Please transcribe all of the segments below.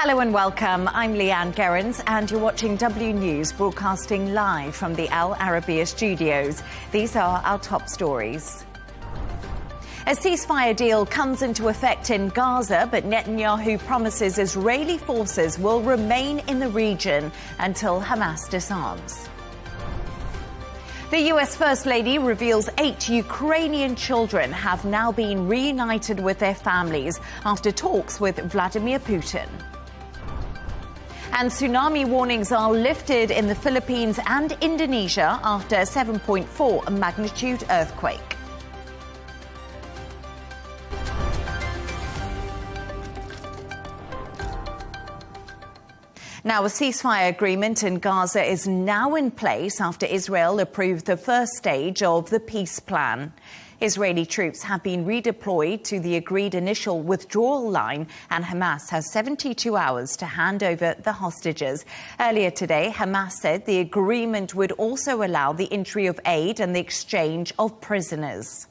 Hello and welcome. I'm Leigh Ann Gerrans and you're watching W News, broadcasting live from the Al Arabiya studios. These are our top stories. A ceasefire deal comes into effect in Gaza, but Netanyahu promises Israeli forces will remain in the region until Hamas disarms. The US First Lady reveals 8 Ukrainian children have now been reunited with their families after talks with Vladimir Putin. And tsunami warnings are lifted in the Philippines and Indonesia after a 7.4 magnitude earthquake. Now, a ceasefire agreement in Gaza is now in place after Israel approved the first stage of the peace plan. Israeli troops have been redeployed to the agreed initial withdrawal line, and Hamas has 72 hours to hand over the hostages. Earlier today, Hamas said the agreement would also allow the entry of aid and the exchange of prisoners.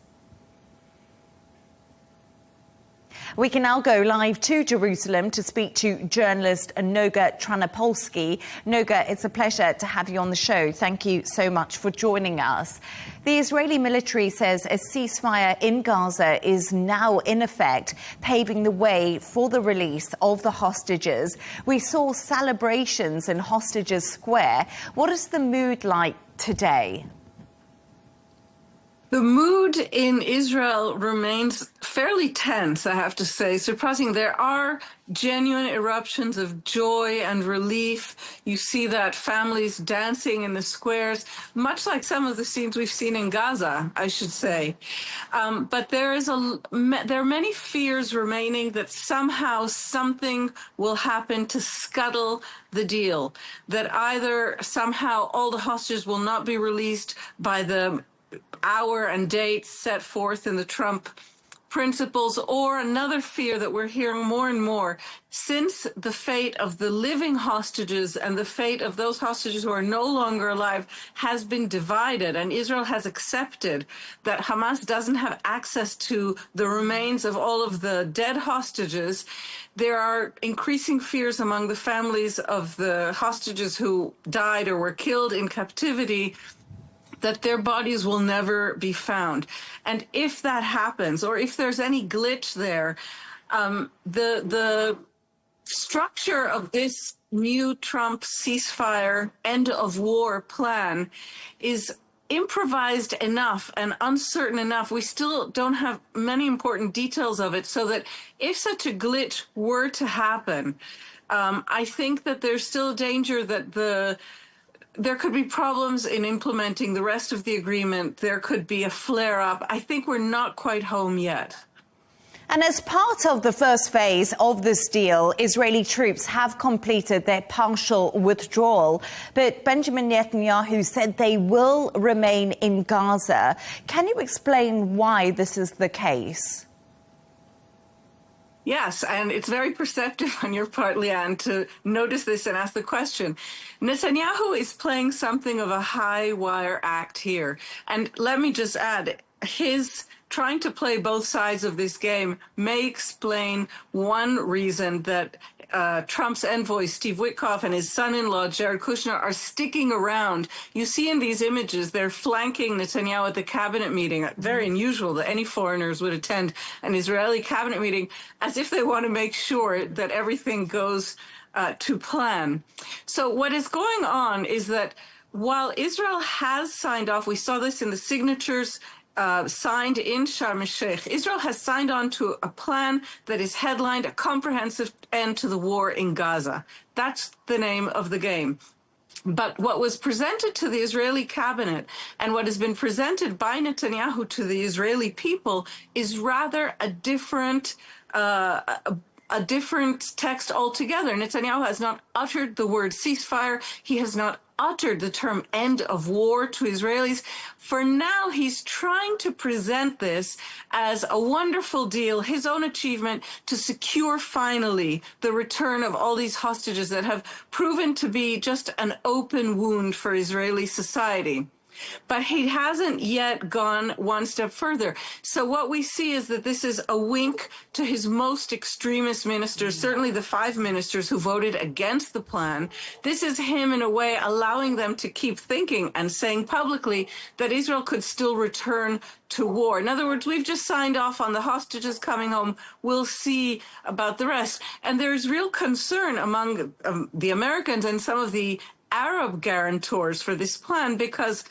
We can now go live to Jerusalem to speak to journalist Noga Tranopolsky. Noga, it's a pleasure to have you on the show. Thank you so much for joining us. The Israeli military says a ceasefire in Gaza is now in effect, paving the way for the release of the hostages. We saw celebrations in Hostages Square. What is the mood like today? The mood in Israel remains fairly tense, I have to say. Surprising, there are genuine eruptions of joy and relief. You see that families dancing in the squares, much like some of the scenes we've seen in Gaza, I should say. But there are many fears remaining that somehow something will happen to scuttle the deal, that either somehow all the hostages will not be released by the hour and date set forth in the Trump principles, or another fear that we're hearing more and more, since the fate of the living hostages and the fate of those hostages who are no longer alive has been divided, and Israel has accepted that Hamas doesn't have access to the remains of all of the dead hostages. There are increasing fears among the families of the hostages who died or were killed in captivity that their bodies will never be found. And if that happens, or if there's any glitch there, the structure of this new Trump ceasefire end of war plan is improvised enough and uncertain enough. We still don't have many important details of it, so that if such a glitch were to happen, I think that there's still a danger that there could be problems in implementing the rest of the agreement. There could be a flare-up. I think we're not quite home yet. And as part of the first phase of this deal, Israeli troops have completed their partial withdrawal. But Benjamin Netanyahu said they will remain in Gaza. Can you explain why this is the case? Yes, and it's very perceptive on your part, Leigh Ann, to notice this and ask the question. Netanyahu is playing something of a high-wire act here. And let me just add, his trying to play both sides of this game may explain one reason that Trump's envoy, Steve Witkoff, and his son-in-law, Jared Kushner, are sticking around. You see in these images, they're flanking Netanyahu at the cabinet meeting. Very unusual that any foreigners would attend an Israeli cabinet meeting, as if they want to make sure that everything goes to plan. So what is going on is that while Israel has signed off, we saw this in the signatures signed in Sharm el-Sheikh, Israel has signed on to a plan that is headlined a comprehensive end to the war in Gaza. That's the name of the game. But what was presented to the Israeli cabinet and what has been presented by Netanyahu to the Israeli people is rather a different text altogether. Netanyahu has not uttered the word ceasefire. He has not uttered the term end of war to Israelis. For now, he's trying to present this as a wonderful deal, his own achievement to secure finally the return of all these hostages that have proven to be just an open wound for Israeli society. But he hasn't yet gone one step further. So what we see is that this is a wink to his most extremist ministers, certainly the 5 ministers who voted against the plan. This is him, in a way, allowing them to keep thinking and saying publicly that Israel could still return to war. In other words, we've just signed off on the hostages coming home. We'll see about the rest. And there's real concern among the Americans and some of the Arab guarantors for this plan, because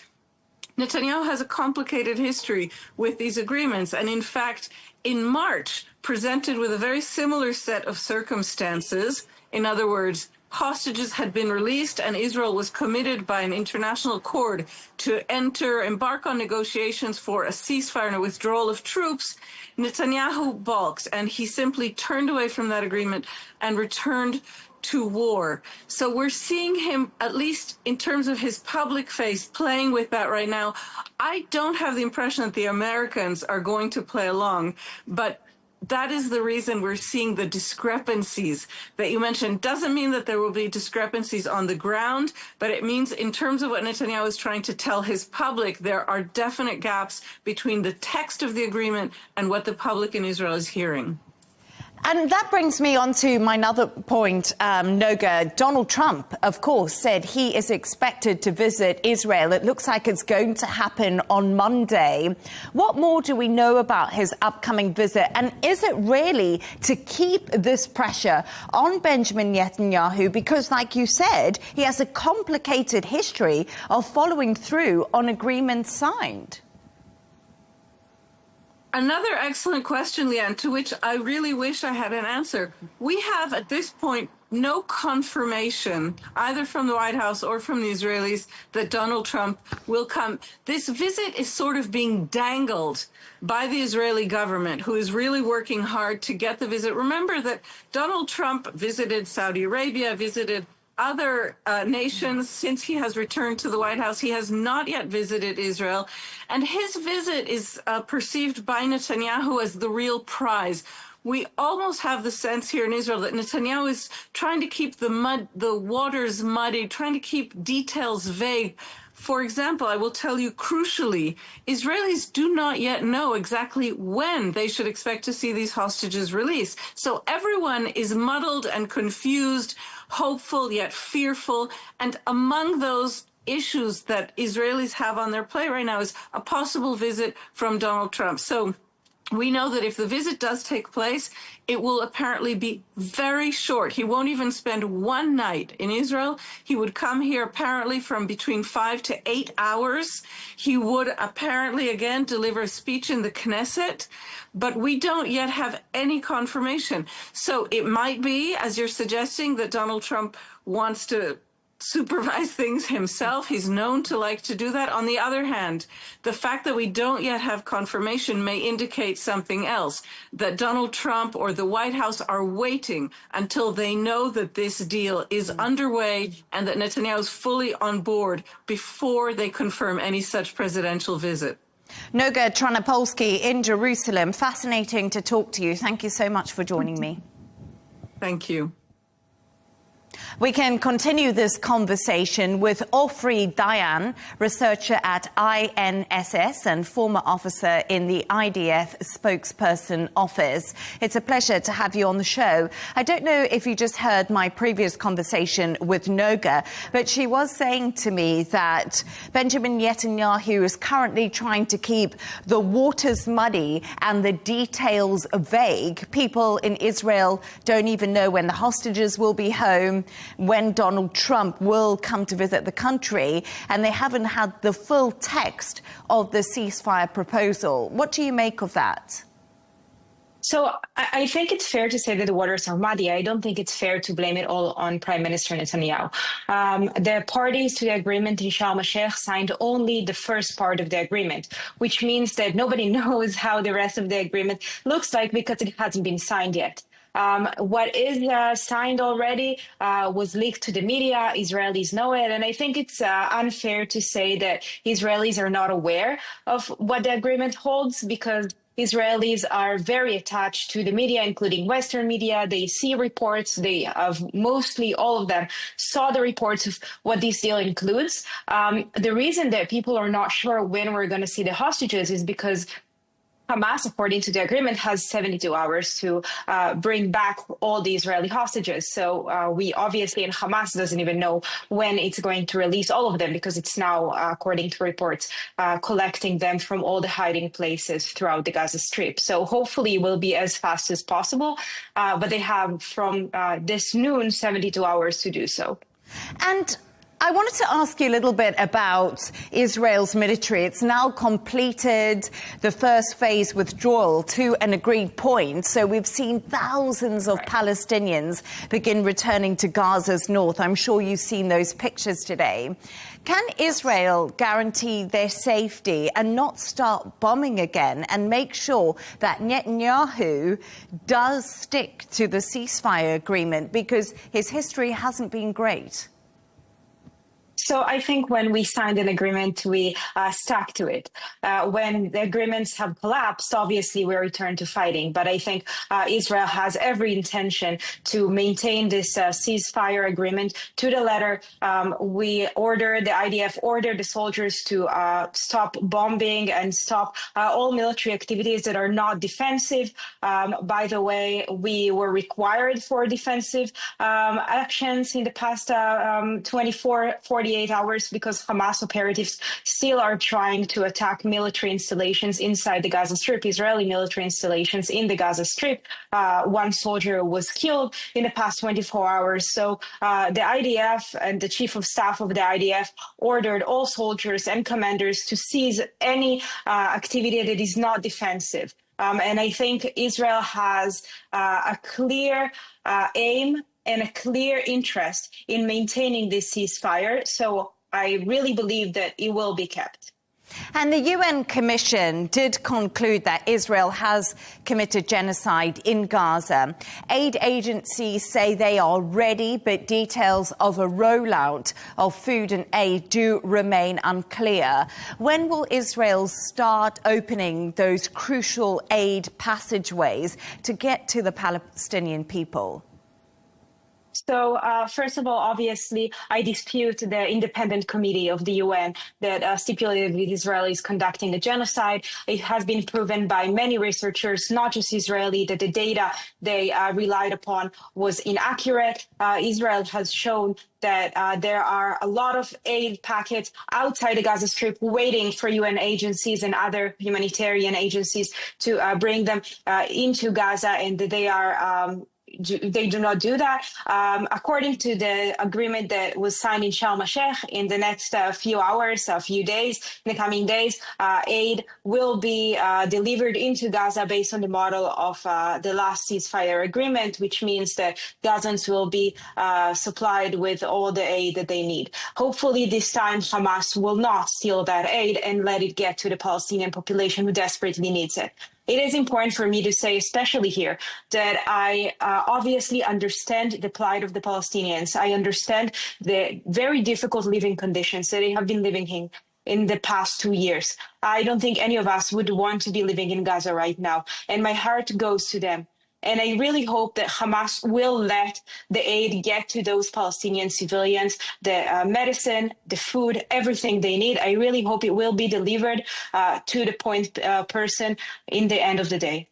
Netanyahu has a complicated history with these agreements. And in fact, in March, presented with a very similar set of circumstances, in other words, hostages had been released and Israel was committed by an international accord to embark on negotiations for a ceasefire and a withdrawal of troops, Netanyahu balked and he simply turned away from that agreement and returned to war. So we're seeing him, at least in terms of his public face, playing with that right now. I don't have the impression that the Americans are going to play along, but that is the reason we're seeing the discrepancies that you mentioned. Doesn't mean that there will be discrepancies on the ground, but it means in terms of what Netanyahu is trying to tell his public, there are definite gaps between the text of the agreement and what the public in Israel is hearing. And that brings me on to my other point, Noga. Donald Trump, of course, said he is expected to visit Israel. It looks like it's going to happen on Monday. What more do we know about his upcoming visit? And is it really to keep this pressure on Benjamin Netanyahu? Because, like you said, he has a complicated history of following through on agreements signed. Another excellent question, Leigh Ann, to which I really wish I had an answer. We have, at this point, no confirmation, either from the White House or from the Israelis, that Donald Trump will come. This visit is sort of being dangled by the Israeli government, who is really working hard to get the visit. Remember that Donald Trump visited Saudi Arabia, visited other nations since he has returned to the White House. He has not yet visited Israel. And his visit is perceived by Netanyahu as the real prize. We almost have the sense here in Israel that Netanyahu is trying to keep the waters muddy, trying to keep details vague. For example, I will tell you crucially, Israelis do not yet know exactly when they should expect to see these hostages released. So everyone is muddled and confused, hopeful yet fearful. And among those issues that Israelis have on their plate right now is a possible visit from Donald Trump. So we know that if the visit does take place, it will apparently be very short. He won't even spend one night in Israel. He would come here apparently from between 5 to 8 hours. He would apparently, again, deliver a speech in the Knesset, but we don't yet have any confirmation. So it might be, as you're suggesting, that Donald Trump wants to supervise things himself. He's known to like to do that. On the other hand, the fact that we don't yet have confirmation may indicate something else, that Donald Trump or the White House are waiting until they know that this deal is underway and that Netanyahu is fully on board before they confirm any such presidential visit. Noga Tranopolsky in Jerusalem. Fascinating to talk to you. Thank you so much for joining me. Thank you. We can continue this conversation with Ofri Dayan, researcher at INSS and former officer in the IDF spokesperson office. It's a pleasure to have you on the show. I don't know if you just heard my previous conversation with Noga, but she was saying to me that Benjamin Netanyahu is currently trying to keep the waters muddy and the details vague. People in Israel don't even know when the hostages will be home, when Donald Trump will come to visit the country, and they haven't had the full text of the ceasefire proposal. What do you make of that? So I think it's fair to say that the waters are muddy. I don't think it's fair to blame it all on Prime Minister Netanyahu. The parties to the agreement in Sharm el-Sheikh signed only the first part of the agreement, which means that nobody knows how the rest of the agreement looks like because it hasn't been signed yet. What is signed already was leaked to the media. Israelis know it. And I think it's unfair to say that Israelis are not aware of what the agreement holds, because Israelis are very attached to the media, including Western media. They see reports. They mostly all of them saw the reports of what this deal includes. The reason that people are not sure when we're going to see the hostages is because Hamas, according to the agreement, has 72 hours to bring back all the Israeli hostages. So we obviously, and Hamas doesn't even know when it's going to release all of them, because it's now, according to reports, collecting them from all the hiding places throughout the Gaza Strip. So hopefully it will be as fast as possible, but they have from this noon 72 hours to do so. And I wanted to ask you a little bit about Israel's military. It's now completed the first phase withdrawal to an agreed point. So we've seen thousands of Palestinians begin returning to Gaza's north. I'm sure you've seen those pictures today. Can Israel guarantee their safety and not start bombing again, and make sure that Netanyahu does stick to the ceasefire agreement, because his history hasn't been great? So I think when we signed an agreement, we stuck to it. When the agreements have collapsed, obviously we return to fighting. But I think Israel has every intention to maintain this ceasefire agreement to the letter. The IDF ordered the soldiers to stop bombing and stop all military activities that are not defensive. By the way, we were required for defensive actions in the past 48 hours, because Hamas operatives still are trying to attack military installations inside the Gaza Strip, Israeli military installations in the Gaza Strip. One soldier was killed in the past 24 hours. So the IDF and the chief of staff of the IDF ordered all soldiers and commanders to cease any activity that is not defensive. And I think Israel has a clear aim and a clear interest in maintaining this ceasefire. So I really believe that it will be kept. And the UN Commission did conclude that Israel has committed genocide in Gaza. Aid agencies say they are ready, but details of a rollout of food and aid do remain unclear. When will Israel start opening those crucial aid passageways to get to the Palestinian people? So, first of all, obviously, I dispute the independent committee of the UN that stipulated that Israel is conducting a genocide. It has been proven by many researchers, not just Israeli, that the data they relied upon was inaccurate. Israel has shown that there are a lot of aid packets outside the Gaza Strip waiting for UN agencies and other humanitarian agencies to bring them into Gaza, and they do not do that. According to the agreement that was signed in Sharm el-Sheikh, in the next few hours, in the coming days, aid will be delivered into Gaza based on the model of the last ceasefire agreement, which means that Gazans will be supplied with all the aid that they need. Hopefully this time Hamas will not steal that aid and let it get to the Palestinian population who desperately needs it. It is important for me to say, especially here, that I obviously understand the plight of the Palestinians. I understand the very difficult living conditions that they have been living in the past 2 years. I don't think any of us would want to be living in Gaza right now, and my heart goes to them. And I really hope that Hamas will let the aid get to those Palestinian civilians, the medicine, the food, everything they need. I really hope it will be delivered to the point person in the end of the day.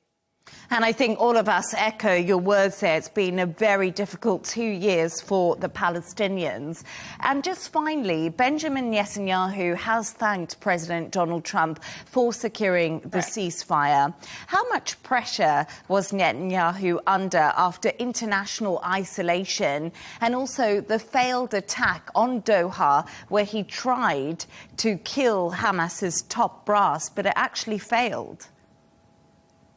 And I think all of us echo your words there. It's been a very difficult 2 years for the Palestinians. And just finally, Benjamin Netanyahu has thanked President Donald Trump for securing the ceasefire. How much pressure was Netanyahu under after international isolation and also the failed attack on Doha, where he tried to kill Hamas's top brass, but it actually failed?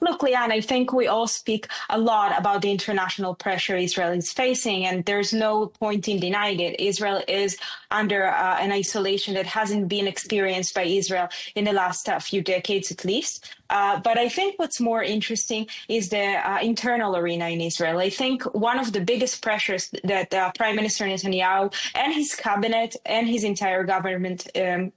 Look, Leigh Ann, I think we all speak a lot about the international pressure Israel is facing, and there's no point in denying it. Israel is under an isolation that hasn't been experienced by Israel in the last few decades, at least. But I think what's more interesting is the internal arena in Israel. I think one of the biggest pressures that Prime Minister Netanyahu and his cabinet and his entire government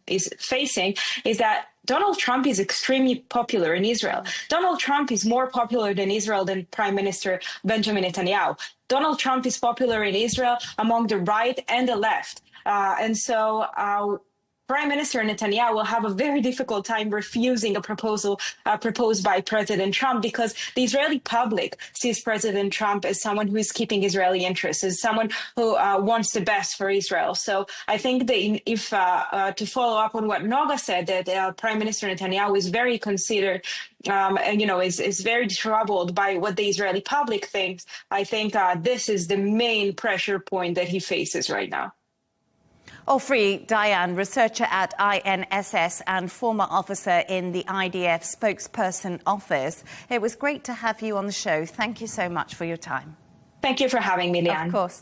is facing is that Donald Trump is extremely popular in Israel. Donald Trump is more popular in Israel than Prime Minister Benjamin Netanyahu. Donald Trump is popular in Israel among the right and the left. And so Prime Minister Netanyahu will have a very difficult time refusing a proposal proposed by President Trump, because the Israeli public sees President Trump as someone who is keeping Israeli interests, as someone who wants the best for Israel. So I think that if to follow up on what Noga said, that Prime Minister Netanyahu is very considered, is very troubled by what the Israeli public thinks. I think this is the main pressure point that he faces right now. Ofri Dayan, researcher at INSS and former officer in the IDF spokesperson office. It was great to have you on the show. Thank you so much for your time. Thank you for having me, Leigh Ann. Of course.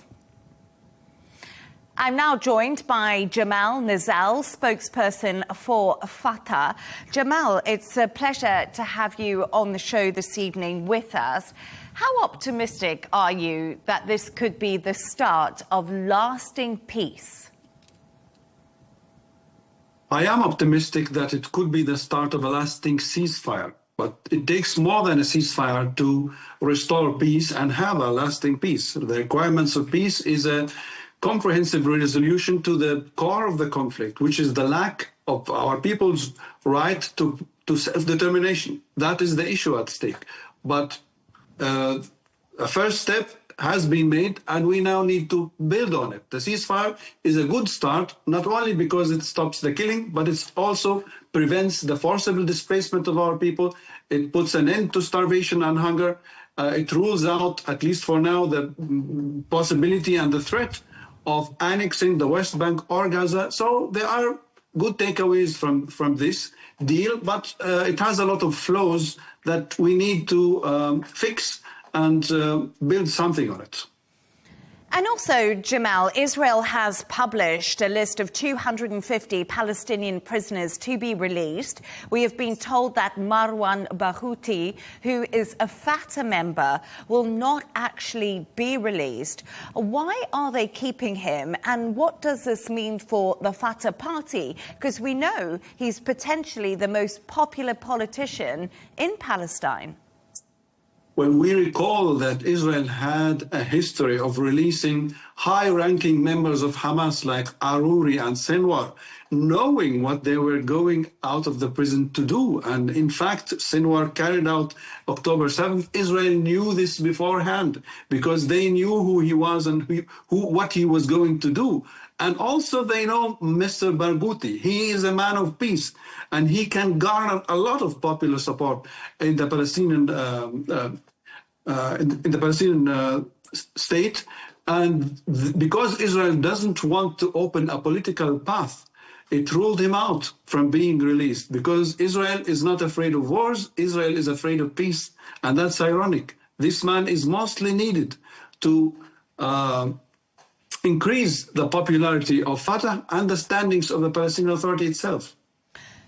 I'm now joined by Jamal Nizal, spokesperson for Fatah. Jamal, it's a pleasure to have you on the show this evening with us. How optimistic are you that this could be the start of lasting peace? I am optimistic that it could be the start of a lasting ceasefire, but it takes more than a ceasefire to restore peace and have a lasting peace. The requirements of peace is a comprehensive resolution to the core of the conflict, which is the lack of our people's right to self-determination. That is the issue at stake. But a first step has been made, and we now need to build on it. The ceasefire is a good start, not only because it stops the killing, but it also prevents the forcible displacement of our people. It puts an end to starvation and hunger. It rules out, at least for now, the possibility and the threat of annexing the West Bank or Gaza. So there are good takeaways from this deal, but it has a lot of flaws that we need to fix and build something on it. And also, Jamal, Israel has published a list of 250 Palestinian prisoners to be released. We have been told that Marwan Barghouti, who is a Fatah member, will not actually be released. Why are they keeping him, and what does this mean for the Fatah party? Because we know he's potentially the most popular politician in Palestine. When we recall that Israel had a history of releasing high-ranking members of Hamas like Aruri and Sinwar, knowing what they were going out of the prison to do. And in fact, Sinwar carried out October 7th. Israel knew this beforehand because they knew who he was and what he was going to do. And also they know Mr. Barghouti. He is a man of peace, and he can garner a lot of popular support in the Palestinian state. And because Israel doesn't want to open a political path, it ruled him out from being released, because Israel is not afraid of wars. Israel is afraid of peace. And that's ironic. This man is mostly needed to increase the popularity of Fatah and the standings of the Palestinian Authority itself.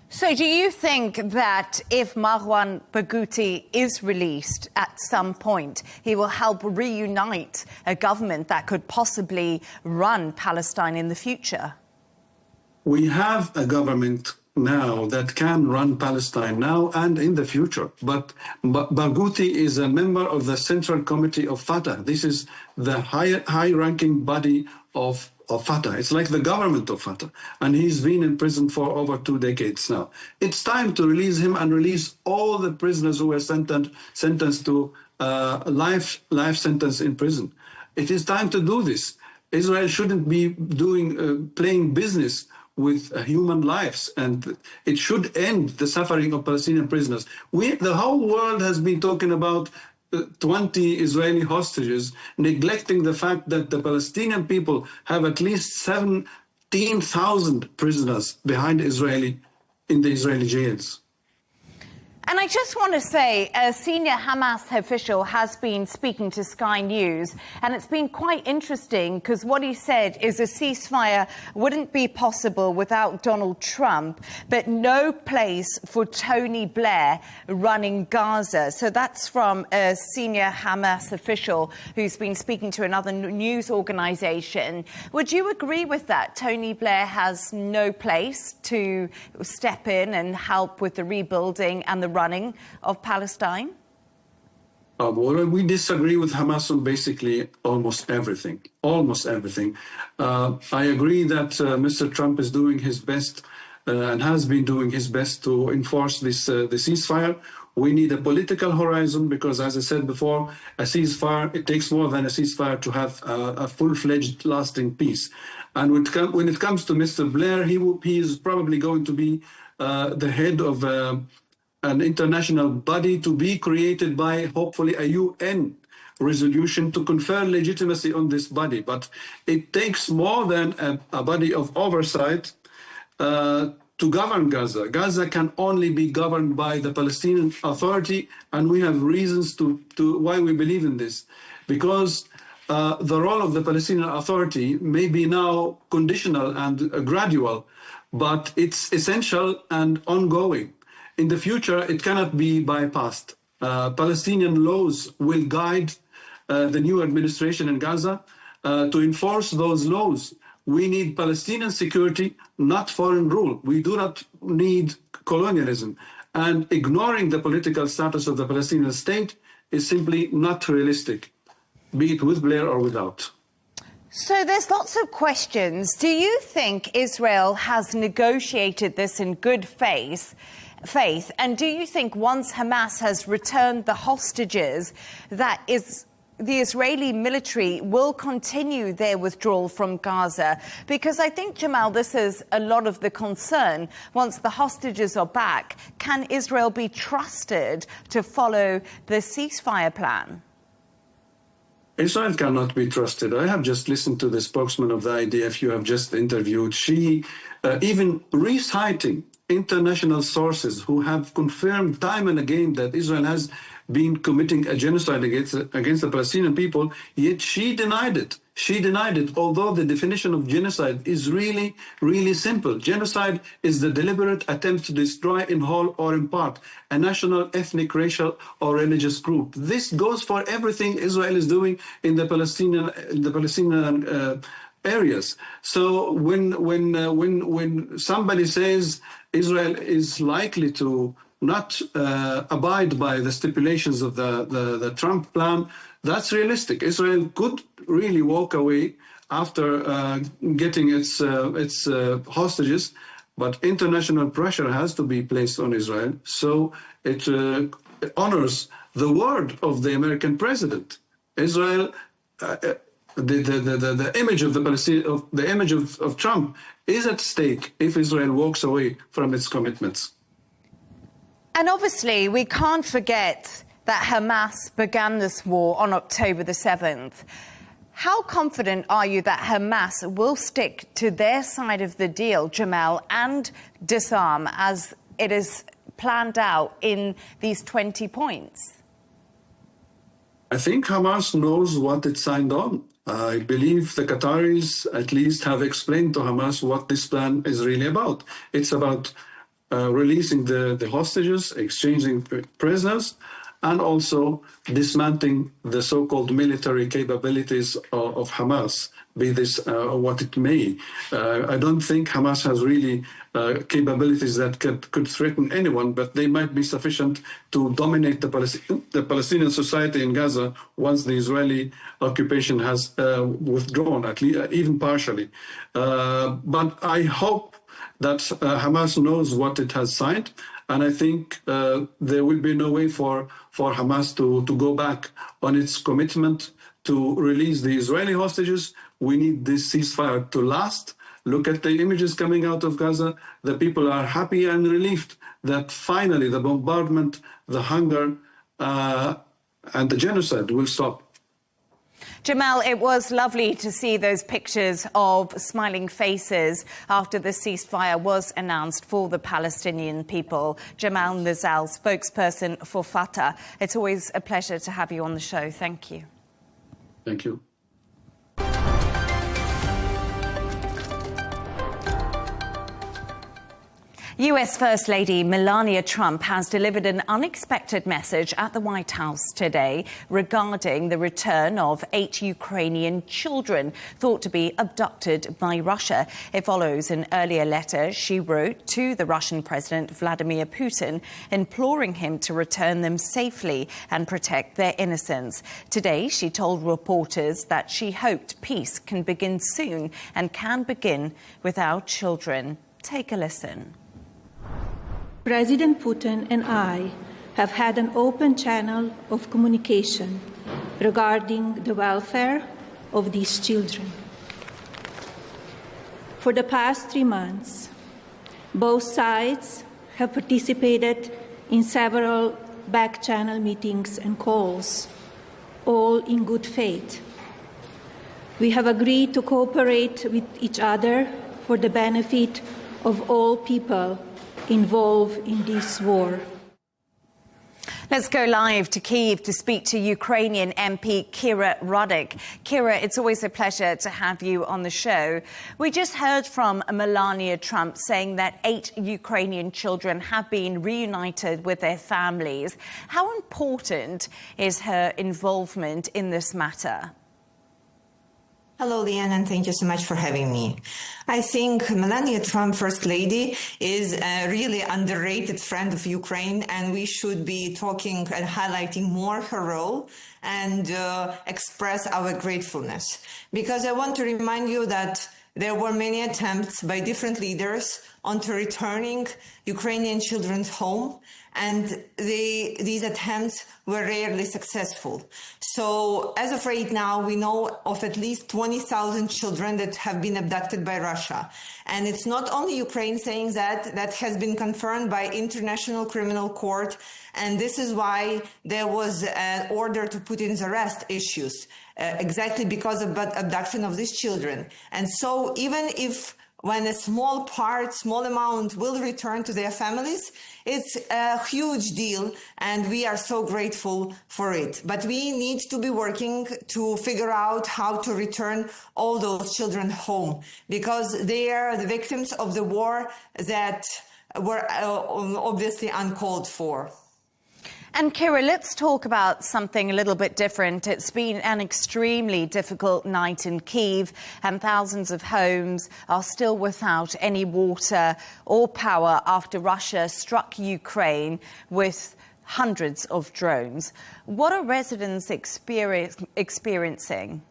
So do you think that if Marwan Barghouti is released at some point, he will help reunite a government that could possibly run Palestine in the future? We have a government now that can run Palestine now and in the future. But Barghouti is a member of the Central Committee of Fatah. This is the high-ranking body of Fatah. It's like the government of Fatah. And he's been in prison for over 2 decades now. It's time to release him and release all the prisoners who were sentenced to life sentence in prison. It is time to do this. Israel shouldn't be playing business with human lives, and it should end the suffering of Palestinian prisoners. The whole world has been talking about 20 Israeli hostages, neglecting the fact that the Palestinian people have at least 17,000 prisoners in the Israeli jails. And I just want to say, a senior Hamas official has been speaking to Sky News, and it's been quite interesting because what he said is a ceasefire wouldn't be possible without Donald Trump, but no place for Tony Blair running Gaza. So that's from a senior Hamas official who's been speaking to another news organization. Would you agree with that? Tony Blair has no place to step in and help with the rebuilding and the running of Palestine? Well, we disagree with Hamas on basically almost everything. Almost everything. I agree that Mr. Trump is doing his best and has been doing his best to enforce this the ceasefire. We need a political horizon because, as I said before, a ceasefire, it takes more than a ceasefire to have a full-fledged, lasting peace. And when it comes to Mr. Blair, he is probably going to be the head of an international body to be created by, hopefully, a UN resolution to confer legitimacy on this body. But it takes more than a body of oversight to govern Gaza. Gaza can only be governed by the Palestinian Authority, and we have reasons to why we believe in this. Because the role of the Palestinian Authority may be now conditional and gradual, but it's essential and ongoing. In the future, it cannot be bypassed. Palestinian laws will guide the new administration in Gaza to enforce those laws. We need Palestinian security, not foreign rule. We do not need colonialism. And ignoring the political status of the Palestinian state is simply not realistic, be it with Blair or without. So there's lots of questions. Do you think Israel has negotiated this in good faith? And do you think once Hamas has returned the hostages, that the Israeli military will continue their withdrawal from Gaza? Because I think, Jamal, this is a lot of the concern. Once the hostages are back, can Israel be trusted to follow the ceasefire plan? Israel cannot be trusted. I have just listened to the spokesman of the IDF you have just interviewed. She even reciting international sources who have confirmed time and again that Israel has been committing a genocide against the Palestinian people, yet she denied it. She denied it, although the definition of genocide is really, really simple. Genocide is the deliberate attempt to destroy in whole or in part a national, ethnic, racial, or religious group. This goes for everything Israel is doing in the Palestinian areas. So when somebody says Israel is likely to not abide by the stipulations of the Trump plan, that's realistic. Israel could really walk away after getting its hostages, but international pressure has to be placed on Israel. So it honors the word of the American president. Israel, the image of the image of Trump is at stake if Israel walks away from its commitments. And obviously, we can't forget that Hamas began this war on October the 7th. How confident are you that Hamas will stick to their side of the deal, Jamal, and disarm as it is planned out in these 20 points? I think Hamas knows what it signed on. I believe the Qataris at least have explained to Hamas what this plan is really about. It's about releasing the hostages, exchanging prisoners, and also dismantling the so-called military capabilities of Hamas, be this what it may. I don't think Hamas has really capabilities that could threaten anyone, but they might be sufficient to dominate the Palestinian society in Gaza once the Israeli occupation has withdrawn, at least even partially. But I hope that Hamas knows what it has signed, and I think there will be no way for Hamas to go back on its commitment to release the Israeli hostages. We need this ceasefire to last. Look at the images coming out of Gaza. The people are happy and relieved that finally the bombardment, the hunger, and the genocide will stop. Jamal, it was lovely to see those pictures of smiling faces after the ceasefire was announced for the Palestinian people. Jamal Nizal, spokesperson for Fatah. It's always a pleasure to have you on the show. Thank you. Thank you. US First Lady Melania Trump has delivered an unexpected message at the White House today regarding the return of 8 Ukrainian children thought to be abducted by Russia. It follows an earlier letter she wrote to the Russian President Vladimir Putin, imploring him to return them safely and protect their innocence. Today, she told reporters that she hoped peace can begin soon and can begin with our children. Take a listen. President Putin and I have had an open channel of communication regarding the welfare of these children. For the past 3 months, both sides have participated in several back-channel meetings and calls, all in good faith. We have agreed to cooperate with each other for the benefit of all people involved in this war. Let's go live to Kyiv to speak to Ukrainian MP Kira Rudik. Kira, it's always a pleasure to have you on the show. We just heard from Melania Trump saying that 8 Ukrainian children have been reunited with their families. How important is her involvement in this matter? Hello, Leigh Ann, and thank you so much for having me. I think Melania Trump, First Lady, is a really underrated friend of Ukraine, and we should be talking and highlighting more her role and express our gratefulness. Because I want to remind you that there were many attempts by different leaders onto returning Ukrainian children home, and these attempts were rarely successful. So as of right now, we know of at least 20,000 children that have been abducted by Russia. And it's not only Ukraine saying that, that has been confirmed by International Criminal Court. And this is why there was an order to Putin's arrest issues, exactly because of abduction of these children. And so even if when a small amount will return to their families, it's a huge deal, and we are so grateful for it. But we need to be working to figure out how to return all those children home, because they are the victims of the war that were obviously uncalled for. And Kira, let's talk about something a little bit different. It's been an extremely difficult night in Kyiv, and thousands of homes are still without any water or power after Russia struck Ukraine with hundreds of drones. What are residents experiencing?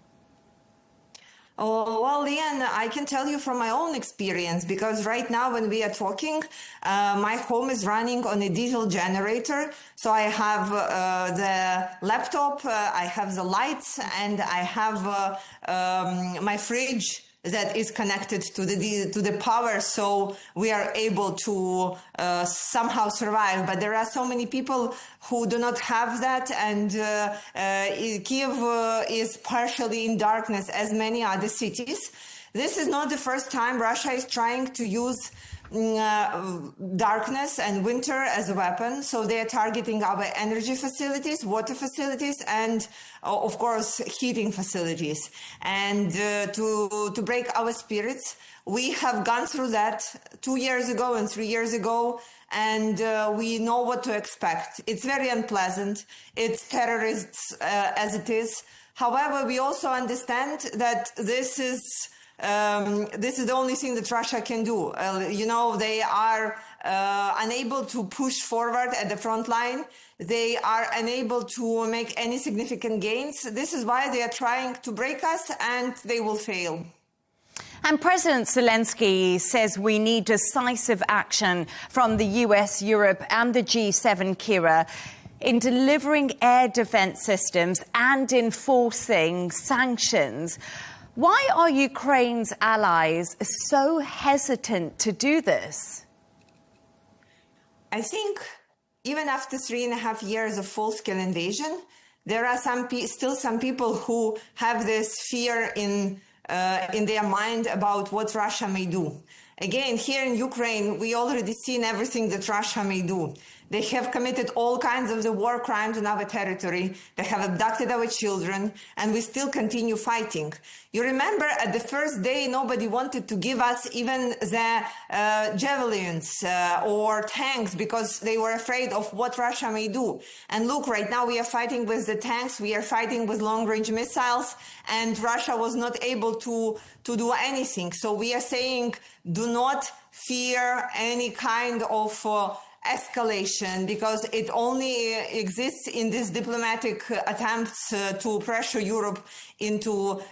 Oh, well, Leigh Ann, I can tell you from my own experience, because right now when we are talking, my home is running on a diesel generator. So I have the laptop, I have the lights, and I have my fridge that is connected to the power, so we are able to somehow survive. But there are so many people who do not have that, and Kyiv is partially in darkness, as many other cities. This is not the first time Russia is trying to use darkness and winter as a weapon. So they are targeting our energy facilities, water facilities, and of course heating facilities. And to break our spirits, we have gone through that 2 years ago and 3 years ago, and we know what to expect. It's very unpleasant. It's terrorists as it is. However, we also understand that this is the only thing that Russia can do. They are unable to push forward at the front line. They are unable to make any significant gains. This is why they are trying to break us, and they will fail. And President Zelensky says we need decisive action from the US, Europe and the G7, Kira, in delivering air defense systems and enforcing sanctions. Why are Ukraine's allies so hesitant to do this? I think even after 3.5 years of full-scale invasion, there are still some people who have this fear in their mind about what Russia may do. Again, here in Ukraine, we already seen everything that Russia may do. They have committed all kinds of the war crimes on our territory. They have abducted our children, and we still continue fighting. You remember at the first day, nobody wanted to give us even the javelins or tanks because they were afraid of what Russia may do. And look, right now we are fighting with the tanks, we are fighting with long-range missiles, and Russia was not able to do anything. So we are saying, do not fear any kind of escalation, because it only exists in these diplomatic attempts to pressure Europe into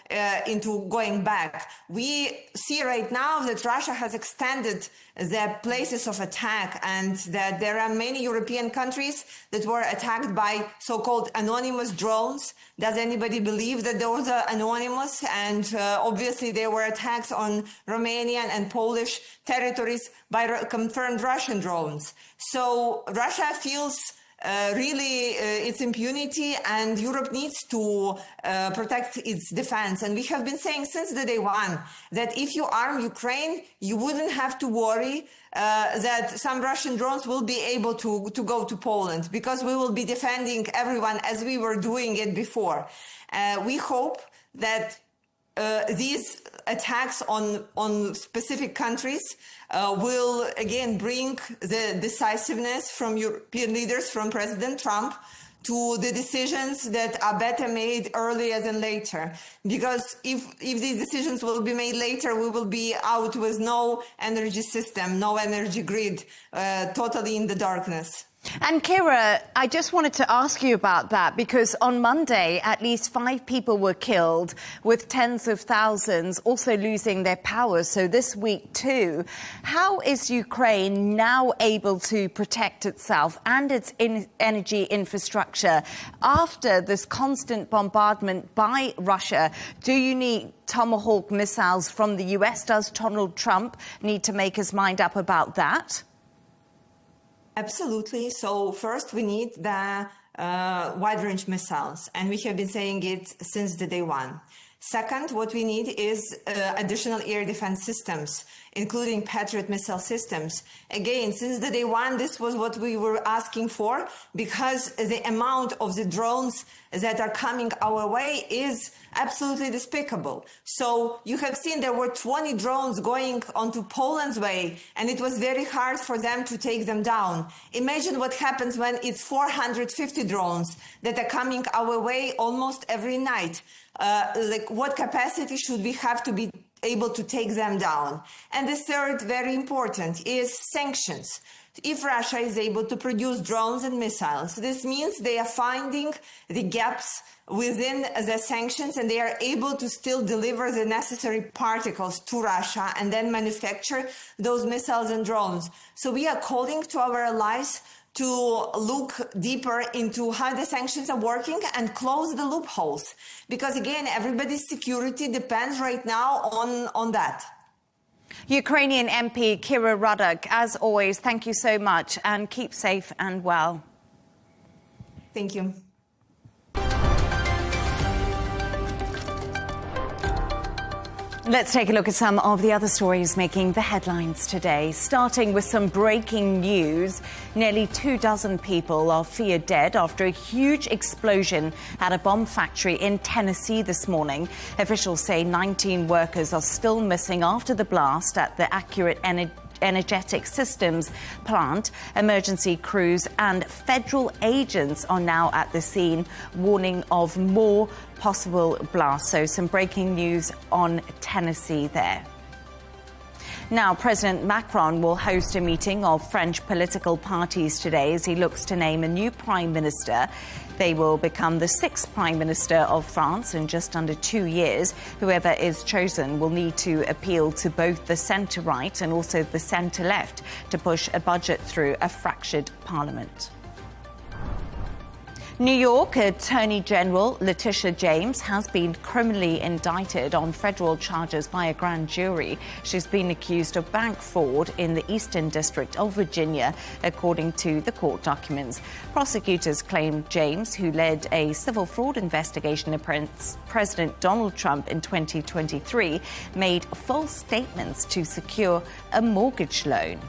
going back. We see right now that Russia has extended the places of attack, and that there are many European countries that were attacked by so-called anonymous drones. Does anybody believe that those are anonymous? And obviously there were attacks on Romanian and Polish territories by confirmed Russian drones. So Russia feels really its impunity, and Europe needs to protect its defense. And we have been saying since the day one that if you arm Ukraine, you wouldn't have to worry that some Russian drones will be able to go to Poland, because we will be defending everyone as we were doing it before. We hope that these attacks on specific countries will again bring the decisiveness from European leaders, from President Trump, to the decisions that are better made earlier than later. Because if these decisions will be made later, we will be out with no energy system, no energy grid, totally in the darkness. And Kira, I just wanted to ask you about that, because on Monday, at least 5 people were killed, with tens of thousands also losing their power. So this week too, how is Ukraine now able to protect itself and its energy infrastructure after this constant bombardment by Russia? Do you need Tomahawk missiles from the US? Does Donald Trump need to make his mind up about that? Absolutely. So first, we need the wide-range missiles, and we have been saying it since the day one. Second, what we need is additional air defense systems, including Patriot missile systems. Again, since the day one, this was what we were asking for, because the amount of the drones that are coming our way is absolutely despicable. So you have seen there were 20 drones going onto Poland's way, and it was very hard for them to take them down. Imagine what happens when it's 450 drones that are coming our way almost every night. Like, what capacity should we have to be able to take them down? And the third, very important, is sanctions. If Russia is able to produce drones and missiles, this means they are finding the gaps within the sanctions, and they are able to still deliver the necessary particles to Russia and then manufacture those missiles and drones. So we are calling to our allies to look deeper into how the sanctions are working and close the loopholes. Because again, everybody's security depends right now on that. Ukrainian MP Kira Rudik, as always, thank you so much, and keep safe and well. Thank you. Let's take a look at some of the other stories making the headlines today. Starting with some breaking news. Nearly 24 people are feared dead after a huge explosion at a bomb factory in Tennessee this morning. Officials say 19 workers are still missing after the blast at the Accurate Energetic Systems plant. Emergency crews and federal agents are now at the scene, warning of more possible blasts. So some breaking news on Tennessee there. Now, President Macron will host a meeting of French political parties today as he looks to name a new prime minister. They will become the 6th Prime Minister of France in just under 2 years. Whoever is chosen will need to appeal to both the centre-right and also the centre-left to push a budget through a fractured parliament. New York Attorney General Letitia James has been criminally indicted on federal charges by a grand jury. She's been accused of bank fraud in the Eastern District of Virginia, according to the court documents. Prosecutors claim James, who led a civil fraud investigation against President Donald Trump in 2023, made false statements to secure a mortgage loan.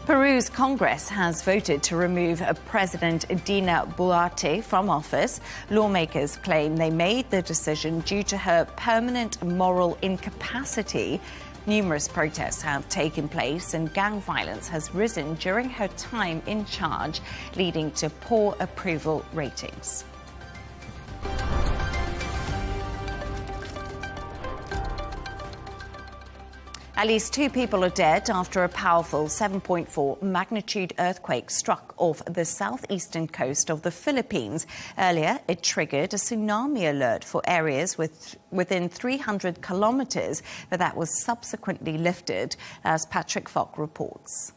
Peru's Congress has voted to remove President Dina Boluarte from office. Lawmakers claim they made the decision due to her permanent moral incapacity. Numerous protests have taken place and gang violence has risen during her time in charge, leading to poor approval ratings. At least 2 people are dead after a powerful 7.4 magnitude earthquake struck off the southeastern coast of the Philippines. Earlier, it triggered a tsunami alert for areas within 300 kilometres, but that was subsequently lifted, as Patrick Falk reports.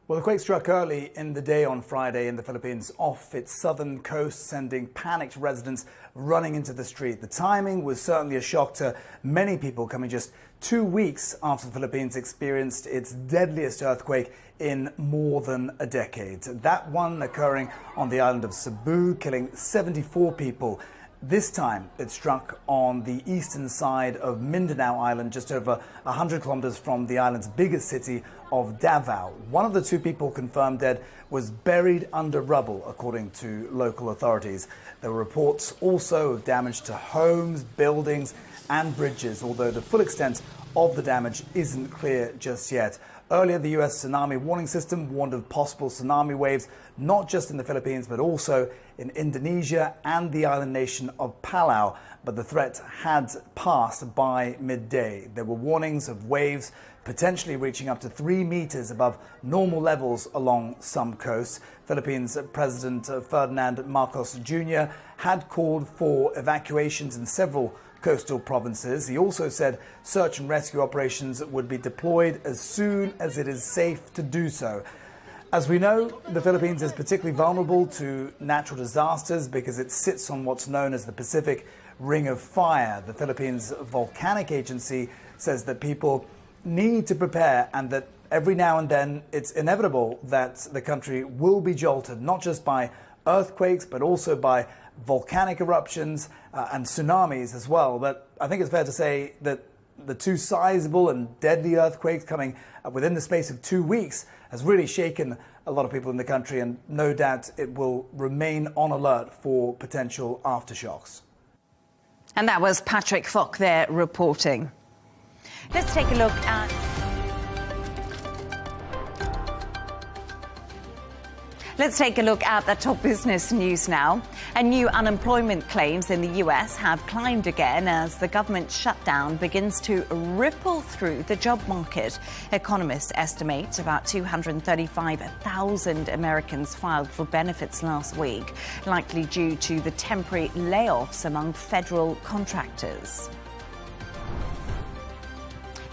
Well, the quake struck early in the day on Friday in the Philippines off its southern coast, sending panicked residents running into the street. The timing was certainly a shock to many people, coming just 2 weeks after the Philippines experienced its deadliest earthquake in more than a decade. That one occurring on the island of Cebu, killing 74 people. This time, it struck on the eastern side of Mindanao Island, just over 100 kilometers from the island's biggest city of Davao. One of the 2 people confirmed dead was buried under rubble, according to local authorities. There were reports also of damage to homes, buildings and bridges, although the full extent of the damage isn't clear just yet. Earlier, the U.S. tsunami warning system warned of possible tsunami waves, not just in the Philippines, but also in Indonesia and the island nation of Palau. But the threat had passed by midday. There were warnings of waves potentially reaching up to 3 meters above normal levels along some coasts. Philippines President Ferdinand Marcos Jr. had called for evacuations in several coastal provinces. He also said search and rescue operations would be deployed as soon as it is safe to do so. As we know, the Philippines is particularly vulnerable to natural disasters because it sits on what's known as the Pacific Ring of Fire. The Philippines Volcanic Agency says that people need to prepare and that every now and then it's inevitable that the country will be jolted, not just by earthquakes, but also by volcanic eruptions and tsunamis as well. But I think it's fair to say that the 2 sizable and deadly earthquakes coming within the space of 2 weeks has really shaken a lot of people in the country, and no doubt it will remain on alert for potential aftershocks. And that was Patrick Falk there reporting. Let's take a look at... Let's take a look at the top business news now. And new unemployment claims in the US have climbed again as the government shutdown begins to ripple through the job market. Economists estimate about 235,000 Americans filed for benefits last week, likely due to the temporary layoffs among federal contractors.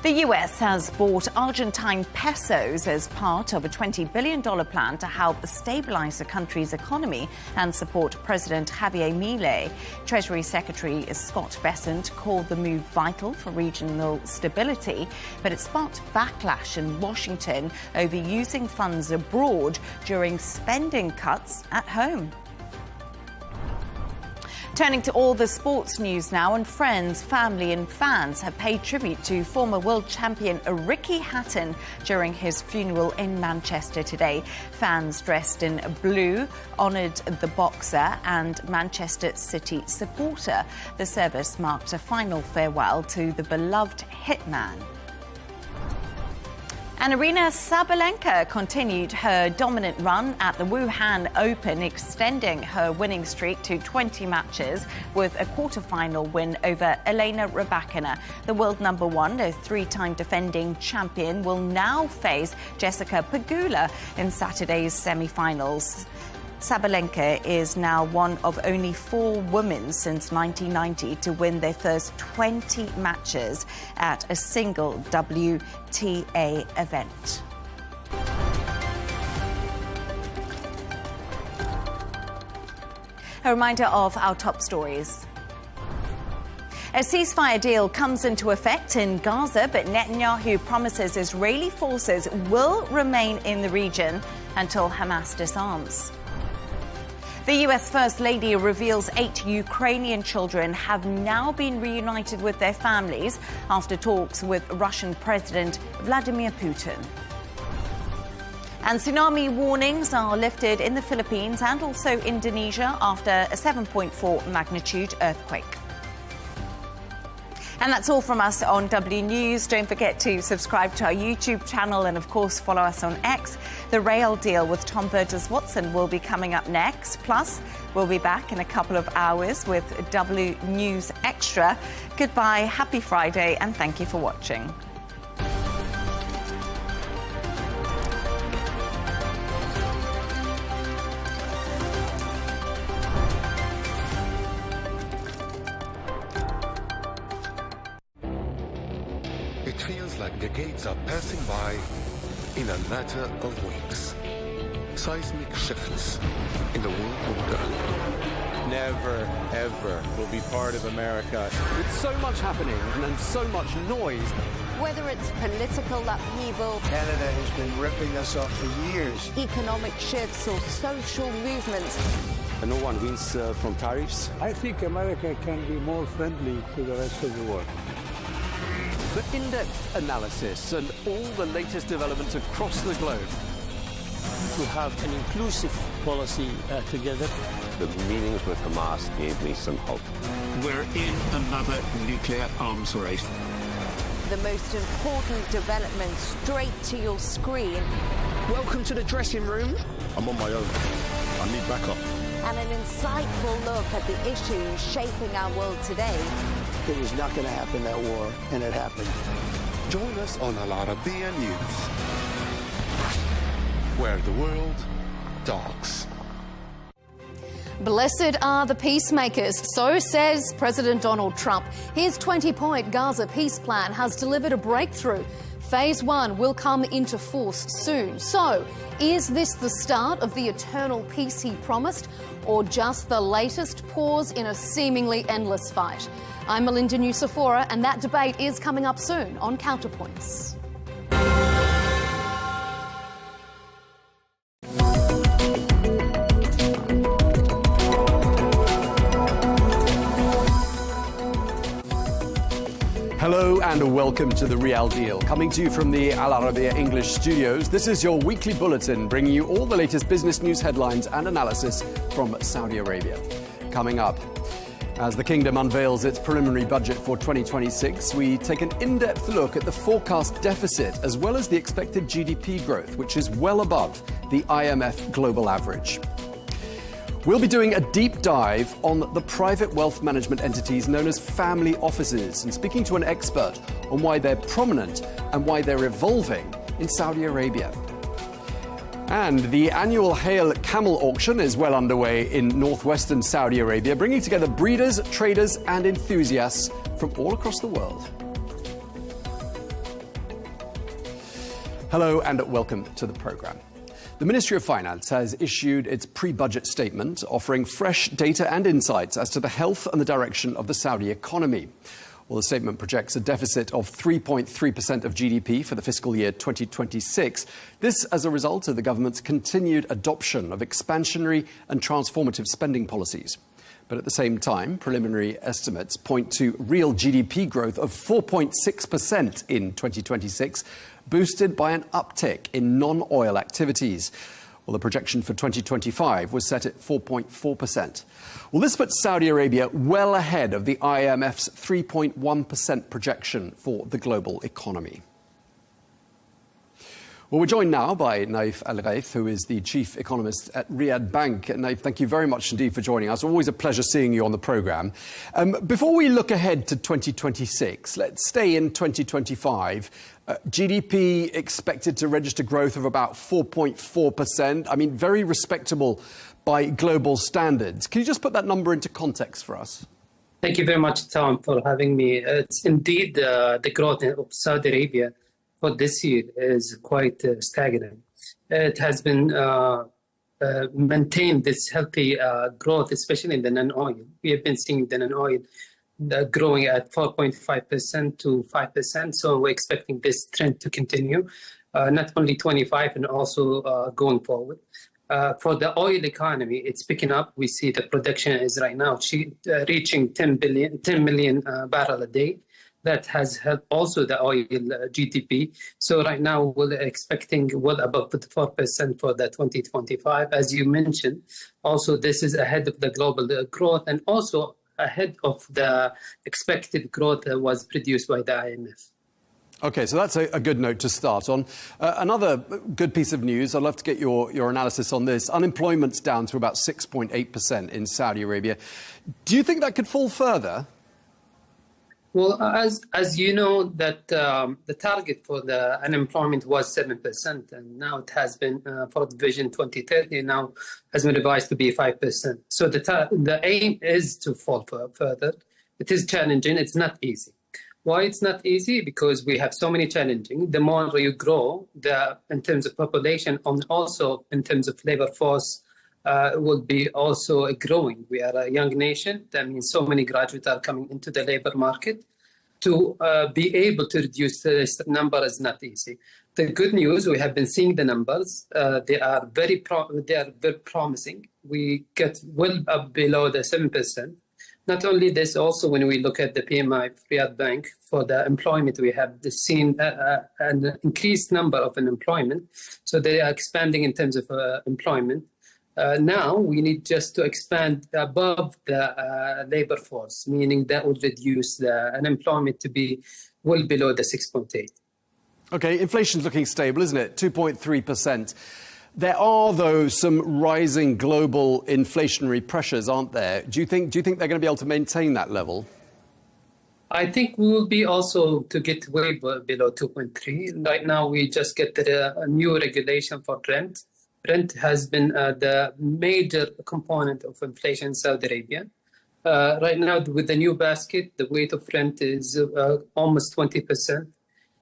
The US has bought Argentine pesos as part of a $20 billion plan to help stabilize the country's economy and support President Javier Milei. Treasury Secretary Scott Bessent called the move vital for regional stability, but it sparked backlash in Washington over using funds abroad during spending cuts at home. Turning to all the sports news now, and friends, family and fans have paid tribute to former world champion Ricky Hatton during his funeral in Manchester today. Fans dressed in blue honoured the boxer and Manchester City supporter. The service marked a final farewell to the beloved hitman. And Aryna Sabalenka continued her dominant run at the Wuhan Open, extending her winning streak to 20 matches with a quarter-final win over Elena Rybakina. The world number 1, a 3-time defending champion, will now face Jessica Pegula in Saturday's semi-finals. Sabalenka is now one of only 4 women since 1990 to win their first 20 matches at a single WTA event. A reminder of our top stories. A ceasefire deal comes into effect in Gaza, but Netanyahu promises Israeli forces will remain in the region until Hamas disarms. The US First Lady reveals 8 Ukrainian children have now been reunited with their families after talks with Russian President Vladimir Putin. And tsunami warnings are lifted in the Philippines and also Indonesia after a 7.4 magnitude earthquake. And that's all from us on W News. Don't forget to subscribe to our YouTube channel and, of course, follow us on X. The Real Deal with Tom Burges Watson will be coming up next. Plus, we'll be back in a couple of hours with W News Extra. Goodbye, happy Friday, and thank you for watching. It feels like decades are passing by in a matter of weeks. Seismic shifts in the world order. Never, ever will be part of America. With so much happening and so much noise. Whether it's political upheaval, Canada has been ripping us off for years, economic shifts or social movements. And no one wins from tariffs. I think America can be more friendly to the rest of the world. The in-depth analysis and all the latest developments across the globe. To have an inclusive policy together. The meetings with Hamas gave me some hope. We're in another nuclear arms race. The most important development straight to your screen. Welcome to the dressing room. I'm on my own. I need backup. And an insightful look at the issues shaping our world today. It was not going to happen, that war, and it happened. Join us on Arabiya News, where the world talks. Blessed are the peacemakers, so says President Donald Trump. His 20-point Gaza peace plan has delivered a breakthrough. Phase 1 will come into force soon. So, is this the start of the eternal peace he promised, or just the latest pause in a seemingly endless fight? I'm Melinda Nucifora, and that debate is coming up soon on Counterpoints. Hello and welcome to The Real Deal. Coming to you from the Arabiya English studios, this is your weekly bulletin bringing you all the latest business news headlines and analysis from Saudi Arabia. Coming up, as the kingdom unveils its preliminary budget for 2026, we take an in-depth look at the forecast deficit as well as the expected GDP growth, which is well above the IMF global average. We'll be doing a deep dive on the private wealth management entities known as family offices and speaking to an expert on why they're prominent and why they're evolving in Saudi Arabia. And the annual Hail Camel auction is well underway in northwestern Saudi Arabia, bringing together breeders, traders and enthusiasts from all across the world. Hello and welcome to the programme. The Ministry of Finance has issued its pre-budget statement offering fresh data and insights as to the health and the direction of the Saudi economy. Well, the statement projects a deficit of 3.3% of GDP for the fiscal year 2026. This as a result of the government's continued adoption of expansionary and transformative spending policies. But at the same time, preliminary estimates point to real GDP growth of 4.6% in 2026, boosted by an uptick in non-oil activities. Well, the projection for 2025 was set at 4.4%. Well, this puts Saudi Arabia well ahead of the IMF's 3.1% projection for the global economy. Well, we're joined now by Naif Al-Ghaith, who is the chief economist at Riyad Bank. Naif, thank you very much indeed for joining us. Always a pleasure seeing you on the programme. Before we look ahead to 2026, let's stay in 2025. GDP expected to register growth of about 4.4%. I mean, very respectable by global standards. Can you just put that number into context for us? Thank you very much, Tom, for having me. It's indeed the growth of Saudi Arabia for this year is quite staggering. It has been maintain this healthy growth, especially in the non-oil. We have been seeing the non-oil growing at 4.5% to 5%. So we're expecting this trend to continue, not only 25 and also going forward. For the oil economy, it's picking up. We see the production is right now reaching 10 million barrel a day. That has helped also the oil GDP. So right now we're expecting well above 4% for the 2025. As you mentioned, also this is ahead of the global growth and also ahead of the expected growth that was produced by the IMF. Okay, so that's a good note to start on. Another good piece of news, I'd love to get your analysis on this. Unemployment's down to about 6.8% in Saudi Arabia. Do you think that could fall further? Well, as you know, that the target for the unemployment was 7%, and now it has been, for the Vision 2030, now has been revised to be 5%. So the aim is to fall further. It is challenging. It's not easy. Why it's not easy? Because we have so many challenges. The more you grow, in terms of population and also in terms of labor force, will be also growing. We are a young nation. That means so many graduates are coming into the labor market. To be able to reduce this number is not easy. The good news, we have been seeing the numbers. They are very promising. We get well up below the 7%. Not only this, also when we look at the PMI Riyadh Bank for the employment, we have seen an increased number of unemployment. So they are expanding in terms of employment. Now we need just to expand above the labor force, meaning that would reduce the unemployment to be well below the 6.8. Okay, inflation's looking stable, isn't it? 2.3%. There are, though, some rising global inflationary pressures, aren't there? Do you think they're going to be able to maintain that level? I think we will be also to get way below 2.3. Right now, we just get a new regulation for rent. Rent has been the major component of inflation in Saudi Arabia. Right now, with the new basket, the weight of rent is almost 20%.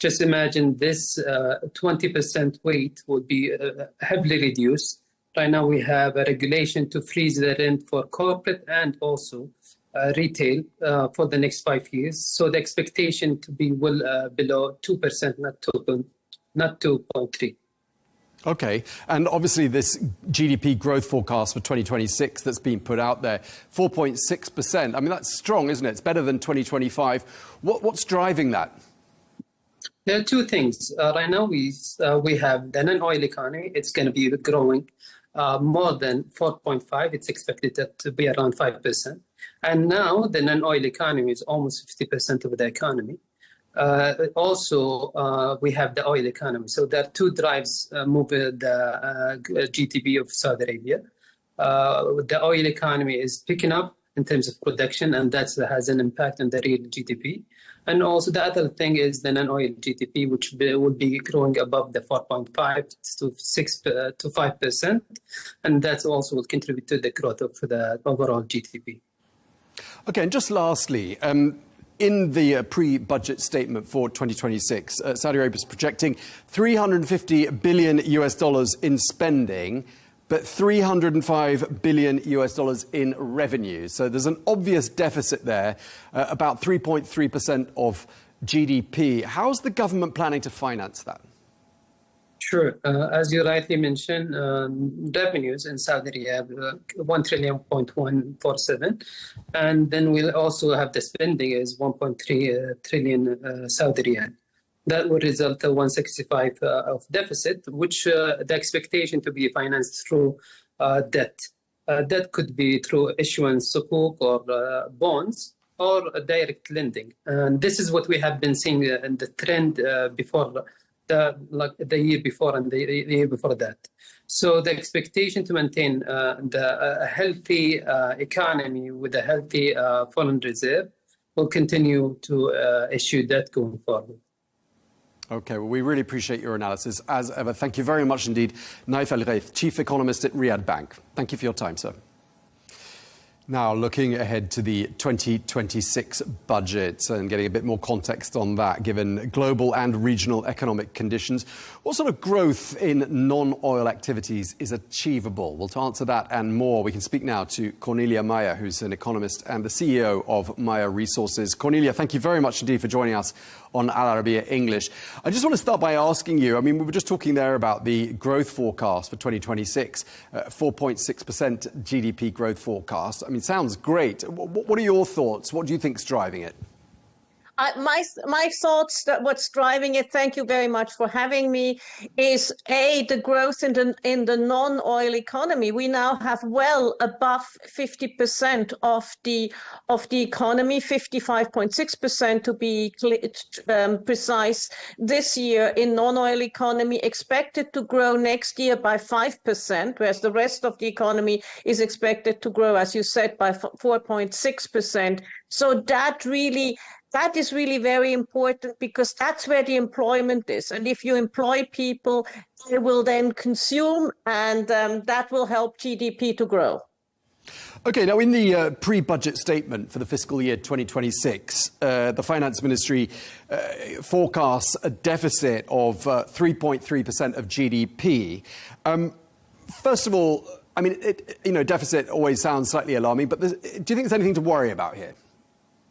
Just imagine this 20% weight would be heavily reduced. Right now, we have a regulation to freeze the rent for corporate and also retail for the next 5 years. So the expectation to be well below 2%, not 2.3. Okay, and obviously this GDP growth forecast for 2026 that's been put out there, 4.6%. I mean, that's strong, isn't it? It's better than 2025. What's driving that? There are two things. Right now, we have the non-oil economy. It's going to be growing more than 4.5. It's expected to be around 5%. And now the non-oil economy is almost 50% of the economy. Also, we have the oil economy. So there are two drives moving the GDP of Saudi Arabia. The oil economy is picking up in terms of production, and that has an impact on the real GDP. And also the other thing is the non-oil GDP, which will be growing above the 4.5 to 6 to 5%. And that also will contribute to the growth of the overall GDP. Okay, and just lastly, in the pre-budget statement for 2026, Saudi Arabia is projecting $350 billion in spending, but $305 billion in revenue. So there's an obvious deficit there, about 3.3% of GDP. How's the government planning to finance that? Sure. As you rightly mentioned, revenues in Saudi Arabia have 1.147 trillion. And then we'll also have the spending is 1.3 trillion Saudi riyal. That would result in 165 of deficit, which the expectation to be financed through debt. That could be through issuance sukuk or bonds or direct lending. And this is what we have been seeing in the trend before the year before and the year before that. So the expectation to maintain a healthy economy with a healthy foreign reserve will continue to issue debt going forward. Okay, well, we really appreciate your analysis, as ever. Thank you very much indeed. Naif Al-Ghaith, Chief Economist at Riyadh Bank. Thank you for your time, sir. Now, looking ahead to the 2026 budget and getting a bit more context on that, given global and regional economic conditions, what sort of growth in non-oil activities is achievable? Well, to answer that and more, we can speak now to Cornelia Meyer, who's an economist and the CEO of Meyer Resources. Cornelia, thank you very much indeed for joining us on Arabiya English. I just want to start by asking you, I mean, we were just talking there about the growth forecast for 2026, 4.6% GDP growth forecast. I mean, sounds great. What are your thoughts? What do you think is driving it? My thoughts that what's driving it, thank you very much for having me, is the growth in the non-oil economy. We now have well above 50% of the economy, 55.6% to be precise, this year in non-oil economy, expected to grow next year by 5%, whereas the rest of the economy is expected to grow, as you said, by 4.6%. So that is really very important, because that's where the employment is. And if you employ people, they will then consume, and that will help GDP to grow. OK, now in the pre-budget statement for the fiscal year 2026, the Finance Ministry forecasts a deficit of 3.3% of GDP. First of all, I mean, deficit always sounds slightly alarming, but do you think there's anything to worry about here?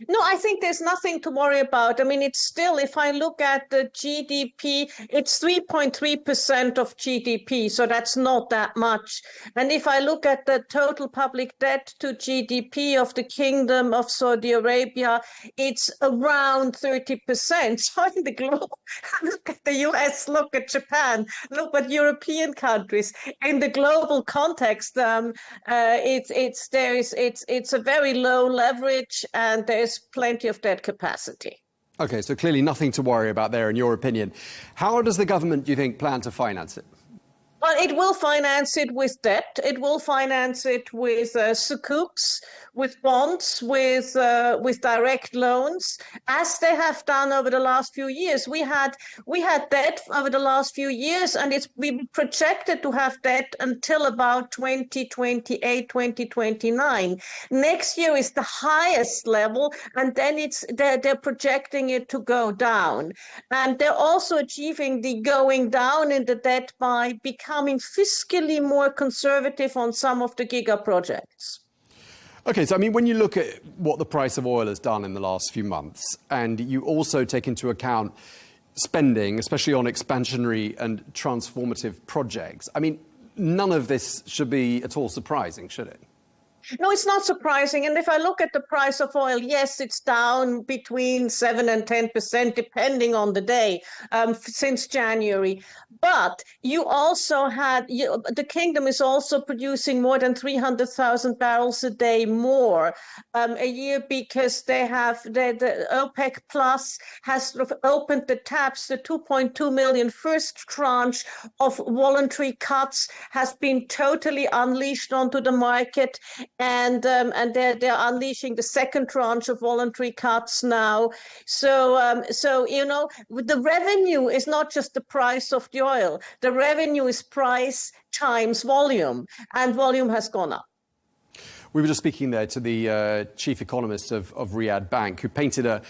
No, I think there's nothing to worry about. I mean, it's still, if I look at the GDP, it's 3.3% of GDP, so that's not that much. And if I look at the total public debt to GDP of the Kingdom of Saudi Arabia, it's around 30%. So in the globe, look at the US, look at Japan, look at European countries. In the global context, it's a very low leverage, and there's plenty of debt capacity. OK, so clearly nothing to worry about there, in your opinion. How does the government, do you think, plan to finance it? Well, it will finance it with debt. It will finance it with sukuks, with bonds, with direct loans, as they have done over the last few years. We had debt over the last few years, and we projected to have debt until about 2028, 2029. Next year is the highest level, and then they're projecting it to go down. And they're also achieving the going down in the debt by becoming fiscally more conservative on some of the giga projects. OK, so I mean, when you look at what the price of oil has done in the last few months, and you also take into account spending, especially on expansionary and transformative projects, I mean, none of this should be at all surprising, should it? No, it's not surprising. And if I look at the price of oil, yes, it's down between 7 and 10%, depending on the day, since January. But you also had, the kingdom is also producing more than 300,000 barrels a day more a year, because they have, the OPEC Plus has sort of opened the taps. The 2.2 million first tranche of voluntary cuts has been totally unleashed onto the market. And they're unleashing the second tranche of voluntary cuts now. So the revenue is not just the price of the oil. The revenue is price times volume, and volume has gone up. We were just speaking there to the chief economist of Riyadh Bank, who painted a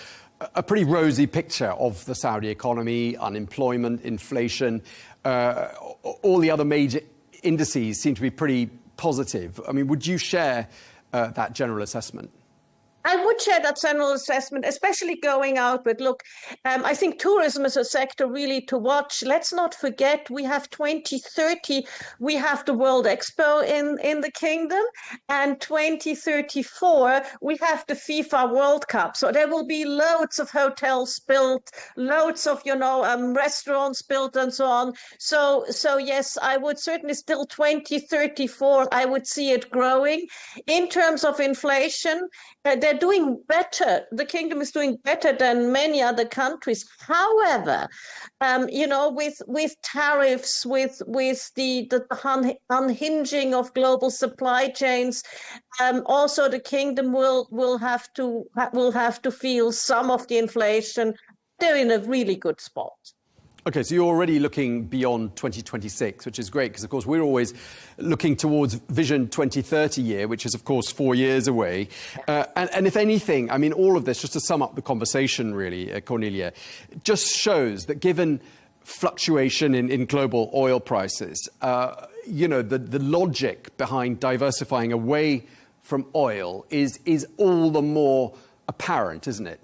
pretty rosy picture of the Saudi economy, unemployment, inflation. All the other major indices seem to be pretty positive. I mean, would you share that general assessment? I would share that general assessment, especially going out. But look, I think tourism is a sector really to watch. Let's not forget, we have 2030, we have the World Expo in the kingdom, and 2034, we have the FIFA World Cup. So there will be loads of hotels built, loads of, restaurants built and so on. So yes, I would certainly still 2034, I would see it growing. In terms of inflation, they're doing better. The kingdom is doing better than many other countries. However, with tariffs, with the unhinging of global supply chains, also the kingdom will have to feel some of the inflation. They're in a really good spot. Okay, so you're already looking beyond 2026, which is great, because, of course, we're always looking towards Vision 2030 year, which is, of course, 4 years away. And if anything, I mean, all of this, just to sum up the conversation, really, Cornelia, just shows that given fluctuation in global oil prices, the logic behind diversifying away from oil is all the more apparent, isn't it?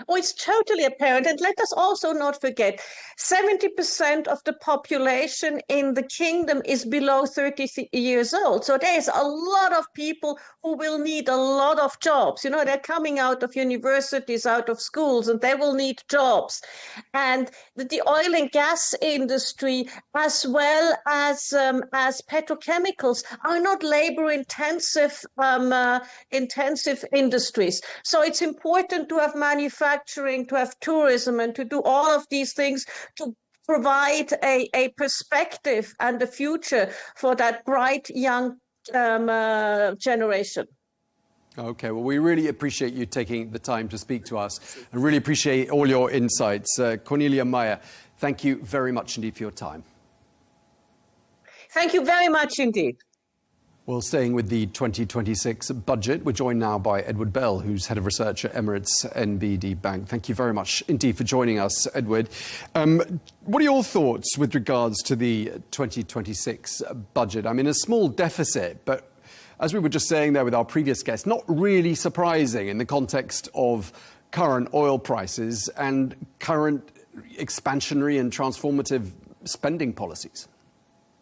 Oh, it's totally apparent. And let us also not forget, 70% of the population in the kingdom is below 30 years old. So there's a lot of people who will need a lot of jobs. You know, they're coming out of universities, out of schools, and they will need jobs. And the oil and gas industry, as well as petrochemicals, are not labor-intensive intensive industries. So it's important to have manufacturing, to have tourism, and to do all of these things to provide a perspective and a future for that bright young generation. Okay, well, we really appreciate you taking the time to speak to us and really appreciate all your insights. Cornelia Meyer, thank you very much indeed for your time. Thank you very much indeed. Well, staying with the 2026 budget, we're joined now by Edward Bell, who's head of research at Emirates NBD Bank. Thank you very much indeed for joining us, Edward. What are your thoughts with regards to the 2026 budget? I mean, a small deficit, but as we were just saying there with our previous guest, not really surprising in the context of current oil prices and current expansionary and transformative spending policies.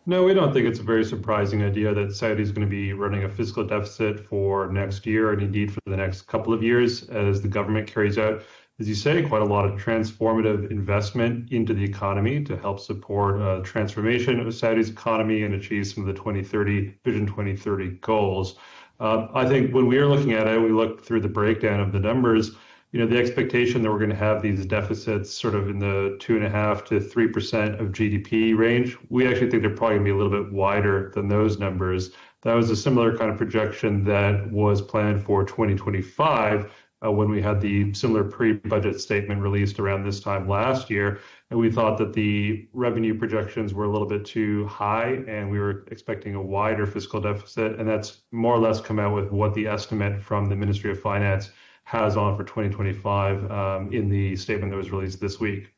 No, we don't think it's a very surprising idea that Saudi is going to be running a fiscal deficit for next year and indeed for the next couple of years as the government carries out, as you say, quite a lot of transformative investment into the economy to help support transformation of Saudi's economy and achieve some of the Vision 2030 goals. I think when we are looking at it, we look through the breakdown of the numbers. You know, the expectation that we're going to have these deficits sort of in the 2.5% to 3% of GDP range, we actually think they're probably going to be a little bit wider than those numbers. That was a similar kind of projection that was planned for 2025 when we had the similar pre-budget statement released around this time last year. And we thought that the revenue projections were a little bit too high and we were expecting a wider fiscal deficit. And that's more or less come out with what the estimate from the Ministry of Finance has on for 2025 in the statement that was released this week.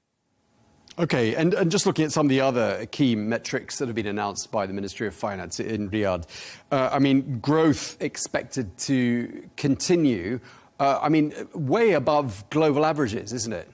Okay, and just looking at some of the other key metrics that have been announced by the Ministry of Finance in Riyadh, I mean, growth expected to continue, way above global averages, isn't it?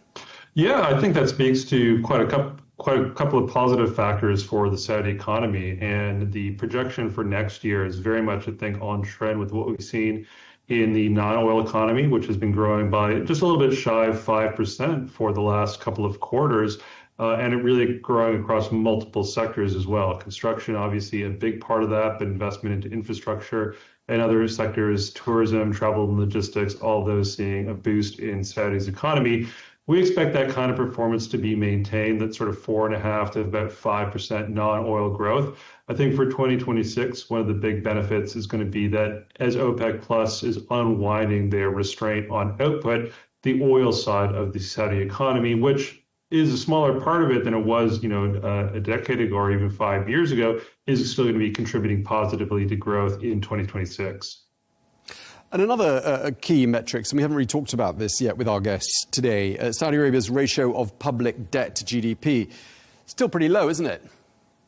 Yeah, I think that speaks to quite a couple of positive factors for the Saudi economy, and the projection for next year is very much, I think, on trend with what we've seen in the non-oil economy, which has been growing by just a little bit shy of 5% for the last couple of quarters, and it really growing across multiple sectors as well. Construction, obviously, a big part of that, but investment into infrastructure and other sectors, tourism, travel and logistics, all those seeing a boost in Saudi's economy. We expect that kind of performance to be maintained, that sort of 4.5% to about 5% non-oil growth. I think for 2026, one of the big benefits is going to be that as OPEC Plus is unwinding their restraint on output, the oil side of the Saudi economy, which is a smaller part of it than it was, a decade ago or even 5 years ago, is still going to be contributing positively to growth in 2026. And another key metrics, and we haven't really talked about this yet with our guests today, Saudi Arabia's ratio of public debt to GDP, still pretty low, isn't it?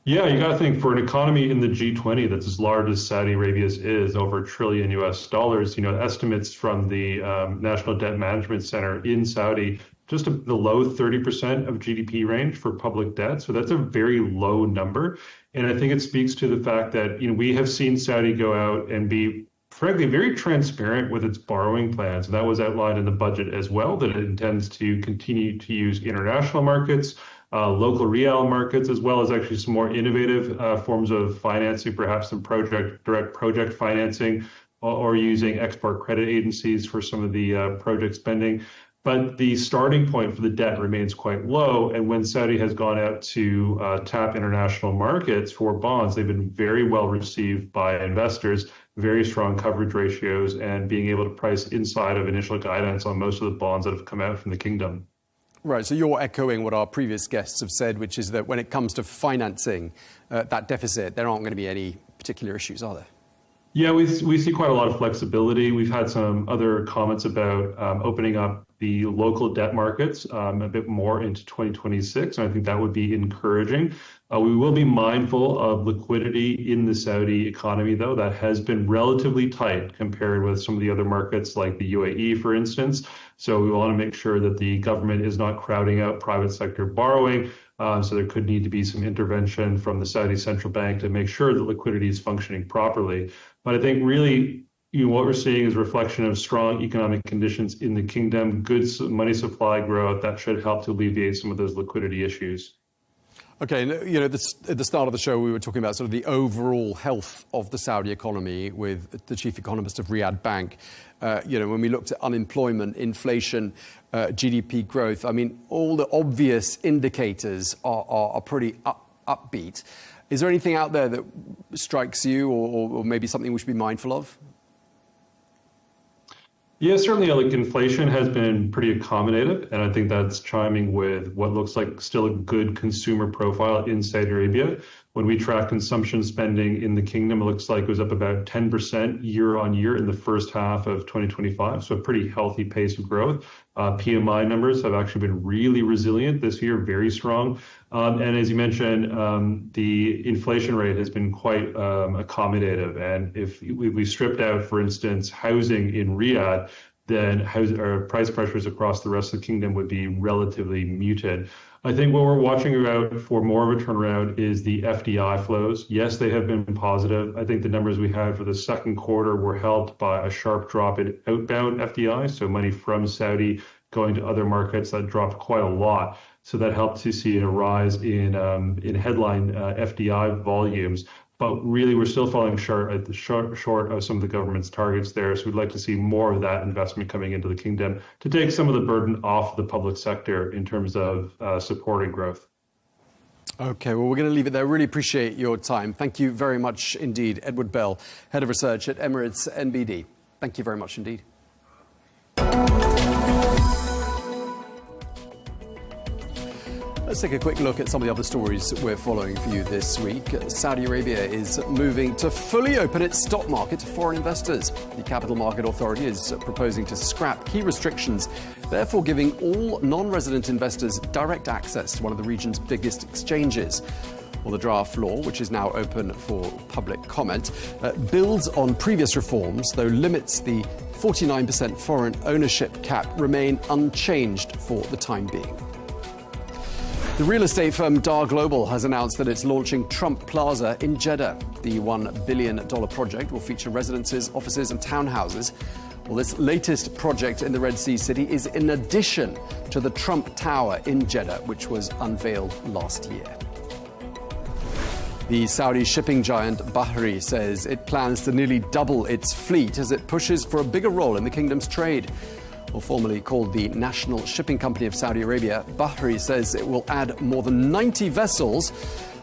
Yeah, you got to think for an economy in the G20 that's as large as Saudi Arabia's is, over $1 trillion US, estimates from the National Debt Management Center in Saudi, just the low 30% of GDP range for public debt. So that's a very low number. And I think it speaks to the fact that, we have seen Saudi go out and be frankly, very transparent with its borrowing plans. And that was outlined in the budget as well, that it intends to continue to use international markets, local real markets, as well as actually some more innovative forms of financing, perhaps some direct project financing, or using export credit agencies for some of the project spending. But the starting point for the debt remains quite low. And when Saudi has gone out to tap international markets for bonds, they've been very well received by investors, very strong coverage ratios, and being able to price inside of initial guidance on most of the bonds that have come out from the kingdom. Right, so you're echoing what our previous guests have said, which is that when it comes to financing that deficit, there aren't going to be any particular issues, are there? Yeah, we see quite a lot of flexibility. We've had some other comments about opening up the local debt markets a bit more into 2026, and I think that would be encouraging. We will be mindful of liquidity in the Saudi economy, though. That has been relatively tight compared with some of the other markets like the UAE, for instance. So we want to make sure that the government is not crowding out private sector borrowing. So there could need to be some intervention from the Saudi central bank to make sure that liquidity is functioning properly. But I think really, what we're seeing is a reflection of strong economic conditions in the kingdom, good money supply growth that should help to alleviate some of those liquidity issues. Okay, at the start of the show, we were talking about sort of the overall health of the Saudi economy with the chief economist of Riyadh Bank. When we looked at unemployment, inflation, GDP growth, I mean, all the obvious indicators are pretty upbeat. Is there anything out there that strikes you or maybe something we should be mindful of? Yeah, certainly like inflation has been pretty accommodative, and I think that's chiming with what looks like still a good consumer profile in Saudi Arabia. When we track consumption spending in the kingdom, it looks like it was up about 10% year on year in the first half of 2025, so a pretty healthy pace of growth. PMI numbers have actually been really resilient this year, very strong. And as you mentioned, the inflation rate has been quite accommodative. And if we stripped out, for instance, housing in Riyadh, then price pressures across the rest of the kingdom would be relatively muted. I think what we're watching out for more of a turnaround is the FDI flows. Yes, they have been positive. I think the numbers we had for the second quarter were helped by a sharp drop in outbound FDI, so money from Saudi going to other markets that dropped quite a lot. So that helped to see a rise in headline FDI volumes. But really, we're still falling short of some of the government's targets there. So we'd like to see more of that investment coming into the kingdom to take some of the burden off the public sector in terms of supporting growth. Okay, well, we're going to leave it there. Really appreciate your time. Thank you very much indeed, Edward Bell, Head of Research at Emirates NBD. Thank you very much indeed. Let's take a quick look at some of the other stories we're following for you this week. Saudi Arabia is moving to fully open its stock market to foreign investors. The Capital Market Authority is proposing to scrap key restrictions, therefore giving all non-resident investors direct access to one of the region's biggest exchanges. Well, the draft law, which is now open for public comment, builds on previous reforms, though limits the 49% foreign ownership cap remain unchanged for the time being. The real estate firm Dar Global has announced that it's launching Trump Plaza in Jeddah. The $1 billion project will feature residences, offices and townhouses. Well, this latest project in the Red Sea city is in addition to the Trump Tower in Jeddah, which was unveiled last year. The Saudi shipping giant Bahri says it plans to nearly double its fleet as it pushes for a bigger role in the kingdom's trade. Well, formerly called the National Shipping Company of Saudi Arabia, Bahri says it will add more than 90 vessels.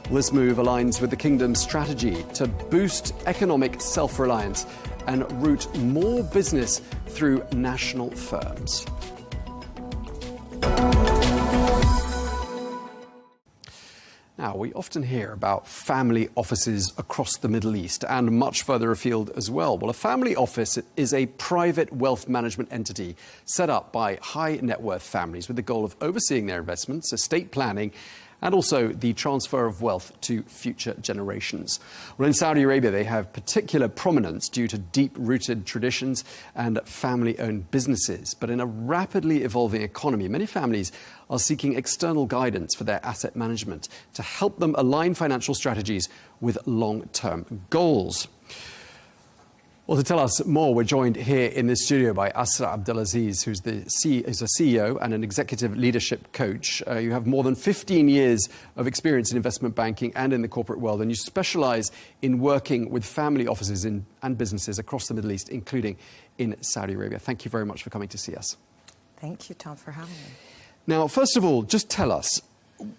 This move aligns with the kingdom's strategy to boost economic self-reliance and route more business through national firms. Now, we often hear about family offices across the Middle East and much further afield as well. Well, a family office is a private wealth management entity set up by high net worth families with the goal of overseeing their investments, estate planning, and also the transfer of wealth to future generations. Well, in Saudi Arabia, they have particular prominence due to deep-rooted traditions and family-owned businesses. But in a rapidly evolving economy, many families are seeking external guidance for their asset management to help them align financial strategies with long-term goals. Well, to tell us more, we're joined here in the studio by Asra Abdelaziz, who's a CEO and an executive leadership coach. You have more than 15 years of experience in investment banking and in the corporate world, and you specialize in working with family offices and businesses across the Middle East, including in Saudi Arabia. Thank you very much for coming to see us. Thank you, Tom, for having me. Now, first of all, just tell us,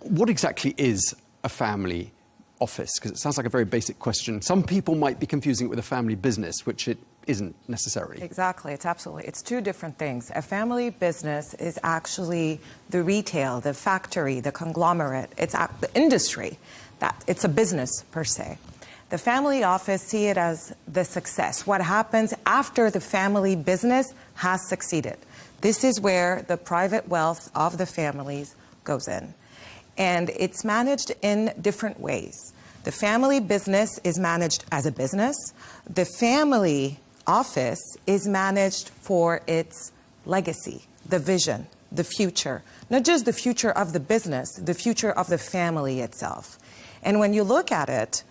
what exactly is a family office? Because it sounds like a very basic question. Some people might be confusing it with a family business, which it isn't necessarily. Exactly. It's two different things. A family business is actually the retail, the factory, the conglomerate. It's the industry. It's a business per se. The family office see it as the success. What happens after the family business has succeeded. This is where the private wealth of the families goes in. And it's managed in different ways. The family business is managed as a business. The family office is managed for its legacy, the vision, the future. Not just the future of the business, the future of the family itself. And when you look at it,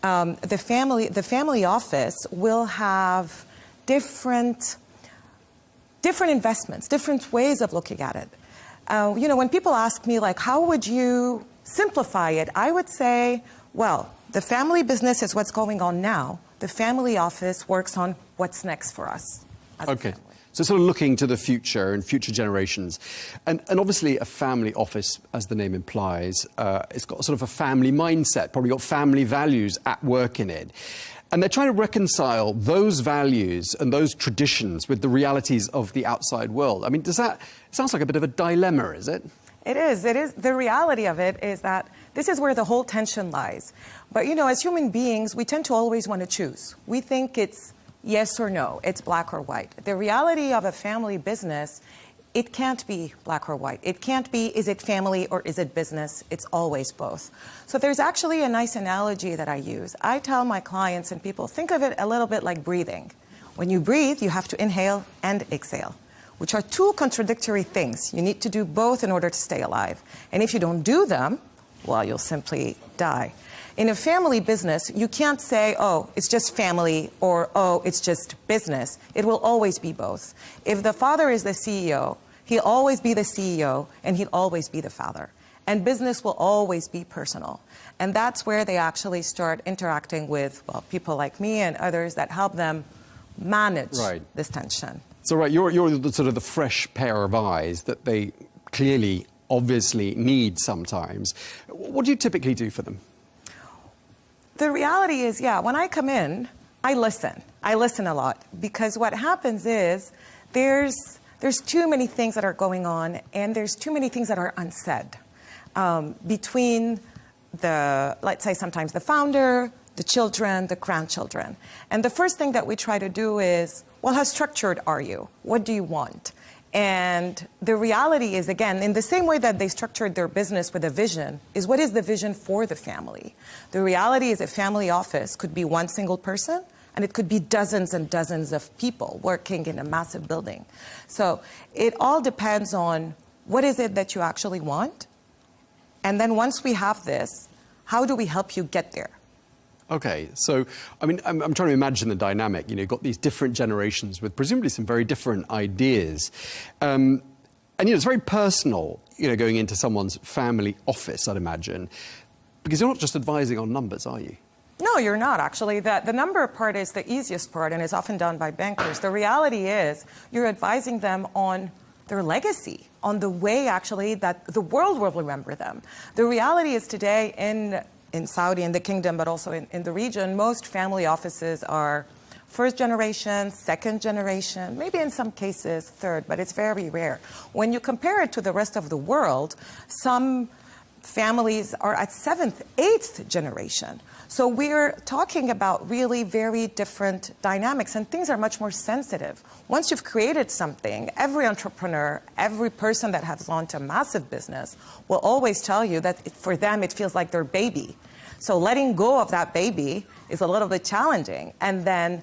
the family office will have different investments, different ways of looking at it. You know, when people ask me, like, how would you simplify it? I would say, well, the family business is what's going on now. The family office works on what's next for us. Okay. So sort of looking to the future and future generations. And obviously a family office, as the name implies, it's got sort of a family mindset, probably got family values at work in it. And they're trying to reconcile those values and those traditions with the realities of the outside world. I mean, it sounds like a bit of a dilemma, is it? It is. The reality of it is that this is where the whole tension lies. But, you know, as human beings, we tend to always want to choose. We think it's yes or no, it's black or white. The reality of a family business, it can't be black or white. It can't be, is it family or is it business? It's always both. So there's actually a nice analogy that I use. I tell my clients and people, think of it a little bit like breathing. When you breathe, you have to inhale and exhale, which are two contradictory things. You need to do both in order to stay alive. And if you don't do them, well, you'll simply die. In a family business, you can't say, oh, it's just family, or, oh, it's just business. It will always be both. If the father is the CEO, he'll always be the CEO, and he'll always be the father. And business will always be personal. And that's where they actually start interacting with, well, people like me and others that help them manage this tension. So, you're the sort of the fresh pair of eyes that they clearly, obviously need sometimes. What do you typically do for them? The reality is, when I come in, I listen. I listen a lot because what happens is there's too many things that are going on and there's too many things that are unsaid between let's say sometimes the founder, the children, the grandchildren. And the first thing that we try to do is, well, how structured are you? What do you want? And the reality is, again, in the same way that they structured their business with a vision, is what is the vision for the family? The reality is a family office could be one single person, and it could be dozens and dozens of people working in a massive building. So it all depends on what is it that you actually want? And then once we have this, how do we help you get there? Okay, so, I mean, I'm trying to imagine the dynamic. You know, you've got these different generations with presumably some very different ideas. And, you know, it's very personal, you know, going into someone's family office, I'd imagine, because you're not just advising on numbers, are you? No, you're not, actually. The number part is the easiest part and is often done by bankers. The reality is you're advising them on their legacy, on the way, actually, that the world will remember them. The reality is today in Saudi, in the kingdom, but also in the region, most family offices are first generation, second generation, maybe in some cases third, but it's very rare. When you compare it to the rest of the world, some families are at seventh, eighth generation. So we're talking about really very different dynamics, and things are much more sensitive. Once you've created something, every entrepreneur, every person that has launched a massive business will always tell you that for them it feels like their baby. So letting go of that baby is a little bit challenging, and then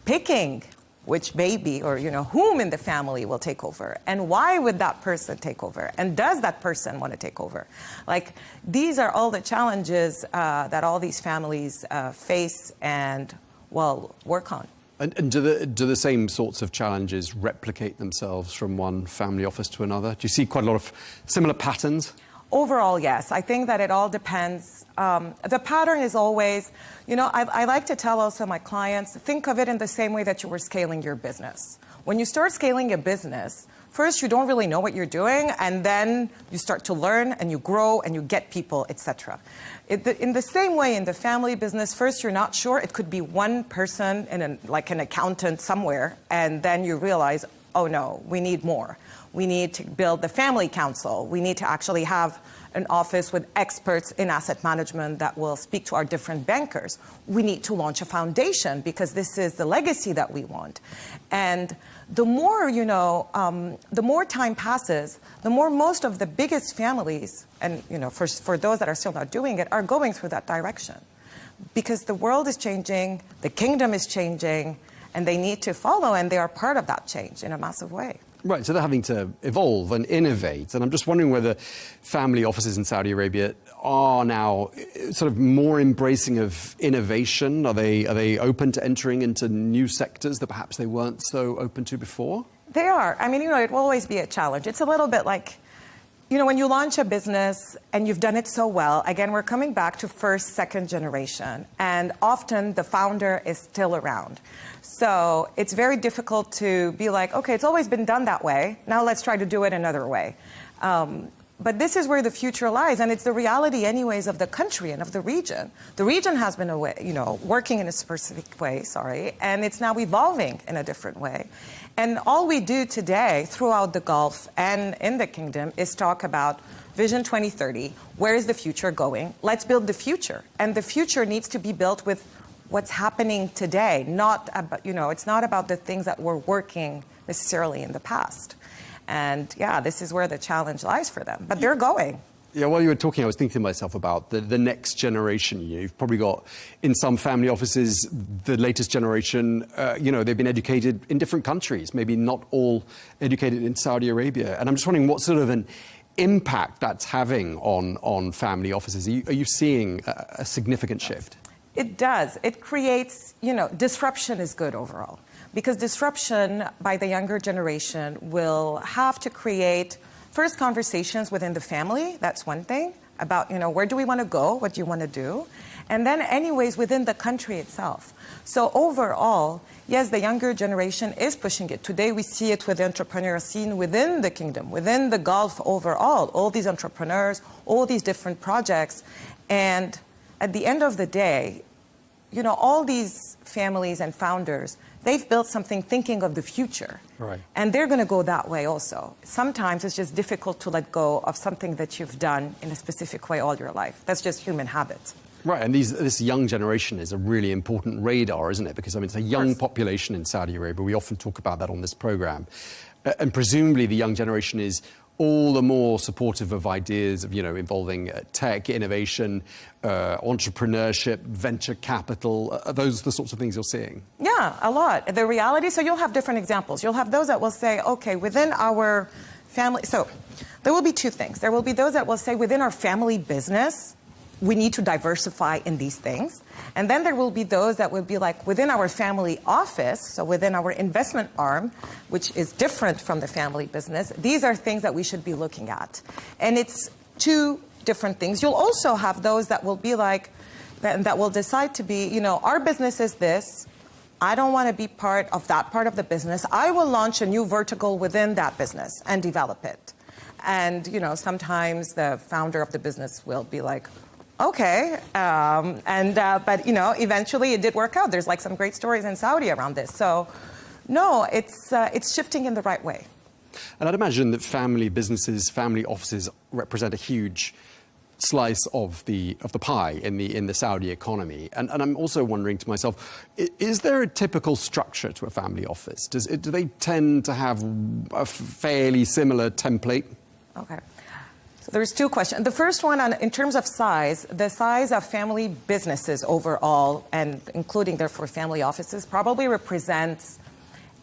picking which baby or, you know, whom in the family will take over, and why would that person take over, and does that person want to take over? Like, these are all the challenges that all these families face and, well, work on. And do the same sorts of challenges replicate themselves from one family office to another? Do you see quite a lot of similar patterns? Overall, yes. I think that it all depends. The pattern is always, I like to tell also my clients, think of it in the same way that you were scaling your business. When you start scaling a business, first you don't really know what you're doing, and then you start to learn and you grow and you get people, etc. In the same way in the family business, first you're not sure. It could be one person, like an accountant somewhere, and then you realize, oh no, we need more. We need to build the family council. We need to actually have an office with experts in asset management that will speak to our different bankers. We need to launch a foundation because this is the legacy that we want. And the more, the more time passes, the more most of the biggest families, and for those that are still not doing it, are going through that direction. Because the world is changing, the kingdom is changing, and they need to follow, and they are part of that change in a massive way. Right, so they're having to evolve and innovate. And I'm just wondering whether family offices in Saudi Arabia are now sort of more embracing of innovation. Are they open to entering into new sectors that perhaps they weren't so open to before? They are. I mean, it will always be a challenge. It's a little bit like, when you launch a business and you've done it so well, again, we're coming back to first, second generation. And often the founder is still around. So it's very difficult to be like, okay, it's always been done that way. Now let's try to do it another way. But this is where the future lies, and it's the reality anyways of the country and of the region. The region has been working in a specific way, and it's now evolving in a different way. And all we do today throughout the Gulf and in the kingdom is talk about Vision 2030. Where is the future going? Let's build the future. And the future needs to be built with what's happening today, not about, it's not about the things that were working necessarily in the past. And yeah, this is where the challenge lies for them, but they're going. Yeah, while you were talking, I was thinking to myself about the next generation. You've probably got, in some family offices, the latest generation, they've been educated in different countries, maybe not all educated in Saudi Arabia. And I'm just wondering what sort of an impact that's having on family offices. Are you seeing a significant shift? It does. It creates, disruption is good overall. Because disruption by the younger generation will have to create first conversations within the family. That's one thing about, where do we want to go? What do you want to do? And then anyways, within the country itself. So overall, yes, the younger generation is pushing it. Today we see it with the entrepreneur scene within the kingdom, within the Gulf overall, all these entrepreneurs, all these different projects. And at the end of the day, all these families and founders, they've built something thinking of the future. Right. And they're going to go that way also. Sometimes it's just difficult to let go of something that you've done in a specific way all your life. That's just human habit. Right, and this young generation is a really important radar, isn't it? Because, it's a young population in Saudi Arabia. We often talk about that on this program. And presumably the young generation is all the more supportive of ideas of, involving tech, innovation, entrepreneurship, venture capital. Are those the sorts of things you're seeing? Yeah, a lot. The reality, so you'll have different examples. You'll have those that will say, okay, within our family, so there will be two things. There will be those that will say within our family business, we need to diversify in these things. And then there will be those that will be like within our family office, so within our investment arm, which is different from the family business, these are things that we should be looking at. And it's two different things. You'll also have those that will be like, that will decide to be, our business is this. I don't want to be part of that part of the business. I will launch a new vertical within that business and develop it. And, sometimes the founder of the business will be like, okay, but eventually it did work out. There's like some great stories in Saudi around this. So, no, it's shifting in the right way. And I'd imagine that family businesses, family offices represent a huge slice of the pie in the Saudi economy. And I'm also wondering to myself, is there a typical structure to a family office? Do they tend to have a fairly similar template? Okay. There's two questions. The first one, in terms of size, the size of family businesses overall, and including therefore family offices, probably represents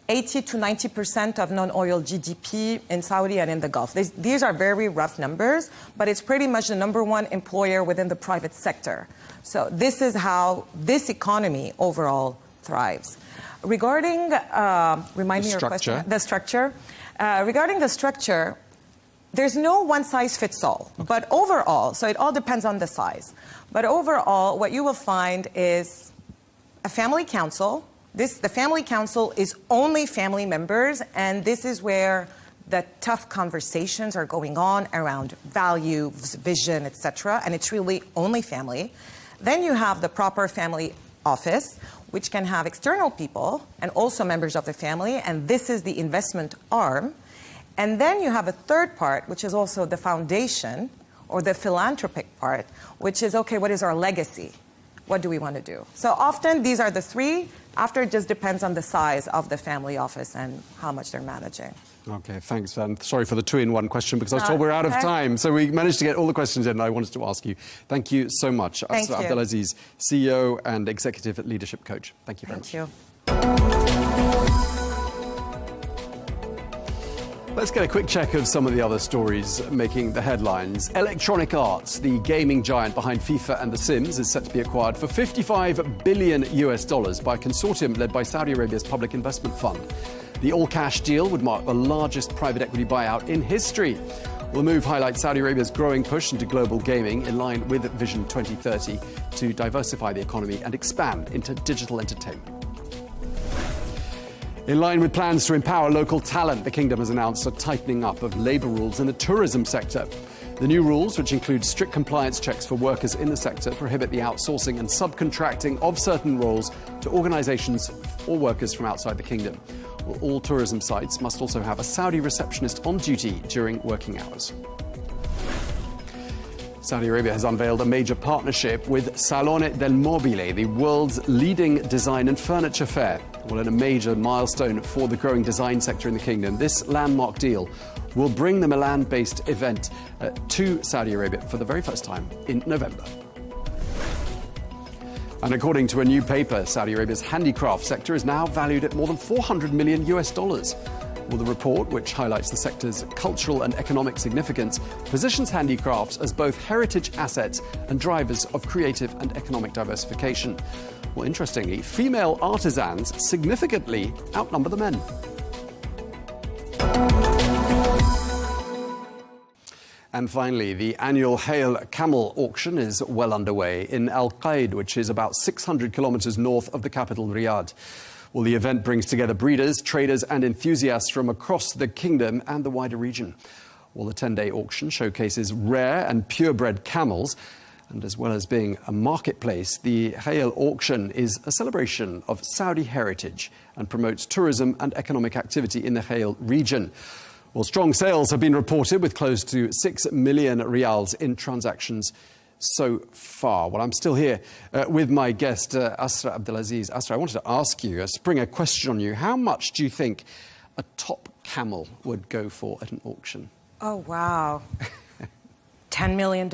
80 to 90% of non-oil GDP in Saudi and in the Gulf. These are very rough numbers, but it's pretty much the number one employer within the private sector. So this is how this economy overall thrives. Regarding, remind me your question. The structure. Regarding the structure, there's no one size fits all, but overall, so it all depends on the size. But overall, what you will find is a family council. The family council is only family members, and this is where the tough conversations are going on around values, vision, etc., and it's really only family. Then you have the proper family office, which can have external people and also members of the family, and this is the investment arm. And then you have a third part, which is also the foundation or the philanthropic part, which is, okay, what is our legacy? What do we want to do? So often these are the three. After, it just depends on the size of the family office and how much they're managing. Okay, thanks. And sorry for the two-in-one question, because I was told we're out of time. So we managed to get all the questions in and I wanted to ask you. Thank you so much. Thank you. Abdelaziz, CEO and Executive Leadership Coach. Thank you very much. Thank you. Let's get a quick check of some of the other stories making the headlines. Electronic Arts, the gaming giant behind FIFA and The Sims, is set to be acquired for $55 billion by a consortium led by Saudi Arabia's Public Investment Fund. The all-cash deal would mark the largest private equity buyout in history. Well, the move highlights Saudi Arabia's growing push into global gaming in line with Vision 2030 to diversify the economy and expand into digital entertainment. In line with plans to empower local talent, the kingdom has announced a tightening up of labour rules in the tourism sector. The new rules, which include strict compliance checks for workers in the sector, prohibit the outsourcing and subcontracting of certain roles to organisations or workers from outside the kingdom. Well, all tourism sites must also have a Saudi receptionist on duty during working hours. Saudi Arabia has unveiled a major partnership with Salone del Mobile, the world's leading design and furniture fair. Well, in a major milestone for the growing design sector in the kingdom, this landmark deal will bring the Milan-based event to Saudi Arabia for the very first time in November. And according to a new paper, Saudi Arabia's handicraft sector is now valued at more than $400 million. Well, the report, which highlights the sector's cultural and economic significance, positions handicrafts as both heritage assets and drivers of creative and economic diversification. Well, interestingly, female artisans significantly outnumber the men. And finally, the annual Hail Camel auction is well underway in Al Qaid, which is about 600 kilometers north of the capital, Riyadh. Well, the event brings together breeders, traders and enthusiasts from across the kingdom and the wider region. Well, the 10-day auction showcases rare and purebred camels. And as well as being a marketplace, the Hail auction is a celebration of Saudi heritage and promotes tourism and economic activity in the Hail region. Well, strong sales have been reported with close to 6 million riyals in transactions so far. Well, I'm still here with my guest, Asra Abdelaziz. Asra, I wanted to ask you, spring a question on you. How much do you think a top camel would go for at an auction? Oh, wow. $10 million?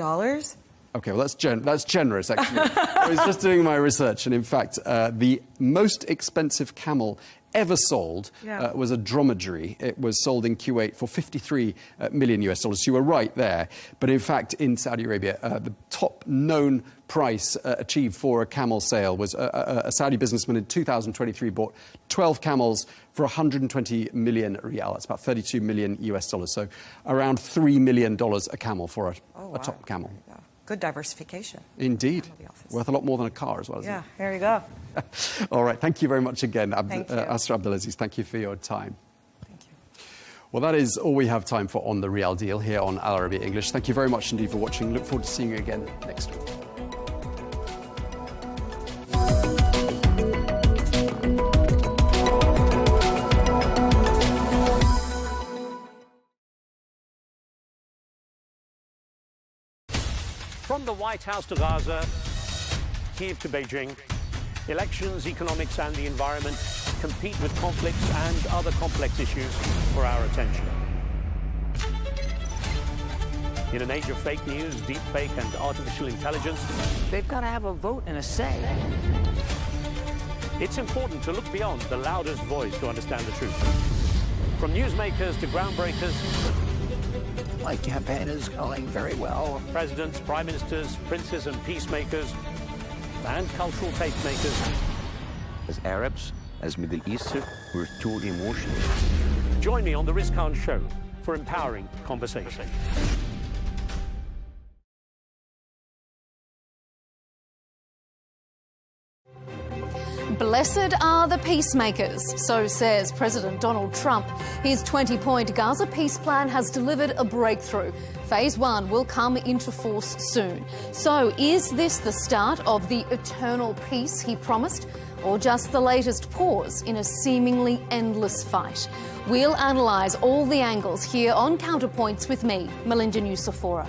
Okay, well, that's generous, actually. I was just doing my research, and in fact, the most expensive camel ever sold was a dromedary. It was sold in Kuwait for $53 million. You were right there. But in fact, in Saudi Arabia, the top known price achieved for a camel sale was a Saudi businessman in 2023 bought 12 camels for 120 million riyal. That's about $32 million. So around $3 million a camel for a top camel. Good diversification. Indeed. Worth a lot more than a car as well, isn't it? Yeah, there you go. All right. Thank you very much again, Asra Abdelaziz. Thank you for your time. Thank you. Well, that is all we have time for on The Real Deal here on Arabiya English. Thank you very much indeed for watching. Look forward to seeing you again next week. From the White House to Gaza, Kiev to Beijing, elections, economics and the environment compete with conflicts and other complex issues for our attention. In an age of fake news, deepfake and artificial intelligence, they've got to have a vote and a say. It's important to look beyond the loudest voice to understand the truth. From newsmakers to groundbreakers, my campaign is going very well. Presidents, prime ministers, princes and peacemakers, and cultural tastemakers. As Arabs, as Middle Eastern, we're too emotional. Join me on the Riz Khan Show for empowering conversation. Blessed are the peacemakers, so says President Donald Trump. His 20-point Gaza peace plan has delivered a breakthrough. Phase 1 will come into force soon. So is this the start of the eternal peace he promised, or just the latest pause in a seemingly endless fight? We'll analyse all the angles here on Counterpoints with me, Melinda Nucifora.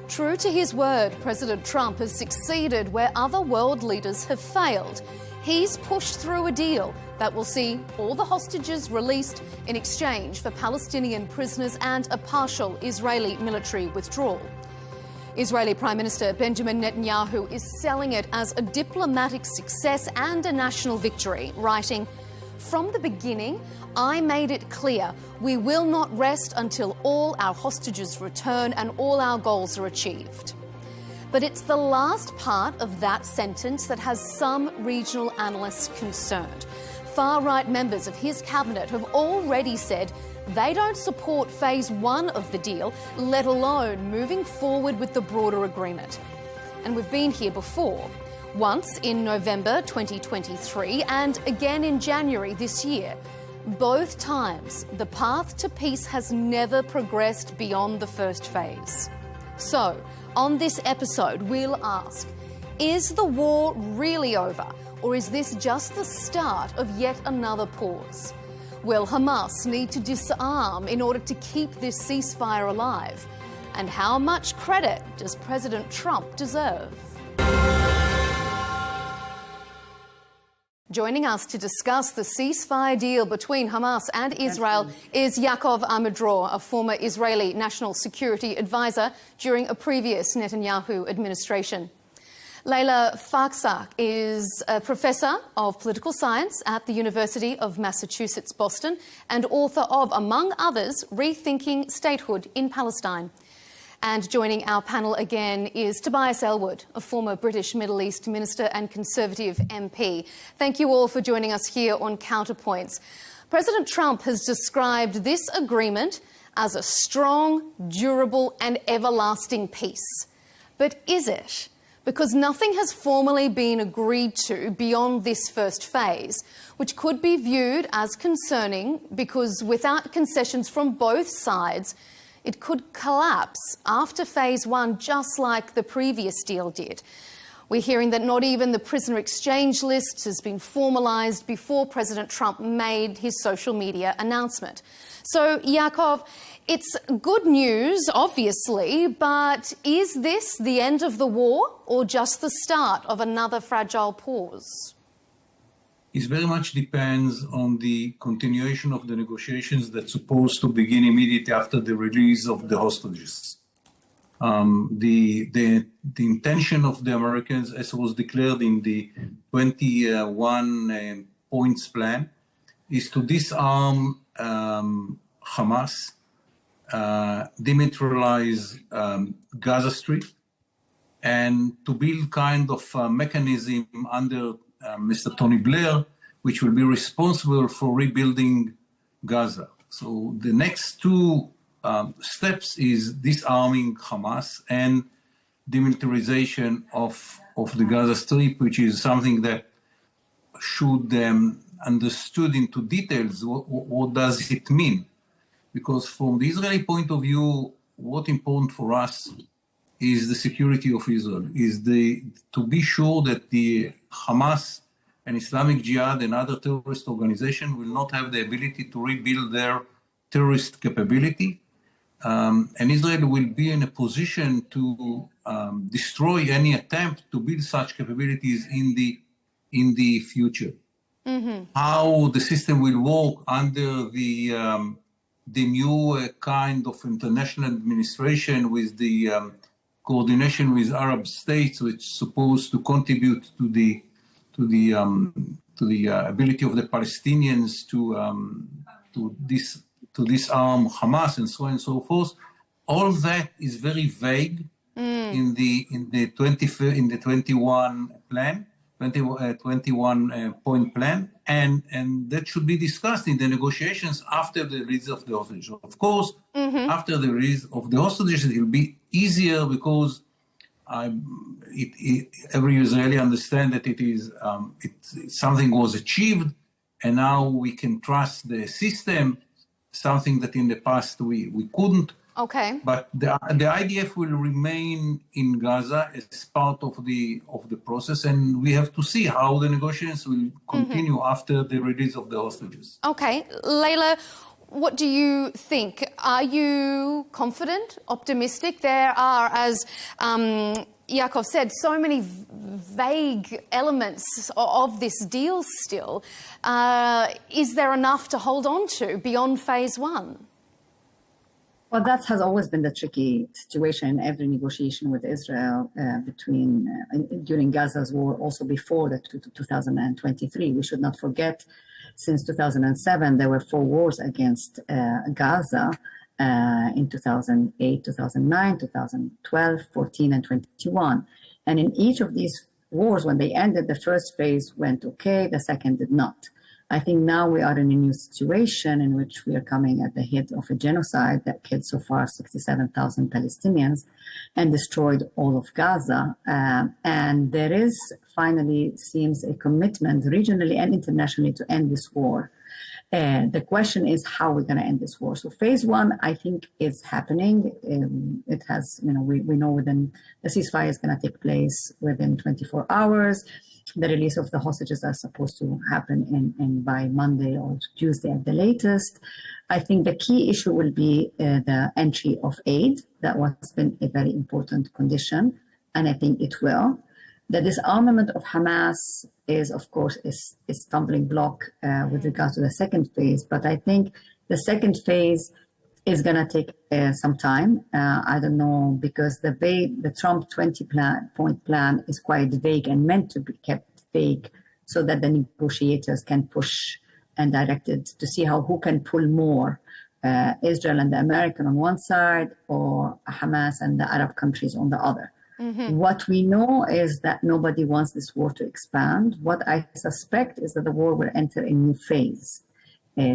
True to his word, President Trump has succeeded where other world leaders have failed. He's pushed through a deal that will see all the hostages released in exchange for Palestinian prisoners and a partial Israeli military withdrawal. Israeli Prime Minister Benjamin Netanyahu is selling it as a diplomatic success and a national victory, writing, "From the beginning, I made it clear we will not rest until all our hostages return and all our goals are achieved." But it's the last part of that sentence that has some regional analysts concerned. Far-right members of his cabinet have already said they don't support phase 1 of the deal, let alone moving forward with the broader agreement. And we've been here before. Once in November 2023 and again in January this year. Both times, the path to peace has never progressed beyond the first phase. So, on this episode, we'll ask, is the war really over, or is this just the start of yet another pause? Will Hamas need to disarm in order to keep this ceasefire alive? And how much credit does President Trump deserve? Joining us to discuss the ceasefire deal between Hamas and Israel is Yaakov Amidror, a former Israeli national security advisor during a previous Netanyahu administration. Leila Farksak is a professor of political science at the University of Massachusetts, Boston, and author of, among others, Rethinking Statehood in Palestine. And joining our panel again is Tobias Ellwood, a former British Middle East minister and Conservative MP. Thank you all for joining us here on Counterpoints. President Trump has described this agreement as a strong, durable and everlasting peace. But is it? Because nothing has formally been agreed to beyond this first phase, which could be viewed as concerning because without concessions from both sides, it could collapse after phase 1, just like the previous deal did. We're hearing that not even the prisoner exchange list has been formalised before President Trump made his social media announcement. So, Yaakov, it's good news, obviously, but is this the end of the war or just the start of another fragile pause? It very much depends on the continuation of the negotiations that's supposed to begin immediately after the release of the hostages. The intention of the Americans, as was declared in the 21 points plan, is to disarm Hamas, demilitarize Gaza Strip, and to build kind of a mechanism under Mr. Tony Blair, which will be responsible for rebuilding Gaza. So the next two steps is disarming Hamas and demilitarization of the Gaza Strip, which is something that should understood into details. What does it mean? Because from the Israeli point of view, what's important for us is the security of Israel, to be sure that the Hamas and Islamic Jihad and other terrorist organizations will not have the ability to rebuild their terrorist capability. And Israel will be in a position to destroy any attempt to build such capabilities in the future. Mm-hmm. How the system will work under the new kind of international administration with the coordination with Arab states, which is supposed to contribute to the ability of the Palestinians to disarm Hamas and so on and so forth. All that is very vague in the 21 plan, 21 point plan, and that should be discussed in the negotiations after the release of the hostages. Of course, after the release of the hostages, it will be easier because every Israeli understands that something was achieved, and now we can trust the system, something that in the past we couldn't. Okay. But the IDF will remain in Gaza as part of the process, and we have to see how the negotiations will continue after the release of the hostages. Okay. Leila, what do you think? Are you confident, optimistic? There are, as Yaakov said, so many vague elements of this deal still. Is there enough to hold on to beyond phase one? Well, that has always been the tricky situation in every negotiation with Israel during Gaza's war, also before 2023. We should not forget, since 2007, there were 4 wars against Gaza in 2008, 2009, 2012, 14, and 21. And in each of these wars, when they ended, the first phase went okay, the second did not. I think now we are in a new situation in which we are coming at the head of a genocide that killed so far 67,000 Palestinians and destroyed all of Gaza. And there is finally seems a commitment regionally and internationally to end this war. The question is how we're going to end this war. So phase one, I think, is happening. It has, we know the ceasefire is going to take place within 24 hours. The release of the hostages are supposed to happen in by Monday or Tuesday at the latest. I think the key issue will be the entry of aid. That has been a very important condition, and I think it will. The disarmament of Hamas is, of course, a stumbling block with regards to the second phase. But I think the second phase is going to take some time. I don't know, because the Trump 20-point plan is quite vague and meant to be kept vague so that the negotiators can push and direct it to see who can pull more, Israel and the American on one side, or Hamas and the Arab countries on the other. What we know is that nobody wants this war to expand. What I suspect is that the war will enter a new phase.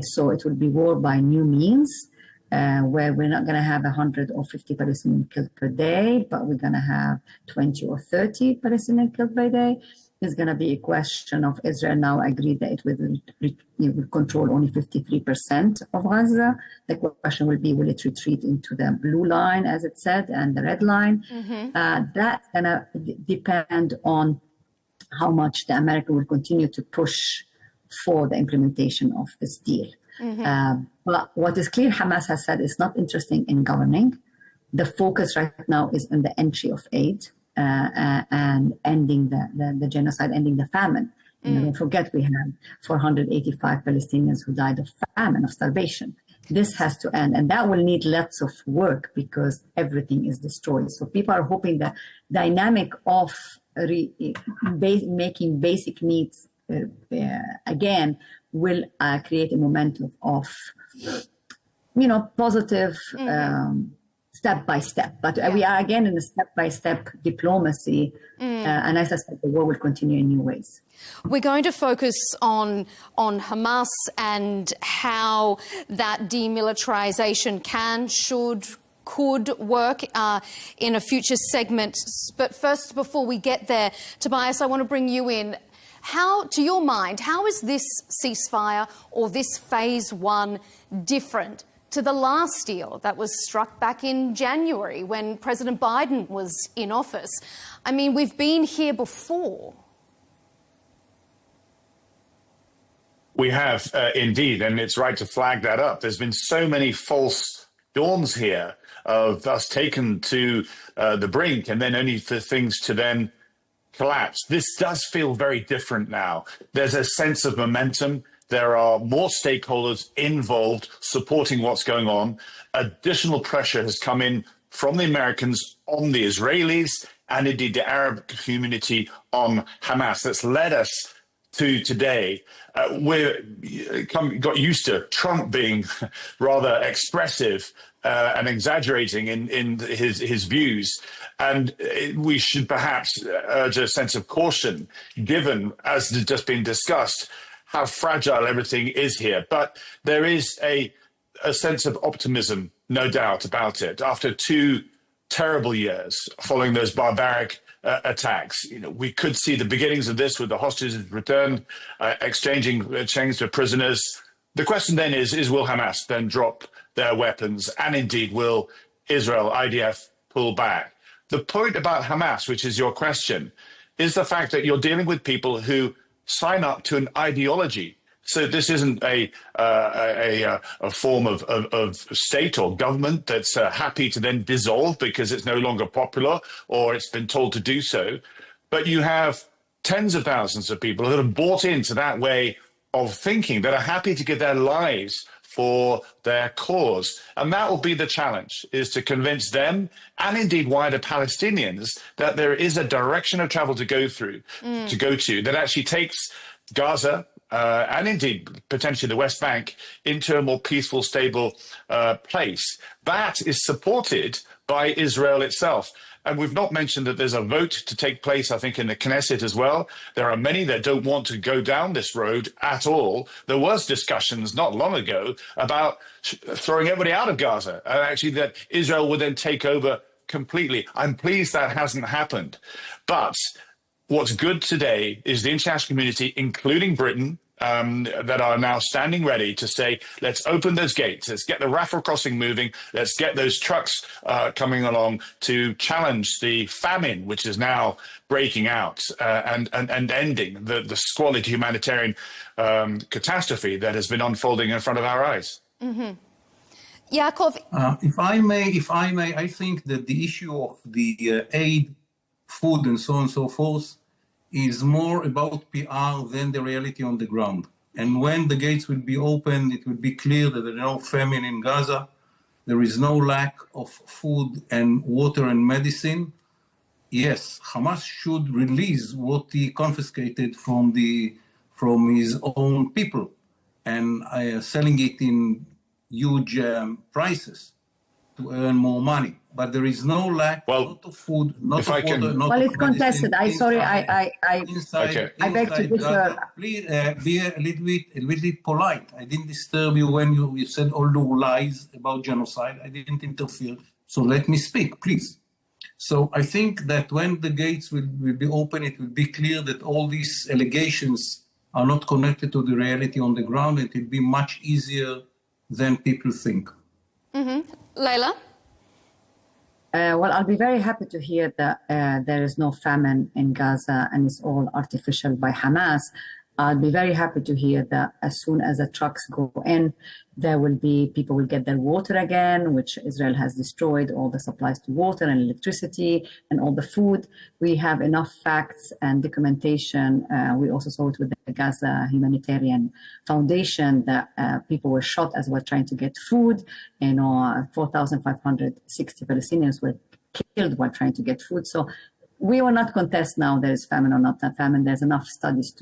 So it will be war by new means, where we're not going to have 100 or 50 Palestinians killed per day, but we're going to have 20 or 30 Palestinians killed per day. It's going to be a question of Israel now agreed that it will control only 53% of Gaza. The question will be, will it retreat into the blue line, as it said, and the red line? That's going to depend on how much the America will continue to push for the implementation of this deal. But what is clear, Hamas has said is not interested in governing. The focus right now is on the entry of aid. And ending the genocide, ending the famine. Don't forget, we had 485 Palestinians who died of famine, of starvation. This has to end, and that will need lots of work because everything is destroyed. So people are hoping that dynamic of making basic needs again will create a momentum of, positive. Step by step, but we are again in a step-by-step diplomacy, and I suspect the war will continue in new ways. We're going to focus on Hamas and how that demilitarization could work in a future segment. But first, before we get there, Tobias, I want to bring you in. To your mind, how is this ceasefire or this phase one different to the last deal that was struck back in January when President Biden was in office? I mean, we've been here before. We have indeed, and it's right to flag that up. There's been so many false dawns here of us taken to the brink and then only for things to then collapse. This does feel very different now. There's a sense of momentum. There are more stakeholders involved supporting what's going on. Additional pressure has come in from the Americans on the Israelis and indeed the Arab community on Hamas. That's led us to today, got used to Trump being rather expressive and exaggerating in his views. And we should perhaps urge a sense of caution, given, as has just been discussed, how fragile everything is here. But there is a sense of optimism, no doubt about it. After 2 terrible years following those barbaric attacks, we could see the beginnings of this with the hostages returned, exchanging chains for prisoners. The question then is will Hamas then drop their weapons, and indeed will Israel, IDF, pull back? The point about Hamas, which is your question, is the fact that you're dealing with people who sign up to an ideology. So this isn't a form of state or government that's happy to then dissolve because it's no longer popular or it's been told to do so. But you have tens of thousands of people that have bought into that way of thinking, that are happy to give their lives for their cause. And that will be the challenge, is to convince them and indeed wider Palestinians that there is a direction of travel to go to that actually takes Gaza and indeed potentially the West Bank into a more peaceful, stable place. That is supported by Israel itself. And we've not mentioned that there's a vote to take place, I think, in the Knesset as well. There are many that don't want to go down this road at all. There was discussions not long ago about throwing everybody out of Gaza, and actually that Israel would then take over completely. I'm pleased that hasn't happened. But what's good today is the international community, including Britain, that are now standing ready to say, let's open those gates, let's get the Rafah crossing moving, let's get those trucks coming along to challenge the famine, which is now breaking out and ending the squalid humanitarian catastrophe that has been unfolding in front of our eyes. Mm-hmm. Yaakov? If I may, I think that the issue of the aid, food, and so on and so forth is more about PR than the reality on the ground. And when the gates will be opened, it will be clear that there is no famine in Gaza. There is no lack of food and water and medicine. Yes, Hamas should release what he confiscated from his own people and selling it in huge prices to earn more money. But there is no lack, not of food, not of water, not of it's contested. I beg to differ. Please be a little bit polite. I didn't disturb you when you said all the lies about genocide. I didn't interfere. So let me speak, please. So I think that when the gates will be open, it will be clear that all these allegations are not connected to the reality on the ground. It will be much easier than people think. Mm-hmm. Layla? Well, I'll be very happy to hear that there is no famine in Gaza and it's all artificial by Hamas. I'll be very happy to hear that as soon as the trucks go in, people will get their water again, which Israel has destroyed all the supplies to water and electricity and all the food. We have enough facts and documentation. We also saw it with the Gaza Humanitarian Foundation that people were shot as we're trying to get food. 4,560 Palestinians were killed while trying to get food. So we will not contest now there is famine or not famine. There's enough studies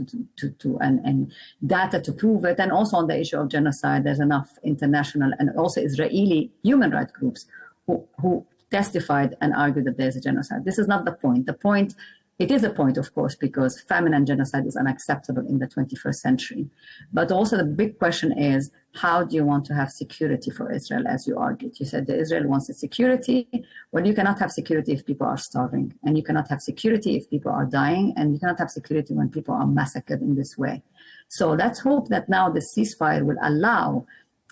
and data to prove it. And also on the issue of genocide, there's enough international and also Israeli human rights groups who testified and argued that there's a genocide. This is not the point. The point, it is a point, of course, because famine and genocide is unacceptable in the 21st century. But also the big question is, how do you want to have security for Israel, as you argued? You said that Israel wants the security. Well, you cannot have security if people are starving, and you cannot have security if people are dying, and you cannot have security when people are massacred in this way. So let's hope that now the ceasefire will allow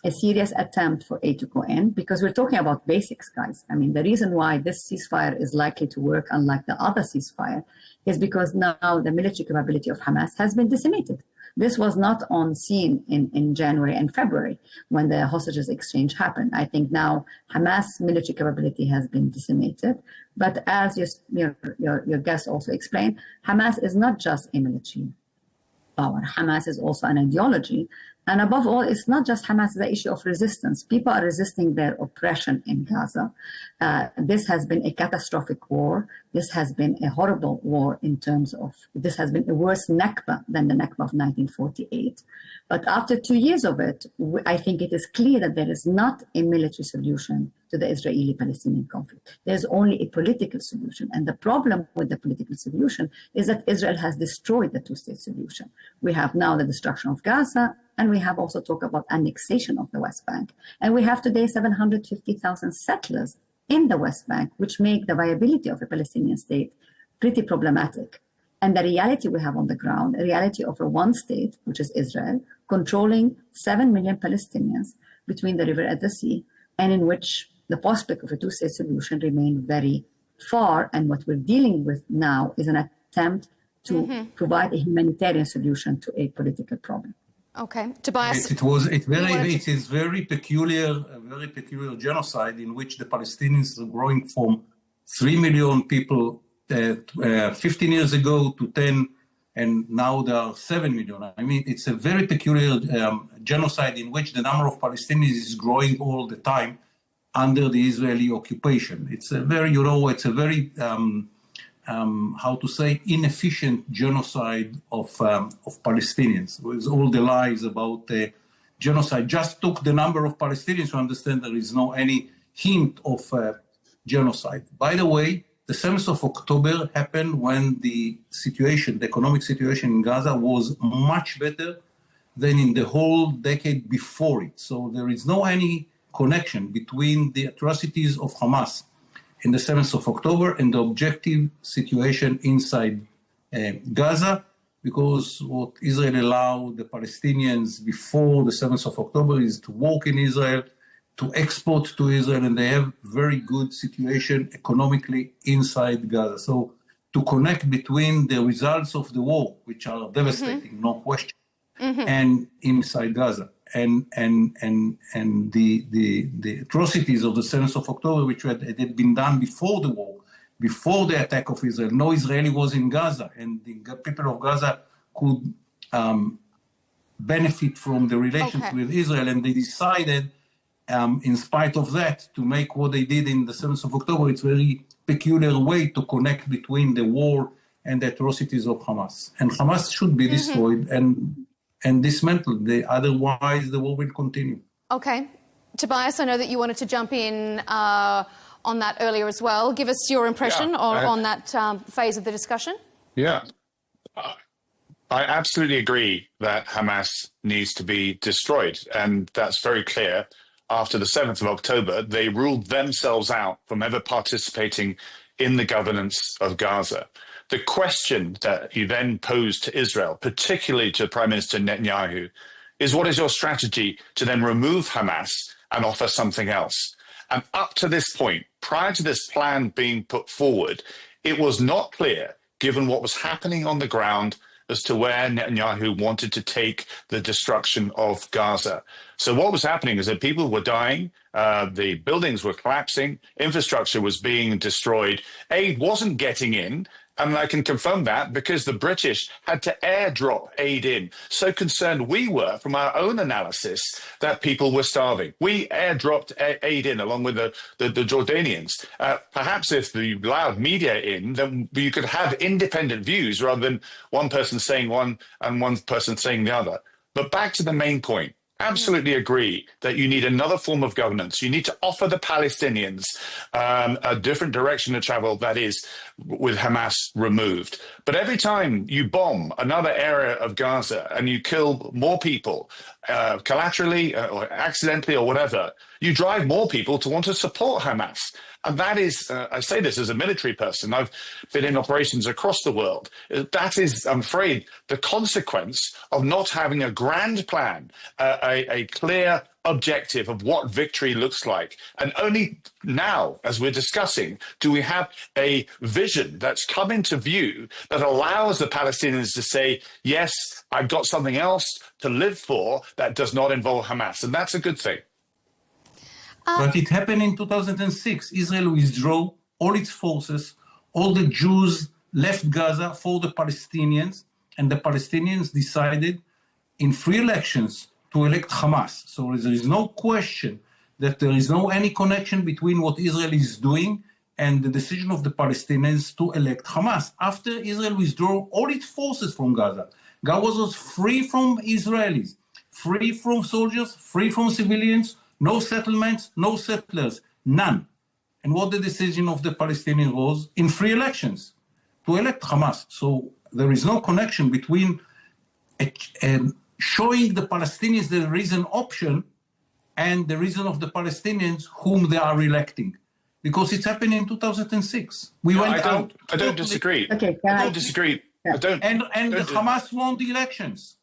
a serious attempt for aid to go in, because we're talking about basics, guys. I mean, the reason why this ceasefire is likely to work, unlike the other ceasefire, is because now the military capability of Hamas has been decimated. This was not on scene in January and February when the hostages exchange happened. I think now Hamas military capability has been decimated. But as your guest also explained, Hamas is not just a military power. Hamas is also an ideology. And above all, it's not just Hamas, it's the issue of resistance. People are resisting their oppression in Gaza. This has been a catastrophic war. This has been a horrible war in terms of, this has been a worse Nakba than the Nakba of 1948. But after 2 years of it, I think it is clear that there is not a military solution to the Israeli-Palestinian conflict. There's only a political solution. And the problem with the political solution is that Israel has destroyed the two-state solution. We have now the destruction of Gaza, and we have also talked about annexation of the West Bank. And we have today 750,000 settlers in the West Bank, which make the viability of a Palestinian state pretty problematic. And the reality we have on the ground, a reality of a one state, which is Israel, controlling 7 million Palestinians between the river and the sea, and in which the prospect of a two-state solution remain very far. And what we're dealing with now is an attempt to provide a humanitarian solution to a political problem. Okay, Tobias. It is very peculiar genocide in which the Palestinians are growing from 3 million people 15 years ago to 10, and now there are 7 million. I mean, it's a very peculiar genocide in which the number of Palestinians is growing all the time under the Israeli occupation. It's a very, how to say, inefficient genocide of Palestinians. With all the lies about genocide, just took the number of Palestinians to understand there is no any hint of genocide. By the way, the 7th of October happened when the economic situation in Gaza was much better than in the whole decade before it. So there is no any connection between the atrocities of Hamas in the 7th of October and the objective situation inside Gaza, because what Israel allowed the Palestinians before the 7th of October is to work in Israel, to export to Israel, and they have very good situation economically inside Gaza. So to connect between the results of the war, which are devastating, no question, and inside Gaza, and the atrocities of the 7th of October, which had been done before the war, before the attack of Israel. No Israeli was in Gaza, and the people of Gaza could benefit from the relations with Israel, and they decided, in spite of that, to make what they did in the 7th of October. It's a very peculiar way to connect between the war and the atrocities of Hamas. And Hamas should be destroyed and dismantled. Otherwise, the war will continue. Okay. Tobias, I know that you wanted to jump in on that earlier as well. Give us your impression on that phase of the discussion. Yeah. I absolutely agree that Hamas needs to be destroyed. And that's very clear. After the 7th of October, they ruled themselves out from ever participating in the governance of Gaza. The question that you then pose to Israel, particularly to Prime Minister Netanyahu, is what is your strategy to then remove Hamas and offer something else? And up to this point, prior to this plan being put forward, it was not clear, given what was happening on the ground, as to where Netanyahu wanted to take the destruction of Gaza. So what was happening is that people were dying, the buildings were collapsing, infrastructure was being destroyed, aid wasn't getting in, and I can confirm that because the British had to airdrop aid in. So concerned we were from our own analysis that people were starving. We airdropped aid in along with the Jordanians. Perhaps if you allowed media in, then you could have independent views rather than one person saying one and one person saying the other. But back to the main point. Absolutely agree that you need another form of governance. You need to offer the Palestinians a different direction to travel, that is, with Hamas removed. But every time you bomb another area of Gaza and you kill more people, collaterally or accidentally or whatever, you drive more people to want to support Hamas. And that is, I say this as a military person, I've been in operations across the world. That is, I'm afraid, the consequence of not having a grand plan, a clear objective of what victory looks like. And only now, as we're discussing, do we have a vision that's come into view that allows the Palestinians to say, yes, I've got something else to live for that does not involve Hamas. And that's a good thing. But it happened in 2006. Israel withdrew all its forces. All the Jews left Gaza for the Palestinians, and the Palestinians decided in free elections to elect Hamas. So there is no question that there is no any connection between what Israel is doing and the decision of the Palestinians to elect Hamas. After Israel withdrew all its forces from Gaza, Gaza was free from Israelis, free from soldiers, free from civilians, no settlements, no settlers, none. And what the decision of the Palestinians was? In free elections, to elect Hamas. So there is no connection between showing the Palestinians there is an option and the reason of the Palestinians whom they are electing. Because it's happened in 2006. I don't disagree. Okay, I don't disagree. Yeah. And Hamas won the elections.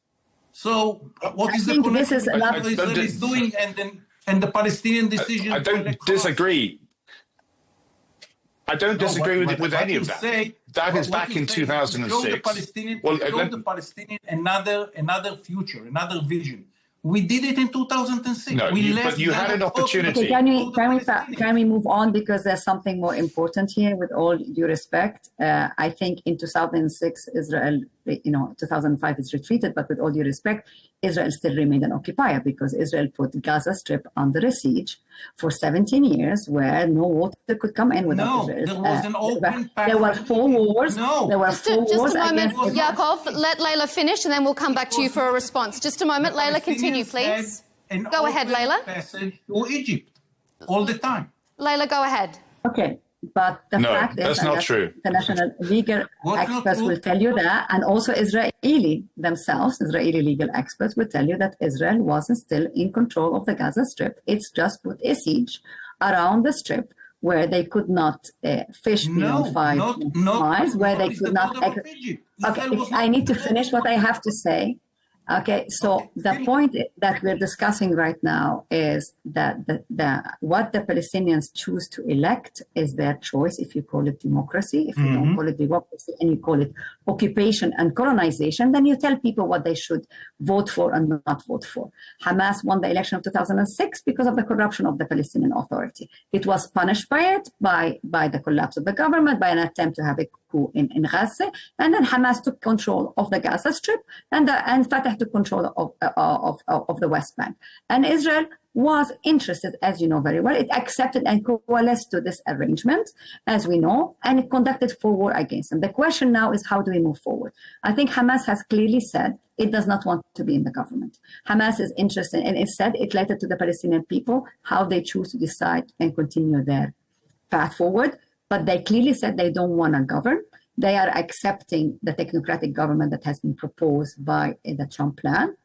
So what is the think connection this is a between lot- what Israel is doing and the Palestinian decision? I don't disagree. I don't disagree with any of that. That is back in 2006. Well, the Palestinian another future, another vision. We did it in 2006. No, but you had an opportunity. Okay, can we move on, because there's something more important here, with all due respect. I think in 2006, Israel, 2005 is retreated, but with all due respect, Israel still remained an occupier, because Israel put Gaza Strip under a siege for 17 years, where no water could come in without Israel. There was an open There were 4 wars. There were Just 4 wars a moment, against Yaakov. Let Leila finish, and then we'll come back to you for a response. Just a moment, Leila, continue, please. Go ahead, Leila. Passage to Egypt all the time. Leila, go ahead. Okay, but the fact is that's not true. International legal experts will tell you that, and also Israeli legal experts will tell you that Israel wasn't still in control of the Gaza Strip. It's just put a siege around the Strip where they could not fish beyond 5 miles, where they could not. Okay, I need to finish what I have to say. Okay, so the point that we're discussing right now is that what the Palestinians choose to elect is their choice. If you call it democracy, if you don't call it democracy and you call it occupation and colonization, then you tell people what they should vote for and not vote for. Hamas won the election of 2006 because of the corruption of the Palestinian Authority. It was punished by the collapse of the government, by an attempt to have a coup in Gaza, and then Hamas took control of the Gaza Strip, and Fatah took control of the West Bank. And Israel was interested, as you know very well. It accepted and coalesced to this arrangement, as we know, and it conducted full war against them. The question now is, how do we move forward? I think Hamas has clearly said it does not want to be in the government. Hamas is interested, and it said it left it to the Palestinian people how they choose to decide and continue their path forward. But they clearly said they don't want to govern. They are accepting the technocratic government that has been proposed by the Trump plan.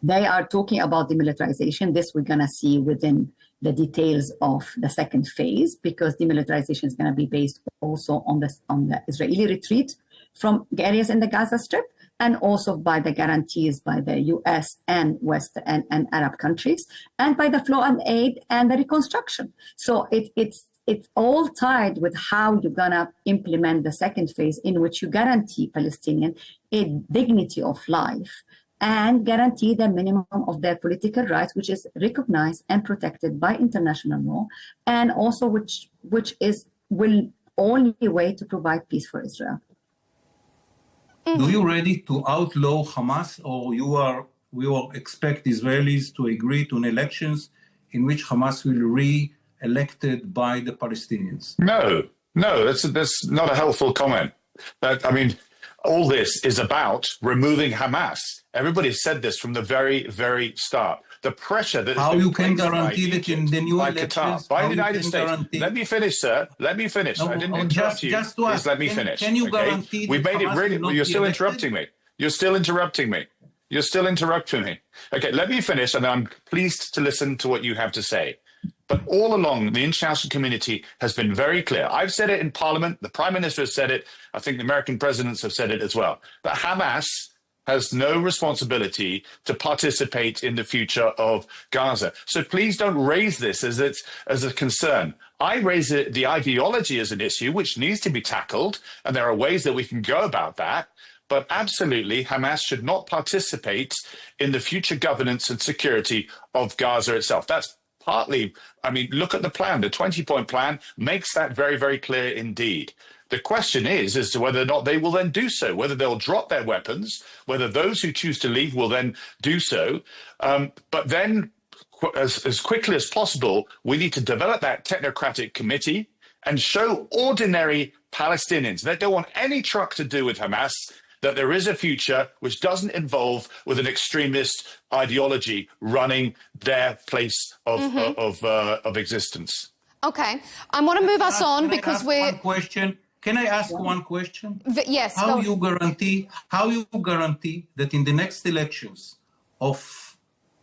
They are talking about demilitarization. This we're going to see within the details of the second phase, because demilitarization is going to be based also on the Israeli retreat from areas in the Gaza Strip, and also by the guarantees by the US and West and Arab countries, and by the flow and aid and the reconstruction. So it's all tied with how you're going to implement the second phase, in which you guarantee Palestinian a dignity of life and guarantee the minimum of their political rights, which is recognized and protected by international law, and also which is only way to provide peace for Israel. Do you ready to outlaw Hamas, or we will expect Israelis to agree to an elections in which Hamas will re-elected by the Palestinians? No, that's not a helpful comment. All this is about removing Hamas. Everybody said this from the very, very start. The pressure that how you can guarantee that in the new elections by the United States. Let me finish, sir. Let me finish. No, I didn't interrupt you. Just to ask, please let me finish. Can you guarantee we made it really? You're still interrupting me. You're still interrupting me. You're still interrupting me. Okay, let me finish, and I'm pleased to listen to what you have to say. But all along, the international community has been very clear. I've said it in Parliament. The Prime Minister has said it. I think the American presidents have said it as well. That Hamas has no responsibility to participate in the future of Gaza. So please don't raise this as a concern. I raise the ideology as an issue which needs to be tackled, and there are ways that we can go about that. But absolutely, Hamas should not participate in the future governance and security of Gaza itself. That's partly, look at the plan. The 20-point plan makes that very, very clear indeed. The question is as to whether or not they will then do so, whether they'll drop their weapons, whether those who choose to leave will then do so. But then as quickly as possible, we need to develop that technocratic committee and show ordinary Palestinians that don't want any truck to do with Hamas, that there is a future which doesn't involve with an extremist ideology running their place of existence. Okay, I want to move us on because we're. One question. Can I ask one question? Yes. How you guarantee that in the next elections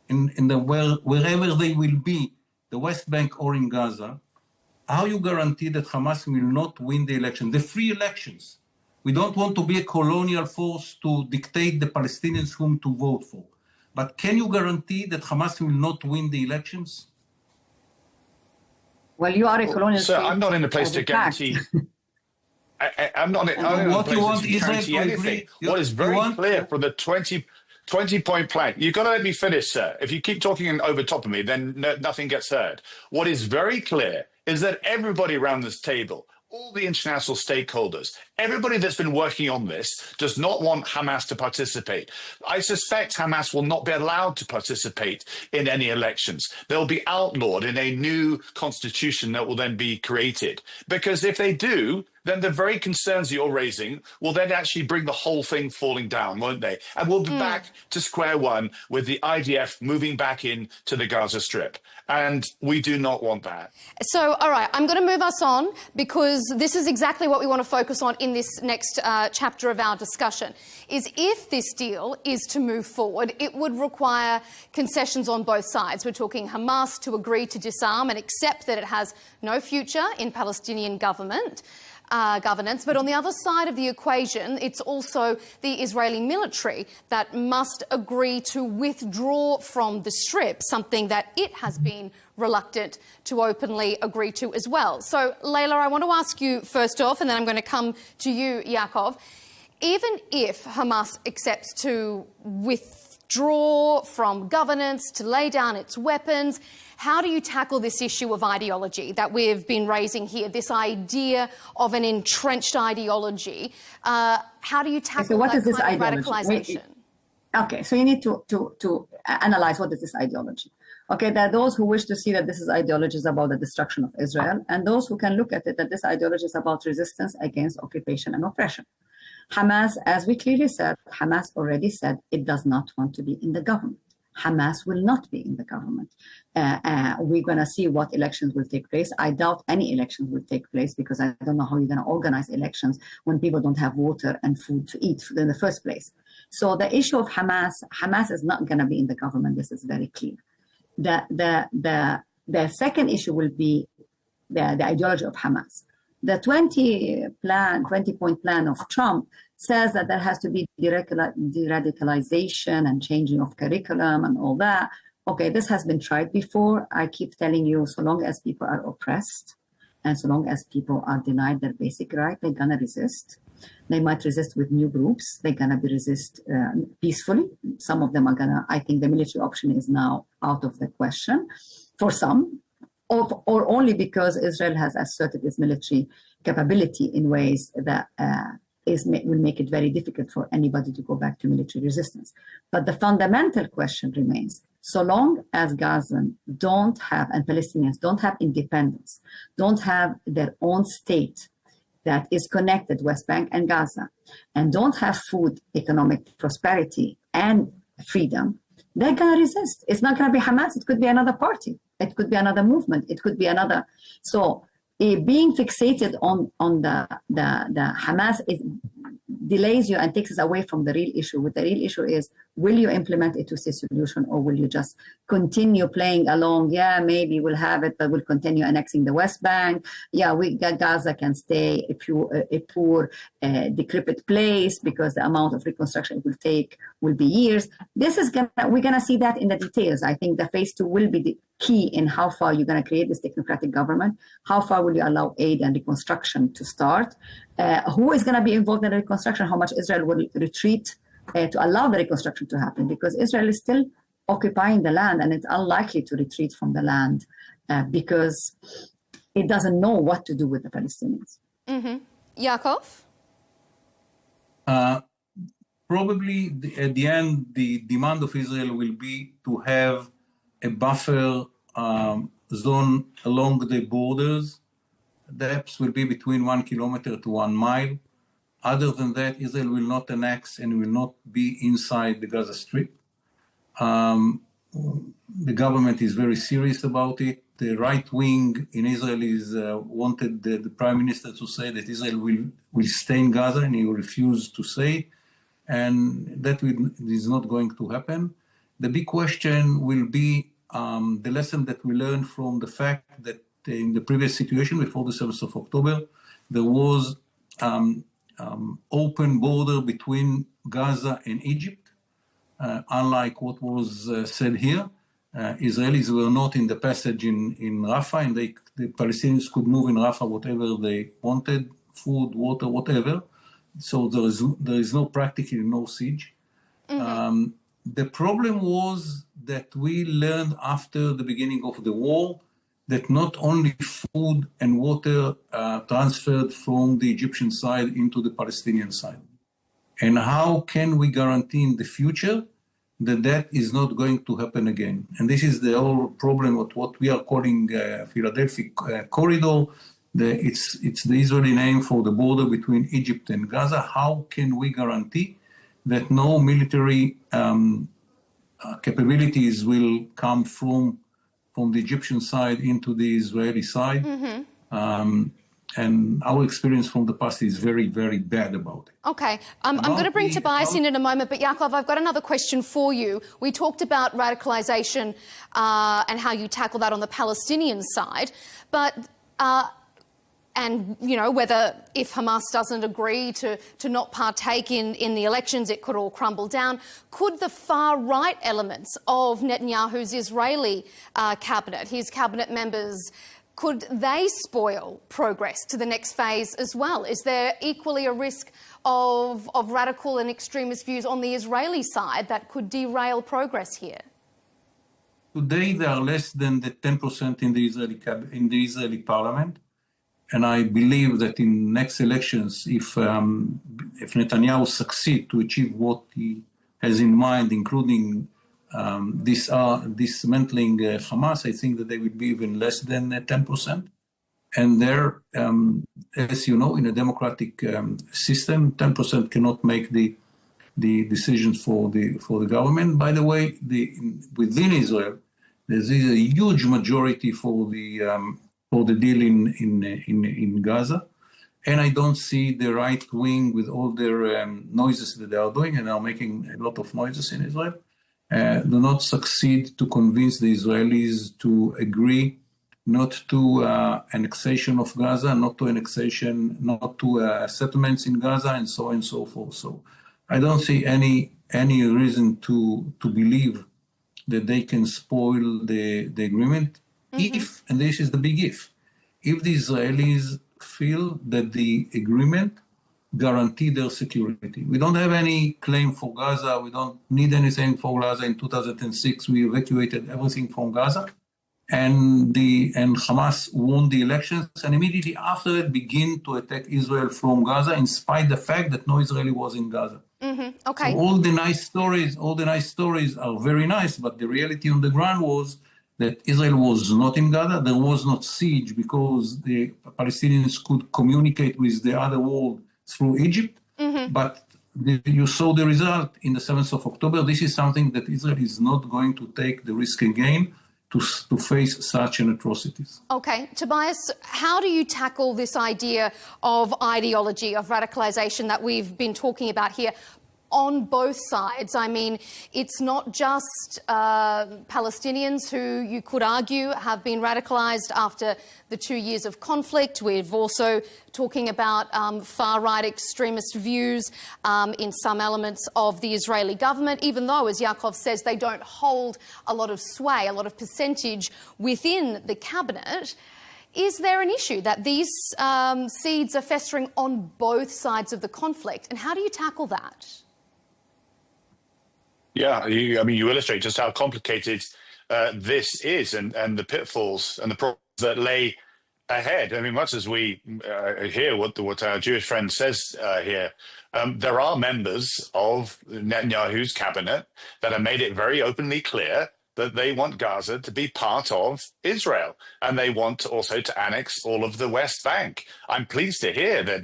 wherever they will be, the West Bank or in Gaza, how you guarantee that Hamas will not win the election, the free elections? We don't want to be a colonial force to dictate the Palestinians whom to vote for. But can you guarantee that Hamas will not win the elections? Well, you are a colonial state. I'm not in a place to guarantee. I'm not in a place to guarantee anything. What is very clear from the 20-point plan, you've got to let me finish, sir. If you keep talking over top of me, then nothing gets heard. What is very clear is that everybody around this table, all the international stakeholders, everybody that's been working on this does not want Hamas to participate. I suspect Hamas will not be allowed to participate in any elections. They'll be outlawed in a new constitution that will then be created. Because if they do, then the very concerns you're raising will then actually bring the whole thing falling down, won't they? And we'll be back to square one with the IDF moving back into the Gaza Strip. And we do not want that. So, all right, I'm going to move us on because this is exactly what we want to focus on in this next chapter of our discussion, is if this deal is to move forward, it would require concessions on both sides. We're talking Hamas to agree to disarm and accept that it has no future in Palestinian governance. But on the other side of the equation, it's also the Israeli military that must agree to withdraw from the Strip, something that it has been reluctant to openly agree to as well. So, Leila, I want to ask you first off, and then I'm going to come to you, Yaakov. Even if Hamas accepts to withdraw from governance, to lay down its weapons, how do you tackle this issue of ideology that we've been raising here, this idea of an entrenched ideology? How do you tackle that kind of radicalization? Okay, so you need to analyze what is this ideology. Okay, there are those who wish to see that this is ideology is about the destruction of Israel, and those who can look at it that this ideology is about resistance against occupation and oppression. Hamas, as we clearly said, Hamas already said it does not want to be in the government. Hamas will not be in the government. We're going to see what elections will take place. I doubt any elections will take place because I don't know how you're going to organize elections when people don't have water and food to eat in the first place. So the issue of Hamas is not going to be in the government. This is very clear. The second issue will be the ideology of Hamas. The 20-point plan of Trump says that there has to be de-radicalization and changing of curriculum and all that. Okay, this has been tried before. I keep telling you, so long as people are oppressed and so long as people are denied their basic right, they're going to resist. They might resist with new groups. They're going to resist peacefully. Some of them are going to, I think the military option is now out of the question for some, or only because Israel has asserted its military capability in ways that will make it very difficult for anybody to go back to military resistance. But the fundamental question remains, so long as Gazans don't have, and Palestinians don't have independence, don't have their own state that is connected, West Bank and Gaza, and don't have food, economic prosperity, and freedom, they're going to resist. It's not going to be Hamas. It could be another party. It could be another movement. It could be another. So being fixated on the Hamas, it delays you and takes us away from the real issue. What the real issue is, will you implement a two-state solution, or will you just continue playing along? Yeah, maybe we'll have it, but we'll continue annexing the West Bank. Yeah, Gaza can stay a poor, decrepit place because the amount of reconstruction it will take will be years. We're gonna see that in the details. I think the phase 2 will be the key in how far you're going to create this technocratic government, how far will you allow aid and reconstruction to start, who is going to be involved in the reconstruction, how much Israel will retreat to allow the reconstruction to happen, because Israel is still occupying the land and it's unlikely to retreat from the land because it doesn't know what to do with the Palestinians. Yaakov? Probably at the end, the demand of Israel will be to have a buffer zone along the borders. Depths will be between 1 kilometer to 1 mile. Other than that, Israel will not annex and will not be inside the Gaza Strip. The government is very serious about it. The right wing in Israel is wanted the prime minister to say that Israel will stay in Gaza, and he will refuse to say, and that is not going to happen. The big question will be the lesson that we learned from the fact that in the previous situation before the 7th of October, there was open border between Gaza and Egypt, unlike what was said here. Israelis were not in the passage in Rafah, and the Palestinians could move in Rafah whatever they wanted, food, water, whatever. So there is practically no siege. Mm-hmm. The problem was that we learned after the beginning of the war that not only food and water transferred from the Egyptian side into the Palestinian side. And how can we guarantee in the future that is not going to happen again? And this is the whole problem of what we are calling Philadelphia Corridor. It's the Israeli name for the border between Egypt and Gaza. How can we guarantee that no military capabilities will come from the Egyptian side into the Israeli side? Mm-hmm. And our experience from the past is very, very bad about it. Okay, I'm going to bring Tobias in a moment, but Yaakov, I've got another question for you. We talked about radicalisation and how you tackle that on the Palestinian side, but and, you know, whether if Hamas doesn't agree to not partake in the elections, it could all crumble down. Could the far-right elements of Netanyahu's Israeli cabinet, his cabinet members, could they spoil progress to the next phase as well? Is there equally a risk of radical and extremist views on the Israeli side that could derail progress here? Today, there are less than the 10% in the Israeli parliament. And I believe that in next elections, if Netanyahu succeeds to achieve what he has in mind, including dismantling Hamas, I think that they will be even less than 10%. And there, as you know, in a democratic system, 10% cannot make the decisions for the government. By the way, within Israel, there's a huge majority for the deal in Gaza. And I don't see the right wing with all their noises that they are doing, and are making a lot of noises in Israel, do not succeed to convince the Israelis to agree not to annexation of Gaza, not to settlements in Gaza, and so on and so forth. So I don't see any reason to believe that they can spoil the agreement. Mm-hmm. If, and this is the big if the Israelis feel that the agreement guarantee their security. We don't have any claim for Gaza. We don't need anything for Gaza. In 2006, we evacuated everything from Gaza, and Hamas won the elections, and immediately after it began to attack Israel from Gaza, in spite of the fact that no Israeli was in Gaza. Mm-hmm. Okay. So all the nice stories are very nice, but the reality on the ground was that Israel was not in Gaza. There was not siege because the Palestinians could communicate with the other world through Egypt. Mm-hmm. But you saw the result in the 7th of October. This is something that Israel is not going to take the risk again to face such an atrocities. Okay, Tobias, how do you tackle this idea of ideology, of radicalisation that we've been talking about here? On both sides. I mean, it's not just Palestinians who you could argue have been radicalised after the 2 years of conflict. We've also talking about far-right extremist views in some elements of the Israeli government, even though, as Yaakov says, they don't hold a lot of sway, a lot of percentage within the cabinet. Is there an issue that these seeds are festering on both sides of the conflict? And how do you tackle that? Yeah, you illustrate just how complicated this is, and the pitfalls and the problems that lay ahead. I mean, much as we hear what our Jewish friend says here, there are members of Netanyahu's cabinet that have made it very openly clear that they want Gaza to be part of Israel, and they want also to annex all of the West Bank. I'm pleased to hear that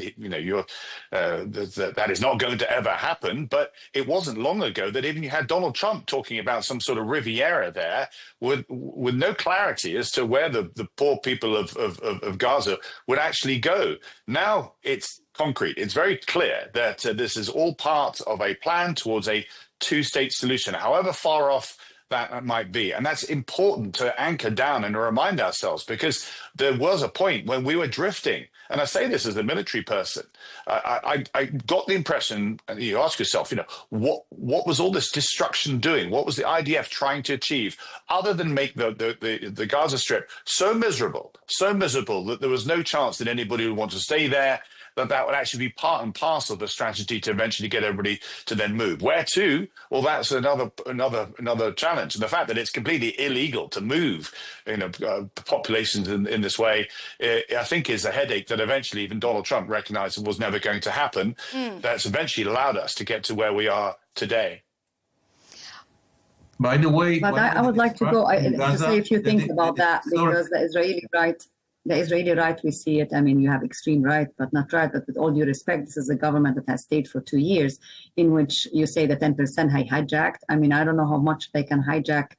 that is not going to ever happen, but it wasn't long ago that even you had Donald Trump talking about some sort of Riviera there with no clarity as to where the poor people of Gaza would actually go. Now it's concrete. It's very clear that this is all part of a plan towards a two-state solution, however far off that might be. And that's important to anchor down and remind ourselves, because there was a point when we were drifting. And I say this as a military person. I got the impression, and you ask yourself, what was all this destruction doing? What was the IDF trying to achieve, other than make the Gaza Strip so miserable that there was no chance that anybody would want to stay there, that would actually be part and parcel of the strategy to eventually get everybody to then move. Where to? Well, that's another challenge. And the fact that it's completely illegal to move populations in this way, I think is a headache that eventually even Donald Trump recognized was never going to happen. That's eventually allowed us to get to where we are today. By the way, but I would like to go to say a few things about that, because the Israeli right, we see it. I mean, you have extreme right, but not right. But with all due respect, this is a government that has stayed for 2 years, in which you say the 10% hijacked. I mean, I don't know how much they can hijack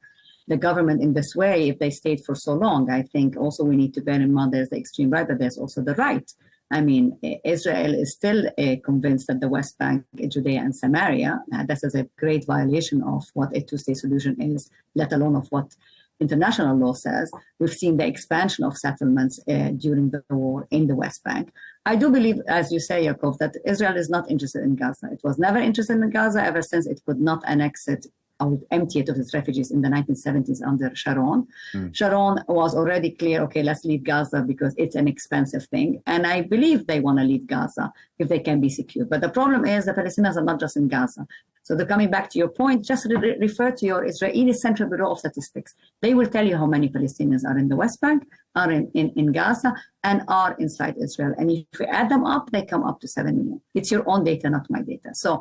the government in this way if they stayed for so long. I think also we need to bear in mind there's the extreme right, but there's also the right. I mean, Israel is still convinced that the West Bank, Judea and Samaria, this is a great violation of what a two-state solution is, let alone of what international law says. We've seen the expansion of settlements during the war in the West Bank. I do believe, as you say, Yaakov, that Israel is not interested in Gaza. It was never interested in Gaza ever since it could not annex it or empty it of its refugees in the 1970s under Sharon. Sharon was already clear, okay, let's leave Gaza because it's an expensive thing. And I believe they want to leave Gaza if they can be secure. But the problem is the Palestinians are not just in Gaza. So coming back to your point, just refer to your Israeli Central Bureau of Statistics. They will tell you how many Palestinians are in the West Bank, are in Gaza, and are inside Israel. And if you add them up, they come up to 7 million. It's your own data, not my data. So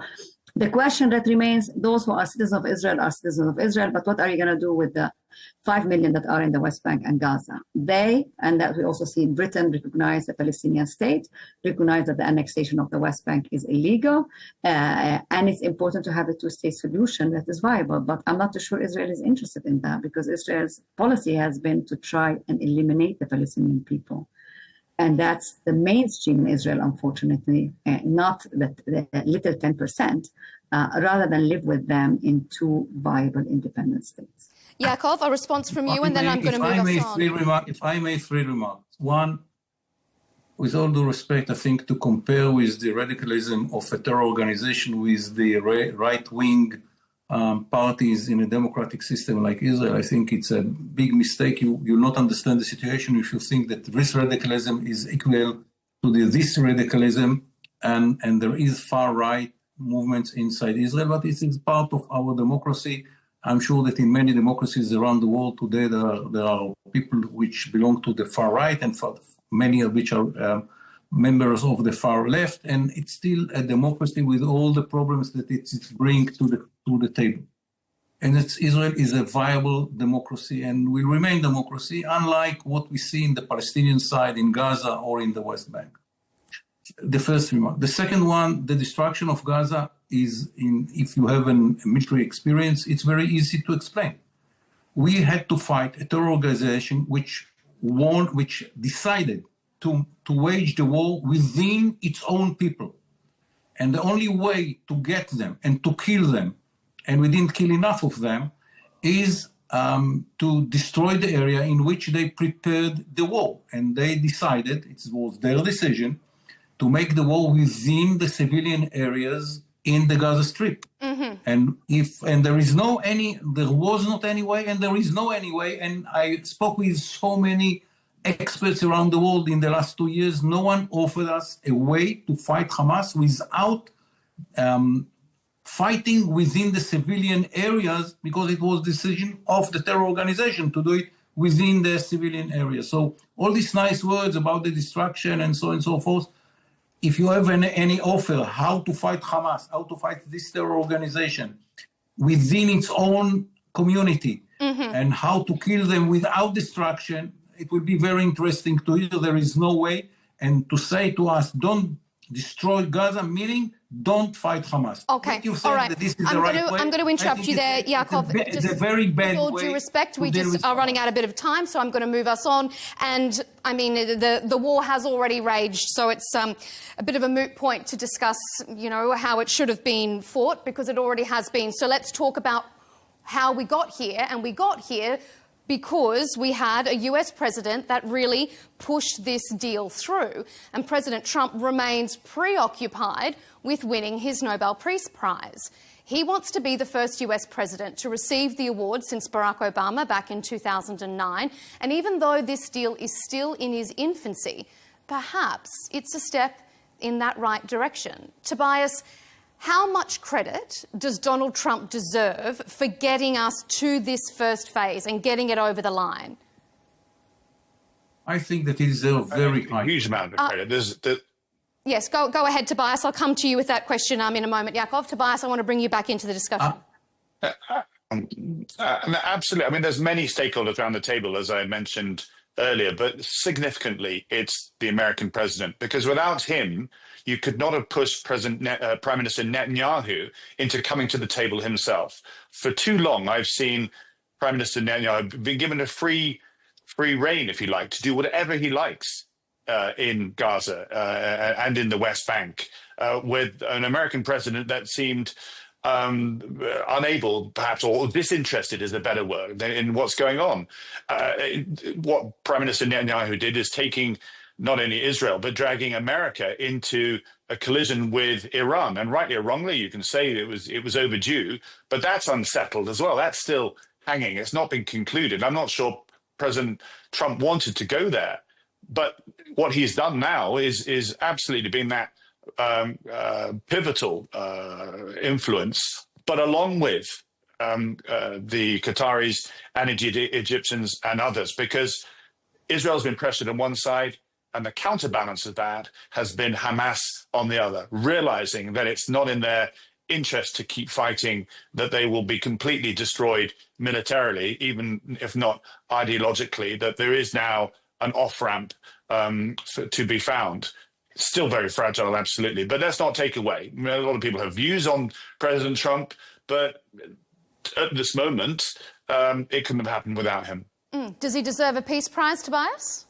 the question that remains, those who are citizens of Israel are citizens of Israel, but what are you going to do with the 5 million that are in the West Bank and Gaza? And that we also see Britain recognize the Palestinian state, recognize that the annexation of the West Bank is illegal, and it's important to have a two-state solution that is viable. But I'm not too sure Israel is interested in that, because Israel's policy has been to try and eliminate the Palestinian people. And that's the mainstream in Israel, unfortunately, not the little 10%, rather than live with them in two viable independent states. Yaakov, a response from you, and then I'm going to move us on. If I may, 3 remarks. One, with all due respect, I think to compare with the radicalism of a terror organization with the right-wing parties in a democratic system like Israel, I think it's a big mistake. You not understand the situation if you think that this radicalism is equal to this radicalism, and there is far-right movements inside Israel, but it is part of our democracy. I'm sure that in many democracies around the world today, there are people which belong to the far right, and many of which are members of the far left, and it's still a democracy with all the problems that it brings to the table. And Israel is a viable democracy and will remain democracy, unlike what we see in the Palestinian side in Gaza or in the West Bank. The first remark. The second one, the destruction of Gaza is, if you have a military experience, it's very easy to explain. We had to fight a terror organization which decided to wage the war within its own people. And the only way to get them and to kill them, and we didn't kill enough of them, is to destroy the area in which they prepared the war. And they decided, it was their decision, to make the war within the civilian areas in the Gaza Strip. Mm-hmm. And there was not any way, and there is no any way. And I spoke with so many experts around the world in the last 2 years. No one offered us a way to fight Hamas without fighting within the civilian areas, because it was decision of the terror organization to do it within the civilian areas. So all these nice words about the destruction and so on and so forth, if you have any offer how to fight Hamas, how to fight this terror organization within its own community, and how to kill them without destruction, it will be very interesting to you. There is no way. And to say to us, don't destroy Gaza, meaning don't fight Hamas. Okay, all right. I'm going to interrupt you there, Yaakov. It's a very bad way. With all due respect, we just are running out a bit of time, so I'm going to move us on. And, I mean, the war has already raged, so it's a bit of a moot point to discuss, you know, how it should have been fought, because it already has been. So let's talk about how we got here. And we got here because we had a US president that really pushed this deal through. And President Trump remains preoccupied with winning his Nobel Peace Prize. He wants to be the first US president to receive the award since Barack Obama back in 2009. And even though this deal is still in his infancy, perhaps it's a step in that right direction. Tobias, how much credit does Donald Trump deserve for getting us to this first phase and getting it over the line? I think that he deserves very high. Huge amount of credit. Yes, go ahead, Tobias. I'll come to you with that question in a moment, Yaakov. Tobias, I want to bring you back into the discussion. Absolutely. I mean, there's many stakeholders around the table, as I mentioned earlier, but significantly, it's the American president, because without him, you could not have pushed Prime Minister Netanyahu into coming to the table himself. For too long, I've seen Prime Minister Netanyahu been given a free rein, if you like, to do whatever he likes in Gaza and in the West Bank, with an American president that seemed unable, perhaps, or disinterested is a better word, in what's going on. What Prime Minister Netanyahu did is taking not only Israel, but dragging America into a collision with Iran. And rightly or wrongly, you can say it was overdue, but that's unsettled as well. That's still hanging. It's not been concluded. I'm not sure President Trump wanted to go there, but what he's done now is absolutely been that pivotal influence, but along with the Qataris and Egyptians and others, because Israel's been pressured on one side, and the counterbalance of that has been Hamas on the other, realizing that it's not in their interest to keep fighting, that they will be completely destroyed militarily, even if not ideologically, that there is now an off-ramp to be found. Still very fragile, absolutely. But let's not take away. I mean, a lot of people have views on President Trump, but at this moment, it couldn't have happened without him. Does he deserve a peace prize, Tobias?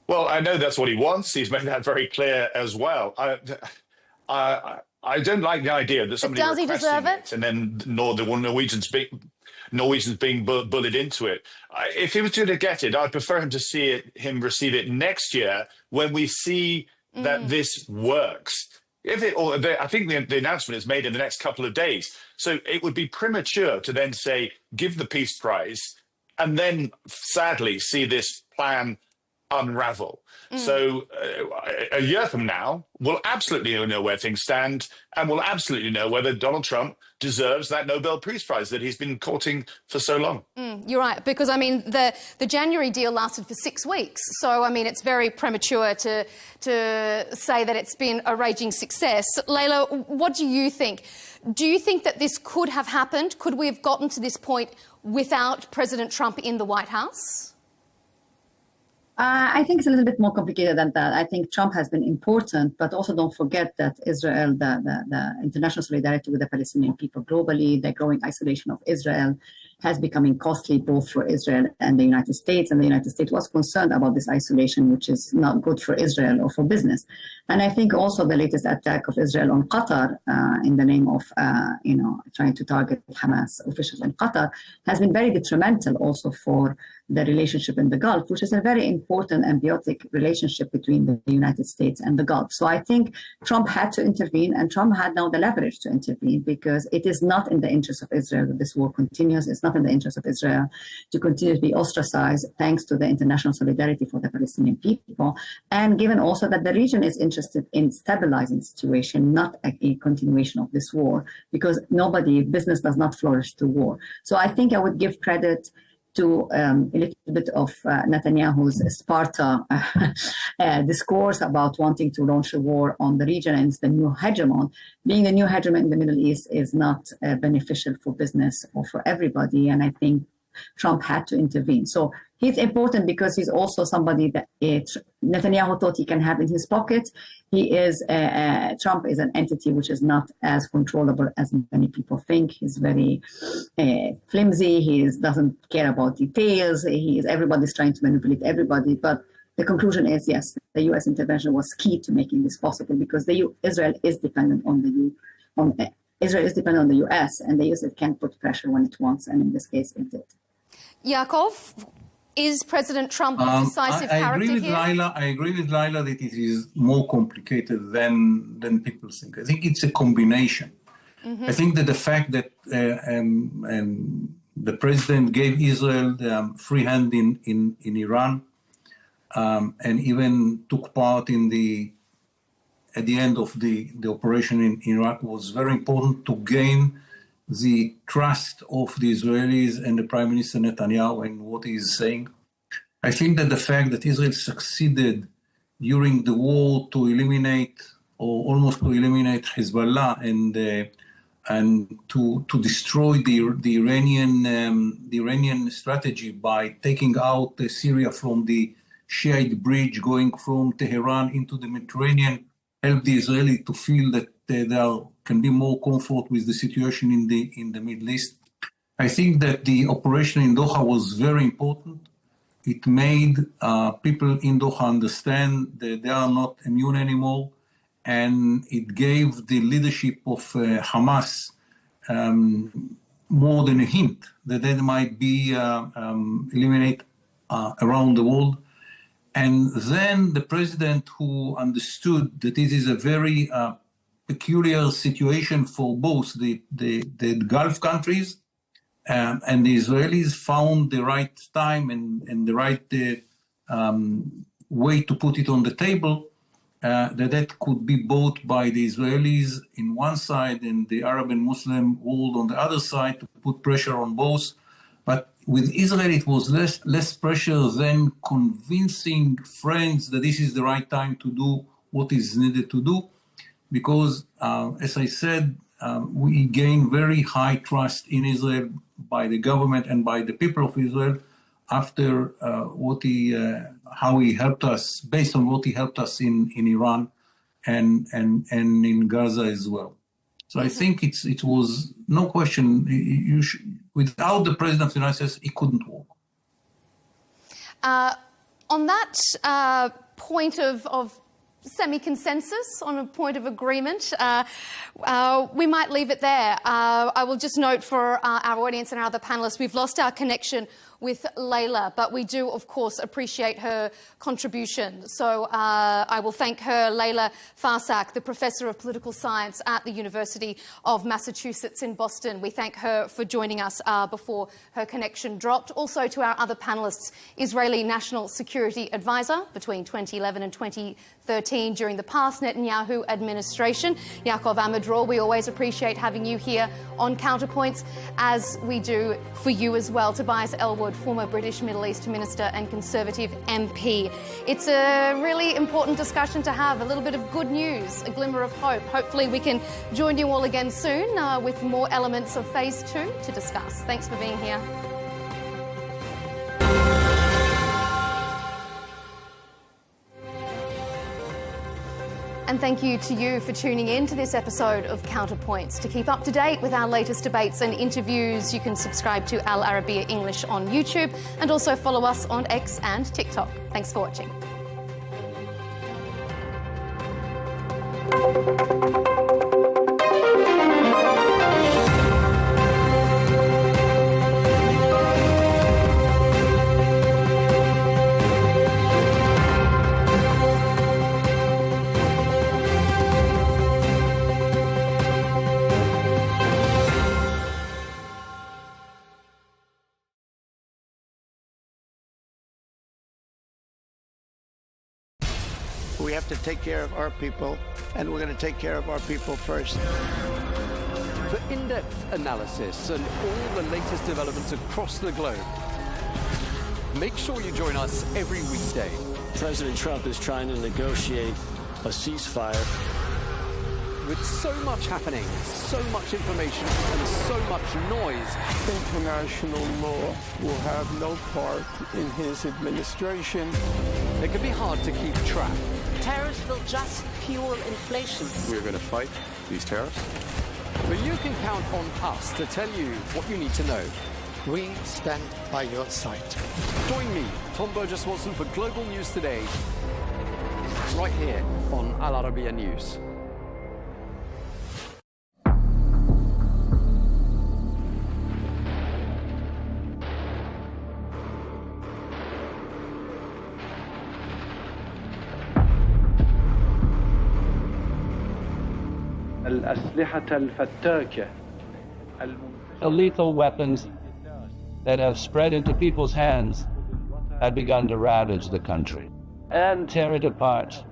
Well, I know that's what he wants. He's made that very clear as well. I don't like the idea that somebody does he deserve it? And then Norwegians being bullied into it. If he was going to get it, I'd prefer him to see him receive it next year when we see that this works. I think the announcement is made in the next couple of days. So it would be premature to then say, give the peace prize, and then sadly see this plan unravel. So a year from now, we'll absolutely know where things stand, and we'll absolutely know whether Donald Trump deserves that Nobel Peace Prize that he's been courting for so long. You're right, because, I mean, the January deal lasted for 6 weeks. So, I mean, it's very premature to say that it's been a raging success. Leila, what do you think? Do you think that this could have happened? Could we have gotten to this point without President Trump in the White House? I think it's a little bit more complicated than that. I think Trump has been important, but also don't forget that Israel, the international solidarity with the Palestinian people globally, the growing isolation of Israel has become costly both for Israel and the United States. And the United States was concerned about this isolation, which is not good for Israel or for business. And I think also the latest attack of Israel on Qatar in the name of, trying to target Hamas officials in Qatar has been very detrimental also for the relationship in the Gulf, which is a very important symbiotic relationship between the United States and the Gulf. So I think Trump had to intervene, and Trump had now the leverage to intervene, because it is not in the interest of Israel that this war continues. It's not in the interest of Israel to continue to be ostracized, thanks to the international solidarity for the Palestinian people. And given also that the region is interested in stabilizing the situation, not a continuation of this war, because business does not flourish through war. So I think I would give credit to a little bit of Netanyahu's Sparta discourse about wanting to launch a war on the region and the new hegemon. Being the new hegemon in the Middle East is not beneficial for business or for everybody, and I think Trump had to intervene. So he's important because he's also somebody that Netanyahu thought he can have in his pocket. Trump is an entity which is not as controllable as many people think. He's very flimsy. He doesn't care about details. Everybody's trying to manipulate everybody. But the conclusion is, yes, the U.S. intervention was key to making this possible because Israel is dependent on the U.S. and the U.S. can put pressure when it wants, and in this case, it did. Yaakov, is President Trump a decisive character here? I agree with Leila that it is more complicated than people think. I think it's a combination. Mm-hmm. I think that the fact that the president gave Israel the free hand in Iran and even took part at the end of the operation in Iraq was very important to gain the trust of the Israelis and the Prime Minister Netanyahu and what he is saying. I think that the fact that Israel succeeded during the war to eliminate or almost to eliminate Hezbollah and to destroy the Iranian strategy by taking out Syria from the Shiite bridge going from Tehran into the Mediterranean helped the Israelis to feel that there can be more comfort with the situation in the Middle East. I think that the operation in Doha was very important. It made people in Doha understand that they are not immune anymore, and it gave the leadership of Hamas more than a hint that they might be eliminated around the world. And then the president, who understood that this is a very peculiar situation for both the Gulf countries and the Israelis, found the right time and the right way to put it on the table, that could be bought by the Israelis in one side and the Arab and Muslim world on the other side to put pressure on both. But with Israel, it was less pressure than convincing friends that this is the right time to do what is needed to do. Because, as I said, we gained very high trust in Israel by the government and by the people of Israel after how he helped us, based on what he helped us in Iran and in Gaza as well. So I think it was no question. Without the president of the United States, it couldn't work. On that point of semi-consensus, on a point of agreement, we might leave it there. I will just note for our audience and our other panelists, we've lost our connection with Layla, but we do, of course, appreciate her contribution. So I will thank her, Layla Farsak, the Professor of Political Science at the University of Massachusetts in Boston. We thank her for joining us before her connection dropped. Also to our other panelists, Israeli National Security Advisor between 2011 and 2013 during the past Netanyahu administration, Yaakov Amadror. We always appreciate having you here on Counterpoints, as we do for you as well. Tobias Ellwood, former British Middle East Minister and Conservative MP. It's a really important discussion to have, a little bit of good news, a glimmer of hope. Hopefully we can join you all again soon with more elements of Phase 2 to discuss. Thanks for being here. And thank you to you for tuning in to this episode of Counterpoints. To keep up to date with our latest debates and interviews, you can subscribe to Arabiya English on YouTube and also follow us on X and TikTok. Thanks for watching. We have to take care of our people, and we're going to take care of our people first. For in-depth analysis and all the latest developments across the globe, make sure you join us every weekday. President Trump is trying to negotiate a ceasefire. With so much happening, so much information, and so much noise, International law will have no part in his administration. It can be hard to keep track. Tariffs will just fuel inflation. We're going to fight these tariffs. But you can count on us to tell you what you need to know. We stand by your side. Join me, Tom Burges Watson, for Global News Today, right here on Al-Arabiya News. Lethal weapons that have spread into people's hands have begun to ravage the country and tear it apart.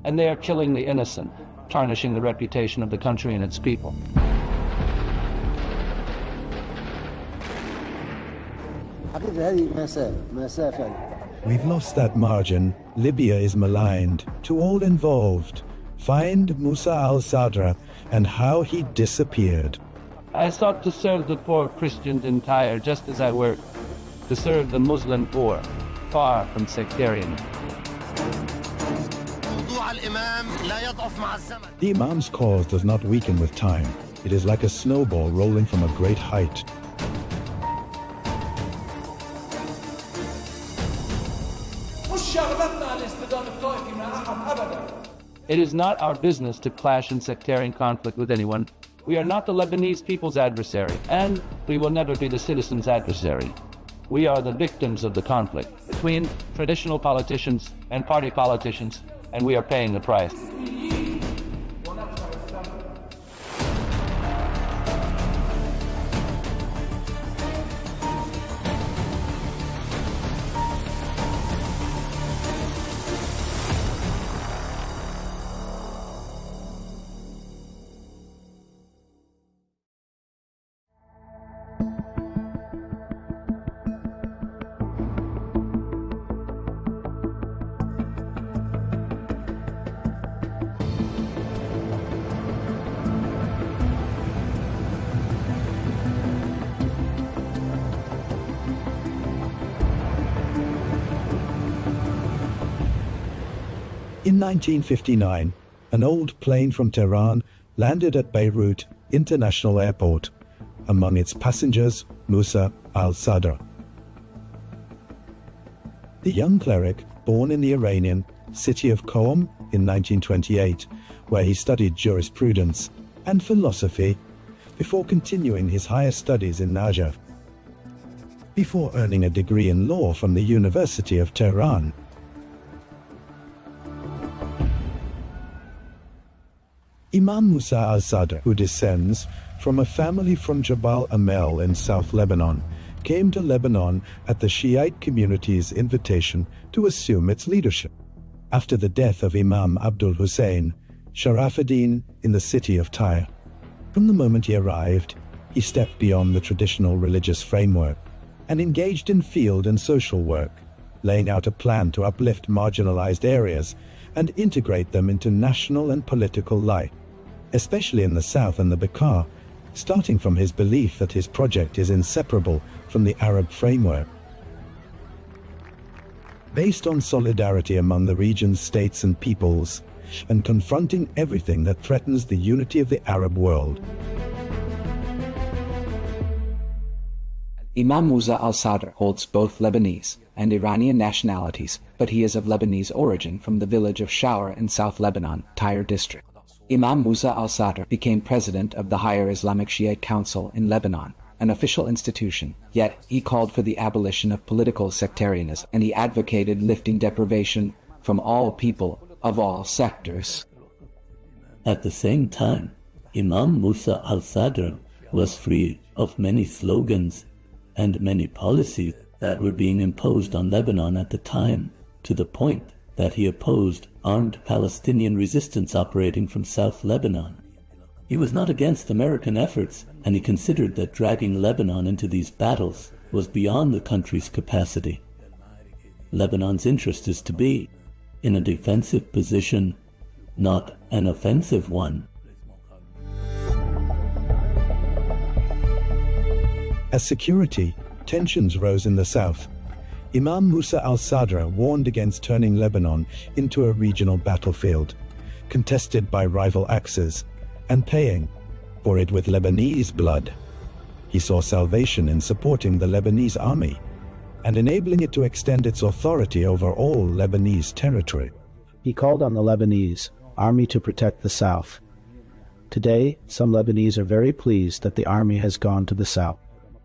And they are killing the innocent, tarnishing the reputation of the country and its people. We've lost that margin. Libya is maligned. To all involved, find Musa al-Sadr and how he disappeared. I sought to serve the poor Christians in Tyre just as I worked to serve the Muslim poor, far from sectarian. The Imam's cause does not weaken with time. It is like a snowball rolling from a great height. It is not our business to clash in sectarian conflict with anyone. We are not the Lebanese people's adversary, and we will never be the citizens' adversary. We are the victims of the conflict between traditional politicians and party politicians, and we are paying the price. In 1959, an old plane from Tehran landed at Beirut International Airport. Among its passengers, Musa al-Sadr. The young cleric, born in the Iranian city of Qom in 1928, where he studied jurisprudence and philosophy before continuing his higher studies in Najaf. Before earning a degree in law from the University of Tehran. Imam Musa al-Sadr, who descends from a family from Jabal Amel in South Lebanon, came to Lebanon at the Shiite community's invitation to assume its leadership. After the death of Imam Abdul Hussein, Sharafuddin in the city of Tyre. From the moment he arrived, he stepped beyond the traditional religious framework and engaged in field and social work, laying out a plan to uplift marginalized areas and integrate them into national and political life, especially in the south and the Bekaa, starting from his belief that his project is inseparable from the Arab framework. Based on solidarity among the region's states and peoples, and confronting everything that threatens the unity of the Arab world. Imam Musa al-Sadr holds both Lebanese and Iranian nationalities, but he is of Lebanese origin from the village of Shower in South Lebanon, Tyre district. Imam Musa al-Sadr became president of the Higher Islamic Shiite Council in Lebanon, an official institution, yet he called for the abolition of political sectarianism, and he advocated lifting deprivation from all people of all sectors. At the same time, Imam Musa al-Sadr was free of many slogans and many policies that were being imposed on Lebanon at the time, to the point that he opposed armed Palestinian resistance operating from South Lebanon. He was not against American efforts, and he considered that dragging Lebanon into these battles was beyond the country's capacity. Lebanon's interest is to be in a defensive position, not an offensive one. As security tensions rose in the south, Imam Musa al-Sadr warned against turning Lebanon into a regional battlefield, contested by rival axes, and paying for it with Lebanese blood. He saw salvation in supporting the Lebanese army and enabling it to extend its authority over all Lebanese territory. He called on the Lebanese army to protect the south. Today, some Lebanese are very pleased that the army has gone to the south.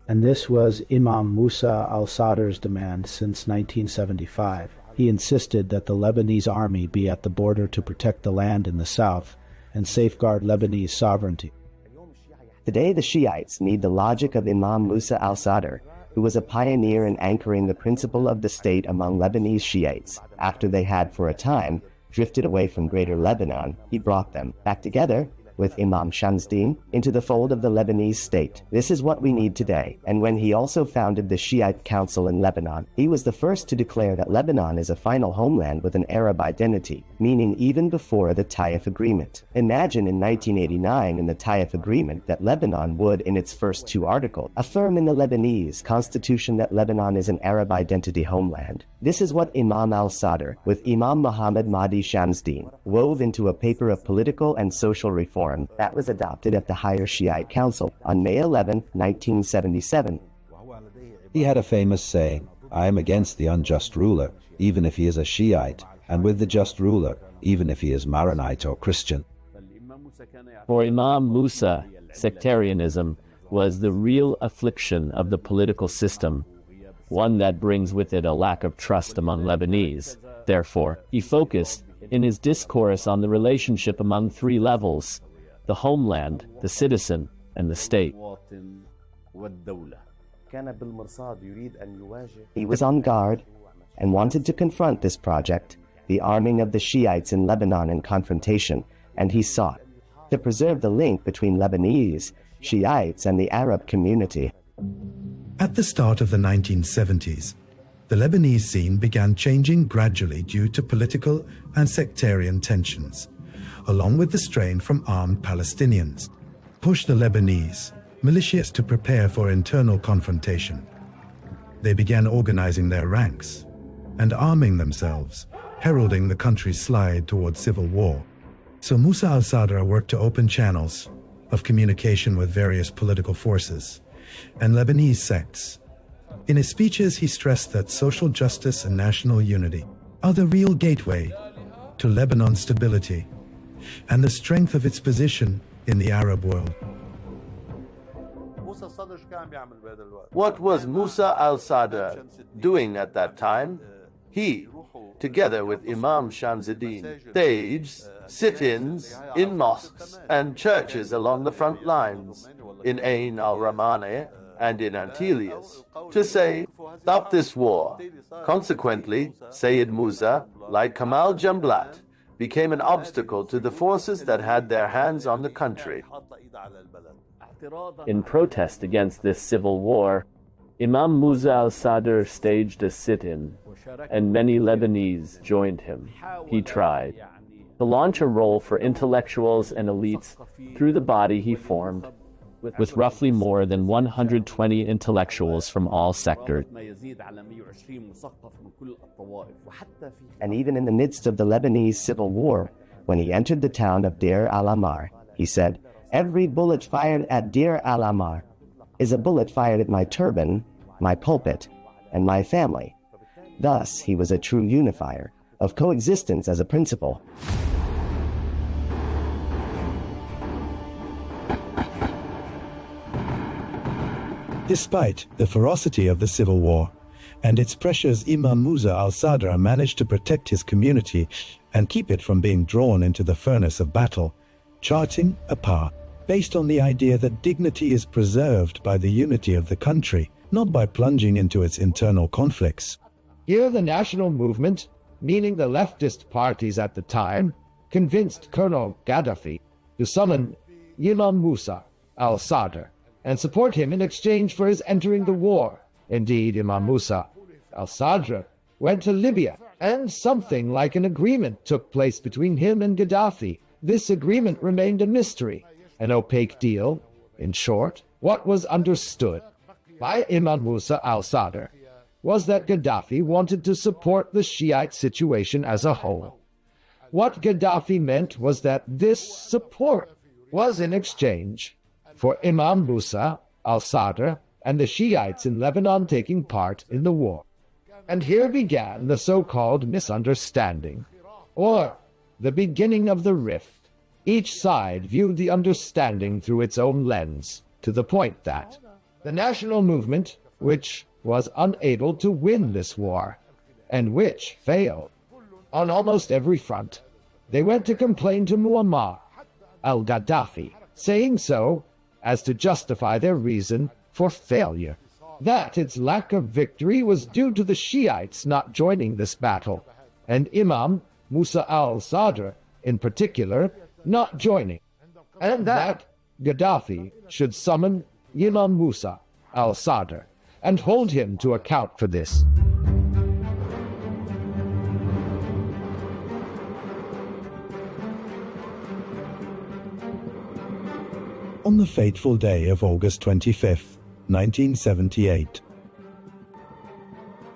And this was Imam Musa al-Sadr's demand since 1975. He insisted that the Lebanese army be at the border to protect the land in the south and safeguard Lebanese sovereignty. Today, the Shiites need the logic of Imam Musa al-Sadr, who was a pioneer in anchoring the principle of the state among Lebanese Shiites. After they had, for a time, drifted away from Greater Lebanon, he brought them back together with Imam Shamsdin into the fold of the Lebanese state. This is what we need today. And when he also founded the Shiite Council in Lebanon, he was the first to declare that Lebanon is a final homeland with an Arab identity, meaning even before the Taif Agreement. Imagine in 1989 in the Taif Agreement that Lebanon would, in its first 2 articles, affirm in the Lebanese constitution that Lebanon is an Arab identity homeland. This is what Imam al-Sadr, with Imam Muhammad Mahdi Shamsdin, wove into a paper of political and social reform that was adopted at the Higher Shiite Council on May 11, 1977. He had a famous saying, "I am against the unjust ruler, even if he is a Shiite, and with the just ruler, even if he is Maronite or Christian." For Imam Musa, sectarianism was the real affliction of the political system, one that brings with it a lack of trust among Lebanese. Therefore, he focused in his discourse on the relationship among 3 levels: the homeland, the citizen, and the state. He was on guard and wanted to confront this project, the arming of the Shiites in Lebanon in confrontation, and he sought to preserve the link between Lebanese, Shiites, and the Arab community. At the start of the 1970s, the Lebanese scene began changing gradually due to political and sectarian tensions, along with the strain from armed Palestinians, pushed the Lebanese militias to prepare for internal confrontation. They began organizing their ranks and arming themselves, heralding the country's slide towards civil war. So Musa al-Sadr worked to open channels of communication with various political forces and Lebanese sects. In his speeches, he stressed that social justice and national unity are the real gateway to Lebanon's stability and the strength of its position in the Arab world. What was Musa al-Sadr doing at that time? He, together with Imam Shamsuddin, staged sit-ins in mosques and churches along the front lines, in Ain al-Ramani and in Antelius, to say, "Stop this war." Consequently, Sayyid Musa, like Kamal Jumblat, became an obstacle to the forces that had their hands on the country. In protest against this civil war, Imam Musa al-Sadr staged a sit-in, and many Lebanese joined him. He tried to launch a role for intellectuals and elites through the body he formed, with roughly more than 120 intellectuals from all sectors. And even in the midst of the Lebanese civil war, when he entered the town of Deir al-Amar, he said, "Every bullet fired at Deir al-Amar is a bullet fired at my turban, my pulpit, and my family." Thus, he was a true unifier of coexistence as a principle. Despite the ferocity of the civil war and its pressures, Imam Musa al-Sadr managed to protect his community and keep it from being drawn into the furnace of battle, charting a path based on the idea that dignity is preserved by the unity of the country, not by plunging into its internal conflicts. Here the national movement, meaning the leftist parties at the time, convinced Colonel Gaddafi to summon Imam Musa al-Sadr and support him in exchange for his entering the war. Indeed, Imam Musa al-Sadr went to Libya, and something like an agreement took place between him and Gaddafi. This agreement remained a mystery, an opaque deal. In short, what was understood by Imam Musa al-Sadr was that Gaddafi wanted to support the Shiite situation as a whole. What Gaddafi meant was that this support was in exchange for Imam Musa al-Sadr and the Shiites in Lebanon taking part in the war. And here began the so-called misunderstanding, or the beginning of the rift. Each side viewed the understanding through its own lens, to the point that the national movement, which was unable to win this war, and which failed on almost every front, they went to complain to Muammar al-Gaddafi, saying so as to justify their reason for failure, that its lack of victory was due to the Shiites not joining this battle, and Imam Musa al-Sadr, in particular, not joining, and that Gaddafi should summon Imam Musa al-Sadr and hold him to account for this. On the fateful day of August 25th, 1978,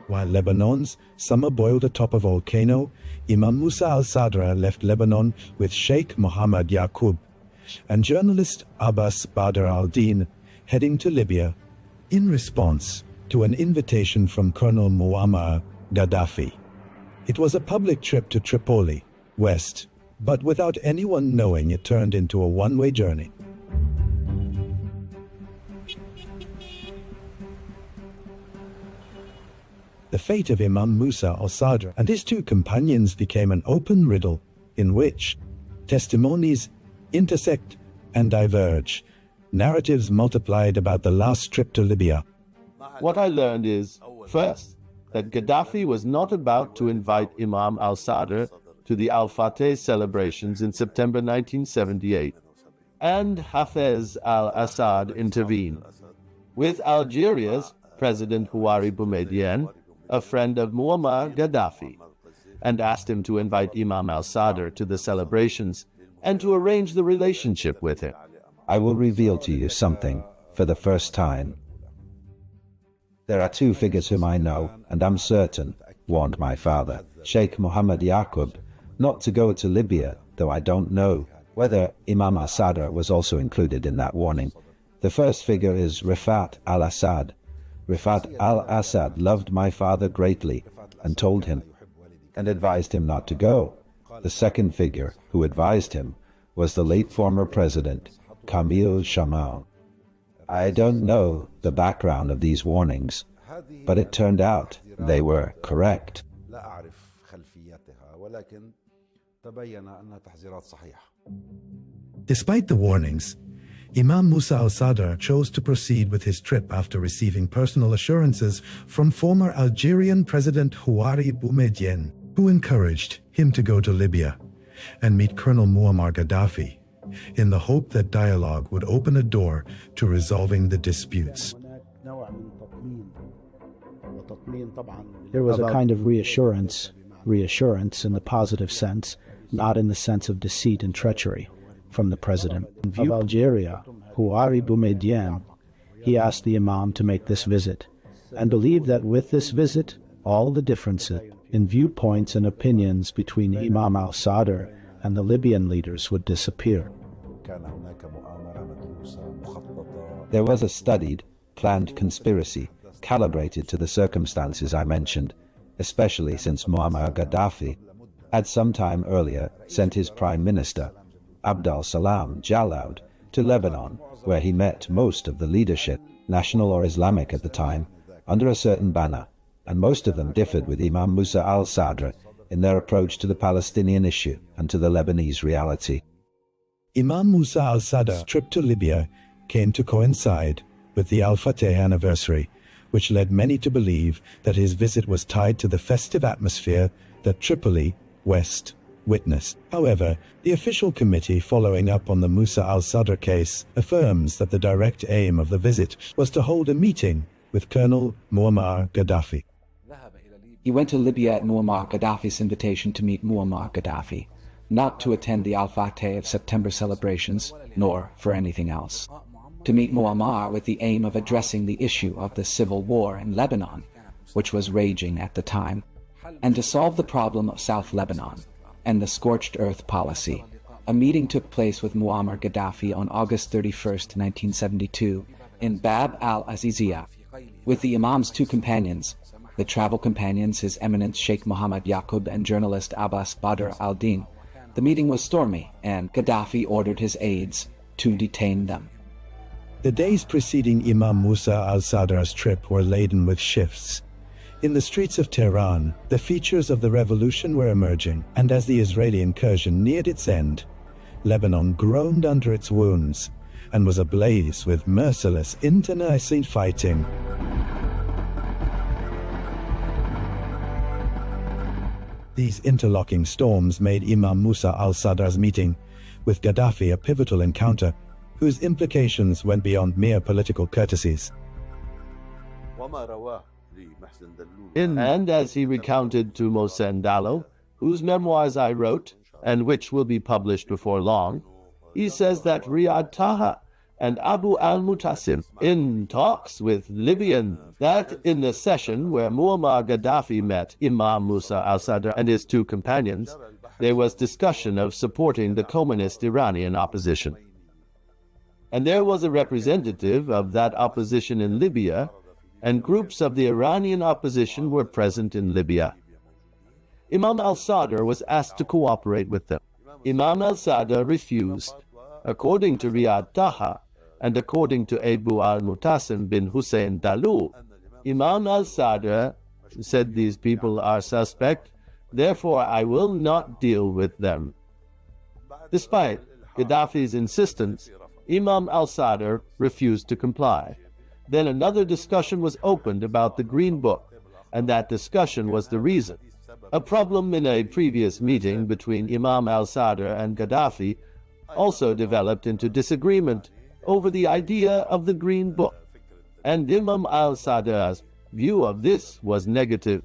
while Lebanon's summer boiled atop a volcano, Imam Musa al-Sadr left Lebanon with Sheikh Mohammed Yaqub and journalist Abbas Badr al-Din heading to Libya in response to an invitation from Colonel Muammar Gaddafi. It was a public trip to Tripoli, west, but without anyone knowing it turned into a one-way journey. The fate of Imam Musa al-Sadr and his two companions became an open riddle in which testimonies intersect and diverge. Narratives multiplied about the last trip to Libya. What I learned is, first, that Gaddafi was not about to invite Imam al-Sadr to the Al-Fateh celebrations in September 1978, and Hafez al-Assad intervened. With Algeria's President Houari Boumediene, a friend of Muammar Gaddafi, and asked him to invite Imam al-Sadr to the celebrations and to arrange the relationship with him. I will reveal to you something for the first time. There are two figures whom I know, and am certain, warned my father, Sheikh Mohammed Yaqub, not to go to Libya, though I don't know whether Imam al-Sadr was also included in that warning. The first figure is Rifat al-Assad. Rifat al-Assad loved my father greatly and told him and advised him not to go. The second figure who advised him was the late former president, Camille Chamoun. I don't know the background of these warnings, but it turned out they were correct. Despite the warnings, Imam Musa al-Sadr chose to proceed with his trip after receiving personal assurances from former Algerian President Houari Boumediene, who encouraged him to go to Libya and meet Colonel Muammar Gaddafi, in the hope that dialogue would open a door to resolving the disputes. There was a kind of reassurance in the positive sense, not in the sense of deceit and treachery, from the president of Algeria, Houari Boumediene. He asked the Imam to make this visit, and believed that with this visit, all the differences in viewpoints and opinions between Imam al-Sadr and the Libyan leaders would disappear. There was a studied, planned conspiracy, calibrated to the circumstances I mentioned, especially since Muammar Gaddafi had some time earlier sent his prime minister, Abdel Salam Jalaud, to Lebanon, where he met most of the leadership, national or Islamic at the time, under a certain banner, and most of them differed with Imam Musa al-Sadr in their approach to the Palestinian issue and to the Lebanese reality. Imam Musa al-Sadr's trip to Libya came to coincide with the Al-Fateh anniversary, which led many to believe that his visit was tied to the festive atmosphere that Tripoli, West, witnessed. However, the official committee following up on the Musa al-Sadr case affirms that the direct aim of the visit was to hold a meeting with Colonel Muammar Gaddafi. He went to Libya at Muammar Gaddafi's invitation to meet Muammar Gaddafi, not to attend the Al-Fateh of September celebrations, nor for anything else. To meet Muammar with the aim of addressing the issue of the civil war in Lebanon, which was raging at the time, and to solve the problem of South Lebanon and the scorched earth policy. A meeting took place with Muammar Gaddafi on August 31st, 1972, in Bab al-Aziziyah, with the Imam's two companions, the travel companions His Eminence Sheikh Mohammed Yaqub and journalist Abbas Badr al-Din. The meeting was stormy, and Gaddafi ordered his aides to detain them. The days preceding Imam Musa al-Sadr's trip were laden with shifts. In the streets of Tehran, the features of the revolution were emerging, and as the Israeli incursion neared its end, Lebanon groaned under its wounds and was ablaze with merciless internecine fighting. These interlocking storms made Imam Musa al-Sadr's meeting with Gaddafi a pivotal encounter whose implications went beyond mere political courtesies. And as he recounted to Mohsen Dallo, whose memoirs I wrote, and which will be published before long, he says that Riyad Taha and Abu al-Mutasim in talks with Libyan, that in the session where Muammar Gaddafi met Imam Musa al-Sadr and his two companions, there was discussion of supporting the communist Iranian opposition. And there was a representative of that opposition in Libya, and groups of the Iranian opposition were present in Libya. Imam al-Sadr was asked to cooperate with them. Imam al-Sadr refused. According to Riyad Taha, and according to Abu al-Mutasim bin Hussein Dalu, Imam al-Sadr said these people are suspect, therefore I will not deal with them. Despite Gaddafi's insistence, Imam al-Sadr refused to comply. Then another discussion was opened about the Green Book, and that discussion was the reason. A problem in a previous meeting between Imam al-Sadr and Gaddafi also developed into disagreement over the idea of the Green Book, and Imam al-Sadr's view of this was negative.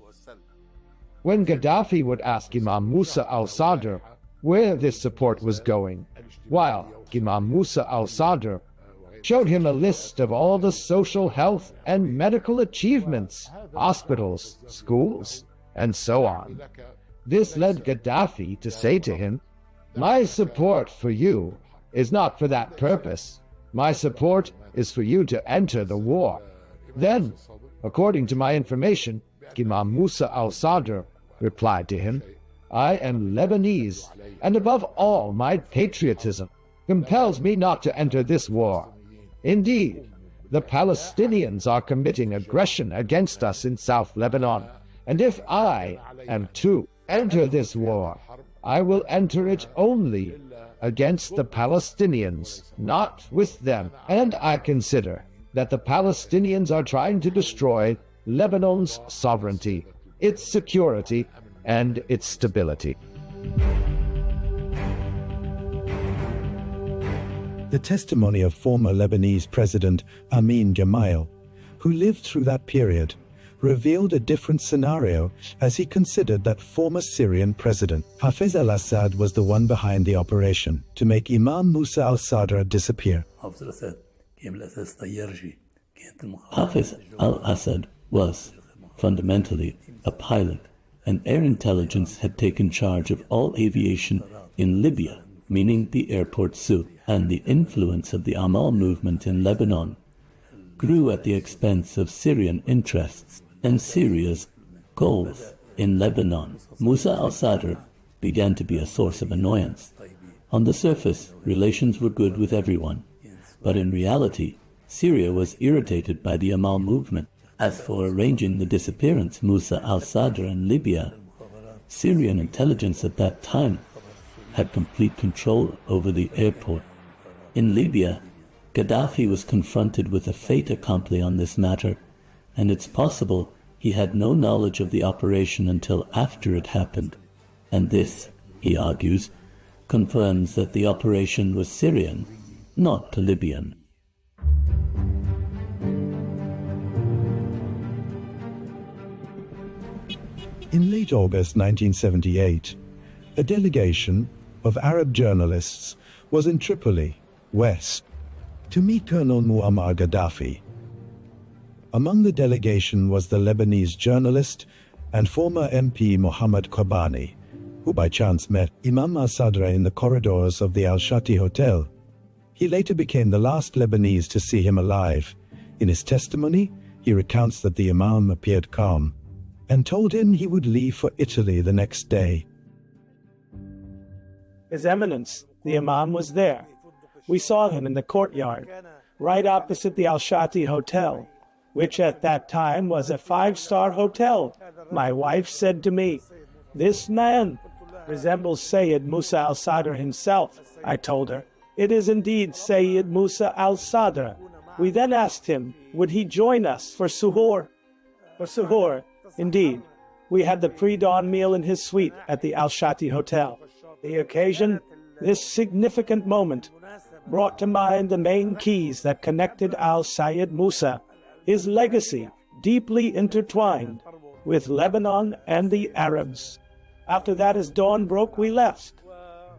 When Gaddafi would ask Imam Musa al-Sadr where this support was going, while Imam Musa al-Sadr showed him a list of all the social, health, and medical achievements, hospitals, schools, and so on. This led Gaddafi to say to him, "My support for you is not for that purpose. My support is for you to enter the war." Then, according to my information, Imam Musa al-Sadr replied to him, "I am Lebanese, and above all my patriotism compels me not to enter this war. Indeed, the Palestinians are committing aggression against us in South Lebanon, and if I am to enter this war, I will enter it only against the Palestinians, not with them, and I consider that the Palestinians are trying to destroy Lebanon's sovereignty, its security, and its stability." The testimony of former Lebanese President Amin Gemayel, who lived through that period, revealed a different scenario as he considered that former Syrian President Hafez al-Assad was the one behind the operation to make Imam Musa al-Sadr disappear. Hafez al-Assad was fundamentally a pilot, and air intelligence had taken charge of all aviation in Libya, meaning the airport Sousse, and the influence of the Amal movement in Lebanon grew at the expense of Syrian interests and Syria's goals in Lebanon. Musa al-Sadr began to be a source of annoyance. On the surface, relations were good with everyone, but in reality, Syria was irritated by the Amal movement. As for arranging the disappearance of Musa al-Sadr in Libya, Syrian intelligence at that time had complete control over the airport. In Libya, Gaddafi was confronted with a fait accompli on this matter, and it's possible he had no knowledge of the operation until after it happened. And this, he argues, confirms that the operation was Syrian, not Libyan. In late August 1978, a delegation of Arab journalists was in Tripoli, West, to meet Colonel Muammar Gaddafi. Among the delegation was the Lebanese journalist and former MP Mohammed Kobani, who by chance met Imam al-Sadr in the corridors of the Al-Shati Hotel. He later became the last Lebanese to see him alive. In his testimony, he recounts that the Imam appeared calm and told him he would leave for Italy the next day. His Eminence, the Imam, was there. We saw him in the courtyard, right opposite the Al-Shati Hotel, which at that time was a 5-star hotel. My wife said to me, "This man resembles Sayyid Musa al-Sadr himself." I told her, "It is indeed Sayyid Musa al-Sadr." We then asked him, would he join us for suhoor? For suhoor, indeed. We had the pre-dawn meal in his suite at the Al-Shati Hotel. The occasion, this significant moment, brought to mind the main keys that connected al-Sayyid Musa, his legacy deeply intertwined with Lebanon and the Arabs. After that, as dawn broke, we left.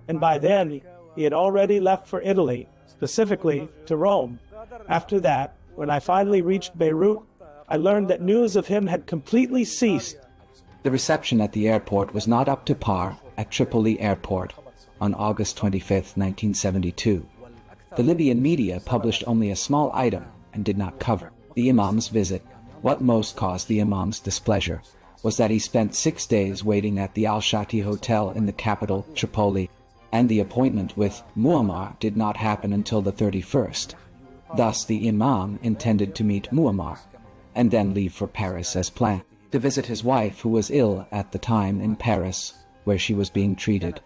And by then, he had already left for Italy, specifically to Rome. After that, when I finally reached Beirut, I learned that news of him had completely ceased. The reception at the airport was not up to par at Tripoli Airport on August 25, 1972. The Libyan media published only a small item and did not cover the Imam's visit. What most caused the Imam's displeasure was that he spent 6 days waiting at the Al-Shati Hotel in the capital, Tripoli, and the appointment with Muammar did not happen until the 31st. Thus, the Imam intended to meet Muammar and then leave for Paris as planned, to visit his wife, who was ill at the time in Paris, where she was being treated.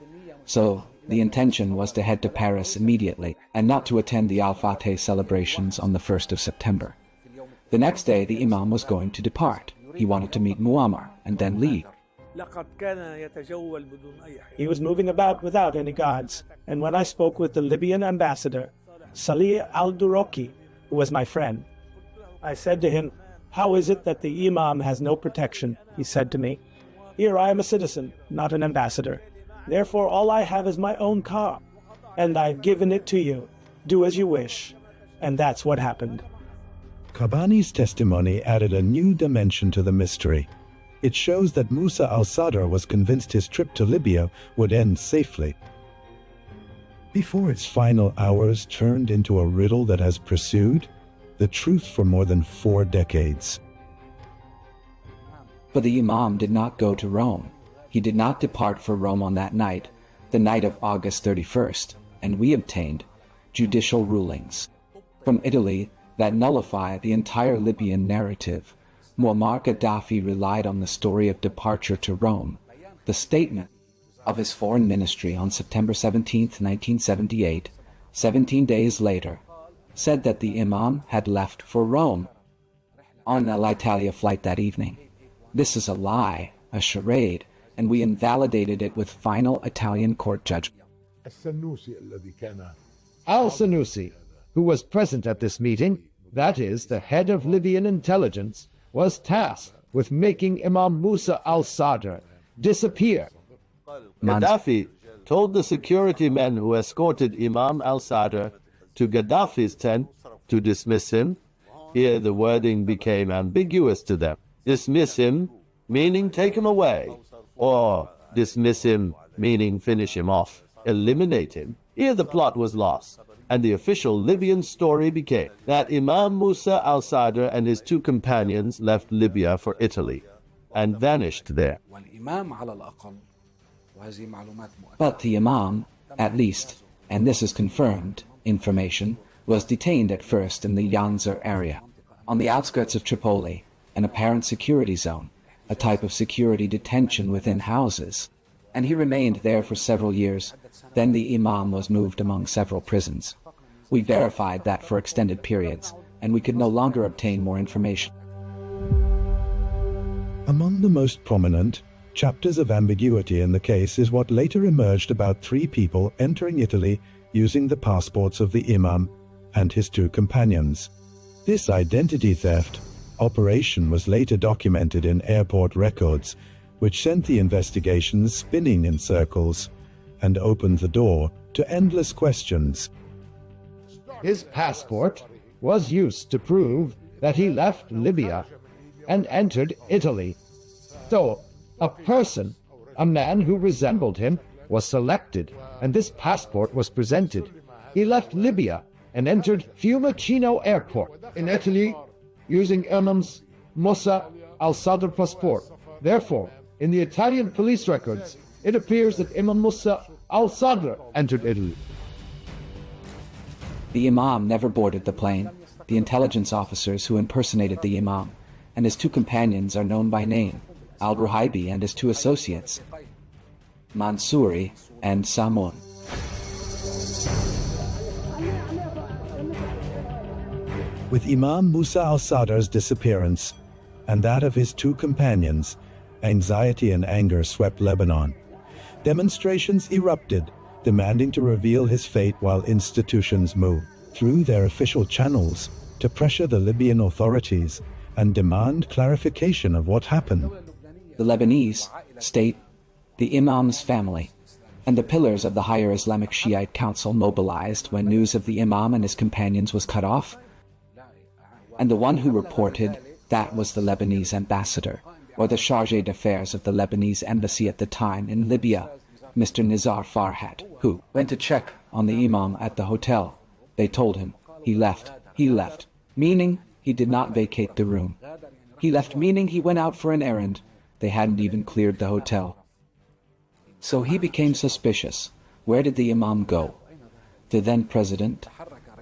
So, the intention was to head to Paris immediately and not to attend the Al-Fateh celebrations on the 1st of September. The next day, the Imam was going to depart. He wanted to meet Muammar and then leave. He was moving about without any guards, and when I spoke with the Libyan ambassador, Salih al-Duroki, who was my friend, I said to him, "How is it that the Imam has no protection?" He said to me, "Here I am a citizen, not an ambassador. Therefore all I have is my own car, and I've given it to you. Do as you wish." And that's what happened. Kobani's testimony added a new dimension to the mystery. It shows that Musa al-Sadr was convinced his trip to Libya would end safely, before its final hours turned into a riddle that has pursued the truth for more than 4 decades. But the Imam did not go to Rome. He did not depart for Rome on that night, the night of August 31st, and we obtained judicial rulings from Italy that nullify the entire Libyan narrative. Muammar Gaddafi relied on the story of departure to Rome. The statement of his foreign ministry on September 17, 1978, 17 days later, said that the Imam had left for Rome on an Alitalia flight that evening. This is a lie, a charade, and we invalidated it with final Italian court judgment. Al-Sanusi, who was present at this meeting, that is, the head of Libyan intelligence, was tasked with making Imam Musa al-Sadr disappear. Gaddafi told the security men who escorted Imam al-Sadr to Gaddafi's tent to dismiss him. Here the wording became ambiguous to them. Dismiss him, meaning take him away, or dismiss him, meaning finish him off, eliminate him. Here the plot was lost, and the official Libyan story became that Imam Musa al-Sadr and his 2 companions left Libya for Italy and vanished there. But the Imam, at least, and this is confirmed information, was detained at first in the Yanzar area, on the outskirts of Tripoli, an apparent security zone, a type of security detention within houses, and he remained there for several years. Then the Imam was moved among several prisons. We verified that for extended periods, and we could no longer obtain more information. Among the most prominent chapters of ambiguity in the case is what later emerged about 3 people entering Italy using the passports of the Imam and his 2 companions. This identity theft operation was later documented in airport records, which sent the investigations spinning in circles and opened the door to endless questions. His passport was used to prove that he left Libya and entered Italy. So, a person, a man who resembled him, was selected, and this passport was presented. He left Libya and entered Fiumicino Airport in Italy using Imam's Musa al-Sadr passport. Therefore, in the Italian police records, it appears that Imam Musa al-Sadr entered Italy. The Imam never boarded the plane. The intelligence officers who impersonated the Imam and his two companions are known by name, al-Ruhaibi and his two associates, Mansouri and Samun. With Imam Musa al-Sadr's disappearance and that of his two companions, anxiety and anger swept Lebanon. Demonstrations erupted, demanding to reveal his fate, while institutions moved through their official channels to pressure the Libyan authorities and demand clarification of what happened. The Lebanese state, the Imam's family, and the pillars of the higher Islamic Shiite Council mobilized when news of the Imam and his companions was cut off. And the one who reported that was the Lebanese ambassador, or the chargé d'affaires of the Lebanese embassy at the time in Libya, Mr. Nizar Farhat, who went to check on the Imam at the hotel. They told him he left, meaning he did not vacate the room. He left, meaning he went out for an errand. They hadn't even cleared the hotel. So he became suspicious. Where did the Imam go? The then president,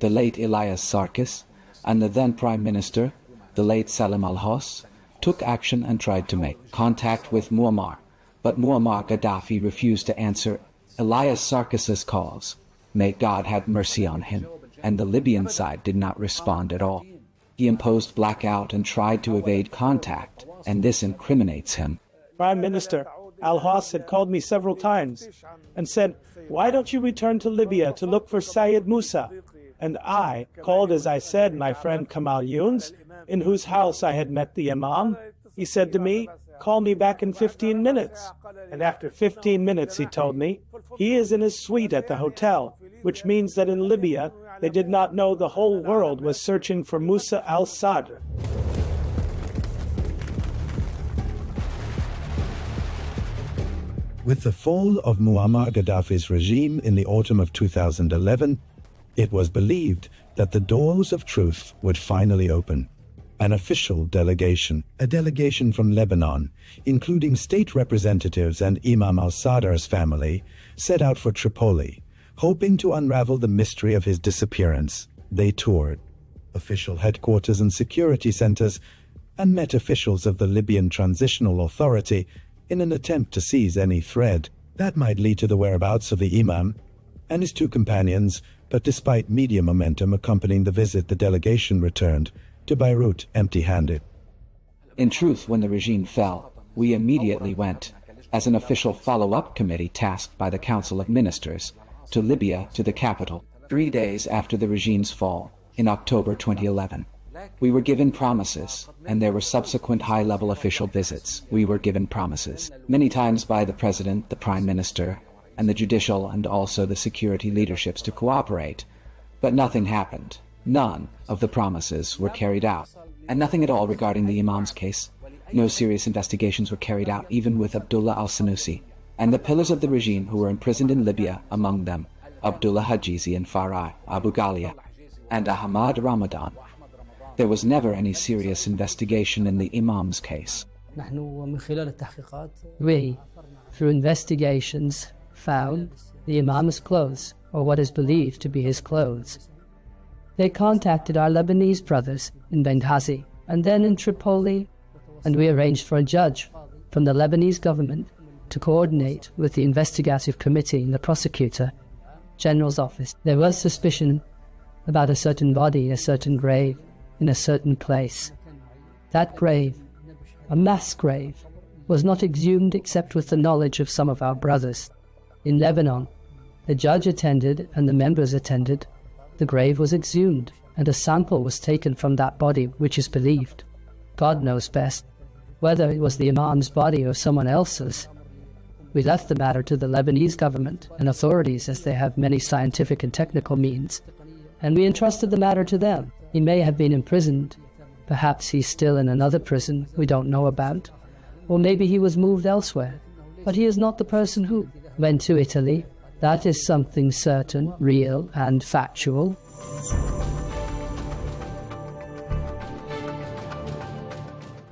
the late Elias Sarkis, and the then prime minister, the late Salim al-Hos, took action and tried to make contact with Muammar, but Muammar Gaddafi refused to answer Elias Sarkis's calls. May God have mercy on him, and the Libyan side did not respond at all. He imposed blackout and tried to evade contact, and this incriminates him. Prime Minister al-Hos had called me several times and said, "Why don't you return to Libya to look for Sayyid Musa?" And I called, as I said, my friend Kamal Younes, in whose house I had met the Imam. He said to me, "Call me back in 15 minutes. And after 15 minutes, he told me, he is in his suite at the hotel, which means that in Libya, they did not know the whole world was searching for Musa al-Sadr. With the fall of Muammar Gaddafi's regime in the autumn of 2011, it was believed that the doors of truth would finally open. An official delegation, a delegation from Lebanon, including state representatives and Imam al-Sadr's family, set out for Tripoli, hoping to unravel the mystery of his disappearance. They toured official headquarters and security centers and met officials of the Libyan Transitional Authority in an attempt to seize any thread that might lead to the whereabouts of the Imam and his two companions. But despite media momentum accompanying the visit, the delegation returned to Beirut empty-handed. In truth, when the regime fell, we immediately went, as an official follow-up committee tasked by the Council of Ministers, to Libya, to the capital, 3 days after the regime's fall, in October 2011. We were given promises, and there were subsequent high-level official visits. We were given promises, many times by the President, the Prime Minister, and the judicial and also the security leaderships to cooperate. But nothing happened. None of the promises were carried out, and nothing at all regarding the Imam's case. No serious investigations were carried out, even with Abdullah al-Sanusi, and the pillars of the regime who were imprisoned in Libya, among them Abdullah Hajizi and Farah Abu Ghalia, and Ahmad Ramadan. There was never any serious investigation in the Imam's case. We, through investigations, found the Imam's clothes, or what is believed to be his clothes. They contacted our Lebanese brothers in Benghazi and then in Tripoli, and we arranged for a judge from the Lebanese government to coordinate with the investigative committee and the prosecutor general's office. There was suspicion about a certain body, a certain grave, in a certain place. That grave, a mass grave, was not exhumed except with the knowledge of some of our brothers. In Lebanon, the judge attended and the members attended. The grave was exhumed, and a sample was taken from that body, which is believed, God knows best, whether it was the Imam's body or someone else's. We left the matter to the Lebanese government and authorities, as they have many scientific and technical means, and we entrusted the matter to them. He may have been imprisoned. Perhaps he's still in another prison we don't know about, or maybe he was moved elsewhere. But he is not the person who went to Italy. That is something certain, real, and factual.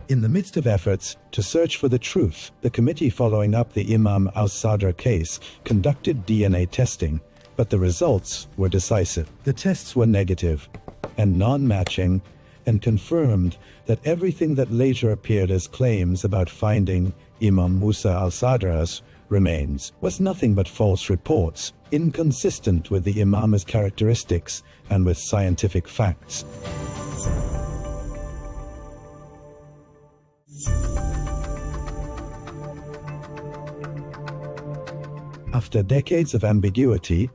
In the midst of efforts to search for the truth, the committee following up the Imam al-Sadr case conducted DNA testing, but the results were decisive. The tests were negative and non-matching, and confirmed that everything that later appeared as claims about finding Imam Musa al-Sadr's remains was nothing but false reports, inconsistent with the Imam's characteristics and with scientific facts. After decades of ambiguity,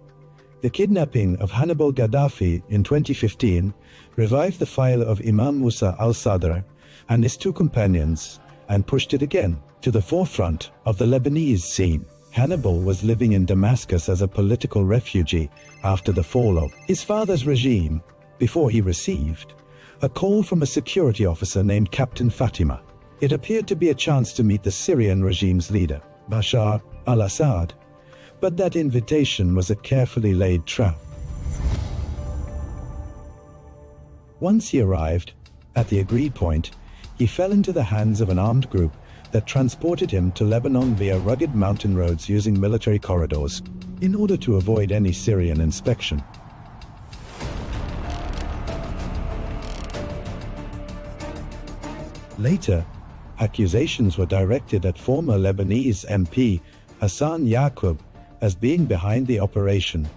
the kidnapping of Hannibal Gaddafi in 2015 revived the file of Imam Musa al-Sadr and his two companions and pushed it again to the forefront of the Lebanese scene. Hannibal was living in Damascus as a political refugee after the fall of his father's regime, before he received a call from a security officer named Captain Fatima. It appeared to be a chance to meet the Syrian regime's leader, Bashar al-Assad, but that invitation was a carefully laid trap. Once he arrived at the agreed point, he fell into the hands of an armed group that transported him to Lebanon via rugged mountain roads using military corridors, in order to avoid any Syrian inspection. Later, accusations were directed at former Lebanese MP Hassan Yaqub as being behind the operation.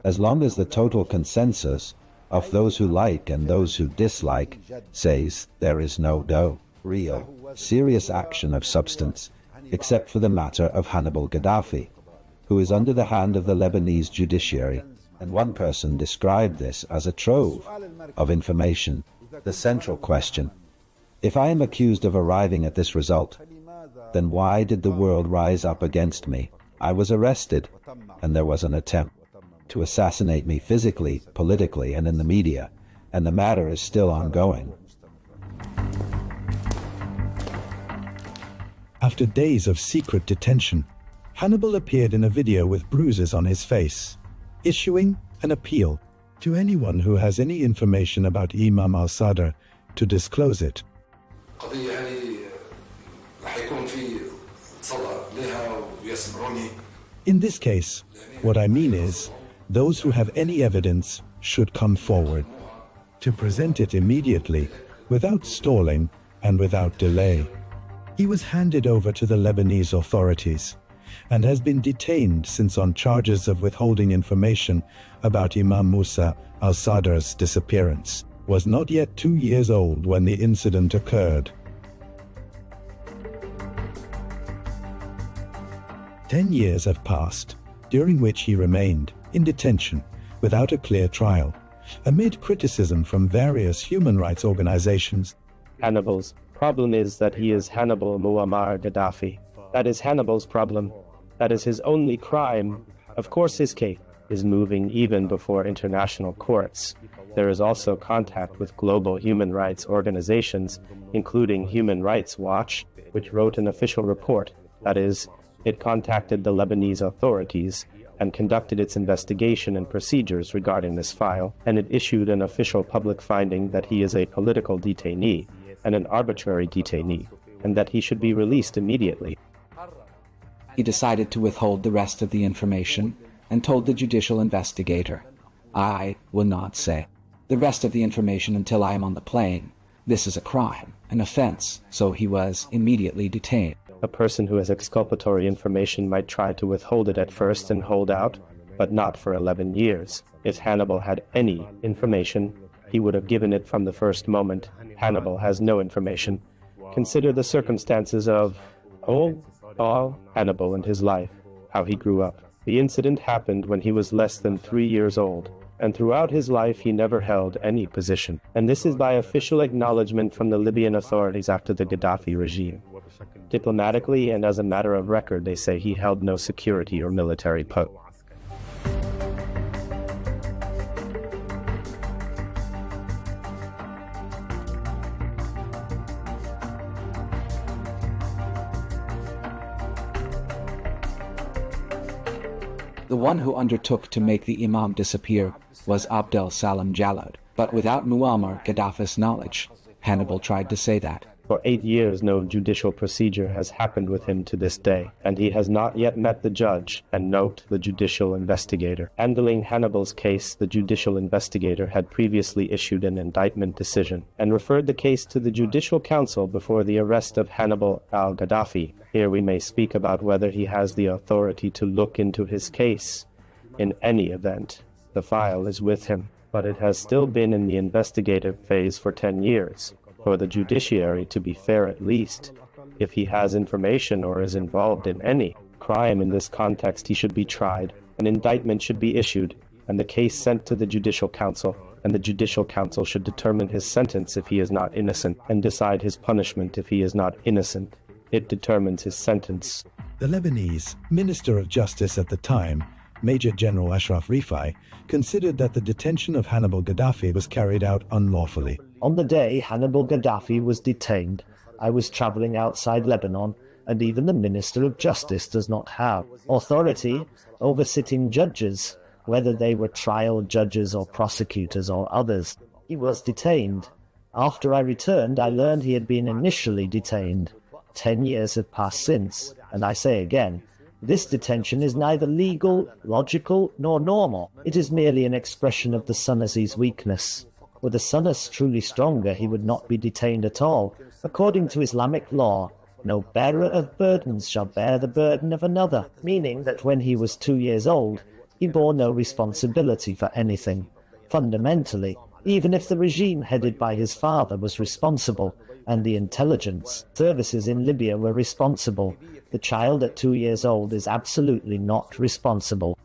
As long as the total consensus of those who like and those who dislike says there is no real, serious action of substance, except for the matter of Hannibal Gaddafi, who is under the hand of the Lebanese judiciary, and one person described this as a trove of information. The central question: if I am accused of arriving at this result, then why did the world rise up against me? I was arrested, and there was an attempt to assassinate me physically, politically, and in the media, and the matter is still ongoing. After days of secret detention, Hannibal appeared in a video with bruises on his face, issuing an appeal to anyone who has any information about Imam al-Sadr to disclose it. In this case, what I mean is, those who have any evidence should come forward to present it immediately, without stalling and without delay. He was handed over to the Lebanese authorities and has been detained since on charges of withholding information about Imam Musa al-Sadr's disappearance. Was not yet 2 years old when the incident occurred. 10 years have passed, during which he remained in detention without a clear trial, amid criticism from various human rights organizations. Hannibal's problem is that he is Hannibal Muammar Gaddafi. That is Hannibal's problem. That is his only crime. Of course his case is moving even before international courts. There is also contact with global human rights organizations, including Human Rights Watch, which wrote an official report. That is, it contacted the Lebanese authorities and conducted its investigation and procedures regarding this file, and it issued an official public finding that he is a political detainee and an arbitrary detainee, and that he should be released immediately. He decided to withhold the rest of the information and told the judicial investigator, "I will not say the rest of the information until I am on the plane. This is a crime, an offense," so he was immediately detained. A person who has exculpatory information might try to withhold it at first and hold out, but not for 11 years. If Hannibal had any information, he would have given it from the first moment. Hannibal has no information. Consider the circumstances of all Hannibal and his life, how he grew up. The incident happened when he was less than 3 years old. and throughout his life he never held any position. And this is by official acknowledgement from the Libyan authorities after the Gaddafi regime. Diplomatically and as a matter of record, they say he held no security or military post. The one who undertook to make the Imam disappear was Abdel Salam Jalad, but without Muammar Gaddafi's knowledge. Hannibal tried to say that. For 8 years, no judicial procedure has happened with him to this day, and he has not yet met the judge, and note the judicial investigator. Handling Hannibal's case, the judicial investigator had previously issued an indictment decision, and referred the case to the Judicial Council before the arrest of Hannibal al-Gaddafi. Here we may speak about whether he has the authority to look into his case. In any event, the file is with him, but it has still been in the investigative phase for 10 years. For the judiciary to be fair at least, if he has information or is involved in any crime in this context, he should be tried, an indictment should be issued, and the case sent to the Judicial Council, and the Judicial Council should determine his sentence if he is not innocent, and decide his punishment if he is not innocent. It determines his sentence. The Lebanese Minister of Justice at the time, Major General Ashraf Rifai, considered that the detention of Hannibal Gaddafi was carried out unlawfully. On the day Hannibal Gaddafi was detained, I was traveling outside Lebanon, and even the Minister of Justice does not have authority over sitting judges, whether they were trial judges or prosecutors or others. He was detained. After I returned, I learned he had been initially detained. 10 years have passed since, and I say again, this detention is neither legal, logical, nor normal. It is merely an expression of the Sunni's weakness. Were the Sunnis truly stronger, he would not be detained at all. According to Islamic law, no bearer of burdens shall bear the burden of another, meaning that when he was 2 years old, he bore no responsibility for anything. Fundamentally, even if the regime headed by his father was responsible, and the intelligence services in Libya were responsible, the child at 2 years old is absolutely not responsible.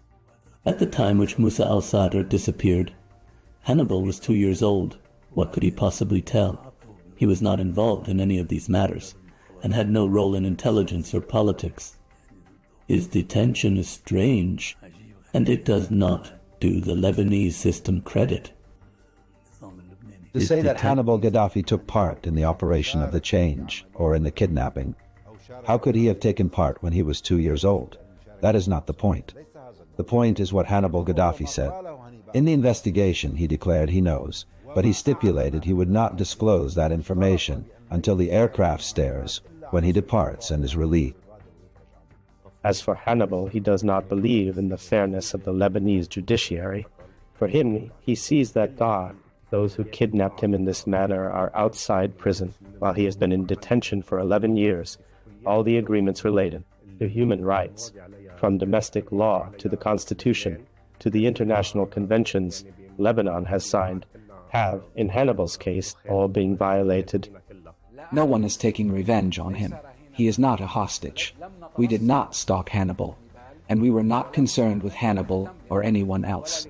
At the time which Musa al-Sadr disappeared, Hannibal was 2 years old. What could he possibly tell? He was not involved in any of these matters, and had no role in intelligence or politics. His detention is strange, and it does not do the Lebanese system credit. To say that Hannibal Gaddafi took part in the operation of the change, or in the kidnapping, how could he have taken part when he was 2 years old? That is not the point. The point is what Hannibal Gaddafi said. In the investigation, he declared he knows, but he stipulated he would not disclose that information until the aircraft stairs, when he departs and is released. As for Hannibal, he does not believe in the fairness of the Lebanese judiciary. For him, he sees that God, those who kidnapped him in this manner, are outside prison, while he has been in detention for 11 years. All the agreements related to human rights, from domestic law to the Constitution, to the international conventions Lebanon has signed, have, in Hannibal's case, all been violated. No one is taking revenge on him. He is not a hostage. We did not stalk Hannibal, and we were not concerned with Hannibal or anyone else.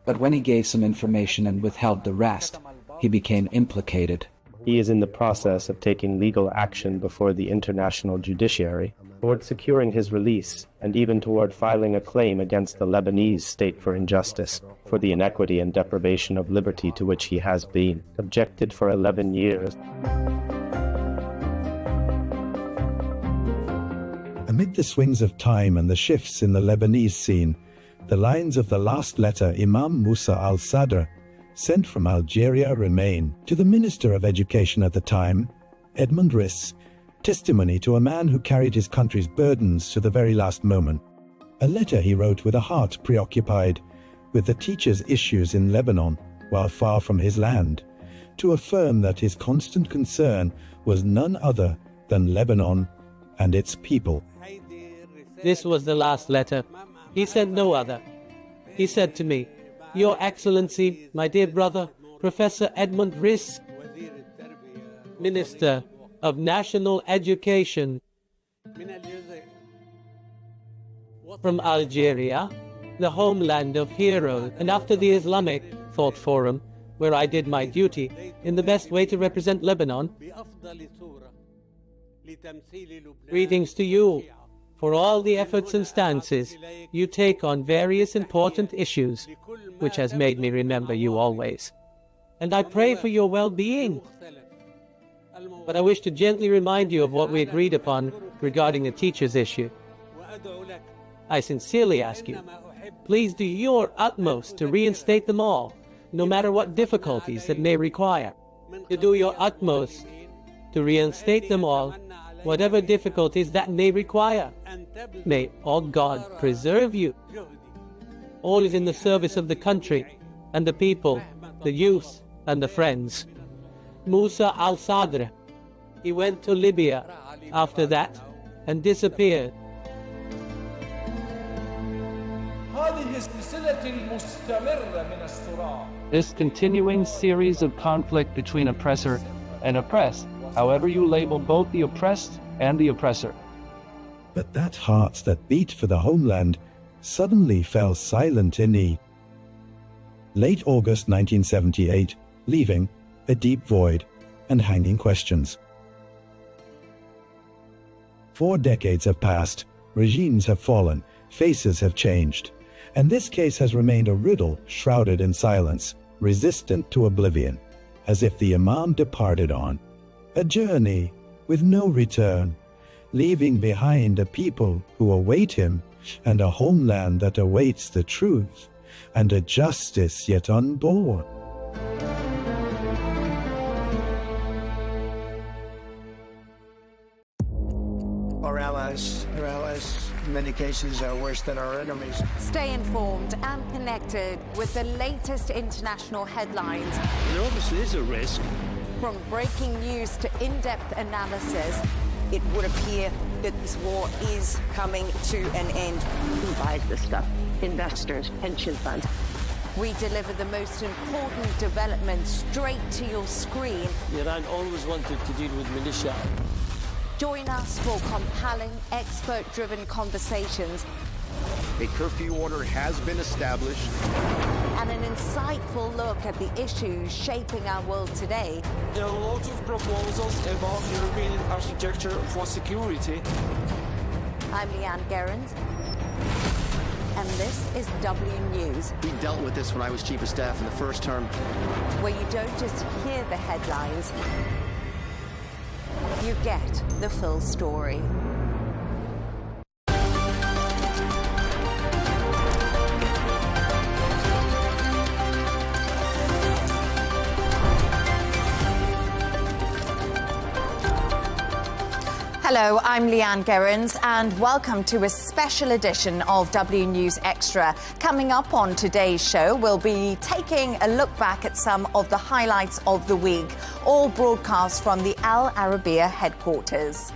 But when he gave some information and withheld the rest, he became implicated. He is in the process of taking legal action before the international judiciary toward securing his release, and even toward filing a claim against the Lebanese state for injustice, for the inequity and deprivation of liberty to which he has been subjected for 11 years. Amid the swings of time and the shifts in the Lebanese scene, the lines of the last letter Imam Musa al-Sadr sent from Algeria remain. To the Minister of Education at the time, Edmund Riss, testimony to a man who carried his country's burdens to the very last moment. A letter he wrote with a heart preoccupied with the teachers' issues in Lebanon while far from his land, to affirm that his constant concern was none other than Lebanon and its people. This was the last letter. He said no other. He said to me, "Your Excellency, my dear brother, Professor Edmund Riss, Minister of National Education from Algeria, the homeland of heroes, and after the Islamic Thought Forum, where I did my duty in the best way to represent Lebanon, greetings to you for all the efforts and stances you take on various important issues, which has made me remember you always. And I pray for your well-being. But I wish to gently remind you of what we agreed upon regarding the teachers' issue. I sincerely ask you, please do your utmost to reinstate them all, no matter what difficulties it may require. To do your utmost to reinstate them all, whatever difficulties that may require. May all God preserve you. All is in the service of the country and the people, the youth and the friends. Musa al-Sadr, he went to Libya after that and disappeared. This continuing series of conflict between oppressor and oppressed, however you label both the oppressed and the oppressor. But that heart that beat for the homeland suddenly fell silent in need. Late August 1978, leaving a deep void and hanging questions. 4 decades have passed, regimes have fallen, faces have changed, and this case has remained a riddle shrouded in silence, resistant to oblivion, as if the Imam departed on a journey with no return, leaving behind a people who await him, and a homeland that awaits the truth, and a justice yet unborn. Our allies, in many cases, are worse than our enemies. Stay informed and connected with the latest international headlines. There obviously is a risk. From breaking news to in-depth analysis, it would appear that this war is coming to an end. Who buys this stuff? Investors, pension funds. we deliver the most important developments straight to your screen. Iran always wanted to deal with militia. Join us for compelling, expert-driven conversations. A curfew order has been established. And an insightful look at the issues shaping our world today. There are lots of proposals about European architecture for security. I'm Leigh Ann Gerrans, and this is W News. We dealt with this when I was Chief of Staff in the first term. Where you don't just hear the headlines, you get the full story. Hello, I'm Leigh Ann Gerrans, and welcome to a special edition of W News Extra. Coming up on today's show, we'll be taking a look back at some of the highlights of the week, all broadcast from the Al Arabiya headquarters.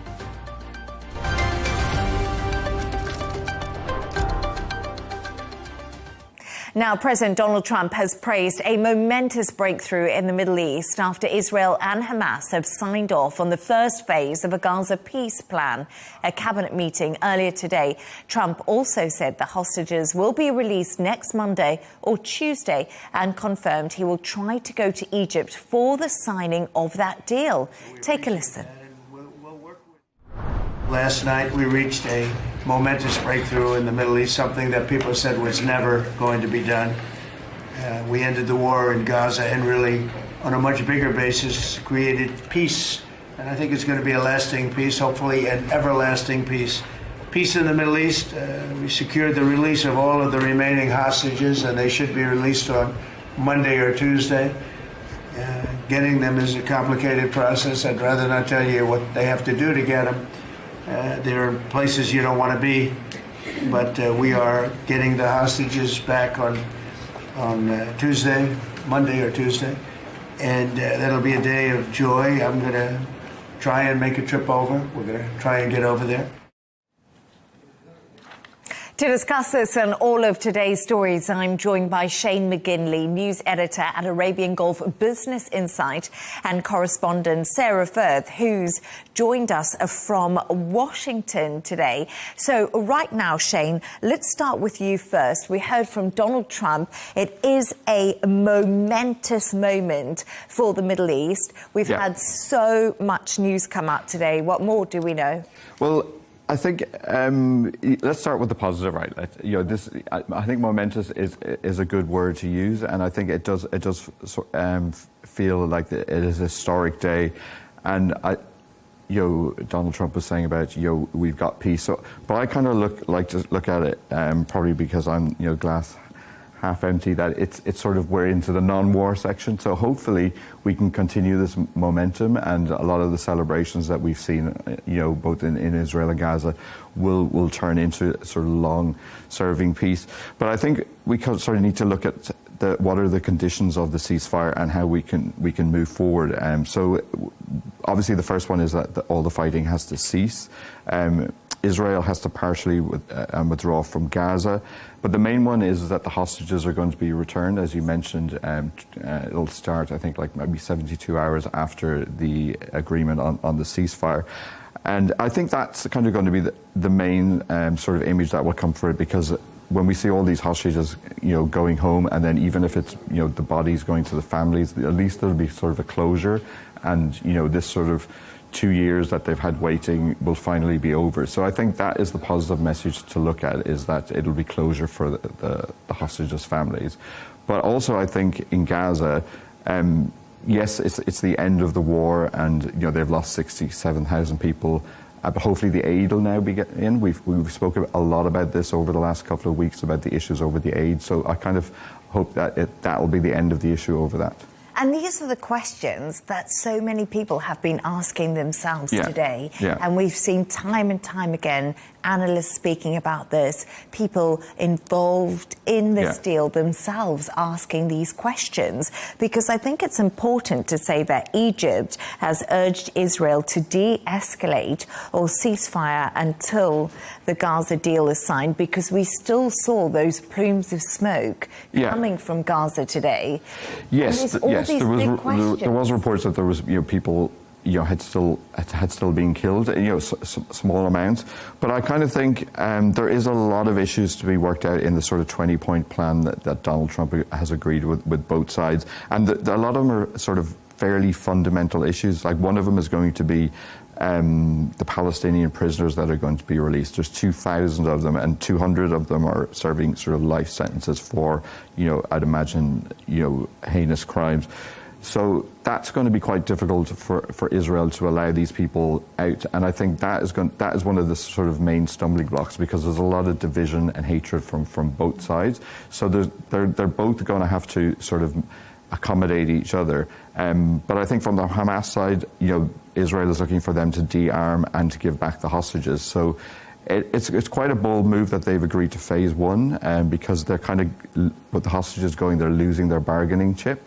Now, President Donald Trump has praised a momentous breakthrough in the Middle East after Israel and Hamas have signed off on the first phase of a Gaza peace plan. A cabinet meeting earlier today, Trump also said the hostages will be released next Monday or Tuesday and confirmed he will try to go to Egypt for the signing of that deal. Take a listen. Last night we reached a momentous breakthrough in the Middle East, something that people said was never going to be done. We ended the war in Gaza and really, on a much bigger basis, created peace. And I think it's going to be a lasting peace, hopefully an everlasting peace. Peace in the Middle East. We secured the release of all of the remaining hostages, and they should be released on Monday or Tuesday. Getting them is a complicated process. I'd rather not tell you what they have to do to get them. There are places you don't want to be, but we are getting the hostages back on Tuesday, Monday or Tuesday, and that'll be a day of joy. I'm going to try and make a trip over. We're going to try and get over there. To discuss this and all of today's stories, I'm joined by Shane McGinley, news editor at Arabian Gulf Business Insight, and correspondent Sarah Firth, who's joined us from Washington today. So right now, Shane, let's start with you first. We heard from Donald Trump. It is a momentous moment for the Middle East. We've had so much news come out today. What more do we know? Well, I think let's start with the positive, right? I think momentous is a good word to use, and I think it does feel like it is a historic day. And Donald Trump was saying about we've got peace. So, but I kind of look at it probably because I'm glass half empty, that it's sort of we're into the non-war section. So hopefully we can continue this momentum, and a lot of the celebrations that we've seen, both in Israel and Gaza, will turn into sort of long-serving peace. But I think we sort of need to look at what are the conditions of the ceasefire and how we can move forward. So obviously the first one is that all the fighting has to cease. Israel has to partially withdraw from Gaza. But the main one is that the hostages are going to be returned, as you mentioned. It'll start, I think, like maybe 72 hours after the agreement on the ceasefire. And I think that's kind of going to be the main sort of image that will come for it, because when we see all these hostages, going home, and then even if it's, the bodies going to the families, at least there'll be sort of a closure, and, this sort of 2 years that they've had waiting will finally be over. So I think that is the positive message to look at, is that it'll be closure for the hostages' families. But also I think in Gaza, yes, it's the end of the war, and they've lost 67,000 people. But hopefully the aid will now be in. We've spoken a lot about this over the last couple of weeks, about the issues over the aid. So I kind of hope that that will be the end of the issue over that. And these are the questions that so many people have been asking themselves today. And we've seen time and time again analysts speaking about this, people involved in this deal themselves asking these questions. Because I think it's important to say that Egypt has urged Israel to de-escalate or ceasefire until the Gaza deal is signed, because we still saw those plumes of smoke coming from Gaza today. Yes, there was reports that there was people had still been killed, small amounts. But I kind of think there is a lot of issues to be worked out in the sort of 20-point plan that Donald Trump has agreed with both sides, and a lot of them are sort of fairly fundamental issues. Like one of them is going to be the Palestinian prisoners that are going to be released. There's 2,000 of them, and 200 of them are serving sort of life sentences for, I'd imagine, heinous crimes. So that's going to be quite difficult for Israel to allow these people out, and I think that is one of the sort of main stumbling blocks, because there's a lot of division and hatred from both sides. So they're both going to have to sort of accommodate each other. But I think from the Hamas side, Israel is looking for them to de-arm and to give back the hostages. So it's quite a bold move that they've agreed to phase one, because they're kind of, with the hostages going, they're losing their bargaining chip.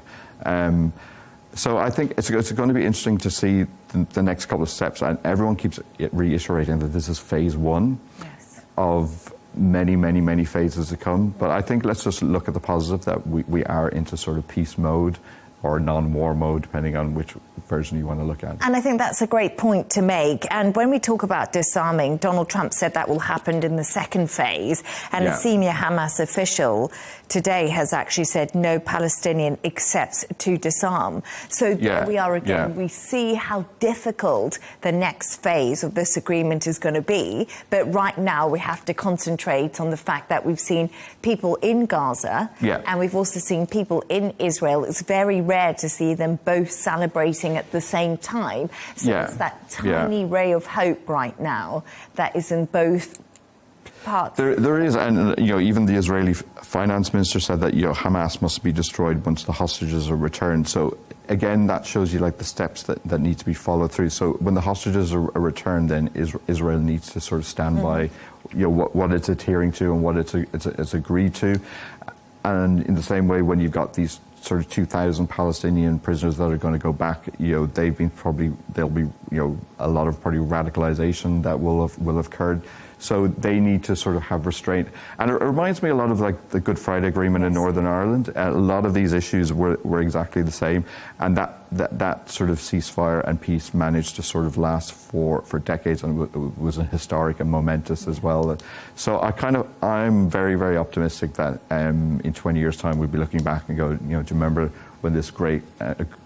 So I think it's going to be interesting to see the next couple of steps, and everyone keeps reiterating that this is phase one of many, many, many phases to come. But I think let's just look at the positive, that we are into sort of peace mode or non-war mode, depending on which version you want to look at. And I think that's a great point to make. And when we talk about disarming, Donald Trump said that will happen in the second phase. And a senior Hamas official today has actually said no Palestinian accepts to disarm. So there we are again. We see how difficult the next phase of this agreement is going to be. But right now we have to concentrate on the fact that we've seen people in Gaza and we've also seen people in Israel. It's very rare to see them both celebrating at the same time. So it's that tiny ray of hope right now that is in both parts. There is, and even the Israeli finance minister said that Hamas must be destroyed once the hostages are returned. So again, that shows you like the steps that need to be followed through. So when the hostages are returned, then Israel needs to sort of stand by what it's adhering to and what it's agreed to. And in the same way, when you've got these sort of 2,000 Palestinian prisoners that are going to go back, there'll be a lot of probably radicalization that will have occurred. So they need to sort of have restraint. And it reminds me a lot of like the Good Friday Agreement in Northern Ireland. A lot of these issues were exactly the same. And that sort of ceasefire and peace managed to sort of last for decades, and was historic and momentous as well. So I'm very, very optimistic that in 20 years' time we'll be looking back and go, do you remember when this great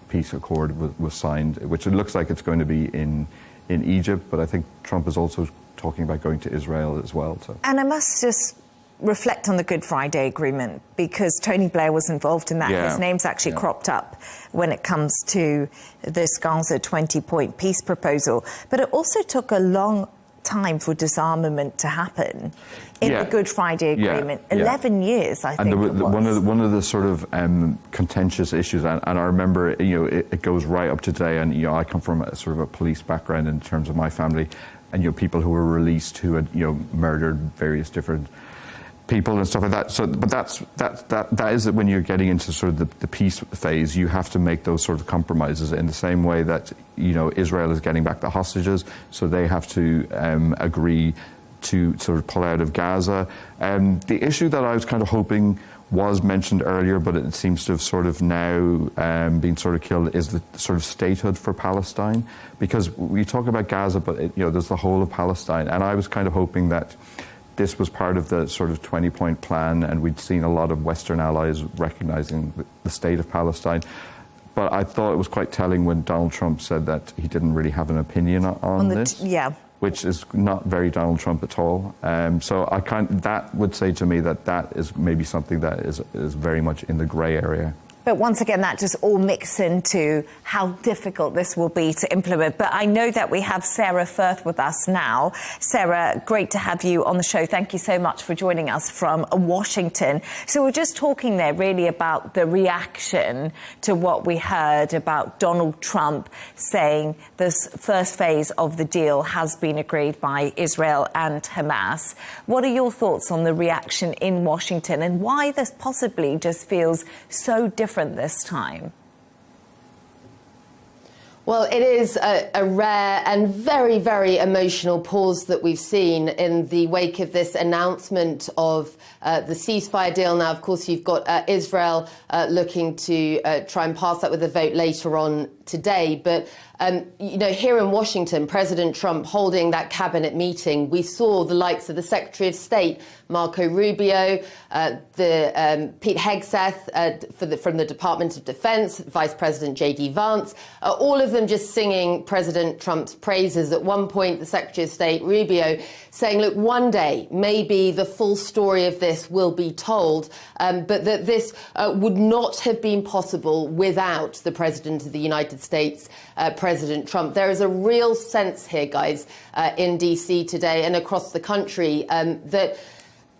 peace accord was signed, which it looks like it's going to be in Egypt, but I think Trump is also talking about going to Israel as well. So. And I must just reflect on the Good Friday Agreement, because Tony Blair was involved in that. Yeah. His name's actually cropped up when it comes to this Gaza 20-point peace proposal. But it also took a long time for disarmament to happen in the Good Friday Agreement. 11 years, I think it was. One of the sort of contentious issues, and I remember, it goes right up to today, and I come from a sort of a police background in terms of my family, and people who were released who had murdered various different people and stuff like that. So, but that is when you're getting into sort of the peace phase, you have to make those sort of compromises in the same way that Israel is getting back the hostages, so they have to agree to sort of pull out of Gaza. The issue that I was kind of hoping was mentioned earlier, but it seems to have sort of now been sort of killed, is the sort of statehood for Palestine, because we talk about Gaza, but there's the whole of Palestine, and I was kind of hoping that this was part of the sort of 20-point plan, and we'd seen a lot of Western allies recognizing the state of Palestine. But I thought it was quite telling when Donald Trump said that he didn't really have an opinion on this. Which is not very Donald Trump at all. So that would say to me that is maybe something that is very much in the grey area. But once again, that just all mixes into how difficult this will be to implement. But I know that we have Sarah Firth with us now. Sarah, great to have you on the show. Thank you so much for joining us from Washington. So we're just talking there really about the reaction to what we heard about Donald Trump saying this first phase of the deal has been agreed by Israel and Hamas. What are your thoughts on the reaction in Washington, and why this possibly just feels so different this time? Well, it is a rare and very, very emotional pause that we've seen in the wake of this announcement of the ceasefire deal. Now, of course, you've got Israel looking to try and pass that with a vote later on today. But, here in Washington, President Trump holding that cabinet meeting, we saw the likes of the Secretary of State, Marco Rubio, Pete Hegseth from the Department of Defense, Vice President J.D. Vance, all of them just singing President Trump's praises. At one point, the Secretary of State, Rubio, saying, look, one day, maybe the full story of this will be told, but that this would not have been possible without the President of the United States, President Trump. There is a real sense here, guys, in D.C. today and across the country that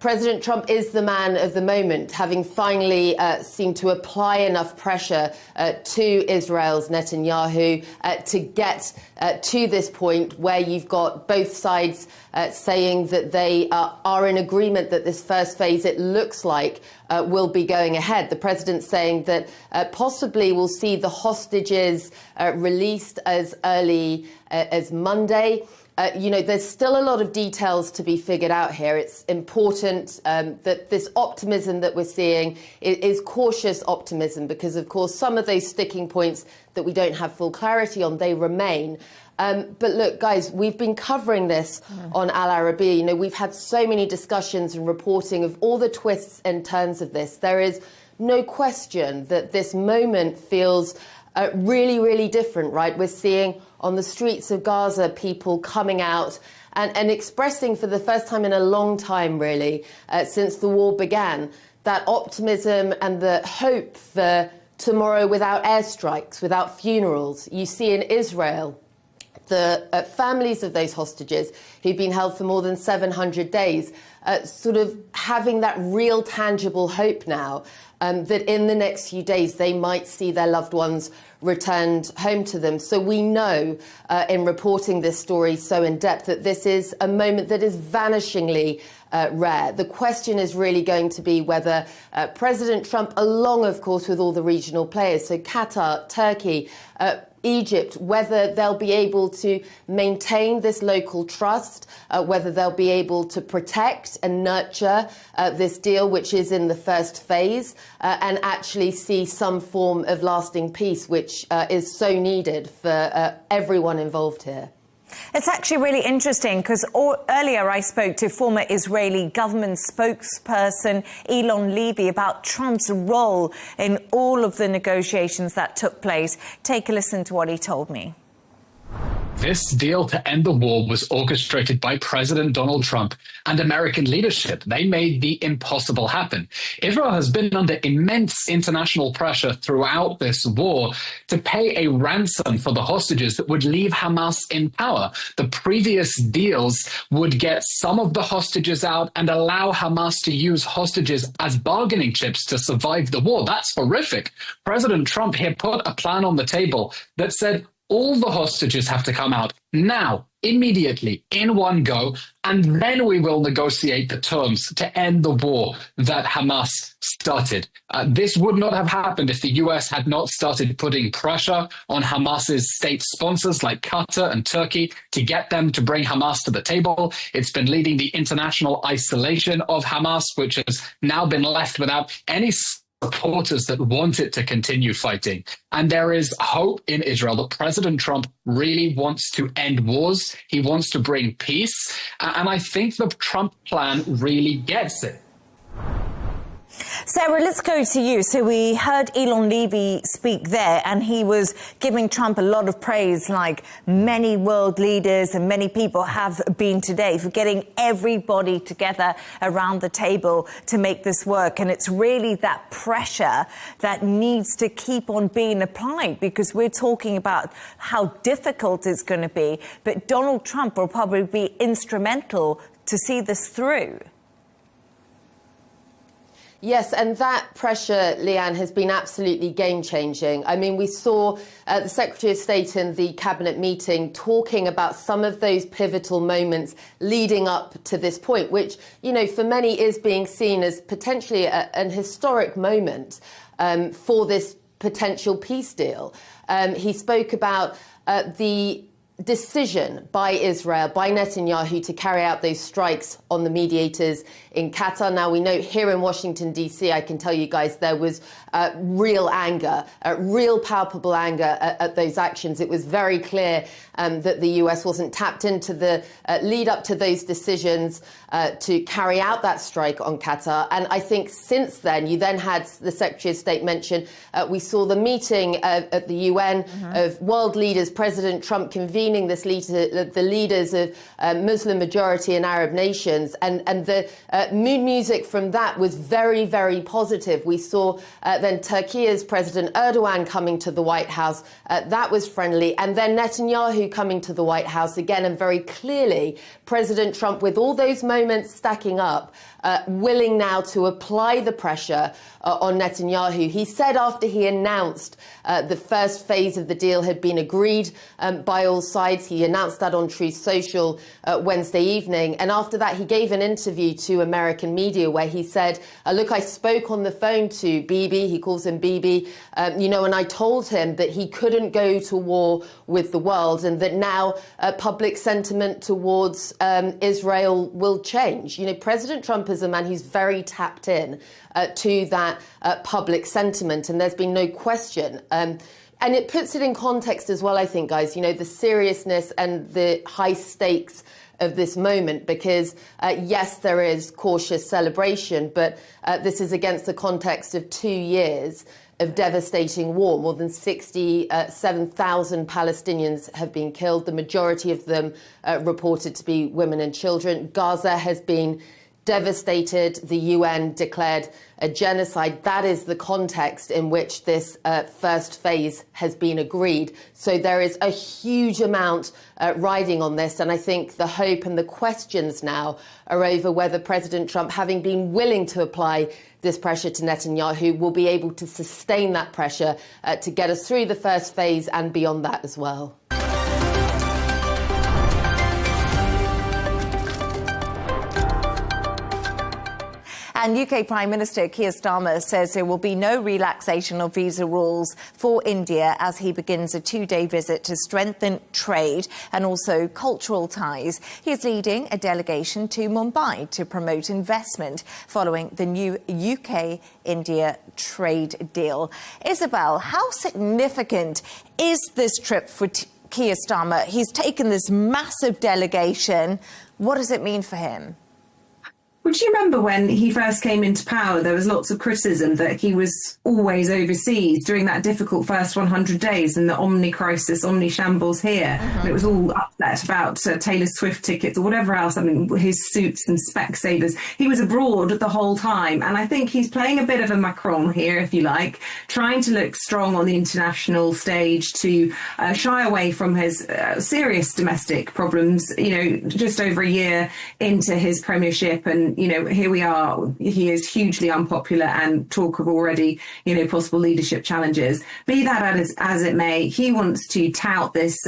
President Trump is the man of the moment, having finally seemed to apply enough pressure to Israel's Netanyahu to get to this point where you've got both sides saying that they are in agreement that this first phase, it looks like, will be going ahead. The president saying that possibly we'll see the hostages released as early as Monday. There's still a lot of details to be figured out here. It's important that this optimism that we're seeing is cautious optimism, because, of course, some of those sticking points that we don't have full clarity on, they remain. But look, guys, we've been covering this on Al Arabiya. We've had so many discussions and reporting of all the twists and turns of this. There is no question that this moment feels really, really different, right? We're seeing on the streets of Gaza people coming out and expressing for the first time in a long time, really, since the war began, that optimism and the hope for tomorrow without airstrikes, without funerals. You see in Israel the families of those hostages who've been held for more than 700 days, sort of having that real tangible hope now that in the next few days they might see their loved ones returned home to them. So we know in reporting this story so in depth that this is a moment that is vanishingly rare. The question is really going to be whether President Trump, along, of course, with all the regional players, so Qatar, Turkey, Egypt, whether they'll be able to maintain this local trust, whether they'll be able to protect and nurture this deal, which is in the first phase, and actually see some form of lasting peace, which is so needed for everyone involved here. It's actually really interesting because earlier I spoke to former Israeli government spokesperson Elon Levy about Trump's role in all of the negotiations that took place. Take a listen to what he told me. This deal to end the war was orchestrated by President Donald Trump and American leadership. They made the impossible happen. Israel has been under immense international pressure throughout this war to pay a ransom for the hostages that would leave Hamas in power. The previous deals would get some of the hostages out and allow Hamas to use hostages as bargaining chips to survive the war. That's horrific. President Trump here put a plan on the table that said, all the hostages have to come out now, immediately, in one go, and then we will negotiate the terms to end the war that Hamas started. This would not have happened if the US had not started putting pressure on Hamas's state sponsors like Qatar and Turkey to get them to bring Hamas to the table. It's been leading the international isolation of Hamas, which has now been left without any supporters that want it to continue fighting. And there is hope in Israel that President Trump really wants to end wars. He wants to bring peace. And I think the Trump plan really gets it. Sarah, let's go to you. So we heard Elon Levy speak there, and he was giving Trump a lot of praise, like many world leaders and many people have been today, for getting everybody together around the table to make this work. And it's really that pressure that needs to keep on being applied, because we're talking about how difficult it's going to be. But Donald Trump will probably be instrumental to see this through. Yes, and that pressure, Leigh Ann, has been absolutely game-changing. I mean, we saw the Secretary of State in the cabinet meeting talking about some of those pivotal moments leading up to this point, which, you know, for many is being seen as potentially an historic moment for this potential peace deal. He spoke about the decision by Israel, by Netanyahu, to carry out those strikes on the mediators in Qatar. Now, we know here in Washington, D.C., I can tell you guys, there was real anger, real palpable anger at those actions. It was very clear that the U.S. wasn't tapped into the lead up to those decisions to carry out that strike on Qatar. And I think since then, you then had the Secretary of State mention, we saw the meeting at the UN of world leaders, President Trump convening the leaders of Muslim majority and Arab nations. And the mood music from that was very, very positive. We saw then Turkey's President Erdogan coming to the White House. That was friendly. And then Netanyahu coming to the White House again. And very clearly, President Trump, with all those moments stacking up, willing now to apply the pressure on Netanyahu. He said after he announced the first phase of the deal had been agreed by all sides, he announced that on Truth Social Wednesday evening. And after that, he gave an interview to American media where he said, look, I spoke on the phone to Bibi, he calls him Bibi, and I told him that he couldn't go to war with the world and that now public sentiment towards Israel will change. You know, President Trump is a man who's very tapped in to that public sentiment, and there's been no question. And it puts it in context as well, I think, guys, you know, the seriousness and the high stakes of this moment, because, yes, there is cautious celebration, but this is against the context of 2 years of devastating war. More than 67,000 Palestinians have been killed, the majority of them reported to be women and children. Gaza has been devastated. The UN declared a genocide. That is the context in which this first phase has been agreed. So there is a huge amount riding on this. And I think the hope and the questions now are over whether President Trump, having been willing to apply this pressure to Netanyahu, will be able to sustain that pressure to get us through the first phase and beyond that as well. And UK Prime Minister Keir Starmer says there will be no relaxation of visa rules for India as he begins a 2-day visit to strengthen trade and also cultural ties. He is leading a delegation to Mumbai to promote investment following the new UK-India trade deal. Isabel, how significant is this trip for Keir Starmer? He's taken this massive delegation. What does it mean for him? Well, do you remember when he first came into power, there was lots of criticism that he was always overseas during that difficult first 100 days and the Omni crisis, Omni shambles here. And it was all upset about Taylor Swift tickets or whatever else. I mean, his suits and Specsavers. He was abroad the whole time. And I think he's playing a bit of a Macron here, if you like, trying to look strong on the international stage to shy away from his serious domestic problems, just over a year into his premiership. And here we are. He is hugely unpopular and talk of already, possible leadership challenges. Be that as it may, he wants to tout this,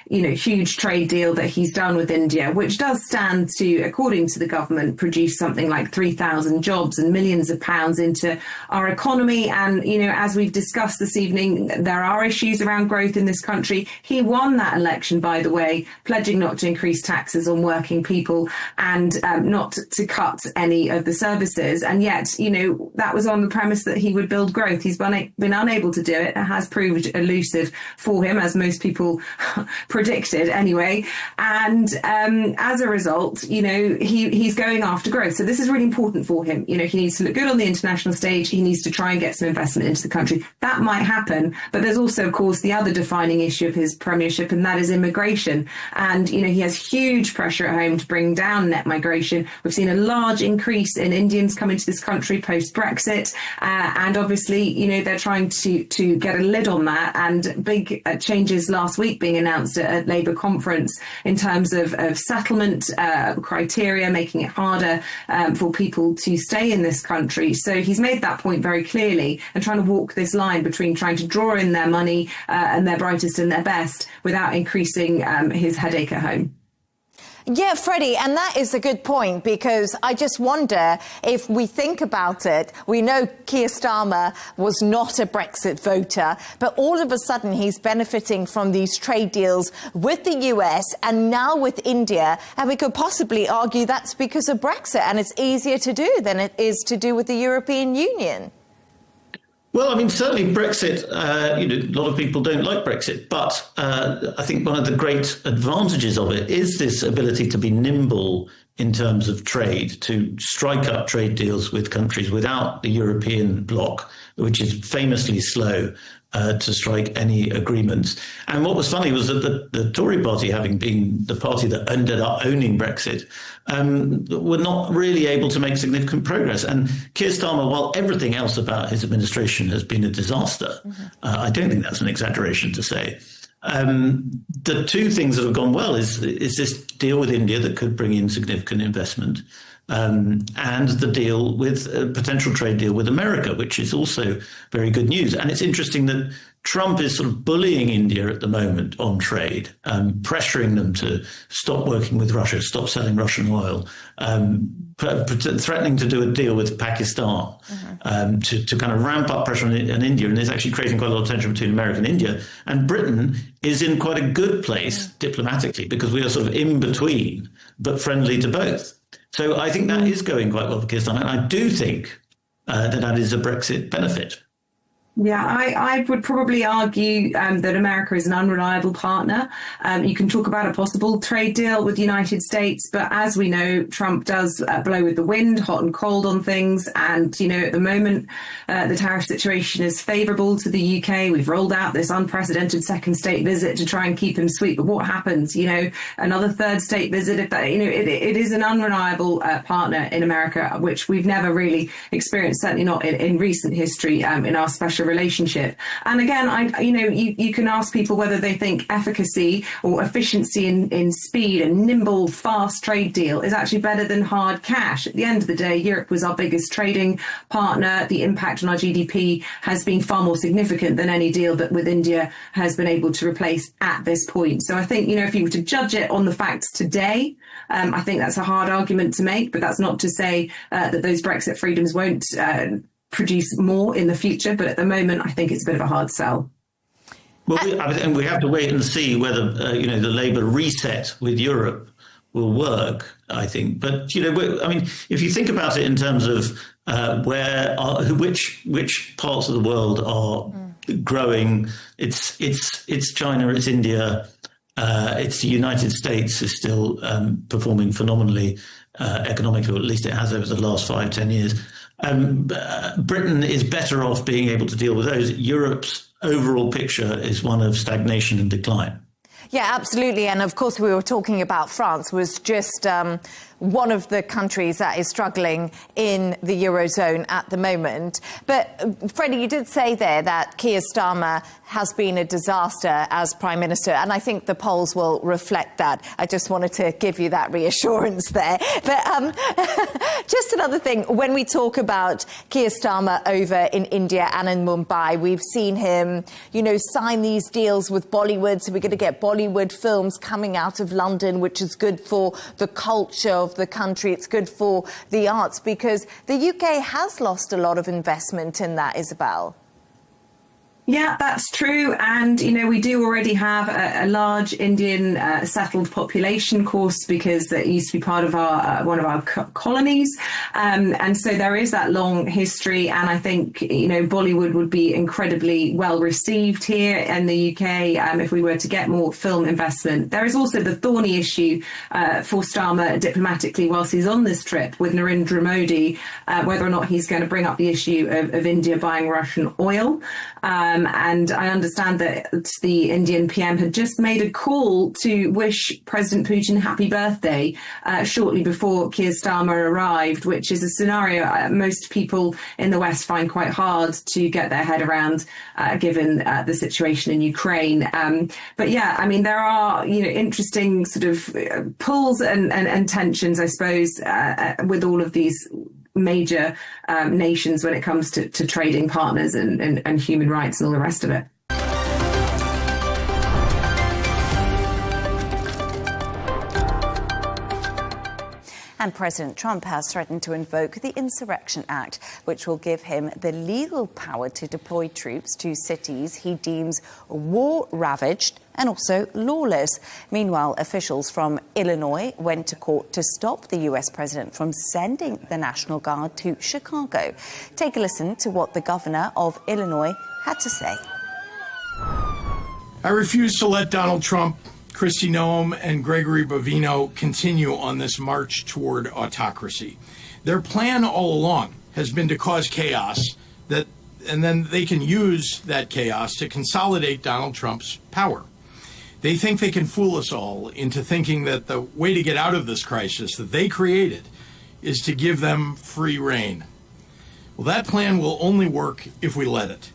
huge trade deal that he's done with India, which does stand to, according to the government, produce something like 3,000 jobs and millions of pounds into our economy. And, as we've discussed this evening, there are issues around growth in this country. He won that election, by the way, pledging not to increase taxes on working people and not to cut any of the services. And yet, that was on the premise that he would build growth. He's been unable to do it. It has proved elusive for him, as most people predicted anyway. And as a result, he's going after growth. So this is really important for him. He needs to look good on the international stage. He needs to try and get some investment into the country. That might happen. But there's also, of course, the other defining issue of his premiership, and that is immigration. And, he has huge pressure at home to bring down net migration. We've seen a large increase in Indians coming to this country post-Brexit. And obviously, they're trying to get a lid on that. And big changes last week being announced at a Labour conference in terms of settlement criteria, making it harder for people to stay in this country. So he's made that point very clearly and trying to walk this line between trying to draw in their money and their brightest and their best without increasing his headache at home. Yeah, Freddie, and that is a good point, because I just wonder if we think about it. We know Keir Starmer was not a Brexit voter, but all of a sudden he's benefiting from these trade deals with the US and now with India. And we could possibly argue that's because of Brexit, and it's easier to do than it is to do with the European Union. Well, I mean, certainly Brexit, a lot of people don't like Brexit, but I think one of the great advantages of it is this ability to be nimble in terms of trade, to strike up trade deals with countries without the European bloc, which is famously slow to strike any agreements. And what was funny was that the Tory party, having been the party that ended up owning Brexit, were not really able to make significant progress. And Keir Starmer, while everything else about his administration has been a disaster, I don't think that's an exaggeration to say. The two things that have gone well is this deal with India that could bring in significant investment, and the deal with a potential trade deal with America, which is also very good news. And it's interesting that Trump is sort of bullying India at the moment on trade, pressuring them to stop working with Russia, stop selling Russian oil, threatening to do a deal with Pakistan, to kind of ramp up pressure on India. And it's actually creating quite a lot of tension between America and India. And Britain is in quite a good place diplomatically, because we are sort of in between, but friendly to both. So I think that is going quite well for Keir Starmer. And I do think that is a Brexit benefit. Yeah, I would probably argue that America is an unreliable partner. You can talk about a possible trade deal with the United States, but as we know, Trump does blow with the wind, hot and cold on things. And, at the moment, the tariff situation is favourable to the UK. We've rolled out this unprecedented second state visit to try and keep him sweet. But what happens? Another third state visit, if that, it is an unreliable partner in America, which we've never really experienced, certainly not in recent history, in our special relationship. And again, you can ask people whether they think efficacy or efficiency in speed and nimble, fast trade deal is actually better than hard cash. At the end of the day, Europe was our biggest trading partner. The impact on our GDP has been far more significant than any deal that with India has been able to replace at this point. So I think, if you were to judge it on the facts today, I think that's a hard argument to make, but that's not to say that those Brexit freedoms won't produce more in the future. But at the moment, I think it's a bit of a hard sell. Well, and we have to wait and see whether, the Labour reset with Europe will work, I think. But, if you think about it in terms of which parts of the world are growing, it's China, it's India, it's the United States is still performing phenomenally economically, or at least it has over the last 5-10 years. Britain is better off being able to deal with those. Europe's overall picture is one of stagnation and decline. Yeah, absolutely. And of course, we were talking about France was just one of the countries that is struggling in the Eurozone at the moment. But, Freddie, you did say there that Keir Starmer has been a disaster as Prime Minister, and I think the polls will reflect that. I just wanted to give you that reassurance there. But just another thing, when we talk about Keir Starmer over in India and in Mumbai, we've seen him, sign these deals with Bollywood, so we're going to get Bollywood films coming out of London, which is good for the culture of the country. It's good for the arts, because the UK has lost a lot of investment in that, Isabel. Yeah, that's true. And, we do already have a large Indian settled population, of course, because it used to be part of one of our colonies. And so there is that long history. And I think, Bollywood would be incredibly well received here in the UK if we were to get more film investment. There is also the thorny issue for Starmer diplomatically whilst he's on this trip with Narendra Modi, whether or not he's going to bring up the issue of India buying Russian oil. And I understand that the Indian PM had just made a call to wish President Putin happy birthday shortly before Keir Starmer arrived, which is a scenario most people in the West find quite hard to get their head around, given the situation in Ukraine. But yeah, there are interesting sort of pulls and tensions, I suppose, with all of these major nations when it comes to trading partners and human rights and all the rest of it. And President Trump has threatened to invoke the Insurrection Act, which will give him the legal power to deploy troops to cities he deems war-ravaged and also lawless. Meanwhile, officials from Illinois went to court to stop the US president from sending the National Guard to Chicago. Take a listen to what the governor of Illinois had to say. I refuse to let Donald Trump, Kristi Noem, and Gregory Bovino continue on this march toward autocracy. Their plan all along has been to cause chaos, and then they can use that chaos to consolidate Donald Trump's power. They think they can fool us all into thinking that the way to get out of this crisis that they created is to give them free rein. Well, that plan will only work if we let it.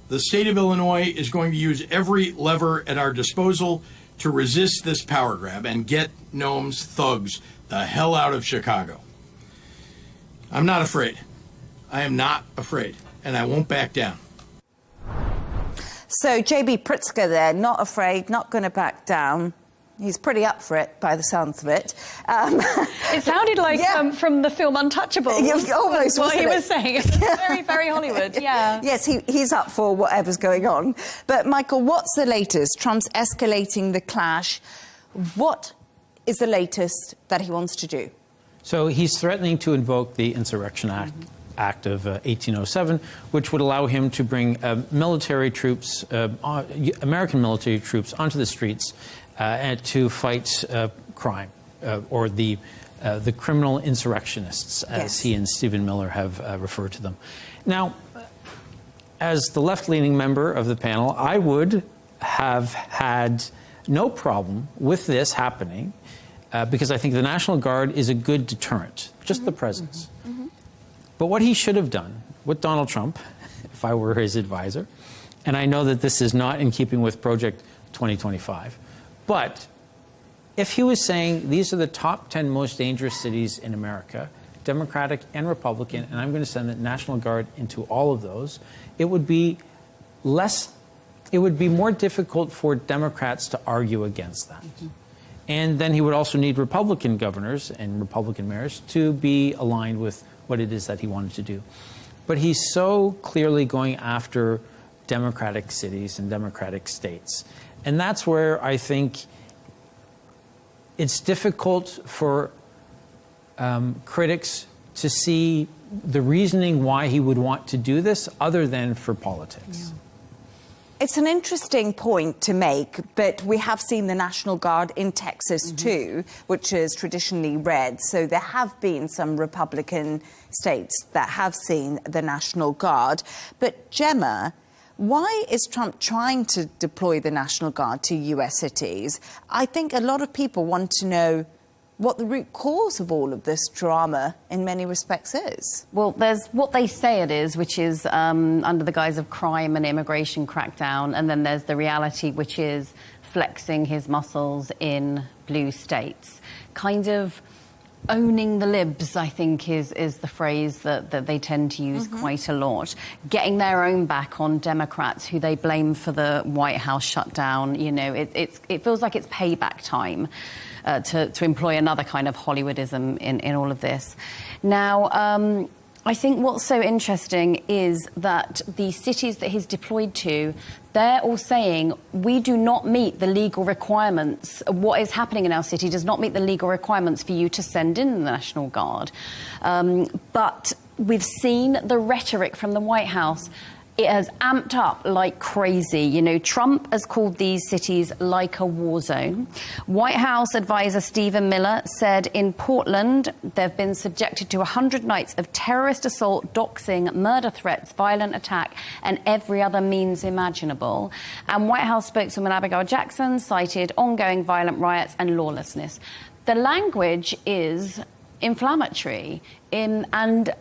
The state of Illinois is going to use every lever at our disposal to resist this power grab and get Noem's thugs the hell out of Chicago. I'm not afraid. I am not afraid, and I won't back down. So J.B. Pritzker there, not afraid, not going to back down. He's pretty up for it, by the sounds of it. It sounded like from the film Untouchables. Yeah, almost, what he it? was saying. It was very, very Hollywood, yeah. Yes, he's up for whatever's going on. But, Michael, what's the latest? Trump's escalating the clash. What is the latest that he wants to do? So he's threatening to invoke the Insurrection Act of 1807, which would allow him to bring military troops, American military troops, onto the streets and to fight crime or the criminal insurrectionists, as he and Stephen Miller have referred to them. Now, as the left-leaning member of the panel, I would have had no problem with this happening because I think the National Guard is a good deterrent, just the presence. But what he should have done with Donald Trump if I were his advisor. And I know that this is not in keeping with Project 2025. But if he was saying these are the top 10 most dangerous cities in America, Democratic and Republican, and I'm going to send the National Guard into all of those, it would be more difficult for Democrats to argue against that. And then he would also need Republican governors and Republican mayors to be aligned with what it is that he wanted to do. But he's so clearly going after Democratic cities and Democratic states. And that's where I think it's difficult for critics to see the reasoning why he would want to do this other than for politics. Yeah. It's an interesting point to make, but we have seen the National Guard in Texas too, which is traditionally red. So there have been some Republican states that have seen the National Guard. But Gemma, why is Trump trying to deploy the National Guard to US cities? I think a lot of people want to know what the root cause of all of this drama in many respects is. Well, there's what they say it is, which is under the guise of crime and immigration crackdown, and then there's the reality, which is flexing his muscles in blue states. Kind of owning the libs, I think, is the phrase that they tend to use quite a lot. Getting their own back on Democrats who they blame for the White House shutdown. You know, it feels like it's payback time. To employ another kind of Hollywoodism in all of this. Now, I think what's so interesting is that the cities that he's deployed to, they're all saying, we do not meet the legal requirements. What is happening in our city does not meet the legal requirements for you to send in the National Guard. But we've seen the rhetoric from the White House. It has amped up like crazy. You know, Trump has called these cities like a war zone. White House advisor Stephen Miller said in Portland, they've been subjected to 100 nights of terrorist assault, doxing, murder threats, violent attack, and every other means imaginable. And White House spokeswoman Abigail Jackson cited ongoing violent riots and lawlessness. The language is inflammatory and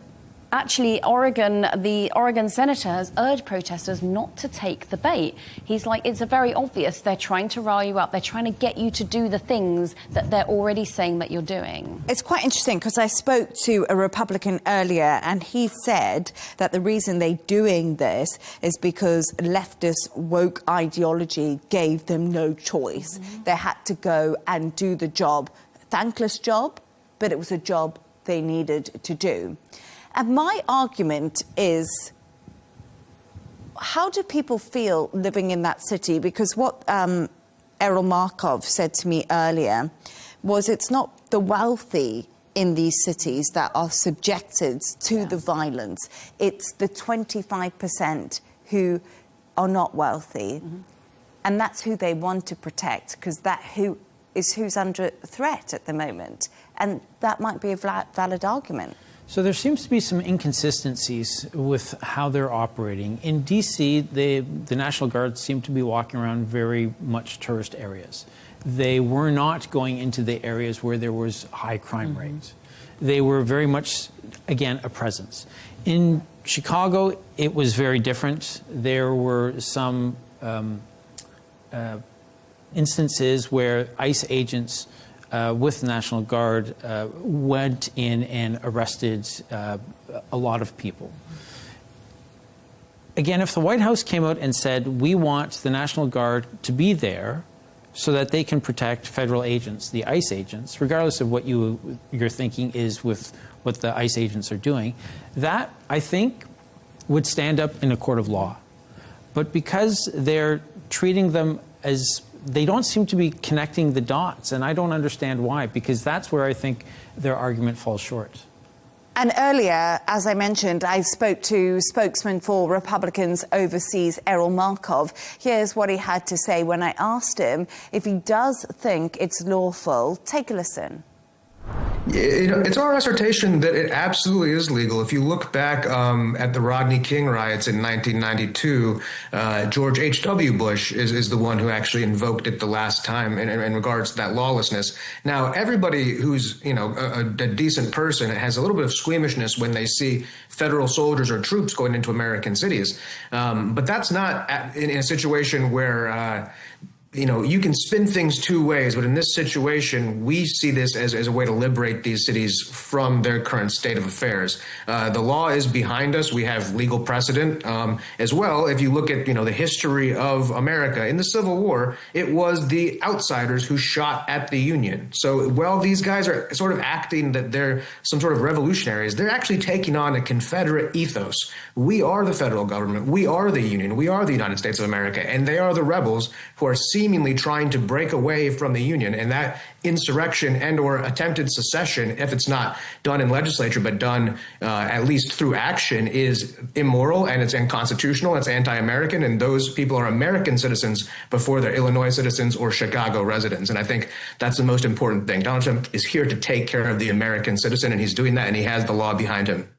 actually, the Oregon senator has urged protesters not to take the bait. He's like, it's very obvious they're trying to rile you up. They're trying to get you to do the things that they're already saying that you're doing. It's quite interesting because I spoke to a Republican earlier and he said that the reason they're doing this is because leftist woke ideology gave them no choice. They had to go and do the job. Thankless job, but it was a job they needed to do. And my argument is, how do people feel living in that city? Because what Errol Markov said to me earlier was it's not the wealthy in these cities that are subjected to the violence. It's the 25% who are not wealthy. And that's who they want to protect, because who's under threat at the moment. And that might be a valid argument. So there seems to be some inconsistencies with how they're operating. In D.C., the National Guard seem to be walking around very much tourist areas. They were not going into the areas where there was high crime rates. They were very much, again, a presence. In Chicago, it was very different. There were some instances where ICE agents with the National Guard went in and arrested a lot of people. Again, if the White House came out and said, we want the National Guard to be there so that they can protect federal agents, the ICE agents, regardless of what your thinking is with what the ICE agents are doing, that, I think, would stand up in a court of law. But because they're treating them as they don't seem to be connecting the dots, and I don't understand why, because that's where I think their argument falls short. And earlier, as I mentioned, I spoke to spokesman for Republicans overseas, Errol Markov. Here's what he had to say when I asked him if he does think it's lawful. Take a listen. It's our assertion that it absolutely is legal. If you look back at the Rodney King riots in 1992, George H.W. Bush is the one who actually invoked it the last time in regards to that lawlessness. Now, everybody who's a decent person has a little bit of squeamishness when they see federal soldiers or troops going into American cities, but that's not in a situation where you can spin things two ways, but in this situation, we see this as a way to liberate these cities from their current state of affairs. The law is behind us. We have legal precedent as well. If you look at, the history of America in the Civil War, it was the outsiders who shot at the Union. So while these guys are sort of acting that they're some sort of revolutionaries, they're actually taking on a Confederate ethos. We are the federal government. We are the Union. We are the United States of America. And they are the rebels who are seemingly trying to break away from the Union. And that insurrection and or attempted secession, if it's not done in legislature but done at least through action, is immoral and it's unconstitutional, it's anti-American, and those people are American citizens before they're Illinois citizens or Chicago residents. And I think that's the most important thing. Donald Trump is here to take care of the American citizen, and he's doing that, and he has the law behind him.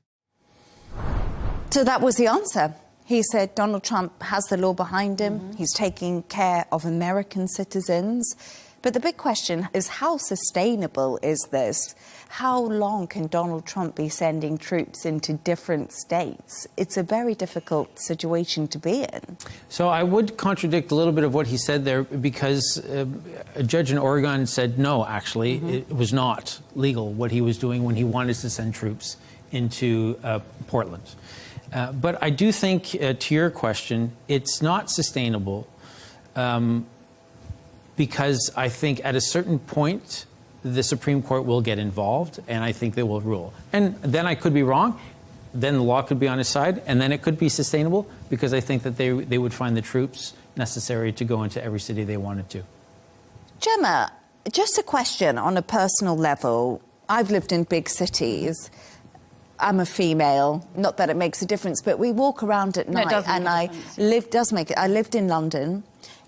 So that was the answer. He said Donald Trump has the law behind him. He's taking care of American citizens. But the big question is, how sustainable is this? How long can Donald Trump be sending troops into different states? It's a very difficult situation to be in. So I would contradict a little bit of what he said there, because a judge in Oregon said no, actually, it was not legal what he was doing when he wanted to send troops into Portland. But I do think, to your question, it's not sustainable because I think at a certain point, the Supreme Court will get involved, and I think they will rule. And then I could be wrong. Then the law could be on his side, and then it could be sustainable, because I think that they would find the troops necessary to go into every city they wanted to. Gemma, just a question on a personal level. I've lived in big cities. I'm a female, not that it makes a difference, but we walk around at night, and I lived in London,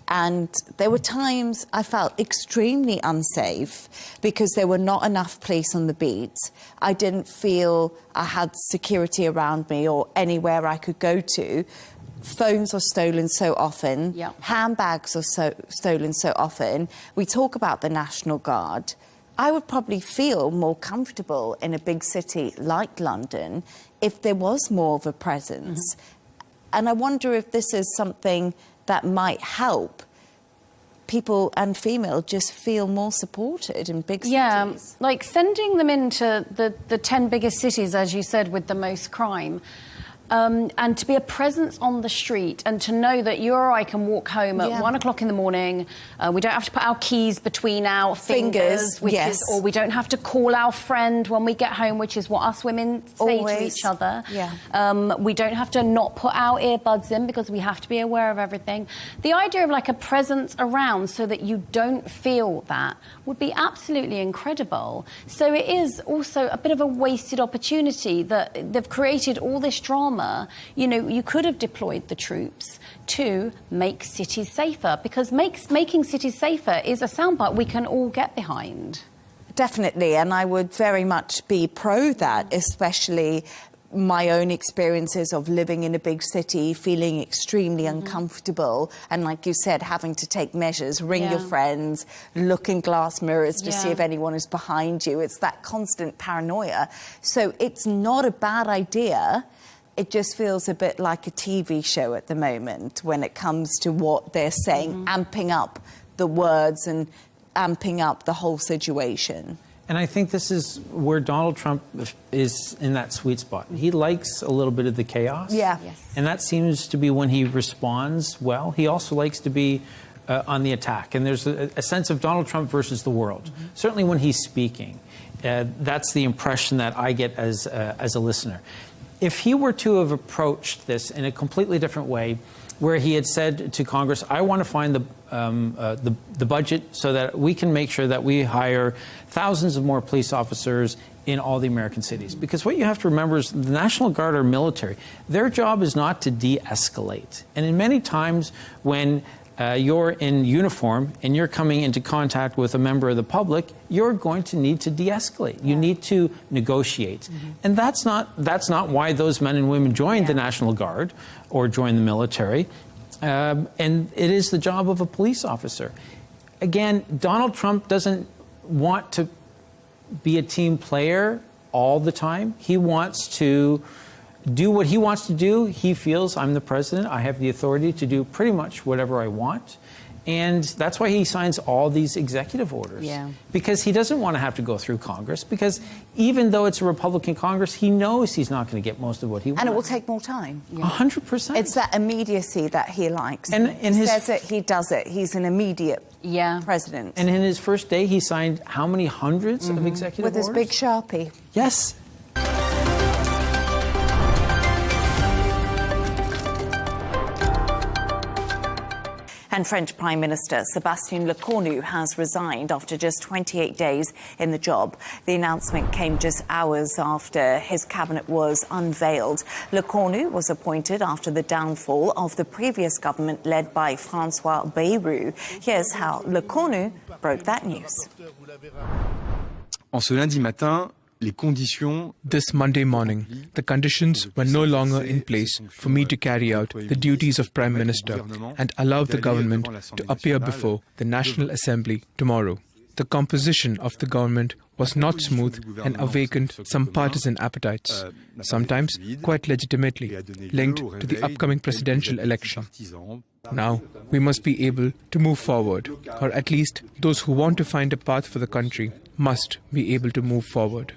and there were times I felt extremely unsafe because there were not enough police on the beat. I didn't feel I had security around me or anywhere I could go to. Phones are stolen so often. Handbags are stolen so often. We talk about the National Guard. I would probably feel more comfortable in a big city like London if there was more of a presence. And I wonder if this is something that might help people and female just feel more supported in big cities. Yeah, like sending them into the 10 biggest cities, as you said, with the most crime. And to be a presence on the street, and to know that you or I can walk home at 1 o'clock in the morning. We don't have to put our keys between our fingers, or we don't have to call our friend when we get home, which is what us women say to each other. We don't have to not put our earbuds in because we have to be aware of everything. The idea of like a presence around so that you don't feel that would be absolutely incredible. So it is also a bit of a wasted opportunity that they've created all this drama. You know, you could have deployed the troops to make cities safer, because making cities safer is a soundbite we can all get behind. Definitely, and I would very much be pro that, especially my own experiences of living in a big city, feeling extremely uncomfortable, and like you said, having to take measures, ring your friends, look in glass mirrors to see if anyone is behind you. It's that constant paranoia. So it's not a bad idea. It just feels a bit like a TV show at the moment when it comes to what they're saying, amping up the words and amping up the whole situation. And I think this is where Donald Trump is in that sweet spot. He likes a little bit of the chaos. And that seems to be when he responds well. He also likes to be on the attack. And there's a sense of Donald Trump versus the world. Certainly when he's speaking, that's the impression that I get as a listener. If he were to have approached this in a completely different way, where he had said to Congress, I want to find the budget so that we can make sure that we hire thousands of more police officers in all the American cities. Because what you have to remember is the National Guard are military. Their job is not to de-escalate. And in many times when you're in uniform and you're coming into contact with a member of the public, you're going to need to de-escalate. You need to negotiate. And that's not why those men and women joined the National Guard or joined the military. And it is the job of a police officer. Again, Donald Trump doesn't want to be a team player all the time. He wants to do what he wants to do. He feels, I'm the president, I have the authority to do pretty much whatever I want. And that's why he signs all these executive orders. Because he doesn't want to have to go through Congress, because even though it's a Republican Congress, he knows he's not going to get most of what he wants. And it will take more time. 100%. It's that immediacy that he likes. And he says it, he does it. He's an immediate president. And in his first day, he signed how many hundreds of executive orders? With his big Sharpie. Yes. And French Prime Minister Sébastien Lecornu has resigned after just 28 days in the job. The announcement came just hours after his cabinet was unveiled. Lecornu was appointed after the downfall of the previous government led by François Bayrou. Here's how Lecornu broke that news. En ce lundi matin, this Monday morning, the conditions were no longer in place for me to carry out the duties of Prime Minister and allow the government to appear before the National Assembly tomorrow. The composition of the government was not smooth and awakened some partisan appetites, sometimes quite legitimately linked to the upcoming presidential election. Now, we must be able to move forward, or at least those who want to find a path for the country must be able to move forward.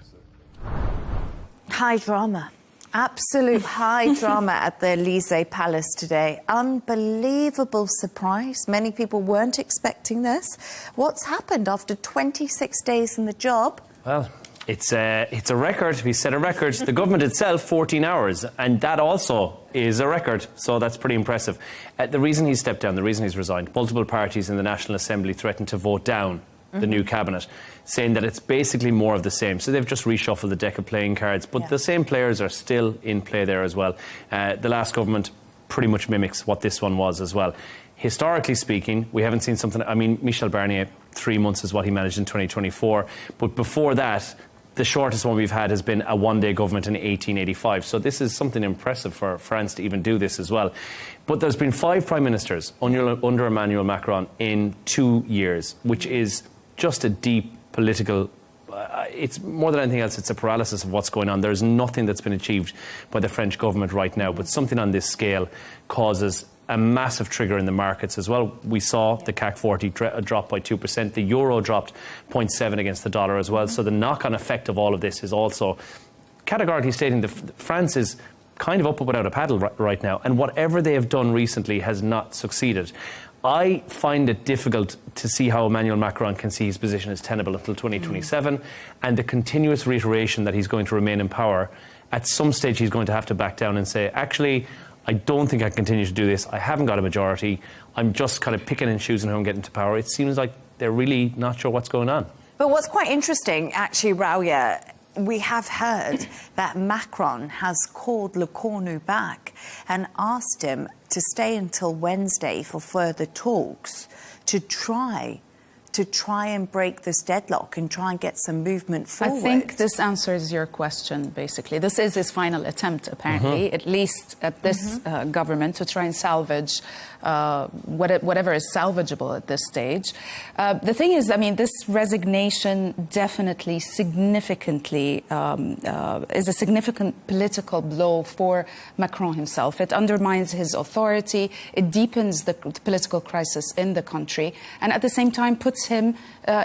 High drama. Absolute high drama at the Élysée Palace today. Unbelievable surprise. Many people weren't expecting this. What's happened after 26 days in the job? Well, it's a record. We set a record. The government itself, 14 hours, and that also is a record, so that's pretty impressive. The reason he stepped down, the reason he's resigned, multiple parties in the National Assembly threatened to vote down the new cabinet, saying that it's basically more of the same. So they've just reshuffled the deck of playing cards, but the same players are still in play there as well. The last government pretty much mimics what this one was as well. Historically speaking, we haven't seen something. I mean, Michel Barnier, 3 months is what he managed in 2024. But before that, the shortest one we've had has been a one-day government in 1885. So this is something impressive for France to even do this as well. But there's been 5 prime ministers under Emmanuel Macron in 2 years, which is just a deep political, it's more than anything else, it's a paralysis of what's going on. There's nothing that's been achieved by the French government right now, but something on this scale causes a massive trigger in the markets as well. We saw the CAC 40 drop by 2%. The euro dropped 0.7 against the dollar as well. So the knock-on effect of all of this is also categorically stating that France is kind of up without a paddle right now, and whatever they have done recently has not succeeded. I find it difficult to see how Emmanuel Macron can see his position as tenable until 2027, and the continuous reiteration that he's going to remain in power. At some stage, he's going to have to back down and say, actually, I don't think I can continue to do this. I haven't got a majority. I'm just kind of picking and choosing who I'm getting to power. It seems like they're really not sure what's going on. But what's quite interesting, actually, Rauya, we have heard that Macron has called Lecornu back and asked him to stay until Wednesday for further talks to try and break this deadlock and try and get some movement forward. I think this answers your question, basically. This is his final attempt, apparently, at least at this government, to try and salvage whatever is salvageable at this stage. The thing is, I mean, this resignation definitely significantly is a significant political blow for Macron himself. It undermines his authority, it deepens the political crisis in the country, and at the same time puts him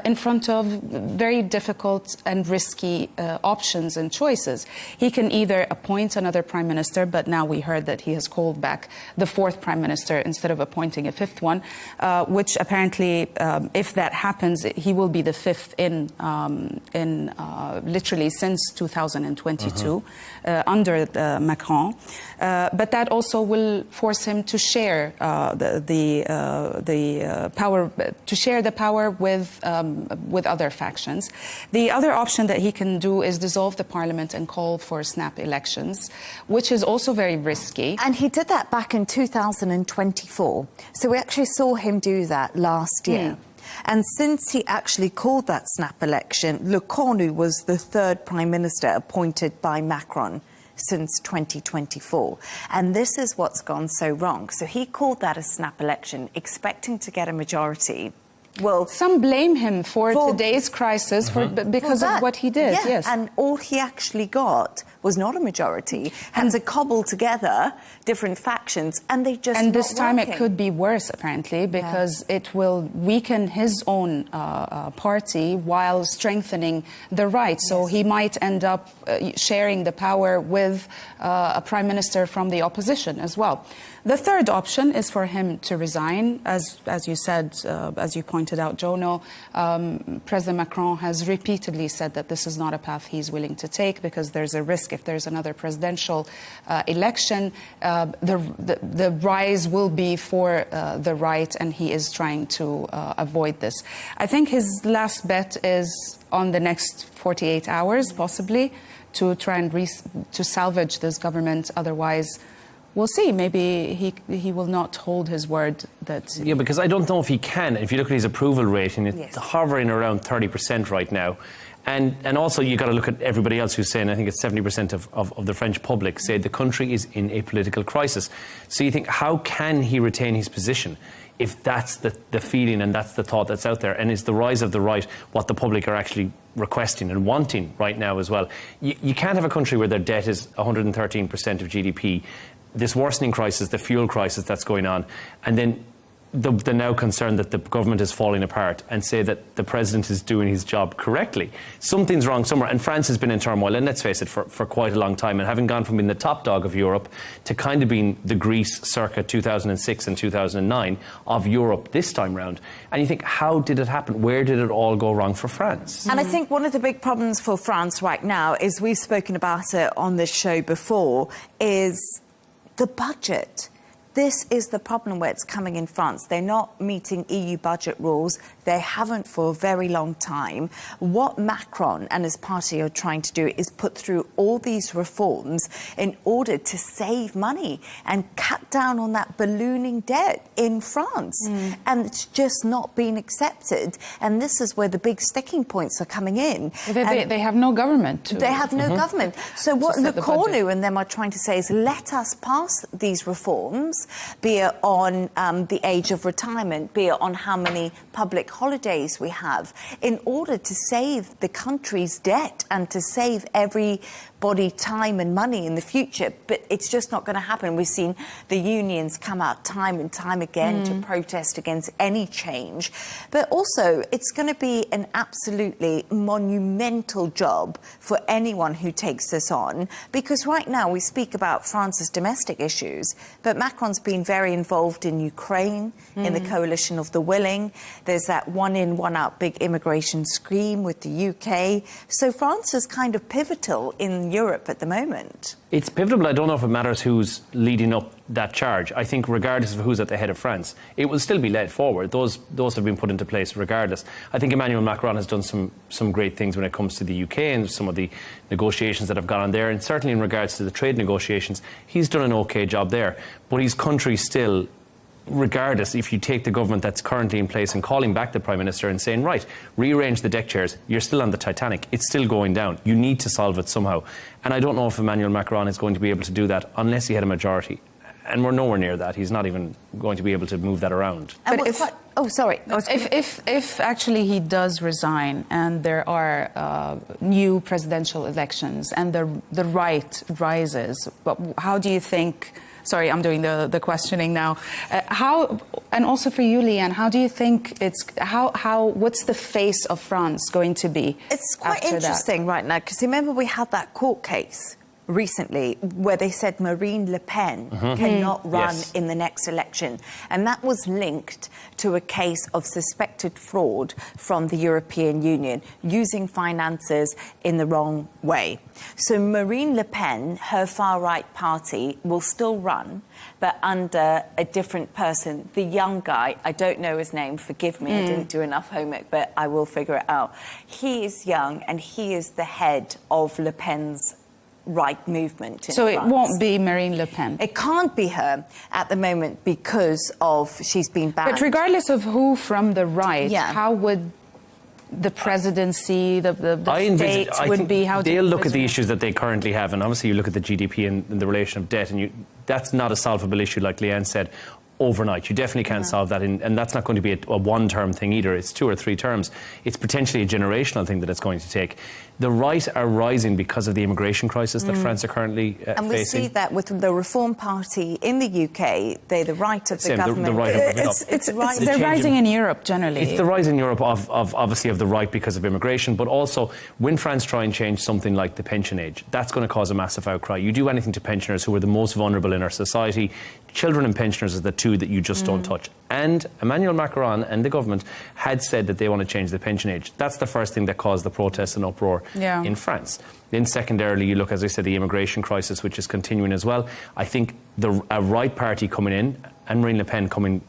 in front of very difficult and risky options and choices. He can either appoint another prime minister, but now we heard that he has called back the 4th prime minister instead of appointing a 5th one, which apparently, if that happens, he will be the 5th in literally since 2022 under Macron. But that also will force him to share the power, or with other factions. The other option that he can do is dissolve the parliament and call for snap elections, which is also very risky. And he did that back in 2024. So we actually saw him do that last year. And since he actually called that snap election, Le Cornu was the third prime minister appointed by Macron since 2024. And this is what's gone so wrong. So he called that a snap election, expecting to get a majority. Well, some blame him for today's crisis because of what he did. Yeah, yes, and all he actually got was not a majority. Had to cobble together different factions, and they just and this time it could be worse apparently because it will weaken his own party while strengthening the right. So he might end up sharing the power with a prime minister from the opposition as well. The third option is for him to resign. As you said, as you pointed out, Jono, President Macron has repeatedly said that this is not a path he's willing to take because there's a risk if there's another presidential election, the rise will be for the right, and he is trying to avoid this. I think his last bet is on the next 48 hours, possibly, to try and to salvage this government. Otherwise, we'll see. Maybe he will not hold his word. Yeah, because I don't know if he can. If you look at his approval rating, it's hovering around 30% right now. And also you've got to look at everybody else who's saying, I think it's 70% of the French public say the country is in a political crisis. So you think, how can he retain his position if that's the feeling and that's the thought that's out there? And is the rise of the right what the public are actually requesting and wanting right now as well? You can't have a country where their debt is 113% of GDP, this worsening crisis, the fuel crisis that's going on, and then the now concern that the government is falling apart and say that the president is doing his job correctly. Something's wrong somewhere. And France has been in turmoil, and let's face it, for quite a long time, and having gone from being the top dog of Europe to kind of being the Greece circa 2006 and 2009 of Europe this time round. And you think, how did it happen? Where did it all go wrong for France? And I think one of the big problems for France right now is, we've spoken about it on this show before, is the budget. This is the problem where it's coming in France. They're not meeting EU budget rules. They haven't for a very long time. What Macron and his party are trying to do is put through all these reforms in order to save money and cut down on that ballooning debt in France. And it's just not been accepted. And this is where the big sticking points are coming in. They have no government. They have no government. So what Le Cornu and them are trying to say is, let us pass these reforms, be it on the age of retirement, be it on how many public holidays we have, in order to save the country's debt and to save everybody time and money in the future. But it's just not going to happen. We've seen the unions come out time and time again to protest against any change. But also, it's going to be an absolutely monumental job for anyone who takes this on, because right now we speak about France's domestic issues, but Macron's been very involved in Ukraine, in the coalition of the willing. There's that one-in, one-out big immigration scheme with the UK. So France is kind of pivotal in Europe at the moment. It's pivotal, but I don't know if it matters who's leading up that charge. I think regardless of who's at the head of France, it will still be led forward. Those have been put into place regardless. I think Emmanuel Macron has done some great things when it comes to the UK and some of the negotiations that have gone on there, and certainly in regards to the trade negotiations, he's done an okay job there. But his country still, regardless, if you take the government that's currently in place and calling back the Prime Minister and saying, right, rearrange the deck chairs, you're still on the Titanic, it's still going down, you need to solve it somehow. And I don't know if Emmanuel Macron is going to be able to do that unless he had a majority. And we're nowhere near that. He's not even going to be able to move that around. But if actually he does resign and there are new presidential elections and the right rises, how do you think... Sorry, I'm doing the questioning now. How, and also for you, Leigh Ann, how do you think what's the face of France going to be? It's quite interesting right now, because remember we had that court case recently where they said Marine Le Pen cannot run in the next election. And that was linked to a case of suspected fraud from the European Union, using finances in the wrong way. So Marine Le Pen, her far-right party, will still run, but under a different person. The young guy, I don't know his name, forgive me, I didn't do enough homework, but I will figure it out. He is young, and he is the head of Le Pen's right movement in So France. it won't be Marine Le Pen? It can't be her at the moment because of she's been banned. But regardless of who from the right, how would the presidency, the state would be? How they'll look at the issues that they currently have, and obviously you look at the GDP and the relation of debt, and that's not a solvable issue, like Leigh Ann said, overnight. You definitely can't solve that, and that's not going to be a one-term thing either. It's 2 or 3 terms. It's potentially a generational thing that it's going to take. The right are rising because of the immigration crisis that France are currently facing. And we see that with the Reform Party in the UK, they're the right of the government. The right of they're rising in Europe generally. It's the rise in Europe of obviously of the right because of immigration, but also when France try and change something like the pension age, that's going to cause a massive outcry. You do anything to pensioners who are the most vulnerable in our society. Children and pensioners are the two that you just don't touch. And Emmanuel Macron and the government had said that they want to change the pension age. That's the first thing that caused the protests and uproar in France. Then secondarily, you look, as I said, the immigration crisis, which is continuing as well. I think a right party coming in, and Marine Le Pen coming,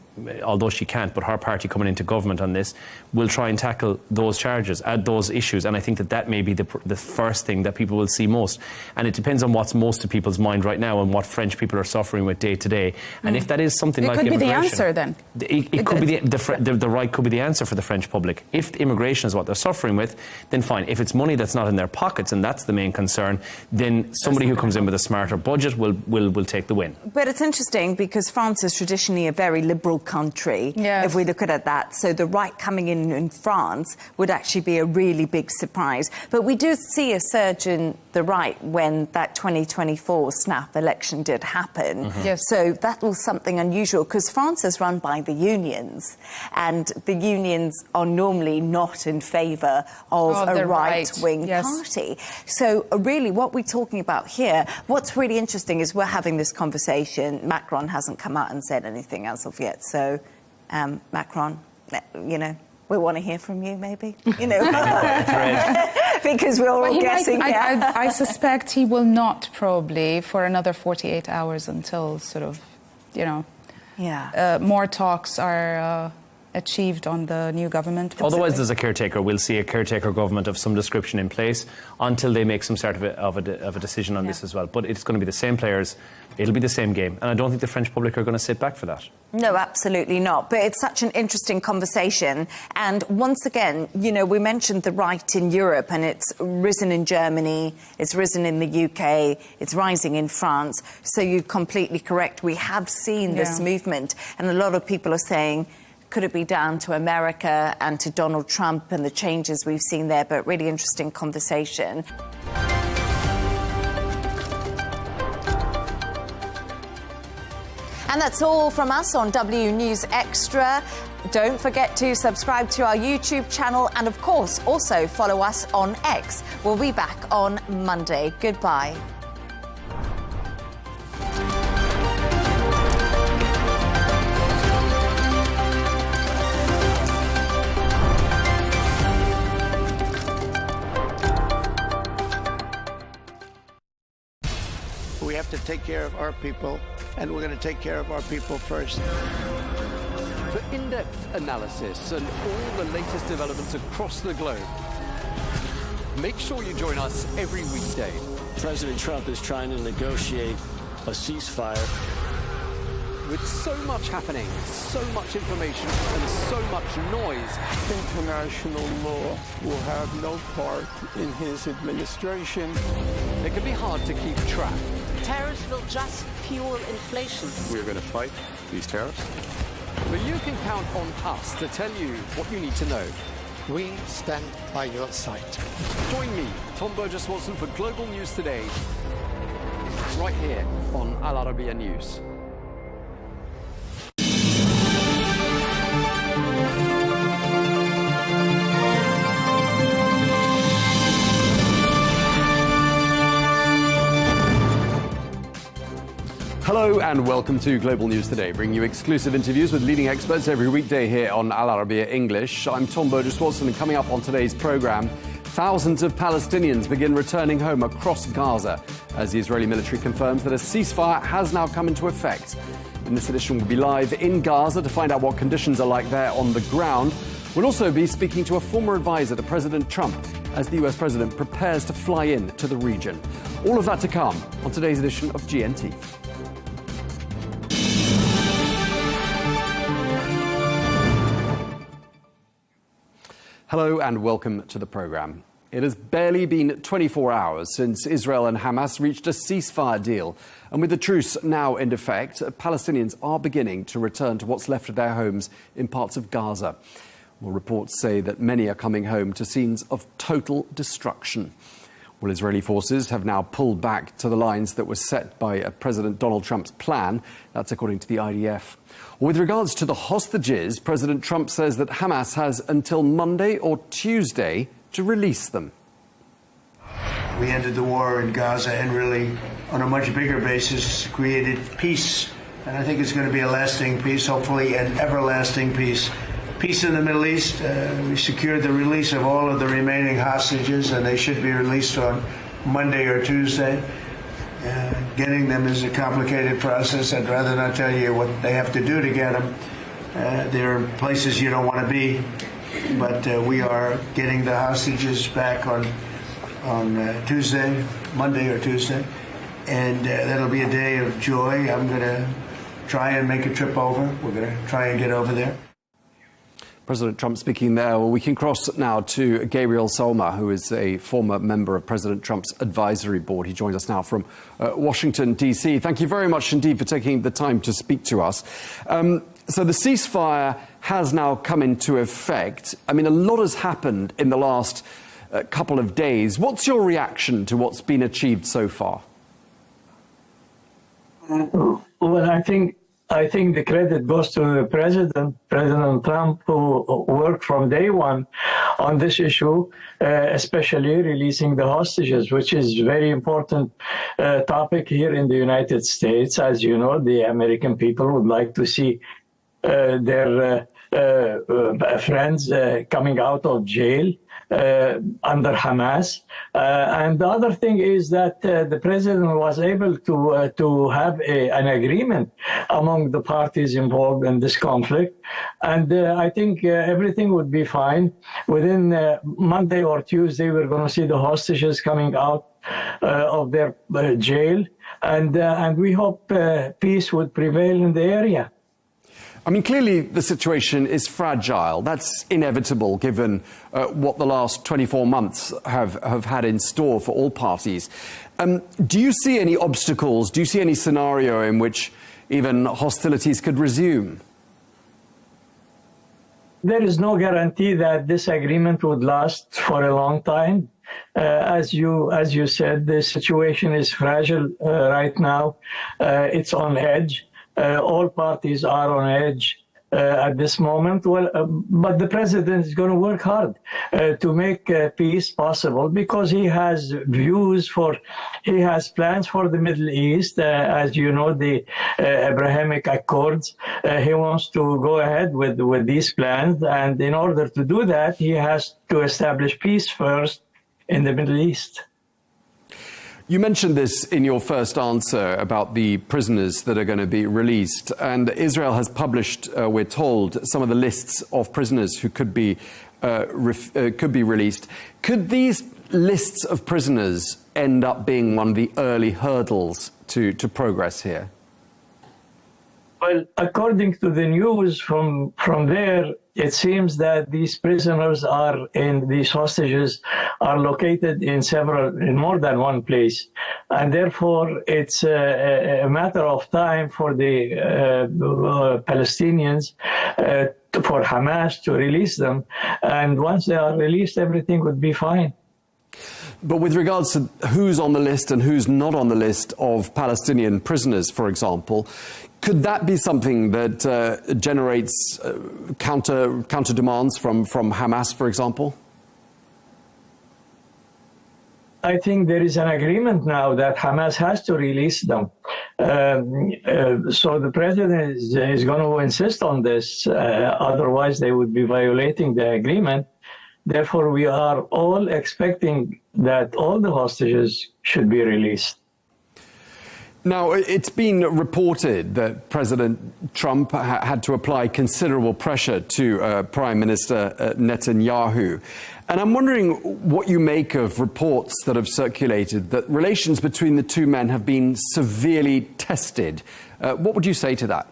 although she can't, but her party coming into government on this, will try and tackle those charges, those issues. And I think that may be the first thing that people will see most. And it depends on what's most to people's mind right now and what French people are suffering with day to day. And if that is something like immigration... It could be the answer then. It could be the right could be the answer for the French public. If immigration is what they're suffering with, then fine. If it's money that's not in their pockets, and that's the main concern, then somebody who comes in with a smarter budget will take the win. But it's interesting because France is traditionally a very liberal country, if we look at that. So the right coming in France would actually be a really big surprise. But we do see a surge in the right when that 2024 snap election did happen. Yes. So that was something unusual because France is run by the unions, and the unions are normally not in favour of a right-wing party. So really what we're talking about here, what's really interesting is we're having this conversation. Macron hasn't come out and said anything as of yet. So, Macron, you know, we want to hear from you, maybe, you know, because we're all guessing. I suspect he will not probably for another 48 hours until sort of, you know, more talks are achieved on the new government. Otherwise, there's a caretaker. We'll see a caretaker government of some description in place until they make some sort of a decision on this as well. But it's going to be the same players. It'll be the same game. And I don't think the French public are going to sit back for that. No, absolutely not. But it's such an interesting conversation. And once again, you know, we mentioned the right in Europe, and it's risen in Germany, it's risen in the UK, it's rising in France. So you're completely correct. We have seen this movement. And a lot of people are saying, could it be down to America and to Donald Trump and the changes we've seen there? But really interesting conversation. And that's all from us on W News Extra. Don't forget to subscribe to our YouTube channel and, of course, also follow us on X. We'll be back on Monday. Goodbye. We have to take care of our people, and we're going to take care of our people first. For in-depth analysis and all the latest developments across the globe, make sure you join us every weekday. President Trump is trying to negotiate a ceasefire. With so much happening, so much information, and so much noise, International law will have no part in his administration. It can be hard to keep track. Tariffs will just fuel inflation. We're going to fight these tariffs. But you can count on us to tell you what you need to know. We stand by your side. Join me, Tom Burges Watson, for Global News Today, right here on Al Arabiya News. Hello and welcome to Global News Today, bringing you exclusive interviews with leading experts every weekday here on Arabiya English. I'm Tom Burges Watson, and coming up on today's programme, thousands of Palestinians begin returning home across Gaza as the Israeli military confirms that a ceasefire has now come into effect. In this edition, we'll be live in Gaza to find out what conditions are like there on the ground. We'll also be speaking to a former advisor to President Trump as the US president prepares to fly in to the region. All of that to come on today's edition of GNT. Hello and welcome to the programme. It has barely been 24 hours since Israel and Hamas reached a ceasefire deal. And with the truce now in effect, Palestinians are beginning to return to what's left of their homes in parts of Gaza. Well, reports say that many are coming home to scenes of total destruction. Well, Israeli forces have now pulled back to the lines that were set by President Donald Trump's plan. That's according to the IDF. With regards to the hostages, President Trump says that Hamas has until Monday or Tuesday to release them. We ended the war in Gaza and really, on a much bigger basis, created peace. And I think it's going to be a lasting peace, hopefully an everlasting peace. Peace in the Middle East. We secured the release of all of the remaining hostages, and they should be released on Monday or Tuesday. Getting them is a complicated process. I'd rather not tell you what they have to do to get them. There are places you don't want to be, but we are getting the hostages back on Tuesday, Monday or Tuesday, and that'll be a day of joy. I'm going to try and make a trip over. We're going to try and get over there. President Trump speaking there. Well, we can cross now to Gabriel Solma, who is a former member of President Trump's advisory board. He joins us now from Washington, D.C. Thank you very much indeed for taking the time to speak to us. So the ceasefire has now come into effect. I mean, a lot has happened in the last couple of days. What's your reaction to what's been achieved so far? Well, I think the credit goes to the President Trump, who worked from day one on this issue, especially releasing the hostages, which is a very important topic here in the United States. As you know, the American people would like to see their friends coming out of jail under Hamas. And the other thing is that the president was able to have an agreement among the parties involved in this conflict. And I think everything would be fine. Within Monday or Tuesday, we're going to see the hostages coming out of their jail. And we hope peace would prevail in the area. I mean, clearly the situation is fragile. That's inevitable given what the last 24 months have had in store for all parties. Do you see any obstacles? Do you see any scenario in which even hostilities could resume? There is no guarantee that this agreement would last for a long time. As you said, the situation is fragile right now. It's on edge. All parties are on edge at this moment. Well, but the president is going to work hard to make peace possible because he has he has plans for the Middle East. As you know, the Abrahamic Accords. He wants to go ahead with these plans, and in order to do that, he has to establish peace first in the Middle East. You mentioned this in your first answer about the prisoners that are going to be released. And Israel has published, we're told, some of the lists of prisoners who could be released. Could these lists of prisoners end up being one of the early hurdles to progress here? Well, according to the news from there, it seems that these prisoners these hostages are located in more than one place. And therefore, it's a matter of time for the Palestinians, for Hamas to release them. And once they are released, everything would be fine. But with regards to who's on the list and who's not on the list of Palestinian prisoners, for example, could that be something that generates counter demands from Hamas, for example? I think there is an agreement now that Hamas has to release them. So the president is going to insist on this. Otherwise, they would be violating the agreement. Therefore, we are all expecting that all the hostages should be released. Now, it's been reported that President Trump had to apply considerable pressure to Prime Minister Netanyahu. And I'm wondering what you make of reports that have circulated that relations between the two men have been severely tested. What would you say to that?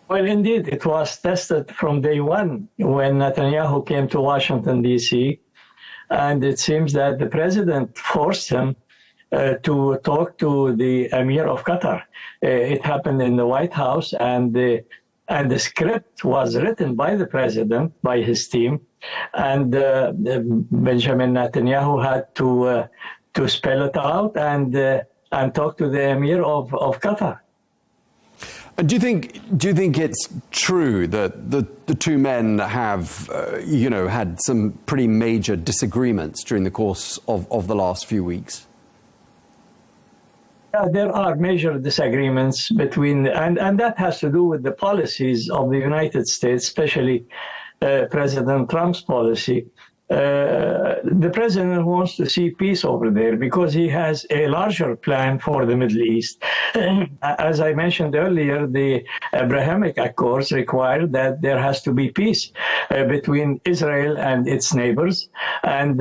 Well, indeed, it was tested from day one when Netanyahu came to Washington, D.C. And it seems that the president forced him to talk to the Emir of Qatar. It happened in the White House, and the script was written by the president, by his team, and Benjamin Netanyahu had to spell it out and talk to the Emir of Qatar. Do you think it's true that the two men have, had some pretty major disagreements during the course of the last few weeks? There are major disagreements between, and that has to do with the policies of the United States, especially President Trump's policy. The president wants to see peace over there because he has a larger plan for the Middle East. As I mentioned earlier, the Abrahamic Accords require that there has to be peace between Israel and its neighbors. And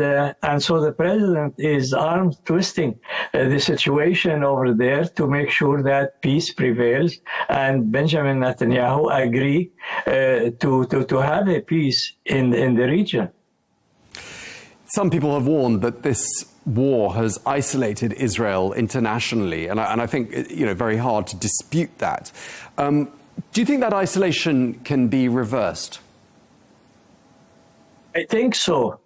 so the president is arm twisting the situation over there to make sure that peace prevails. And Benjamin Netanyahu agree to have a peace in the region. Some people have warned that this war has isolated Israel internationally, and I think very hard to dispute that. Do you think that isolation can be reversed? I think so.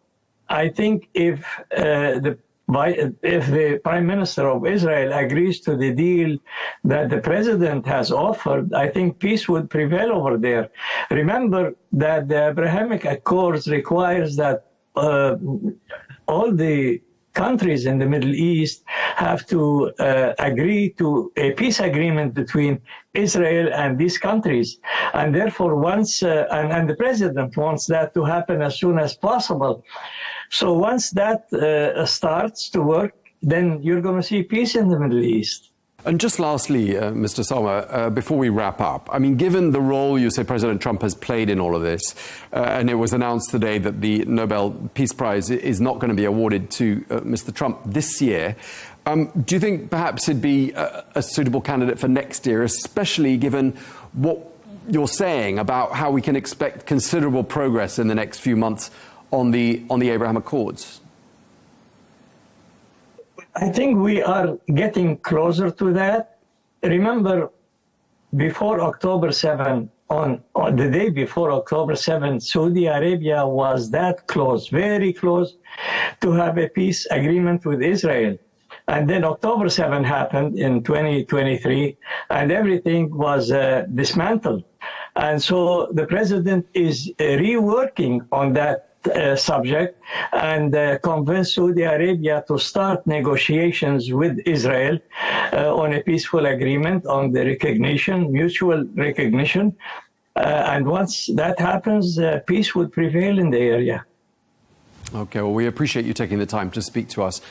I think if the Prime Minister of Israel agrees to the deal that the President has offered, I think peace would prevail over there. Remember that the Abrahamic Accords requires that all the countries in the Middle East have to agree to a peace agreement between Israel and these countries. And therefore, once, and the president wants that to happen as soon as possible. So once that starts to work, then you're going to see peace in the Middle East. And just lastly, Mr. Salma, before we wrap up, I mean, given the role you say President Trump has played in all of this, and it was announced today that the Nobel Peace Prize is not going to be awarded to Mr. Trump this year, do you think perhaps he'd be a suitable candidate for next year, especially given what you're saying about how we can expect considerable progress in the next few months on the Abraham Accords? I think we are getting closer to that. Remember, before October 7, on the day before October 7, Saudi Arabia was that close, very close, to have a peace agreement with Israel. And then October 7 happened in 2023, and everything was dismantled. And so the president is reworking on that subject and convinced Saudi Arabia to start negotiations with Israel on a peaceful agreement on the recognition, mutual recognition. And once that happens, peace would prevail in the area. Okay, well, we appreciate you taking the time to speak to us.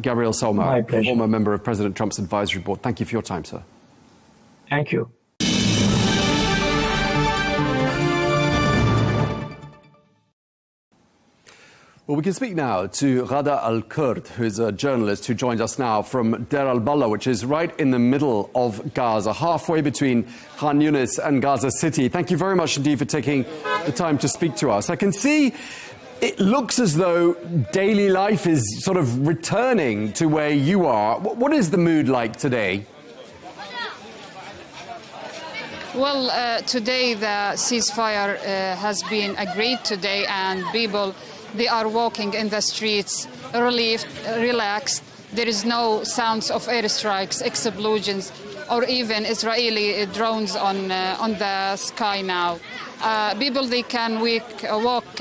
Gabriel Salma, former member of President Trump's advisory board. Thank you for your time, sir. Thank you. Well, we can speak now to Ghada Al-Kurd, who's a journalist who joins us now from Deir al-Balla, which is right in the middle of Gaza, halfway between Khan Yunis and Gaza City. Thank you very much indeed for taking the time to speak to us. I can see it looks as though daily life is sort of returning to where you are. What is the mood like today? Well, today the ceasefire has been agreed today, and people, they are walking in the streets, relieved, relaxed. There is no sounds of airstrikes, explosions, or even Israeli drones on the sky now. People, they can walk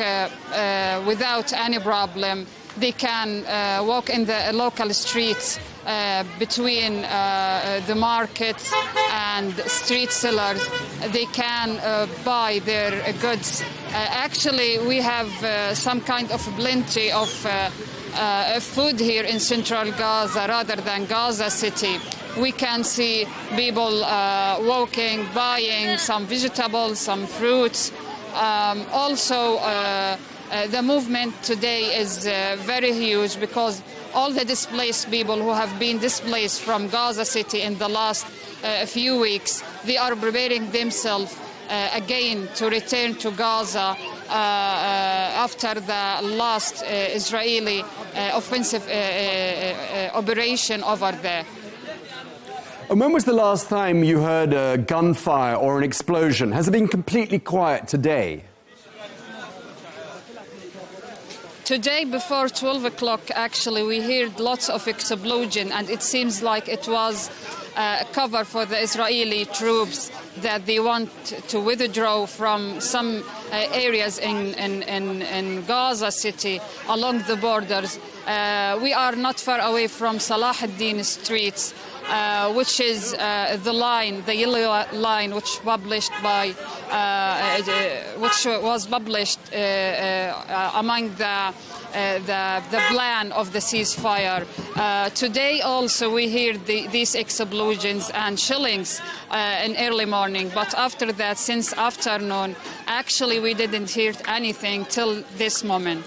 without any problem. They can walk in the local streets between the markets and street sellers. They can buy their goods. Actually, we have some kind of plenty of food here in central Gaza rather than Gaza City. We can see people walking, buying some vegetables, some fruits. Also, the movement today is very huge because all the displaced people who have been displaced from Gaza City in the last few weeks, they are preparing themselves again to return to Gaza after the last Israeli offensive operation over there. And when was the last time you heard a gunfire or an explosion? Has it been completely quiet today? Today, before 12 o'clock, actually, we heard lots of explosion, and it seems like it was cover for the Israeli troops that they want to withdraw from some areas in Gaza City along the borders. We are not far away from Salah ad-Din streets, which is the line, the yellow line, which published by, which was published among the plan of the ceasefire. Today also we hear these explosions and shellings in early morning, but after that, since afternoon, actually we didn't hear anything till this moment.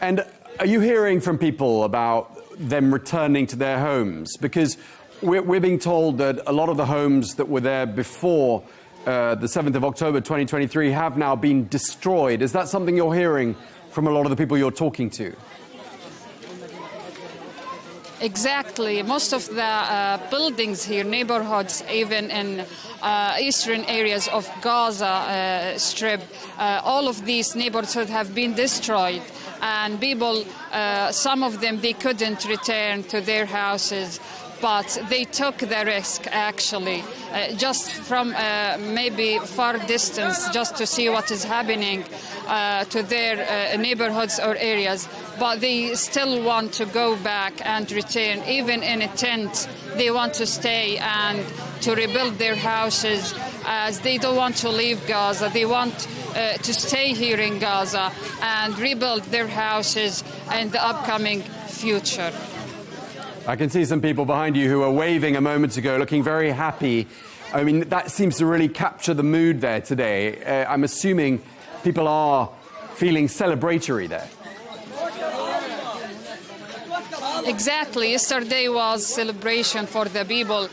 And are you hearing from people about them returning to their homes? Because we're being told that a lot of the homes that were there before the 7th of October 2023 have now been destroyed. Is that something you're hearing from a lot of the people you're talking to? Exactly. Most of the buildings here, neighborhoods, even in eastern areas of Gaza Strip, all of these neighborhoods have been destroyed. And people, some of them, they couldn't return to their houses, but they took the risk, actually, just from maybe far distance, just to see what is happening to their neighborhoods or areas. But they still want to go back and return, even in a tent. They want to stay and to rebuild their houses, as they don't want to leave Gaza. They want to stay here in Gaza and rebuild their houses in the upcoming future. I can see some people behind you who were waving a moment ago, looking very happy. I mean, that seems to really capture the mood there today. I'm assuming people are feeling celebratory there. Exactly. Yesterday was celebration for the people.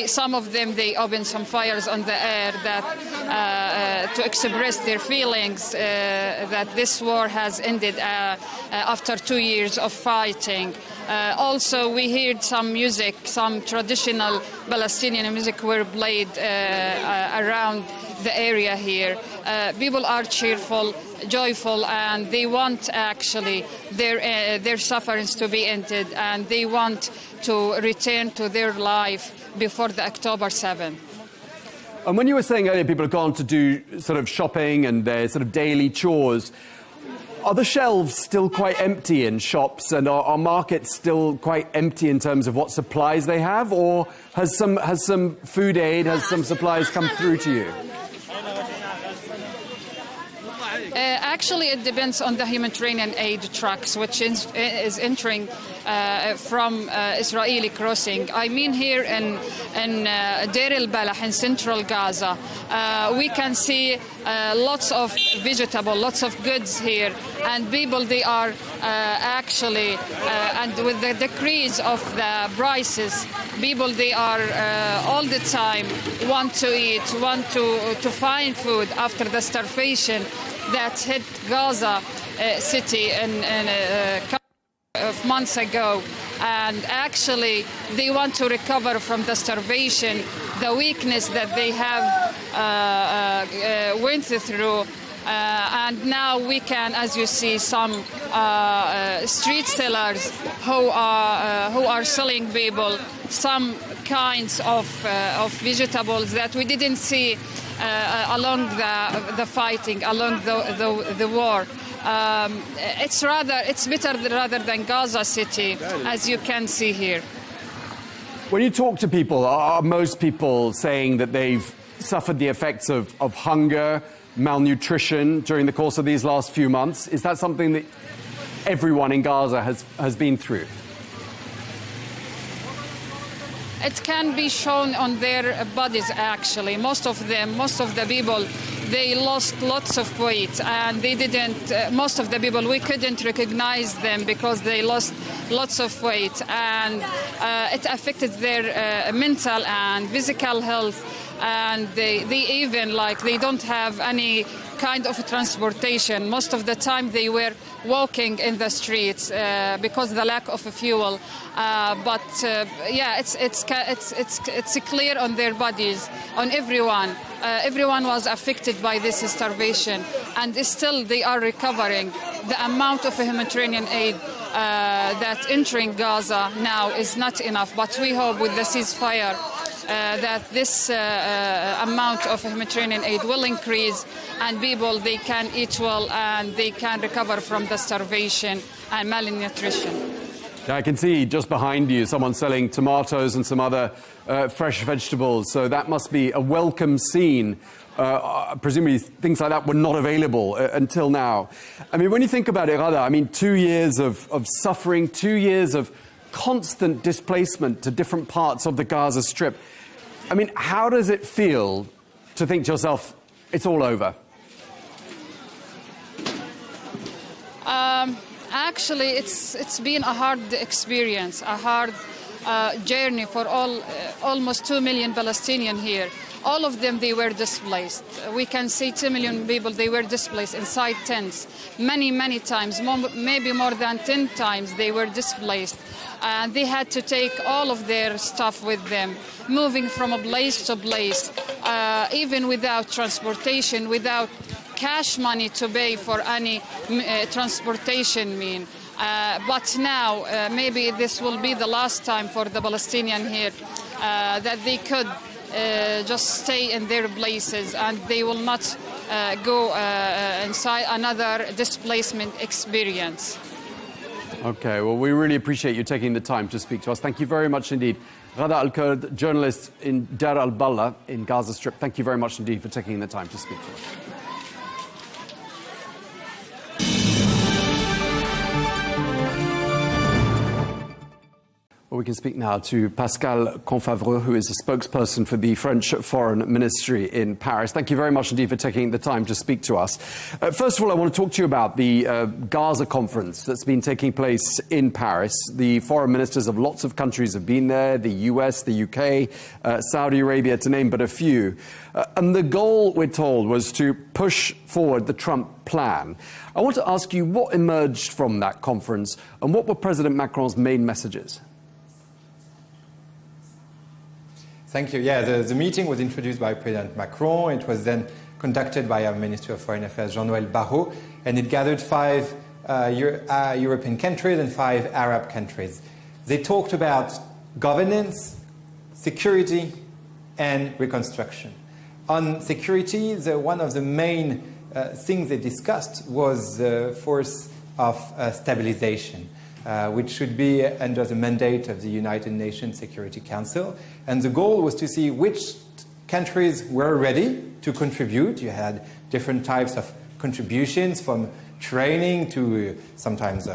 Some of them, they opened some fires on the air that to express their feelings that this war has ended after 2 years of fighting. Also, we heard some music, some traditional Palestinian music were played around the area here. People are cheerful, joyful, and they want actually their sufferings to be ended, and they want to return to their life before the October 7th. And when you were saying earlier people have gone to do sort of shopping and their sort of daily chores, are the shelves still quite empty in shops, and are markets still quite empty in terms of what supplies they have, or has some food aid, has some supplies come through to you? Actually, it depends on the humanitarian aid trucks, which is entering from Israeli crossing. I mean, here in Deir el-Balah in central Gaza, we can see lots of vegetables, lots of goods here, and people, they are actually, and with the decrease of the prices, people, they are all the time want to eat, want to find food after the starvation that hit Gaza city in a couple of months ago. And actually, they want to recover from the starvation, the weakness that they have went through. And now we can, as you see, some street sellers who are selling people some kinds of vegetables that we didn't see along the fighting, along the war. It's better rather than Gaza City, as you can see here. When you talk to people, are most people saying that they've suffered the effects of hunger, malnutrition during the course of these last few months? Is that something that everyone in Gaza has been through? It can be shown on their bodies, actually. Most of the people, they lost lots of weight, and they didn't, most of the people, we couldn't recognize them because they lost lots of weight, and it affected their mental and physical health, and they even, they don't have any kind of transportation. Most of the time they were walking in the streets because of the lack of fuel. It's clear on their bodies, on everyone. Everyone was affected by this starvation, and still they are recovering. The amount of humanitarian aid that entering Gaza now is not enough, but we hope with the ceasefire that this amount of humanitarian aid will increase, and people, they can eat well and they can recover from the starvation and malnutrition. I can see just behind you someone selling tomatoes and some other fresh vegetables, so that must be a welcome scene. Presumably things like that were not available until now. I mean, when you think about it, Ghada, I mean, 2 years of suffering, 2 years of constant displacement to different parts of the Gaza Strip. I mean, how does it feel to think to yourself, it's all over? Actually, it's been a hard experience, a hard journey for almost 2 million Palestinians here. All of them, they were displaced. We can see 2 million people, they were displaced inside tents. Many times, maybe more than 10 times they were displaced. And they had to take all of their stuff with them, moving from a place to place, even without transportation, without cash money to pay for any transportation mean. But now, maybe this will be the last time for the Palestinians here that they could just stay in their places, and they will not go inside another displacement experience. Okay, well, we really appreciate you taking the time to speak to us. Thank you very much indeed. Ghada Al-Kurd, journalist in Dar al-Balla in Gaza Strip, thank you very much indeed for taking the time to speak to us. Well, we can speak now to Pascal Confavreux, who is a spokesperson for the French Foreign Ministry in Paris. Thank you very much indeed for taking the time to speak to us. First of all, I want to talk to you about the Gaza conference that's been taking place in Paris. The foreign ministers of lots of countries have been there, the US, the UK, Saudi Arabia, to name but a few. And the goal, we're told, was to push forward the Trump plan. I want to ask you what emerged from that conference and what were President Macron's main messages? Thank you. Yeah, the meeting was introduced by President Macron. It was then conducted by our Minister of Foreign Affairs, Jean-Noël Barrot, and it gathered 5 European countries and 5 Arab countries. They talked about governance, security, and reconstruction. On security, one of the main things they discussed was the force of stabilization, which should be under the mandate of the United Nations Security Council. And the goal was to see which countries were ready to contribute. You had different types of contributions, from training to sometimes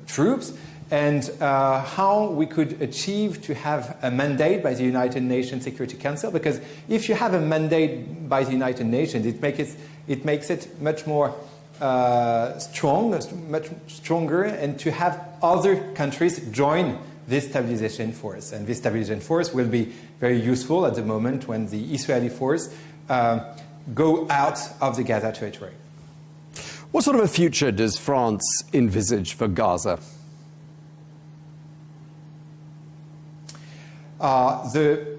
troops, and how we could achieve to have a mandate by the United Nations Security Council. Because if you have a mandate by the United Nations, it makes it much more much stronger, and to have other countries join this stabilization force. And this stabilization force will be very useful at the moment when the Israeli force go out of the Gaza territory. What sort of a future does France envisage for Gaza? The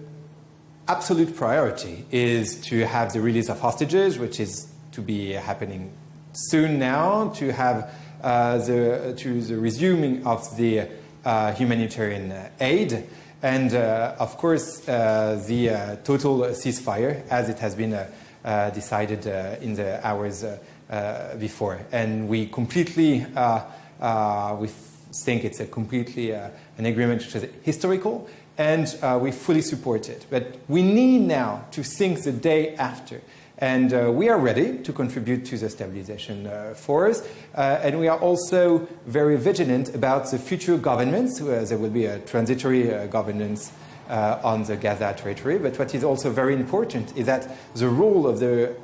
absolute priority is to have the release of hostages, which is to be happening soon now, to have the resuming of the humanitarian aid, and of course the total ceasefire, as it has been decided in the hours before. And we completely, we think it's a completely an agreement which is historical, and we fully support it. But we need now to think the day after. And we are ready to contribute to the stabilization force. And we are also very vigilant about the future governments. There will be a transitory governance on the Gaza territory. But what is also very important is that the role of the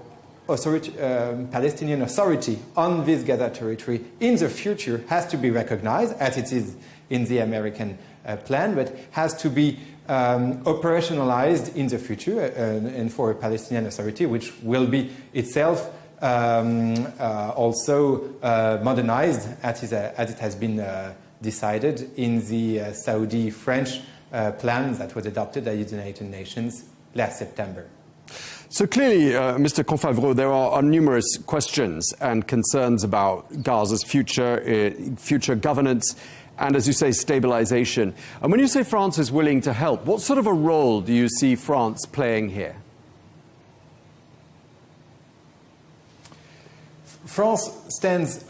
Palestinian Authority on this Gaza territory in the future has to be recognized, as it is in the American plan, but has to be operationalized in the future and for a Palestinian Authority, which will be itself also modernized as it has been decided in the Saudi-French plan that was adopted by the United Nations last September. So clearly, Mr. Confavreau, there are numerous questions and concerns about Gaza's future governance and, as you say, stabilization. And when you say France is willing to help, what sort of a role do you see France playing here? France stands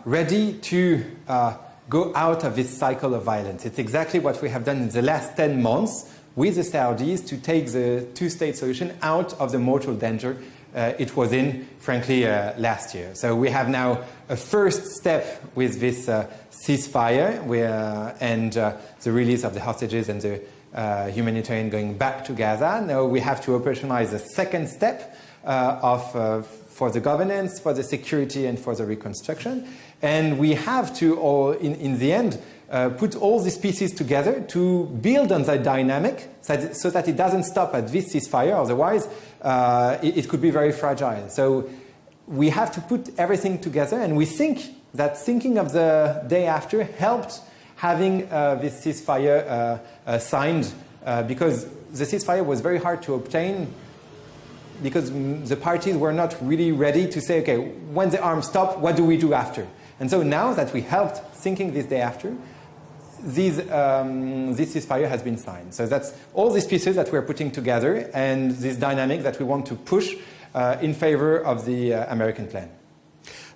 ready to go out of this cycle of violence. It's exactly what we have done in the last 10 months with the Saudis to take the two-state solution out of the mortal danger it was in, frankly, last year. So we have now a first step with this ceasefire and the release of the hostages and the humanitarian going back to Gaza. Now we have to operationalize the second step for the governance, for the security, and for the reconstruction. And we have to, in the end, put all these pieces together to build on that dynamic so that it doesn't stop at this ceasefire. Otherwise, it could be very fragile. So we have to put everything together, and we think that thinking of the day after helped having this ceasefire signed because the ceasefire was very hard to obtain because the parties were not really ready to say, okay, when the arms stop, what do we do after? And so now that we helped thinking this day after, this ceasefire has been signed. So that's all these pieces that we're putting together and this dynamic that we want to push in favor of the American plan.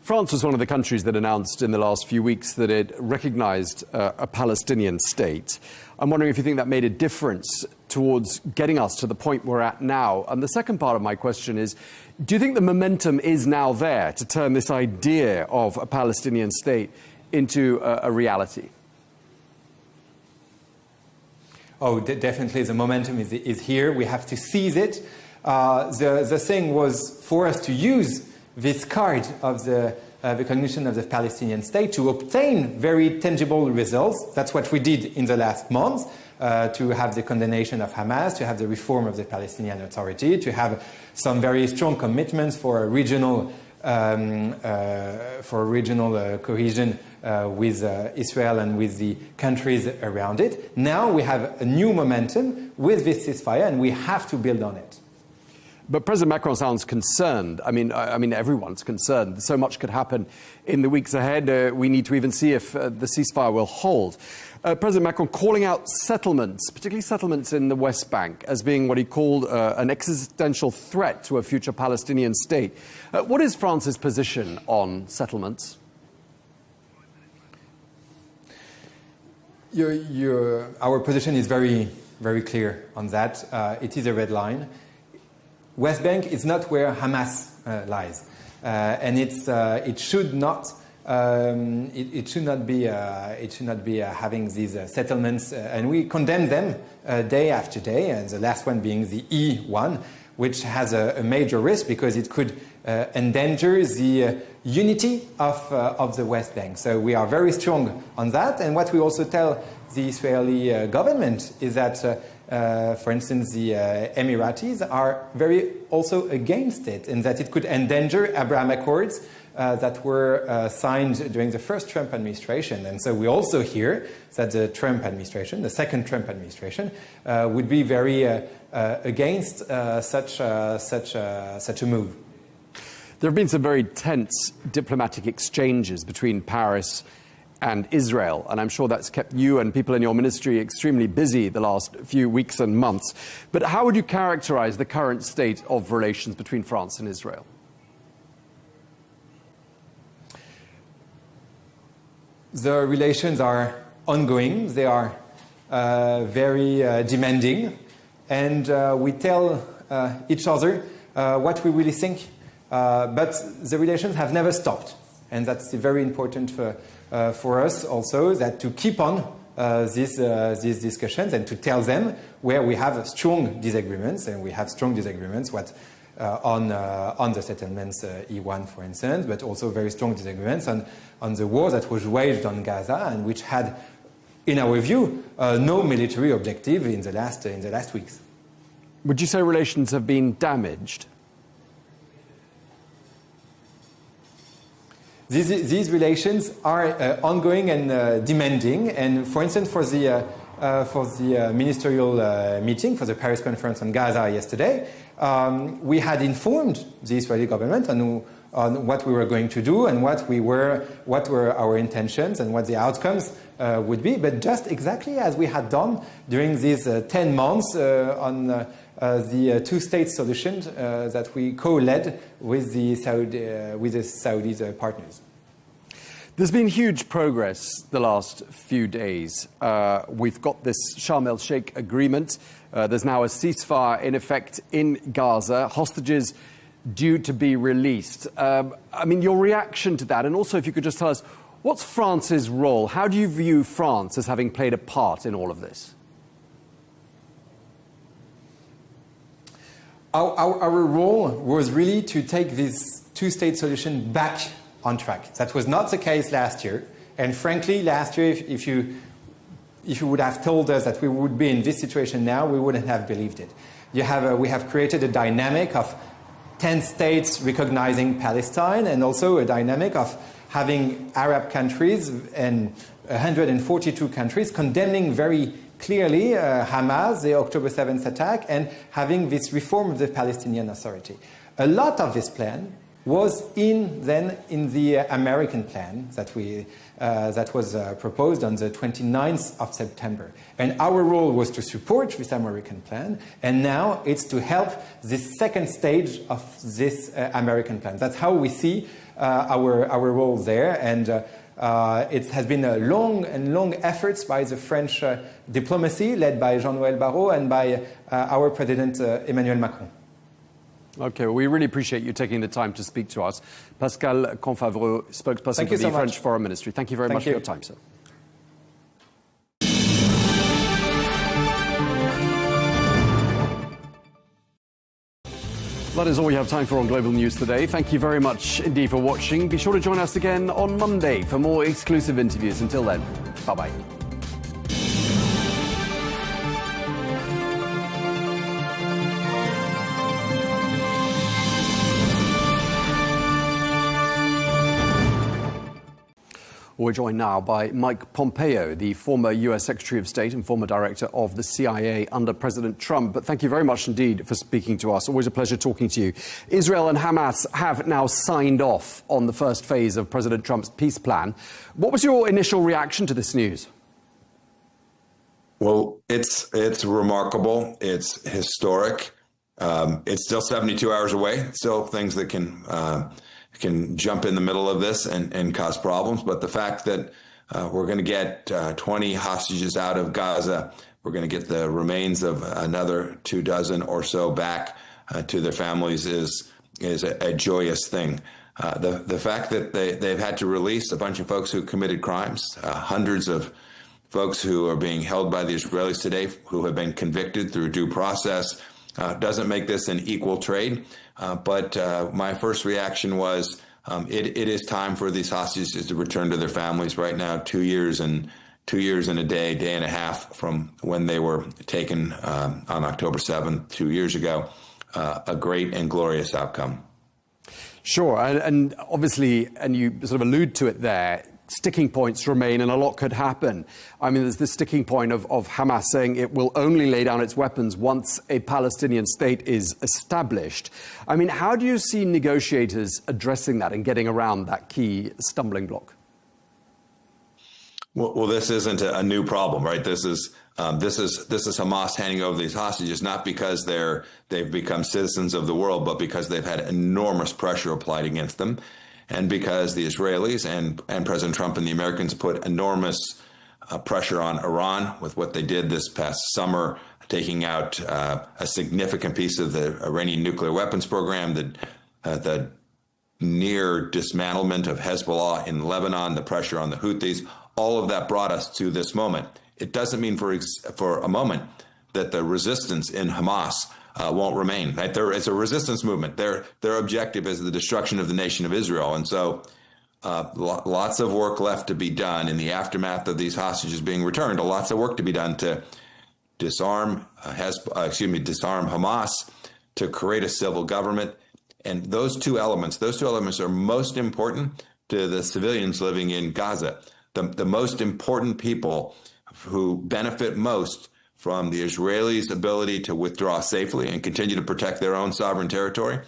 France was one of the countries that announced in the last few weeks that it recognized a Palestinian state. I'm wondering if you think that made a difference towards getting us to the point we're at now. And the second part of my question is, do you think the momentum is now there to turn this idea of a Palestinian state into a reality? Oh, definitely the momentum is here. We have to seize it. The thing was for us to use this card of the recognition of the Palestinian state to obtain very tangible results. That's what we did in the last months, to have the condemnation of Hamas, to have the reform of the Palestinian Authority, to have some very strong commitments for a regional cohesion with Israel and with the countries around it. Now we have a new momentum with this ceasefire, and we have to build on it. But President Macron sounds concerned. I mean, everyone's concerned. So much could happen in the weeks ahead. We need to even see if the ceasefire will hold. President Macron calling out settlements, particularly settlements in the West Bank, as being what he called an existential threat to a future Palestinian state. What is France's position on settlements? Our position is very, very clear on that. It is a red line. West Bank is not where Hamas lies, and it should not be having these settlements, and we condemn them day after day. And the last one being the E1, which has a major risk because it could endanger the unity of the West Bank. So we are very strong on that. And what we also tell the Israeli government is that, for instance, the Emiratis are very also against it, and that it could endanger Abraham Accords that were signed during the first Trump administration. And so we also hear that the Trump administration, the second Trump administration, would be very against such a move. There have been some very tense diplomatic exchanges between Paris and Israel. And I'm sure that's kept you and people in your ministry extremely busy the last few weeks and months. But how would you characterize the current state of relations between France and Israel? The relations are ongoing. They are very demanding. And we tell each other what we really think. But the relations have never stopped. And that's very important for us also, that to keep on these discussions and to tell them where we have strong disagreements. And we have strong disagreements on the settlements, E1, for instance, but also very strong disagreements on the war that was waged on Gaza and which had, in our view, no military objective in the last weeks. Would you say relations have been damaged? These relations are ongoing and demanding. And for instance, for the ministerial meeting, for the Paris conference on Gaza yesterday, we had informed the Israeli government on what we were going to do and what were our intentions and what the outcomes would be. But just exactly as we had done during these 10 months on the two-state solution that we co-led with the Saudi partners. There's been huge progress the last few days. We've got this Sharm el-Sheikh agreement. There's now a ceasefire in effect in Gaza. Hostages due to be released. I mean, your reaction to that, and also if you could just tell us, what's France's role? How do you view France as having played a part in all of this? Our role was really to take this two-state solution back on track. That was not the case last year. And frankly, last year, if you would have told us that we would be in this situation now, we wouldn't have believed it. We have created a dynamic of 10 states recognizing Palestine and also a dynamic of having Arab countries and 142 countries condemning very clearly Hamas, the October 7th attack, and having this reform of the Palestinian Authority. A lot of this plan was in the American plan that was proposed on the 29th of September. And our role was to support this American plan, and now it's to help this second stage of this American plan. That's how we see our role there, and it has been a long efforts by the French diplomacy led by Jean-Noël Barrot and by our President Emmanuel Macron. Okay, well, we really appreciate you taking the time to speak to us. Pascal Confavreau, spokesperson for the French Foreign Ministry. Thank you very much for your time, sir. That is all we have time for on Global News today. Thank you very much indeed for watching. Be sure to join us again on Monday for more exclusive interviews. Until then, bye-bye. We're joined now by Mike Pompeo, the former US Secretary of State and former director of the CIA under President Trump. But thank you very much indeed for speaking to us. Always a pleasure talking to you. Israel and Hamas have now signed off on the first phase of President Trump's peace plan. What was your initial reaction to this news? Well, it's remarkable. It's historic. It's still 72 hours away. Still things that can jump in the middle of this and cause problems. But the fact that we're going to get 20 hostages out of Gaza, we're going to get the remains of another 24 or so back to their families is a joyous thing. The fact that they've had to release a bunch of folks who committed crimes, hundreds of folks who are being held by the Israelis today who have been convicted through due process, doesn't make this an equal trade. But my first reaction was it is time for these hostages to return to their families. Right now, 2 years and a day and a half from when they were taken on October 7th, 2 years ago. A great and glorious outcome. Sure. And obviously, and you sort of allude to it there, sticking points remain and a lot could happen. I mean, there's the sticking point of Hamas saying it will only lay down its weapons once a Palestinian state is established. I mean, how do you see negotiators addressing that and getting around that key stumbling block? Well, this isn't a new problem, right? This is Hamas handing over these hostages, not because they've become citizens of the world, but because they've had enormous pressure applied against them, and because the Israelis and President Trump and the Americans put enormous pressure on Iran with what they did this past summer, taking out a significant piece of the Iranian nuclear weapons program, the near dismantlement of Hezbollah in Lebanon, the pressure on the Houthis. All of that brought us to this moment. It doesn't mean for a moment that the resistance in Hamas won't remain. Right? There is a resistance movement. Their objective is the destruction of the nation of Israel, and so lots of work left to be done in the aftermath of these hostages being returned. Lots of work to be done to disarm Hamas, to create a civil government, and those two elements are most important to the civilians living in Gaza. The most important people who benefit most from the Israelis' ability to withdraw safely and continue to protect their own sovereign territory,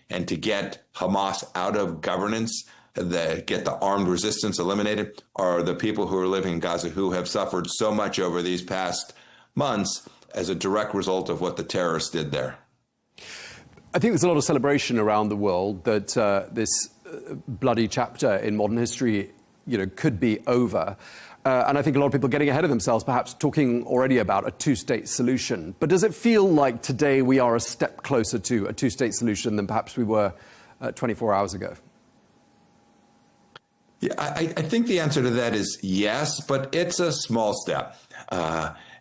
and to get Hamas out of governance, get the armed resistance eliminated, are the people who are living in Gaza, who have suffered so much over these past months as a direct result of what the terrorists did there. I think there's a lot of celebration around the world that this bloody chapter in modern history could be over. And I think a lot of people are getting ahead of themselves, perhaps talking already about a two-state solution. But does it feel like today we are a step closer to a two-state solution than perhaps we were 24 hours ago? Yeah, I think the answer to that is yes, but it's a small step.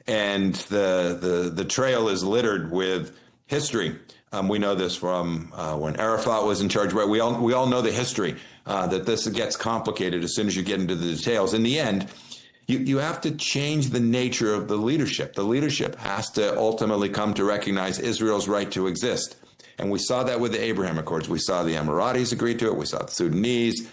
And the trail is littered with history. We know this from when Arafat was in charge. Right? We all know the history, that this gets complicated as soon as you get into the details. In the end, you have to change the nature of the leadership. The leadership has to ultimately come to recognize Israel's right to exist. And we saw that with the Abraham Accords. We saw the Emiratis agree to it. We saw the Sudanese.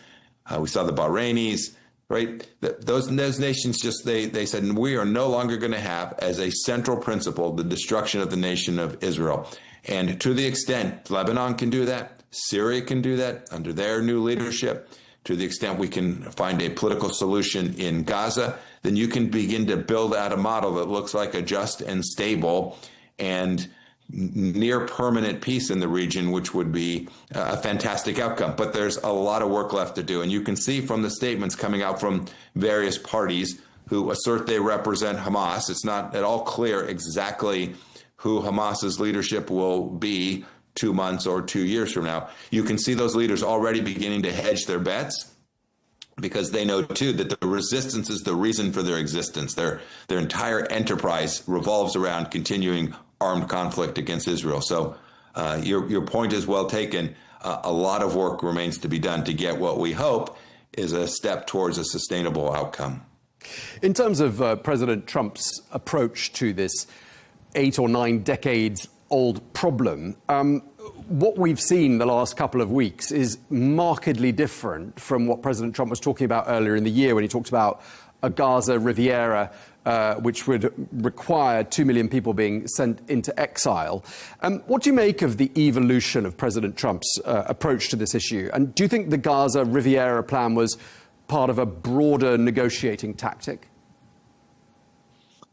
We saw the Bahrainis. Right? Those nations they said, we are no longer going to have as a central principle the destruction of the nation of Israel. And to the extent Lebanon can do that, Syria can do that under their new leadership, to the extent we can find a political solution in Gaza, then you can begin to build out a model that looks like a just and stable and near permanent peace in the region, which would be a fantastic outcome. But there's a lot of work left to do. And you can see from the statements coming out from various parties who assert they represent Hamas, it's not at all clear exactly who Hamas's leadership will be 2 months or 2 years from now. You can see those leaders already beginning to hedge their bets, because they know, too, that the resistance is the reason for their existence. Their entire enterprise revolves around continuing armed conflict against Israel. So your point is well taken. A lot of work remains to be done to get what we hope is a step towards a sustainable outcome. In terms of President Trump's approach to this 8 or 9 decades old problem, what we've seen the last couple of weeks is markedly different from what President Trump was talking about earlier in the year when he talked about a Gaza Riviera, which would require 2 million people being sent into exile. What do you make of the evolution of President Trump's approach to this issue? And do you think the Gaza Riviera plan was part of a broader negotiating tactic?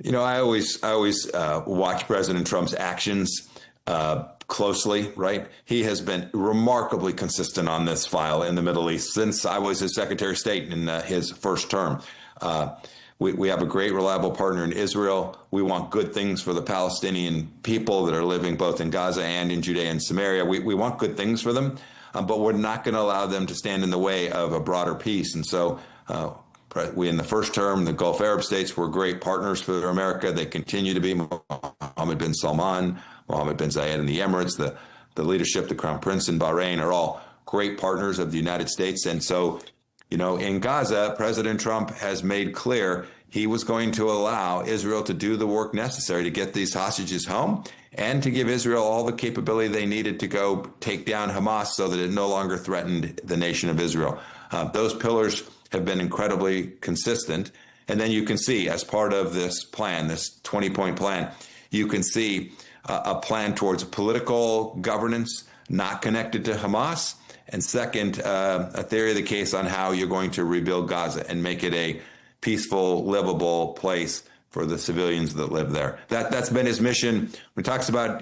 I always watch President Trump's actions closely, right? He has been remarkably consistent on this file in the Middle East since I was his Secretary of State in his first term. We have a great, reliable partner in Israel. We want good things for the Palestinian people that are living both in Gaza and in Judea and Samaria. We want good things for them, but we're not going to allow them to stand in the way of a broader peace. And so we, in the first term, the Gulf Arab states were great partners for America. They continue to be. Mohammed bin Salman, Mohammed bin Zayed in the Emirates, the leadership, the Crown Prince in Bahrain are all great partners of the United States. And so, in Gaza, President Trump has made clear he was going to allow Israel to do the work necessary to get these hostages home and to give Israel all the capability they needed to go take down Hamas so that it no longer threatened the nation of Israel. Those pillars have been incredibly consistent. And then you can see, as part of this plan, this 20-point plan, you can see a plan towards political governance not connected to Hamas. And second, a theory of the case on how you're going to rebuild Gaza and make it a peaceful, livable place for the civilians that live there. That's been his mission. When he talks about,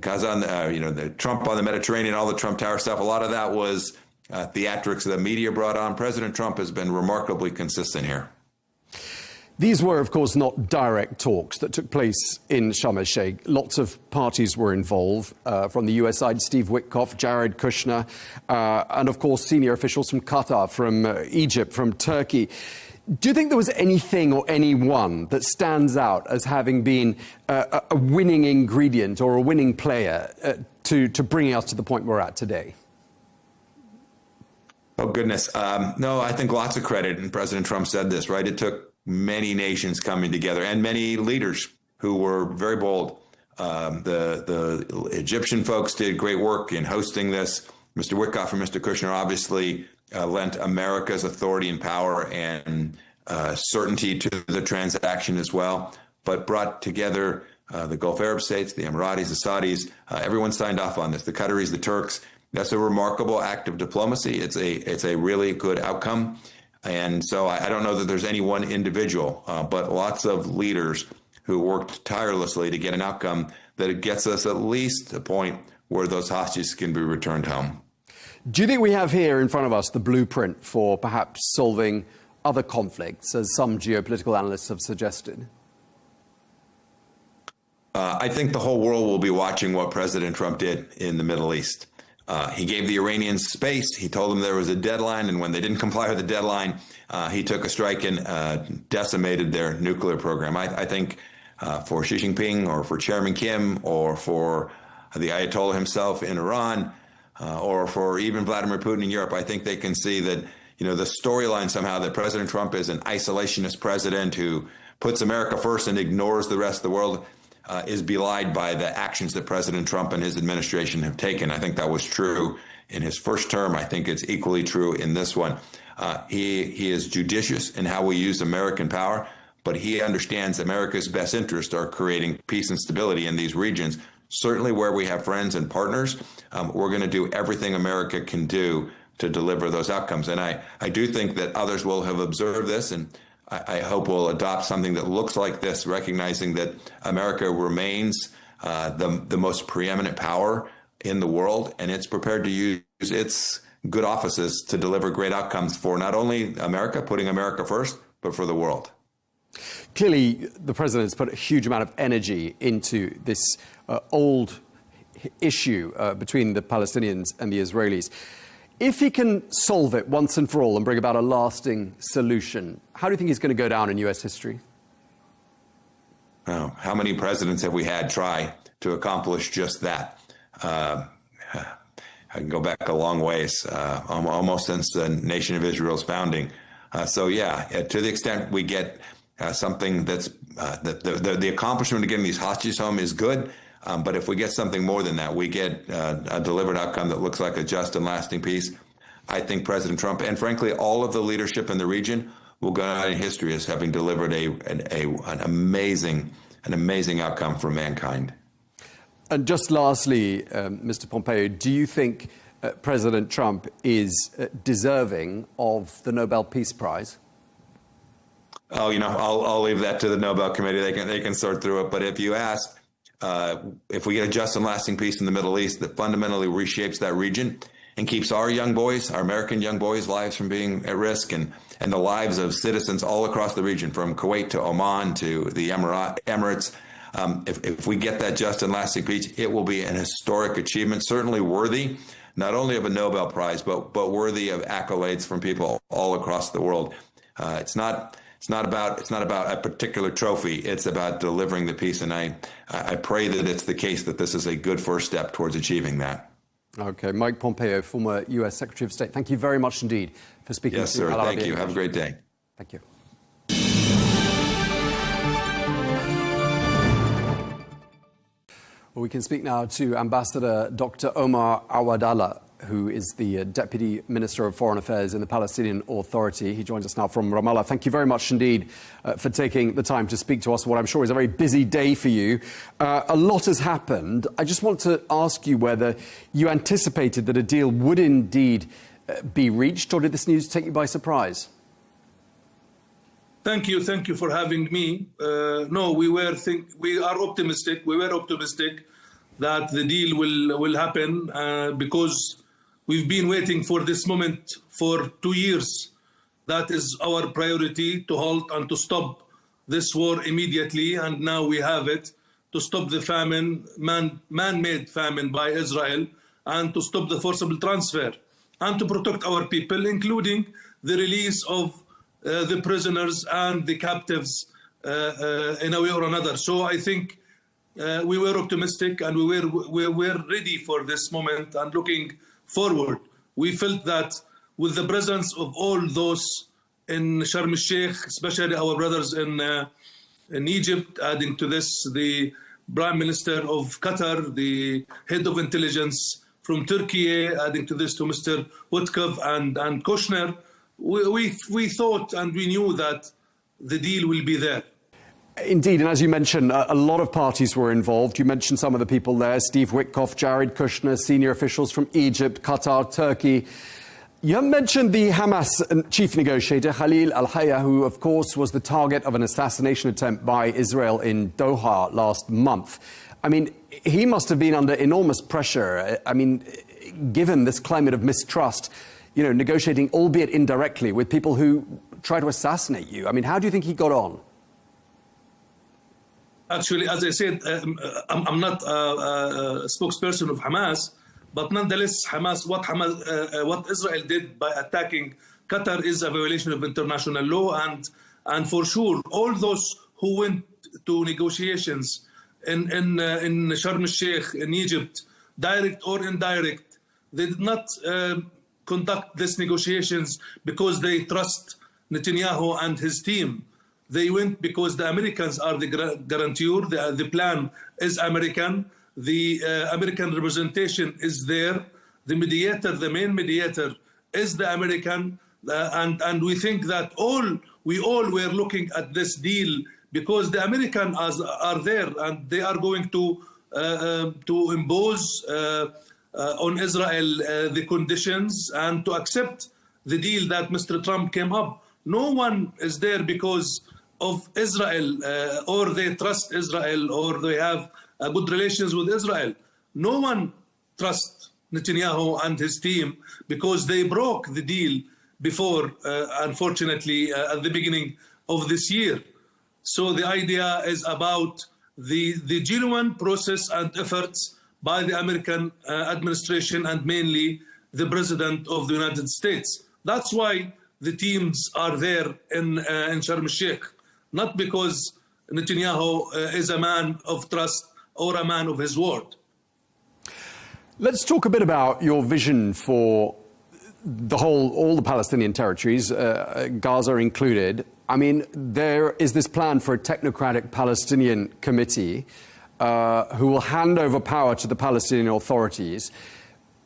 Gazan, the Trump on the Mediterranean, all the Trump Tower stuff, a lot of that was theatrics that the media brought on. President Trump has been remarkably consistent here. These were, of course, not direct talks that took place in Sharm el-Sheikh. Lots of parties were involved. From the US side, Steve Witkoff, Jared Kushner, and, of course, senior officials from Qatar, from Egypt, from Turkey. Do you think there was anything or anyone that stands out as having been a winning ingredient or a winning player to bringing us to the point we're at today? Oh, goodness. No, I think lots of credit, and President Trump said this, right? It took many nations coming together and many leaders who were very bold. The Egyptian folks did great work in hosting this. Mr. Witkoff and Mr. Kushner obviously lent America's authority and power and certainty to the transaction as well, but brought together the Gulf Arab states, the Emiratis, the Saudis. Everyone signed off on this, the Qataris, the Turks. That's a remarkable act of diplomacy. It's a really good outcome. And so I don't know that there's any one individual, but lots of leaders who worked tirelessly to get an outcome that gets us at least a point where those hostages can be returned home. Do you think we have here in front of us the blueprint for perhaps solving other conflicts, as some geopolitical analysts have suggested? I think the whole world will be watching what President Trump did in the Middle East. He gave the Iranians space. He told them there was a deadline, and when they didn't comply with the deadline, he took a strike and decimated their nuclear program. I think for Xi Jinping or for Chairman Kim or for the Ayatollah himself in Iran or for even Vladimir Putin in Europe, I think they can see that, the storyline somehow that President Trump is an isolationist president who puts America first and ignores the rest of the world is belied by the actions that President Trump and his administration have taken. I think that was true in his first term. I think it's equally true in this one. He is judicious in how we use American power, but he understands America's best interests are creating peace and stability in these regions. Certainly where we have friends and partners, we're going to do everything America can do to deliver those outcomes. And I do think that others will have observed this, and I hope we'll adopt something that looks like this, recognizing that America remains the most preeminent power in the world, and it's prepared to use its good offices to deliver great outcomes for not only America, putting America first, but for the world. Clearly, the president has put a huge amount of energy into this old issue between the Palestinians and the Israelis. If he can solve it once and for all and bring about a lasting solution, how do you think he's going to go down in U.S. history? Oh, how many presidents have we had try to accomplish just that? I can go back a long ways, almost since the nation of Israel's founding. To the extent we get something that's the accomplishment of getting these hostages home is good. But if we get something more than that, we get a delivered outcome that looks like a just and lasting peace. I think President Trump and, frankly, all of the leadership in the region will go down in history as having delivered an amazing outcome for mankind. And just lastly, Mr. Pompeo, do you think President Trump is deserving of the Nobel Peace Prize? Oh, I'll leave that to the Nobel Committee. They can sort through it. But if you ask, if we get a just and lasting peace in the Middle East that fundamentally reshapes that region and keeps our young boys, our American young boys' lives from being at risk and the lives of citizens all across the region, from Kuwait to Oman to the Emirates, if we get that just and lasting peace, it will be an historic achievement, certainly worthy not only of a Nobel Prize, but worthy of accolades from people all across the world. It's not about a particular trophy. It's about delivering the peace, and I pray that it's the case that this is a good first step towards achieving that. Okay, Mike Pompeo, former U.S. Secretary of State. Thank you very much indeed for speaking. Yes, sir. Thank you. Have a great day. Thank you. Well, we can speak now to Ambassador Dr. Omar Awadallah, who is the Deputy Minister of Foreign Affairs in the Palestinian Authority. He joins us now from Ramallah. Thank you very much indeed for taking the time to speak to us what I'm sure is a very busy day for you. A lot has happened. I just want to ask you whether you anticipated that a deal would indeed be reached, or did this news take you by surprise? Thank you for having me. No, we are optimistic. We were optimistic that the deal will happen because we've been waiting for this moment for 2 years. That is our priority, to halt and to stop this war immediately, and now we have it, to stop the famine, man-made famine by Israel, and to stop the forcible transfer, and to protect our people, including the release of the prisoners and the captives in a way or another. So I think we were optimistic, and we were ready for this moment and looking forward. We felt that with the presence of all those in Sharm el-Sheikh, especially our brothers in Egypt, adding to this the Prime Minister of Qatar, the head of intelligence from Turkey, adding to this to Mr. Wotkov and Kushner, we thought and we knew that the deal will be there. Indeed, and as you mentioned, a lot of parties were involved. You mentioned some of the people there: Steve Witkoff, Jared Kushner, senior officials from Egypt, Qatar, Turkey. You haven't mentioned the Hamas chief negotiator, Khalil al-Hayya, who, of course, was the target of an assassination attempt by Israel in Doha last month. I mean, he must have been under enormous pressure. I mean, given this climate of mistrust, you know, negotiating, albeit indirectly, with people who try to assassinate you. I mean, how do you think he got on? Actually, as I said, I'm not a spokesperson of Hamas, but nonetheless, what Israel did by attacking Qatar is a violation of international law, and for sure, all those who went to negotiations in Sharm el-Sheikh, in Egypt, direct or indirect, they did not conduct these negotiations because they trust Netanyahu and his team. They went because the Americans are the guarantor. The plan is American. The American representation is there. The mediator, the main mediator, is the American. And we think that we all were looking at this deal because the Americans are there, and they are going to impose on Israel the conditions and to accept the deal that Mr. Trump came up. No one is there because of Israel or they trust Israel or they have good relations with Israel. No one trusts Netanyahu and his team because they broke the deal before, unfortunately, at the beginning of this year. So the idea is about the genuine process and efforts by the American administration and mainly the President of the United States. That's why the teams are there in Sharm el-Sheikh, not because Netanyahu is a man of trust or a man of his word. Let's talk a bit about your vision for all the Palestinian territories, Gaza included. I mean, there is this plan for a technocratic Palestinian committee who will hand over power to the Palestinian authorities.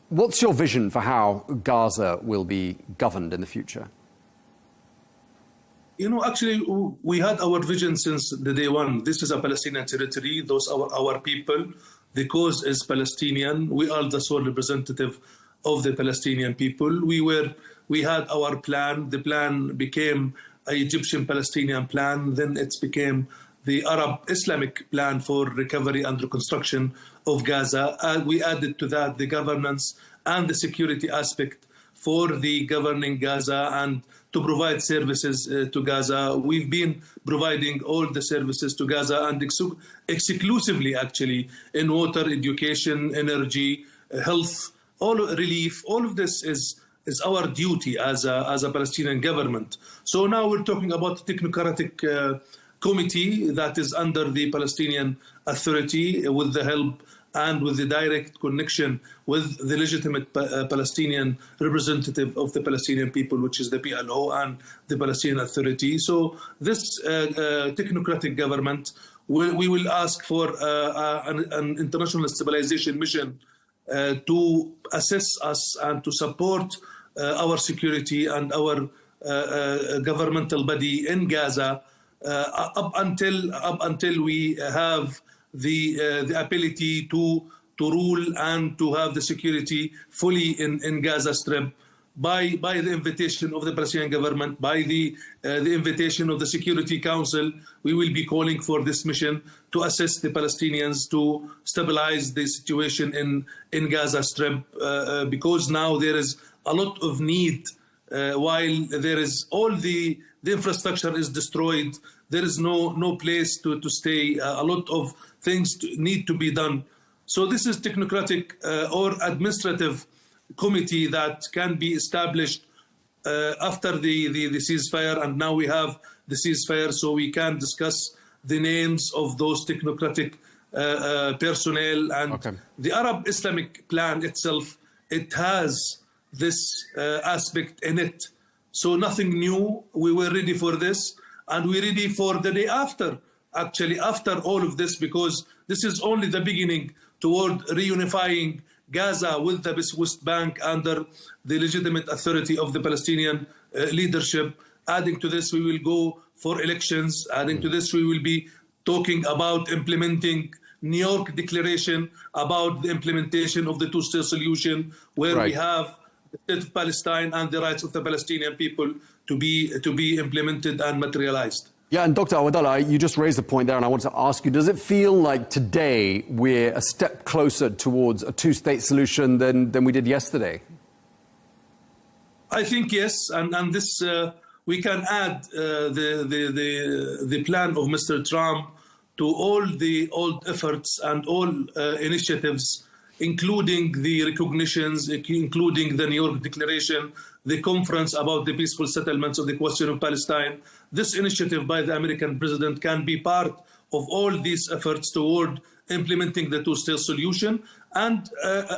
What's your vision for how Gaza will be governed in the future? You know, actually, we had our vision since the day one. This is a Palestinian territory. Those are our people. The cause is Palestinian. We are the sole representative of the Palestinian people. We had our plan. The plan became an Egyptian-Palestinian plan. Then it became the Arab-Islamic plan for recovery and reconstruction of Gaza. We added to that the governance and the security aspect for the governing Gaza and to provide services to Gaza. We've been providing all the services to Gaza and exclusively, actually, in water, education, energy, health, relief. All of this is our duty as a Palestinian government. So now we're talking about a technocratic committee that is under the Palestinian Authority with the help and with the direct connection with the legitimate Palestinian representative of the Palestinian people, which is the PLO and the Palestinian Authority. So this technocratic government, we will ask for an international stabilization mission to assess us and to support our security and our governmental body in Gaza up until we have the ability to rule and to have the security fully in Gaza Strip by the invitation of the Palestinian government, by the invitation of the Security Council, we will be calling for this mission to assist the Palestinians to stabilize the situation in Gaza Strip, because now there is a lot of need. While there is all the infrastructure is destroyed, there is no place to stay. A lot of things need to be done. So this is technocratic or administrative committee that can be established after the ceasefire, and now we have the ceasefire, so we can discuss the names of those technocratic personnel. And the Arab Islamic plan itself, it has this aspect in it. So nothing new. We were ready for this, and we're ready for the day after, actually, after all of this, because this is only the beginning toward reunifying Gaza with the West Bank under the legitimate authority of the Palestinian leadership. Adding to this, we will go for elections. Adding to this, we will be talking about implementing New York Declaration, about the implementation of the two-state solution, where we have the state of Palestine and the rights of the Palestinian people to be implemented and materialized. Yeah, and Dr. Awadallah, you just raised a point there, and I want to ask you, does it feel like today we're a step closer towards a two-state solution than we did yesterday? I think yes, and this we can add the plan of Mr. Trump to all the old efforts and all initiatives, including the recognitions, including the New York Declaration, the conference about the peaceful settlements of the question of Palestine. This initiative by the American president can be part of all these efforts toward implementing the two-state solution. And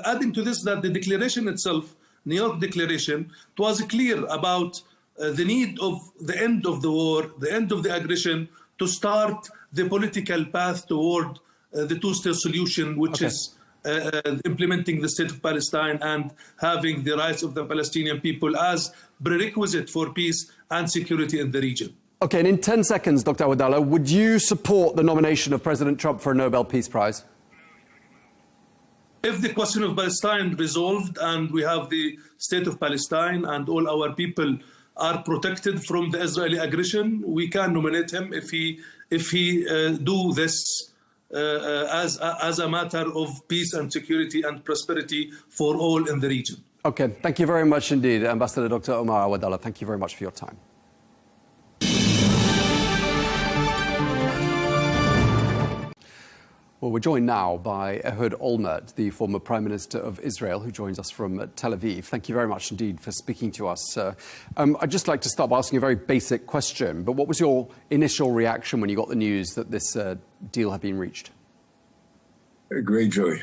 adding to this, that the declaration itself, New York Declaration, it was clear about the need of the end of the war, the end of the aggression, to start the political path toward the two-state solution, which is implementing the state of Palestine and having the rights of the Palestinian people as prerequisite for peace and security in the region. Okay, and in 10 seconds, Dr. Awadallah, would you support the nomination of President Trump for a Nobel Peace Prize? If the question of Palestine resolved and we have the state of Palestine and all our people are protected from the Israeli aggression, we can nominate him if he do this as a matter of peace and security and prosperity for all in the region. Okay, thank you very much indeed, Ambassador Dr. Omar Awadallah. Thank you very much for your time. Well, we're joined now by Ehud Olmert, the former Prime Minister of Israel, who joins us from Tel Aviv. Thank you very much indeed for speaking to us. I'd just like to start by asking a very basic question, but what was your initial reaction when you got the news that this deal had been reached? A great joy.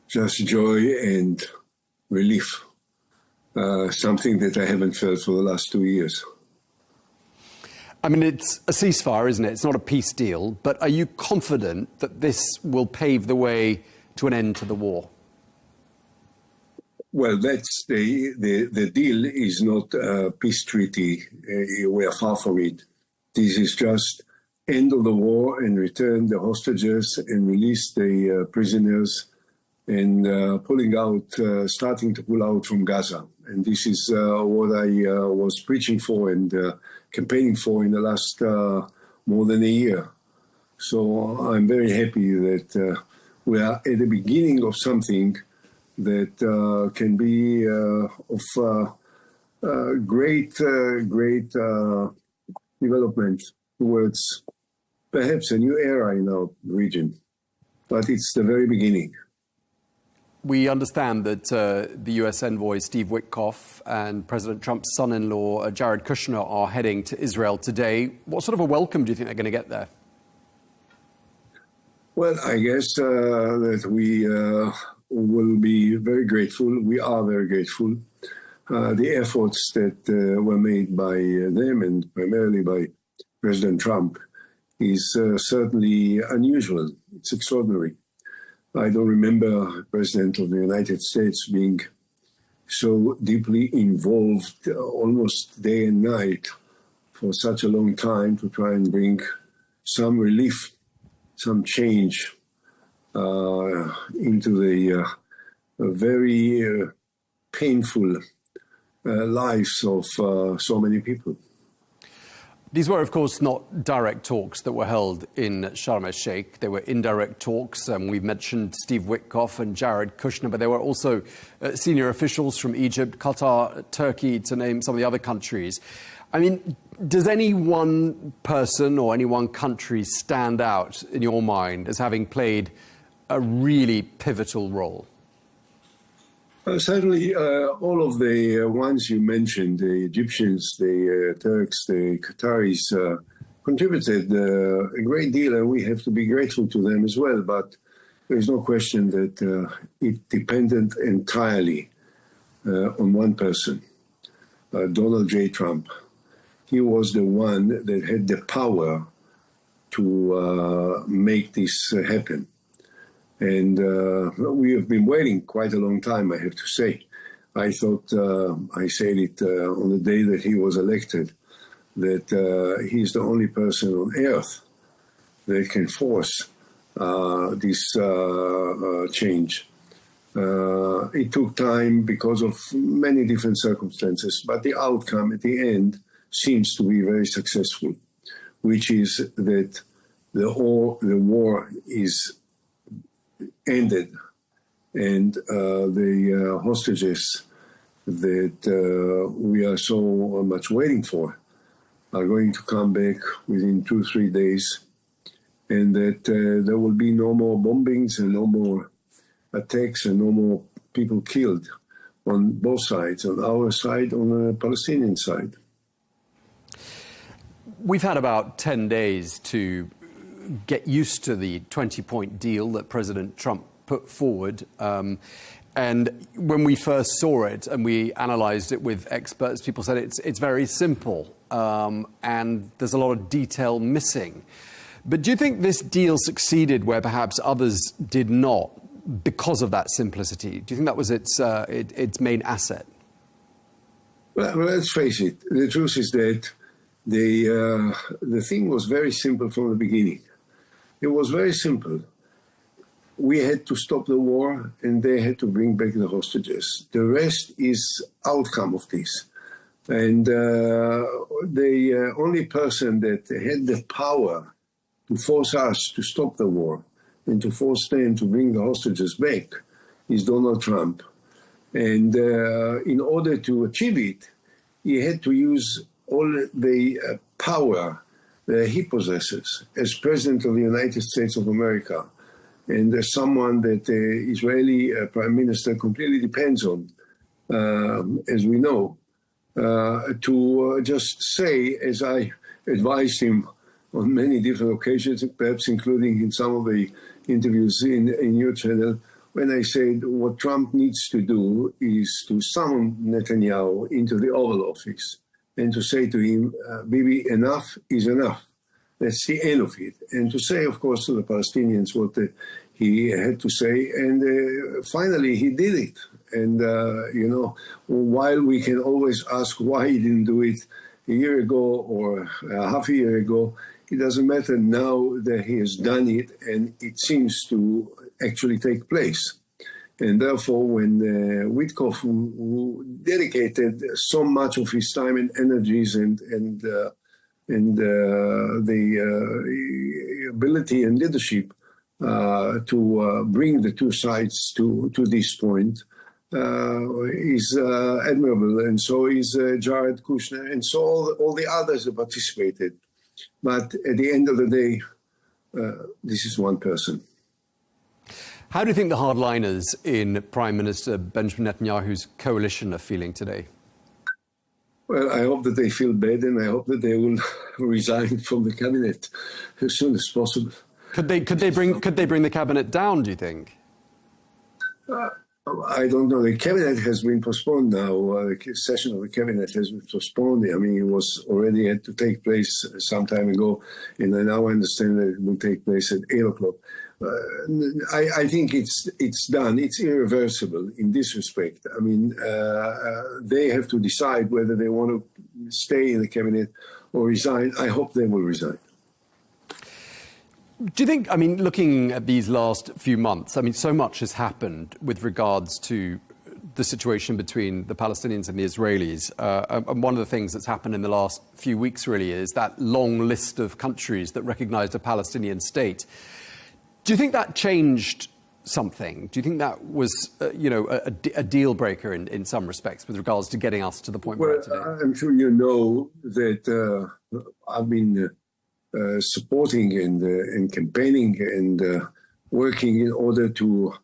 Just joy and relief. Something that I haven't felt for the last 2 years. I mean, it's a ceasefire, isn't it? It's not a peace deal. But are you confident that this will pave the way to an end to the war? Well, that's the deal is not a peace treaty. We are far from it. This is just end of the war and return the hostages and release the prisoners and starting to pull out from Gaza. And this is what I was preaching for and campaigning for in the last more than a year. So I'm very happy that we are at the beginning of something that can be of great development towards perhaps a new era in our region. But it's the very beginning. We understand that the US envoy Steve Witkoff and President Trump's son-in-law Jared Kushner are heading to Israel today. What sort of a welcome do you think they're going to get there? Well, I guess that we will be very grateful. We are very grateful. The efforts that were made by them and primarily by President Trump is certainly unusual. It's extraordinary. I don't remember a president of the United States being so deeply involved almost day and night for such a long time to try and bring some relief, some change into the very painful lives of so many people. These were, of course, not direct talks that were held in Sharm el-Sheikh. They were indirect talks. We've mentioned Steve Witkoff and Jared Kushner, but there were also senior officials from Egypt, Qatar, Turkey, to name some of the other countries. I mean, does any one person or any one country stand out in your mind as having played a really pivotal role? Certainly, all of the ones you mentioned, the Egyptians, the Turks, the Qataris, contributed a great deal, and we have to be grateful to them as well. But there is no question that it depended entirely on one person, Donald J. Trump. He was the one that had the power to make this happen. And we have been waiting quite a long time, I have to say. I thought, I said it on the day that he was elected, that he's the only person on earth that can force this change. It took time because of many different circumstances, but the outcome at the end seems to be very successful, which is that the war is ended, and the hostages that we are so much waiting for are going to come back within 2-3 days, and that there will be no more bombings and no more attacks and no more people killed on both sides, on our side, on the Palestinian side. We've had about 10 days to get used to the 20-point deal that President Trump put forward. And when we first saw it and we analysed it with experts, people said it's very simple and there's a lot of detail missing. But do you think this deal succeeded where perhaps others did not because of that simplicity? Do you think that was its main asset? Well, let's face it. The truth is that the thing was very simple from the beginning. It was very simple. We had to stop the war, and they had to bring back the hostages. The rest is outcome of this. And the only person that had the power to force us to stop the war and to force them to bring the hostages back is Donald Trump. And in order to achieve it, he had to use all the power that he possesses as President of the United States of America, and as someone that the Israeli Prime Minister completely depends on, as we know, to just say, as I advised him on many different occasions, perhaps including in some of the interviews in your channel, when I said what Trump needs to do is to summon Netanyahu into the Oval Office and to say to him, Bibi, enough is enough. That's the end of it. And to say, of course, to the Palestinians what he had to say. And finally, he did it. And, while we can always ask why he didn't do it a year ago or half a year ago, it doesn't matter now that he has done it, and it seems to actually take place. And therefore, when Witkoff, who dedicated so much of his time and energies and the ability and leadership to bring the two sides to this point, is admirable, and so is Jared Kushner, and so all the others who participated. But at the end of the day, this is one person. How do you think the hardliners in Prime Minister Benjamin Netanyahu's coalition are feeling today? Well, I hope that they feel bad, and I hope that they will resign from the cabinet as soon as possible. Could they bring the cabinet down, do you think? I don't know. The cabinet has been postponed now. The session of the cabinet has been postponed. I mean, it was already had to take place some time ago, and I now understand that it will take place at 8 o'clock. I think it's done. It's irreversible in this respect. I mean, they have to decide whether they want to stay in the cabinet or resign. I hope they will resign. Do you think, I mean, looking at these last few months, I mean, so much has happened with regards to the situation between the Palestinians and the Israelis. And one of the things that's happened in the last few weeks really is that long list of countries that recognized a Palestinian state. Do you think that changed something? Do you think that was, a deal breaker in some respects with regards to getting us to the point we're at today? I'm sure you know that I've been supporting and campaigning and working in order to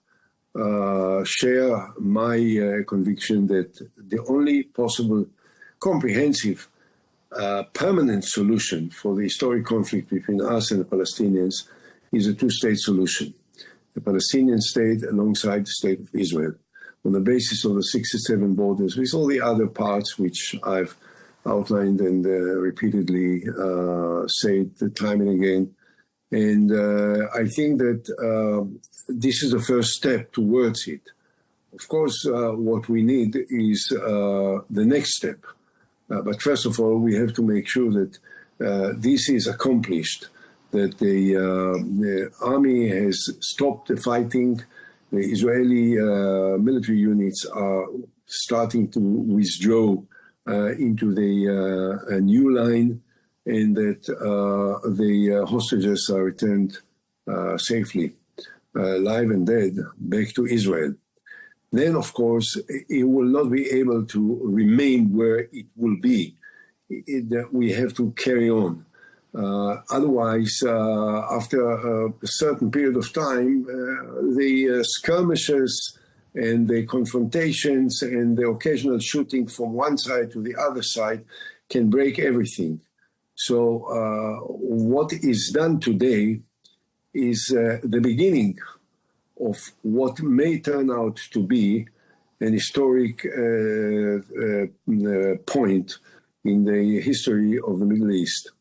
share my conviction that the only possible comprehensive permanent solution for the historic conflict between us and the Palestinians is a two-state solution. The Palestinian state alongside the state of Israel on the basis of the 67 borders with all the other parts which I've outlined and repeatedly said time and again. And I think that this is the first step towards it. Of course, what we need is the next step. But first of all, we have to make sure that this is accomplished, that the army has stopped the fighting, the Israeli military units are starting to withdraw into the new line, and that the hostages are returned safely, alive and dead, back to Israel. Then, of course, it will not be able to remain where it will be. We have to carry on. Otherwise, after a certain period of time, the skirmishes and the confrontations and the occasional shooting from one side to the other side can break everything. So what is done today is the beginning of what may turn out to be an historic point in the history of the Middle East.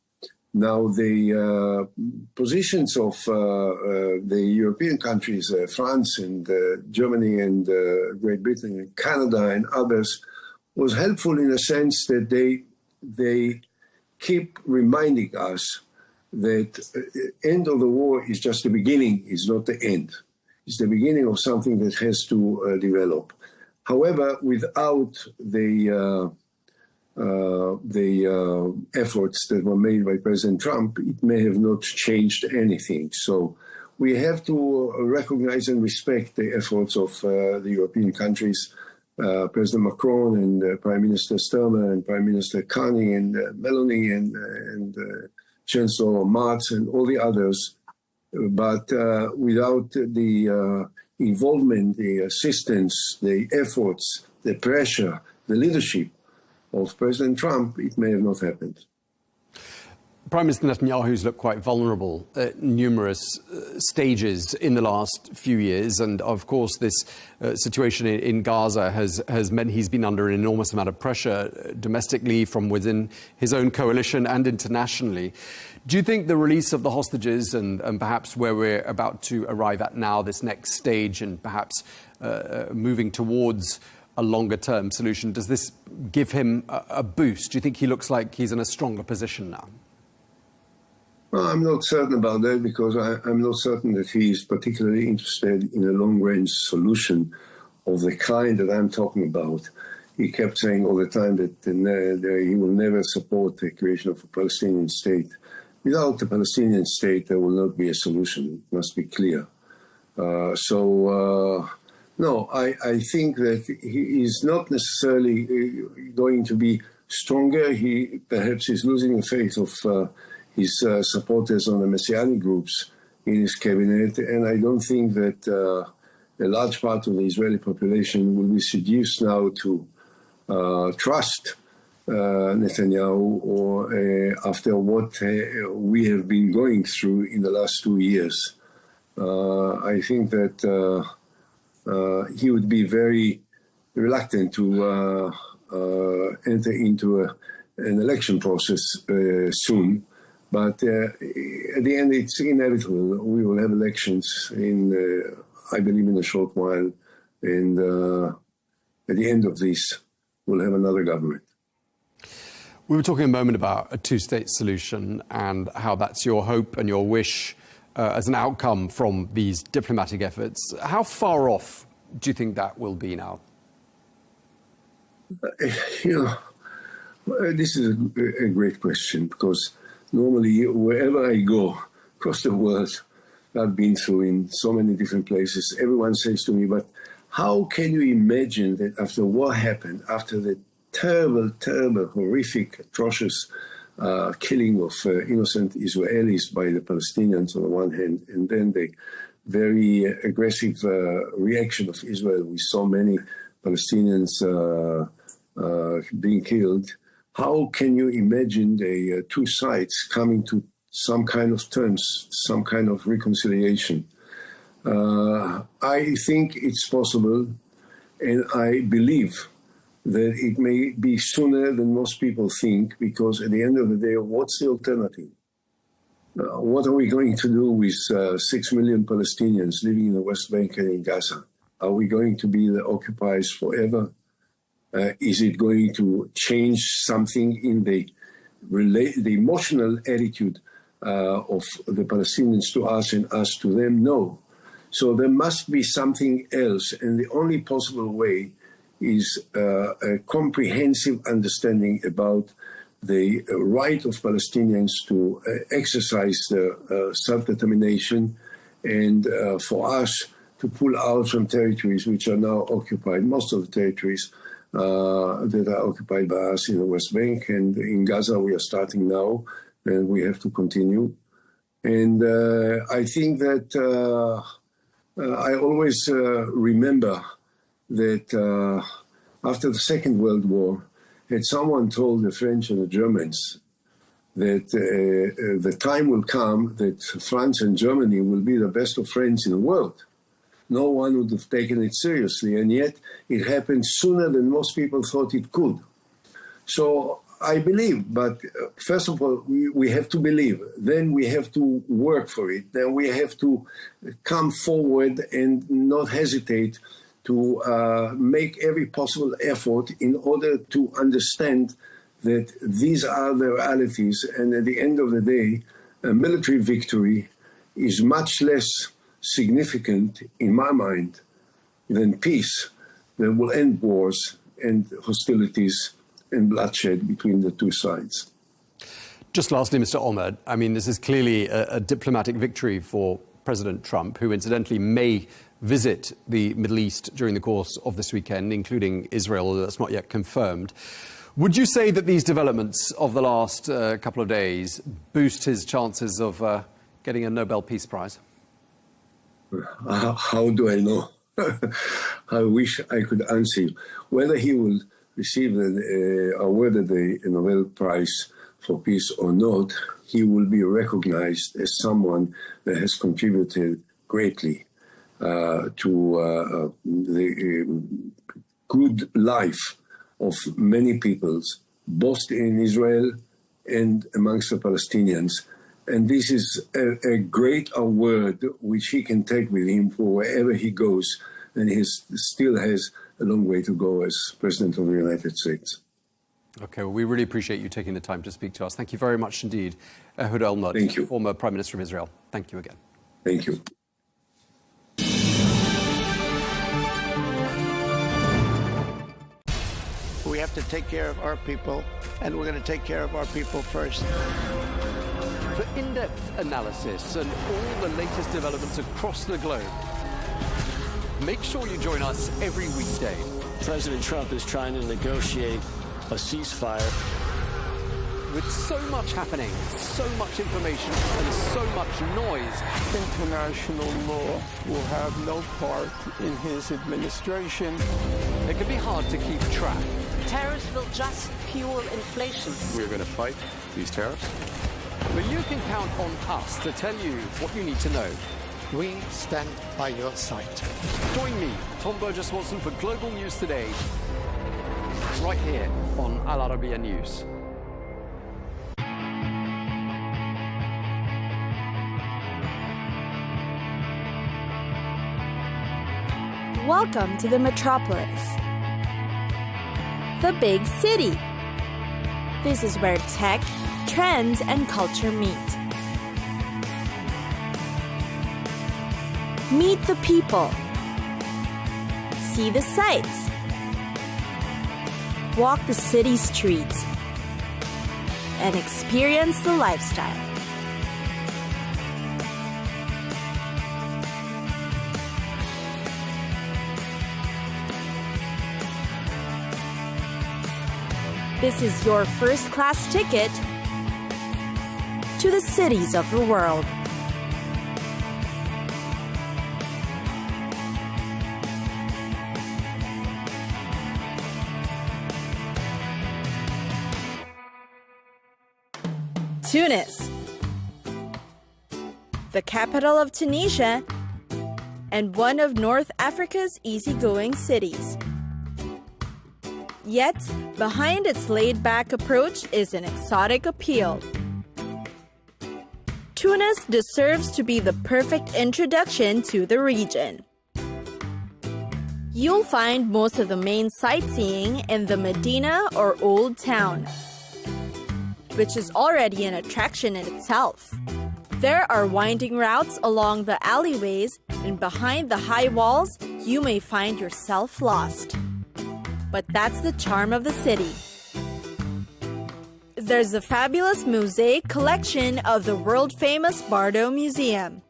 Now, the positions of the European countries, France and Germany and Great Britain and Canada and others, was helpful in a sense that they keep reminding us that end of the war is just the beginning, is not the end. It's the beginning of something that has to develop. However, without the efforts that were made by President Trump, it may have not changed anything. So we have to recognize and respect the efforts of the European countries, President Macron and Prime Minister Sturmer and Prime Minister Carney and Meloni and Chancellor Marz and all the others. But without the involvement, the assistance, the efforts, the pressure, the leadership of President Trump, it may have not happened. Prime Minister Netanyahu's looked quite vulnerable at numerous stages in the last few years. And of course, this situation in Gaza has meant he's been under an enormous amount of pressure domestically from within his own coalition and internationally. Do you think the release of the hostages and perhaps where we're about to arrive at now, this next stage, and perhaps moving towards a longer-term solution, does this give him a boost? Do you think he looks like he's in a stronger position now? Well, I'm not certain about that because I'm not certain that he is particularly interested in a long-range solution of the kind that I'm talking about. He kept saying all the time that he will never support the creation of a Palestinian state. Without a Palestinian state, there will not be a solution. It must be clear. No, I think that he is not necessarily going to be stronger. He perhaps is losing the faith of his supporters on the Messianic groups in his cabinet. And I don't think that a large part of the Israeli population will be seduced now to trust Netanyahu or after what we have been going through in the last 2 years. I think that he would be very reluctant to enter into an election process soon. But at the end, it's inevitable. We will have elections I believe, in a short while. And at the end of this, we'll have another government. We were talking a moment about a two-state solution and how that's your hope and your wish as an outcome from these diplomatic efforts. How far off do you think that will be now? This is a great question, because normally wherever I go across the world, I've been through in so many different places, everyone says to me, but how can you imagine that after what happened, after the terrible, terrible, horrific, atrocious killing of innocent Israelis by the Palestinians on the one hand, and then the very aggressive reaction of Israel with so many Palestinians being killed, how can you imagine the two sides coming to some kind of terms, some kind of reconciliation? I think it's possible, and I believe that it may be sooner than most people think, because at the end of the day, what's the alternative? What are we going to do with 6 million Palestinians living in the West Bank and in Gaza? Are we going to be the occupiers forever? Is it going to change something in the emotional attitude of the Palestinians to us and us to them? No. So there must be something else, and the only possible way is a comprehensive understanding about the right of Palestinians to exercise self-determination, and for us to pull out from territories which are now occupied, most of the territories that are occupied by us in the West Bank, and in Gaza we are starting now, and we have to continue. And I think that I always remember that after the Second World War, had someone told the French and the Germans that the time will come that France and Germany will be the best of friends in the world. No one would have taken it seriously, and yet it happened sooner than most people thought it could. So I believe, but first of all, we have to believe. Then we have to work for it. Then we have to come forward and not hesitate to make every possible effort in order to understand that these are the realities. And at the end of the day, a military victory is much less significant, in my mind, than peace that will end wars and hostilities and bloodshed between the two sides. Just lastly, Mr. Olmert, I mean, this is clearly a diplomatic victory for President Trump, who incidentally may visit the Middle East during the course of this weekend, including Israel, although that's not yet confirmed. Would you say that these developments of the last couple of days boost his chances of getting a Nobel Peace Prize? How do I know? I wish I could answer you. Whether he will receive awarded the Nobel Prize for Peace or not, he will be recognized as someone that has contributed greatly to the good life of many peoples, both in Israel and amongst the Palestinians. And this is a great award which he can take with him for wherever he goes, and he still has a long way to go as President of the United States. Okay, well, we really appreciate you taking the time to speak to us. Thank you very much indeed, Ehud Olmert, Thank you. Former Prime Minister of Israel. Thank you again. Thank you. We have to take care of our people, and we're going to take care of our people first. For in-depth analysis and all the latest developments across the globe, make sure you join us every weekday. President Trump is trying to negotiate a ceasefire. With so much happening, so much information, and so much noise, International law will have no part in his administration. it can be hard to keep track. Tariffs will just fuel inflation. We're going to fight these tariffs. But you can count on us to tell you what you need to know. We stand by your side. Join me, Tom Burges Watson, for Global News Today, right here on Al-Arabiya News. Welcome to the metropolis, the big city. This is where tech, trends, and culture meet. Meet the people. See the sights. walk the city streets, and experience the lifestyle. This is your first-class ticket to the cities of the world. Tunis, the capital of Tunisia and one of North Africa's easygoing cities. Yet, behind its laid-back approach is an exotic appeal. Tunis deserves to be the perfect introduction to the region. You'll find most of the main sightseeing in the Medina or Old Town, which is already an attraction in itself. There are winding routes along the alleyways, and behind the high walls, you may find yourself lost. But that's the charm of the city. There's a fabulous mosaic collection of the world-famous Bardo Museum.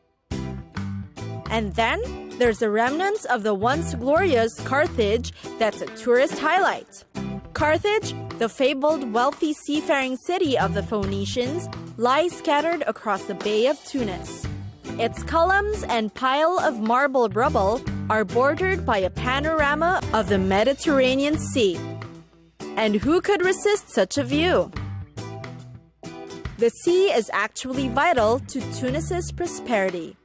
And then there's the remnants of the once glorious Carthage that's a tourist highlight. Carthage, the fabled wealthy seafaring city of the Phoenicians, lies scattered across the Bay of Tunis. Its columns and pile of marble rubble are bordered by a panorama of the Mediterranean Sea. And who could resist such a view? The sea is actually vital to Tunis's prosperity.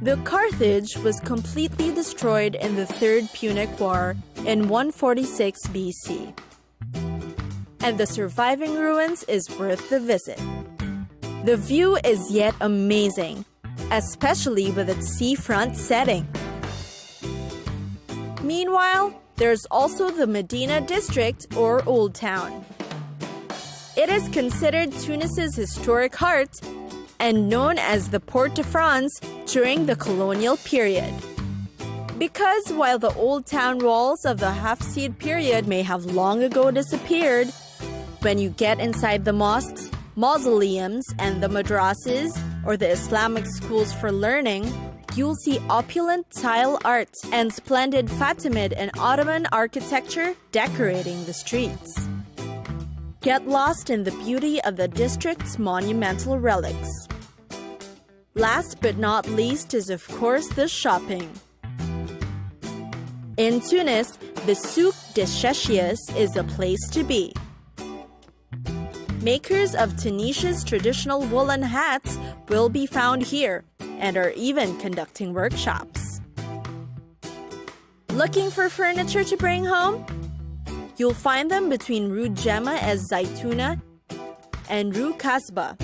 The Carthage was completely destroyed in the Third Punic War in 146 BC. And the surviving ruins is worth the visit. The view is yet amazing, especially with its seafront setting. Meanwhile, there's also the Medina district or Old Town. It is considered Tunis's historic heart and known as the Port de France during the colonial period. Because while the Old Town walls of the Hafsid period may have long ago disappeared, when you get inside the mosques, mausoleums, and the madrasas, or the Islamic schools for learning, you'll see opulent tile art and splendid Fatimid and Ottoman architecture decorating the streets. Get lost in the beauty of the district's monumental relics. Last but not least is, of course, the shopping. In Tunis, the Souk des Chechis is a place to be. Makers of Tunisia's traditional woolen hats will be found here and are even conducting workshops. Looking for furniture to bring home? You'll find them between Rue Gemma Ez Zaytouna and Rue Kasbah.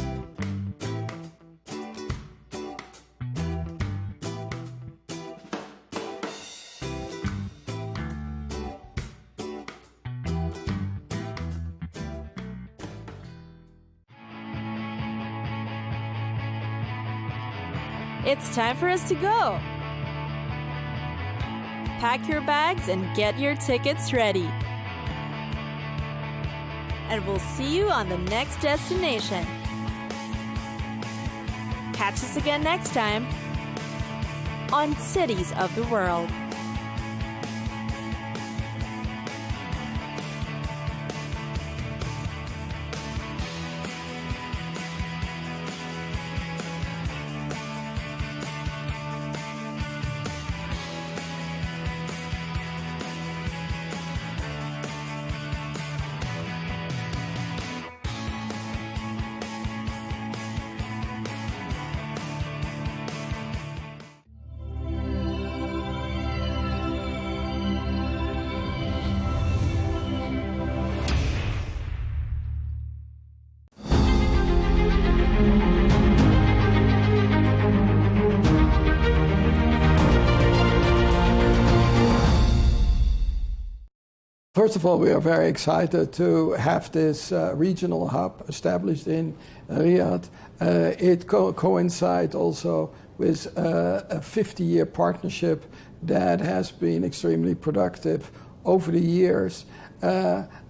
It's time for us to go. Pack your bags and get your tickets ready. And we'll see you on the next destination. Catch us again next time on Cities of the World. First of all, we are very excited to have this regional hub established in Riyadh. It coincides also with a 50-year partnership that has been extremely productive over the years.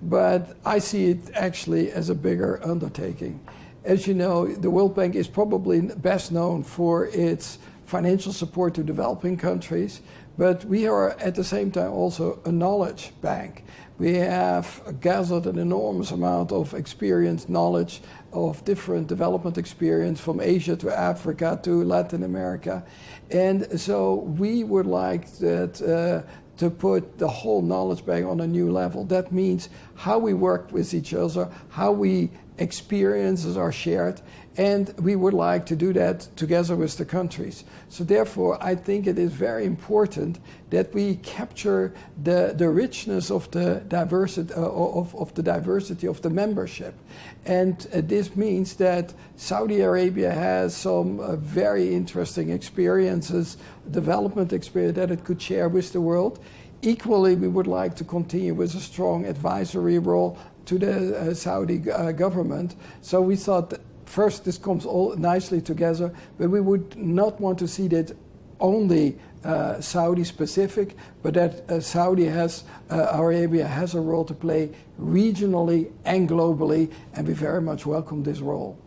but I see it actually as a bigger undertaking. As you know, the World Bank is probably best known for its financial support to developing countries, but we are at the same time also a knowledge bank. We have gathered an enormous amount of experience, knowledge of different development experience from Asia to Africa to Latin America. And so we would like that to put the whole knowledge bank on a new level. That means how we work with each other, how we experiences are shared, and we would like to do that together with the countries. So therefore, I think it is very important that we capture the richness of the diversity of the membership. And this means that Saudi Arabia has some very interesting experiences, development experience that it could share with the world. Equally, we would like to continue with a strong advisory role to the Saudi government. So we thought that first this comes all nicely together, but we would not want to see that only Saudi specific, but that Saudi Arabia has a role to play regionally and globally, and we very much welcome this role.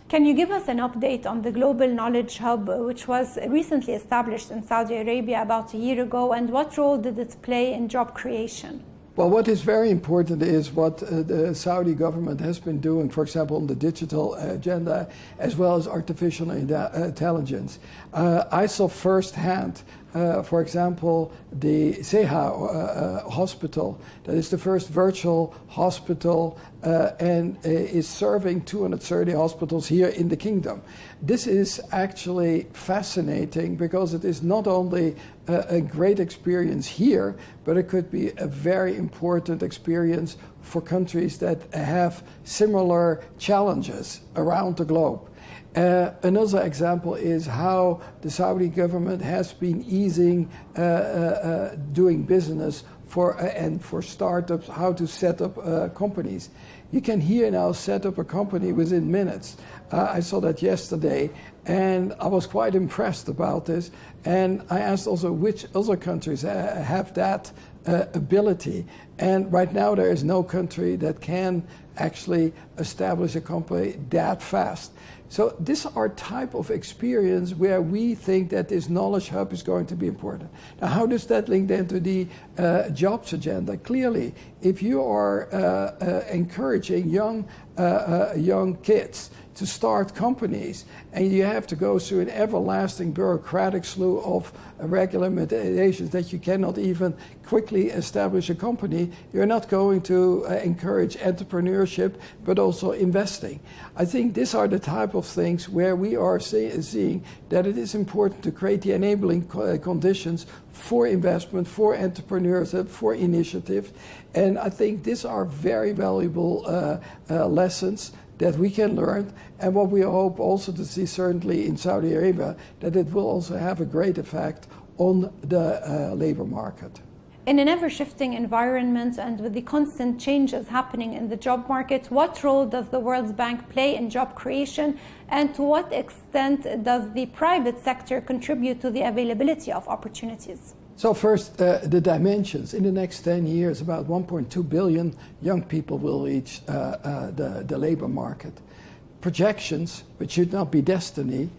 Can you give us an update on the Global Knowledge Hub, which was recently established in Saudi Arabia about a year ago, and what role did it play in job creation? Well, what is very important is what the Saudi government has been doing, for example, on the digital agenda, as well as artificial intelligence. I saw firsthand, for example, the Seha hospital, that is the first virtual hospital and is serving 230 hospitals here in the kingdom. This is actually fascinating because it is not only a great experience here, but it could be a very important experience for countries that have similar challenges around the globe. Another example is how the Saudi government has been easing doing business for startups, how to set up companies. You can here now set up a company within minutes. I saw that yesterday, and I was quite impressed about this. And I asked also which other countries have that ability. And right now there is no country that can actually establish a company that fast. So these are type of experience where we think that this knowledge hub is going to be important. Now, how does that link then to the jobs agenda? Clearly, if you are encouraging young kids to start companies, and you have to go through an everlasting bureaucratic slew of regulations that you cannot even quickly establish a company, you're not going to encourage entrepreneurship, but also investing. I think these are the type of things where we are seeing that it is important to create the enabling conditions for investment, for entrepreneurship, for initiative. And I think these are very valuable lessons that we can learn, and what we hope also to see certainly in Saudi Arabia, that it will also have a great effect on the labor market. In an ever-shifting environment and with the constant changes happening in the job market, what role does the World Bank play in job creation, and to what extent does the private sector contribute to the availability of opportunities? So first, the dimensions. In the next 10 years, about 1.2 billion young people will reach the labor market. Projections, which should not be destiny,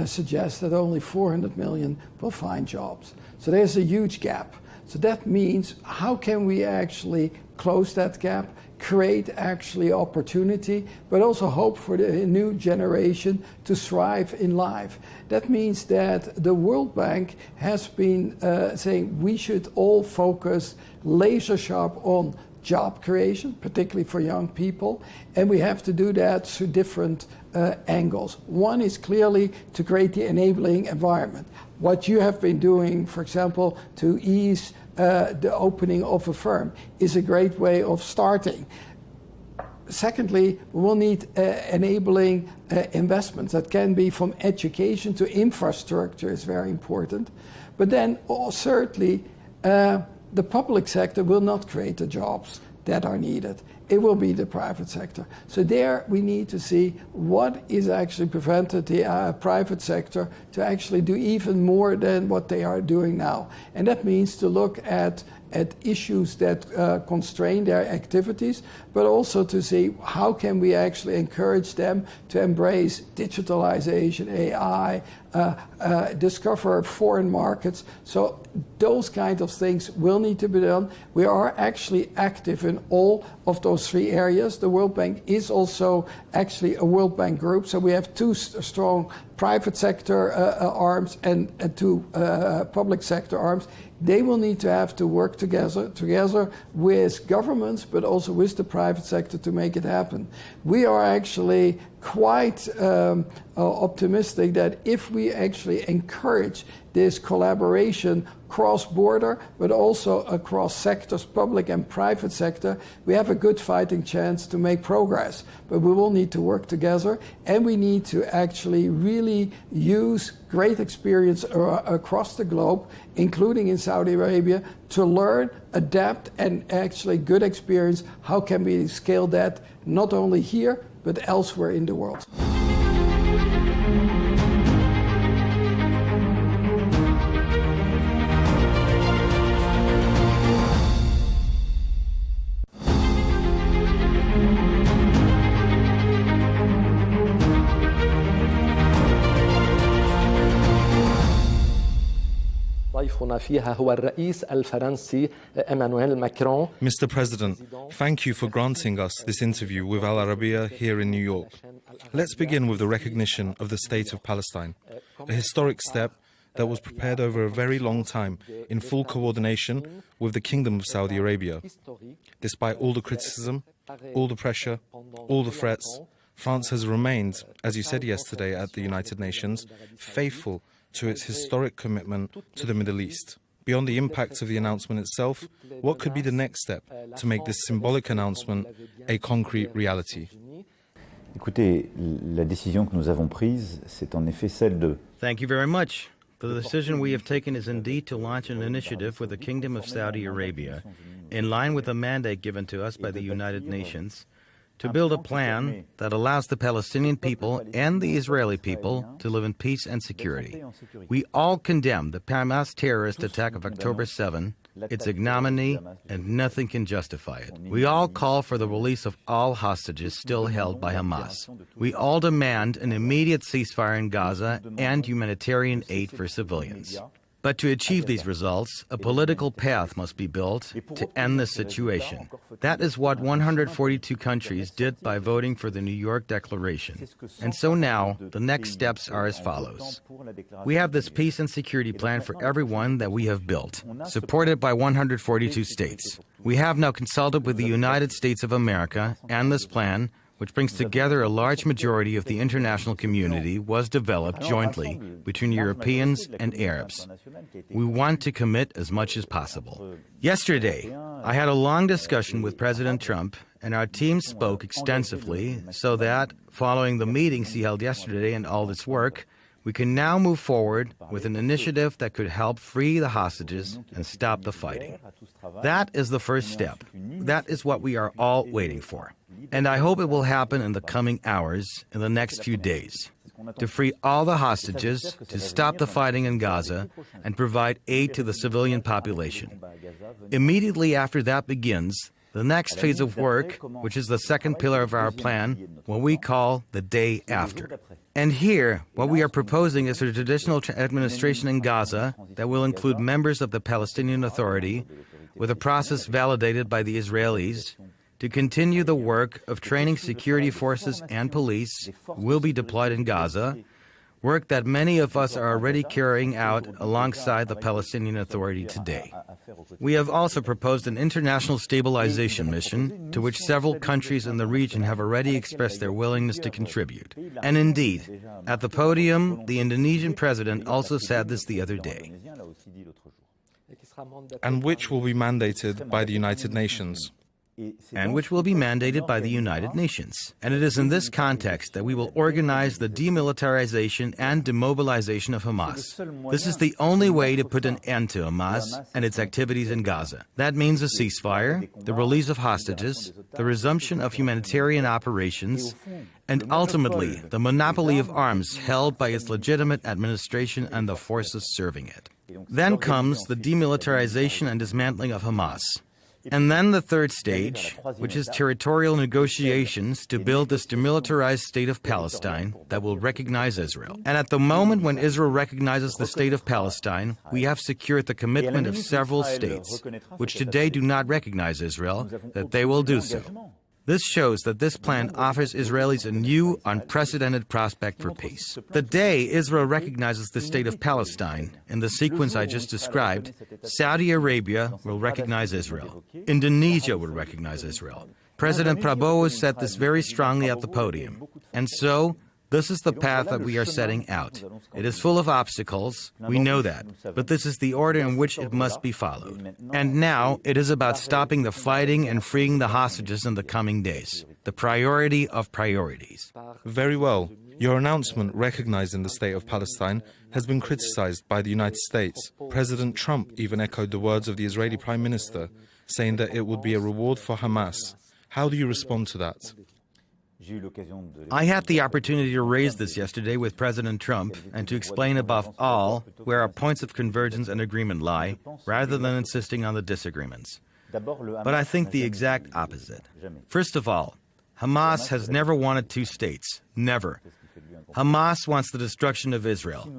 suggest that only 400 million will find jobs. So there's a huge gap. So that means how can we actually close that gap, create actually opportunity, but also hope for the new generation to thrive in life. That means that the World Bank has been saying we should all focus laser sharp on job creation, particularly for young people, and we have to do that through different angles. One is clearly to create the enabling environment. What you have been doing, for example, to ease the opening of a firm is a great way of starting. Secondly, we will need enabling investments that can be from education to infrastructure is very important. But then certainly the public sector will not create the jobs that are needed. It will be the private sector. So there we need to see what is actually prevented the private sector to actually do even more than what they are doing now. And that means to look at at issues that constrain their activities, but also to see how can we actually encourage them to embrace digitalization, AI, discover foreign markets. So those kind of things will need to be done. We are actually active in all of those three areas. The World Bank is also actually a World Bank group, so we have two strong private sector arms and two public sector arms. They will need to have to work together with governments, but also with the private sector to make it happen. We are actually quite optimistic that if we actually encourage this collaboration cross-border, but also across sectors, public and private sector, we have a good fighting chance to make progress. But we will need to work together, and we need to actually really use great experience across the globe, including in Saudi Arabia, to learn, adapt, and actually good experience. How can we scale that not only here, but elsewhere in the world? Mr. President, thank you for granting us this interview with Al Arabiya here in New York. Let's begin with the recognition of the State of Palestine, a historic step that was prepared over a very long time in full coordination with the Kingdom of Saudi Arabia. Despite all the criticism, all the pressure, all the threats, France has remained, as you said yesterday at the United Nations, faithful to its historic commitment to the Middle East. Beyond the impact of the announcement itself, what could be the next step to make this symbolic announcement a concrete reality? Écoutez, la décision que nous avons prise, c'est en effet celle de... Thank you very much. The decision we have taken is indeed to launch an initiative with the Kingdom of Saudi Arabia, in line with the mandate given to us by the United Nations, to build a plan that allows the Palestinian people and the Israeli people to live in peace and security. We all condemn the Hamas terrorist attack of October 7, its ignominy, and nothing can justify it. We all call for the release of all hostages still held by Hamas. We all demand an immediate ceasefire in Gaza and humanitarian aid for civilians. But to achieve these results, a political path must be built to end this situation. That is what 142 countries did by voting for the New York Declaration. And so now, the next steps are as follows. We have this peace and security plan for everyone that we have built, supported by 142 states. We have now consulted with the United States of America, and this plan, which brings together a large majority of the international community, was developed jointly between Europeans and Arabs. We want to commit as much as possible. Yesterday, I had a long discussion with President Trump, and our team spoke extensively so that, following the meetings he held yesterday and all this work, we can now move forward with an initiative that could help free the hostages and stop the fighting. That is the first step. That is what we are all waiting for. And I hope it will happen in the coming hours, in the next few days, to free all the hostages, to stop the fighting in Gaza, and provide aid to the civilian population. Immediately after that begins, the next phase of work, which is the second pillar of our plan, what we call the day after. And here, what we are proposing is a traditional administration in Gaza that will include members of the Palestinian Authority, with a process validated by the Israelis, to continue the work of training security forces and police who will be deployed in Gaza, work that many of us are already carrying out alongside the Palestinian Authority today. We have also proposed an international stabilization mission to which several countries in the region have already expressed their willingness to contribute. And indeed, at the podium, the Indonesian president also said this the other day. And which will be mandated by the United Nations. And which will be mandated by the United Nations. And it is in this context that we will organize the demilitarization and demobilization of Hamas. This is the only way to put an end to Hamas and its activities in Gaza. That means a ceasefire, the release of hostages, the resumption of humanitarian operations, and ultimately the monopoly of arms held by its legitimate administration and the forces serving it. Then comes the demilitarization and dismantling of Hamas. And then the third stage, which is territorial negotiations to build this demilitarized state of Palestine that will recognize Israel. And at the moment when Israel recognizes the state of Palestine, we have secured the commitment of several states, which today do not recognize Israel, that they will do so. This shows that this plan offers Israelis a new, unprecedented prospect for peace. The day Israel recognizes the state of Palestine, in the sequence I just described, Saudi Arabia will recognize Israel. Indonesia will recognize Israel. President Prabowo said this very strongly at the podium. And so, this is the path that we are setting out. It is full of obstacles, we know that, but this is the order in which it must be followed. And now, it is about stopping the fighting and freeing the hostages in the coming days. The priority of priorities. Very well. Your announcement recognizing the state of Palestine has been criticized by the United States. President Trump even echoed the words of the Israeli Prime Minister, saying that it would be a reward for Hamas. How do you respond to that? I had the opportunity to raise this yesterday with President Trump and to explain above all where our points of convergence and agreement lie, rather than insisting on the disagreements. But I think the exact opposite. First of all, Hamas has never wanted two states. Never. Hamas wants the destruction of Israel.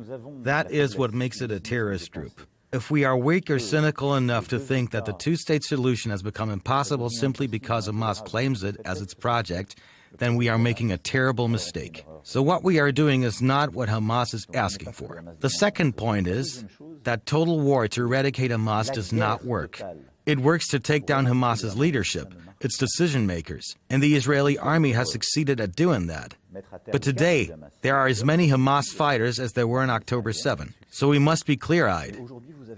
That is what makes it a terrorist group. If we are weak or cynical enough to think that the two-state solution has become impossible simply because Hamas claims it as its project, then we are making a terrible mistake. So what we are doing is not what Hamas is asking for. The second point is that total war to eradicate Hamas does not work. It works to take down Hamas's leadership, its decision makers, and the Israeli army has succeeded at doing that. But today, there are as many Hamas fighters as there were on October 7. So we must be clear-eyed.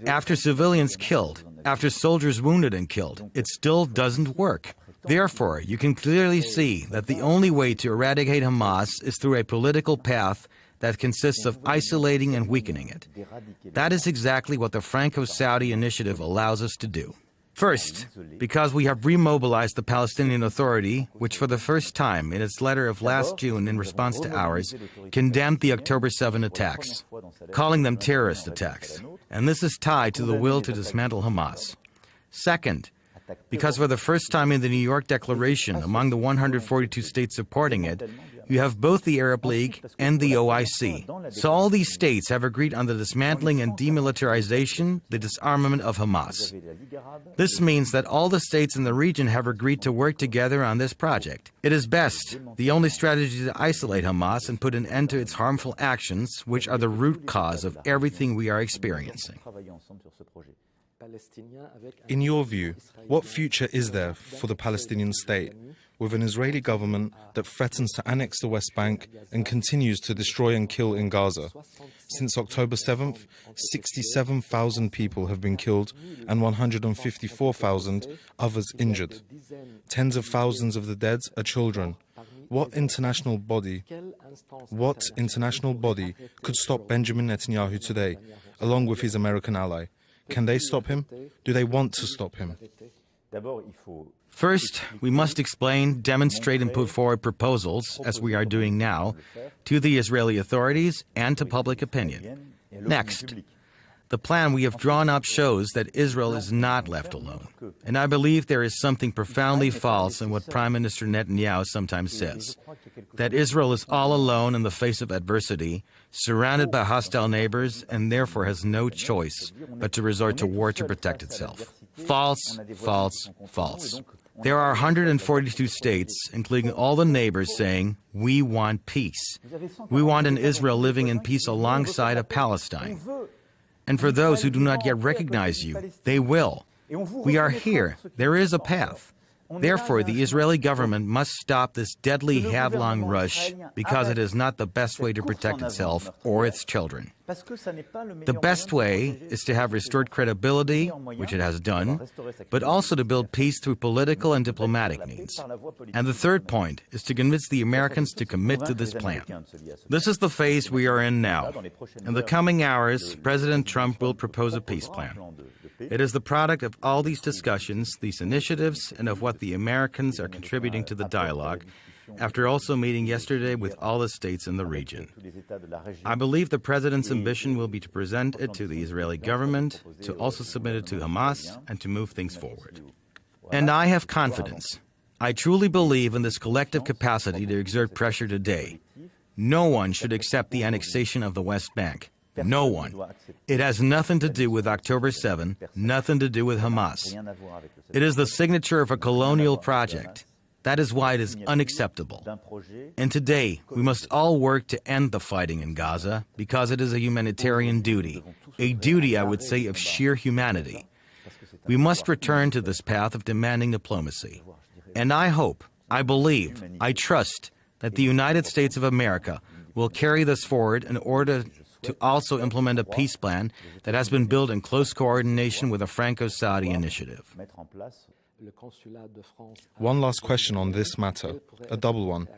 After civilians killed, after soldiers wounded and killed, it still doesn't work. Therefore, you can clearly see that the only way to eradicate Hamas is through a political path that consists of isolating and weakening it. That is exactly what the Franco-Saudi initiative allows us to do. First, because we have remobilized the Palestinian Authority, which for the first time in its letter of last June in response to ours, condemned the October 7 attacks, calling them terrorist attacks. And this is tied to the will to dismantle Hamas. Second, because for the first time in the New York Declaration, among the 142 states supporting it, you have both the Arab League and the OIC. So all these states have agreed on the dismantling and demilitarization, the disarmament of Hamas. This means that all the states in the region have agreed to work together on this project. It is best, the only strategy to isolate Hamas and put an end to its harmful actions, which are the root cause of everything we are experiencing. In your view, what future is there for the Palestinian state, with an Israeli government that threatens to annex the West Bank and continues to destroy and kill in Gaza? Since October 7th, 67,000 people have been killed and 154,000 others injured. Tens of thousands of the dead are children. What international body could stop Benjamin Netanyahu today, along with his American ally? Can they stop him? Do they want to stop him? First, we must explain, demonstrate, and put forward proposals, as we are doing now, to the Israeli authorities and to public opinion. Next, the plan we have drawn up shows that Israel is not left alone. And I believe there is something profoundly false in what Prime Minister Netanyahu sometimes says, that Israel is all alone in the face of adversity, surrounded by hostile neighbors, and therefore has no choice but to resort to war to protect itself. False, false, false. There are 142 states, including all the neighbors, saying, we want peace. We want an Israel living in peace alongside a Palestine. And for those who do not yet recognize you, they will. We are here. There is a path. Therefore, the Israeli government must stop this deadly headlong rush because it is not the best way to protect itself or its children. The best way is to have restored credibility, which it has done, but also to build peace through political and diplomatic means. And the third point is to convince the Americans to commit to this plan. This is the phase we are in now. In the coming hours, President Trump will propose a peace plan. It is the product of all these discussions, these initiatives, and of what the Americans are contributing to the dialogue. after also meeting yesterday with all the states in the region. I believe the president's ambition will be to present it to the Israeli government, to also submit it to Hamas, and to move things forward. And I have confidence. I truly believe in this collective capacity to exert pressure today. No one should accept the annexation of the West Bank. No one. It has nothing to do with October 7, nothing to do with Hamas. It is the signature of a colonial project. That is why it is unacceptable. And today, we must all work to end the fighting in Gaza because it is a humanitarian duty. A duty, I would say, of sheer humanity. We must return to this path of demanding diplomacy. And I hope, I believe, I trust that the United States of America will carry this forward in order to also implement a peace plan that has been built in close coordination with a Franco-Saudi initiative. One last question on this matter, a double one.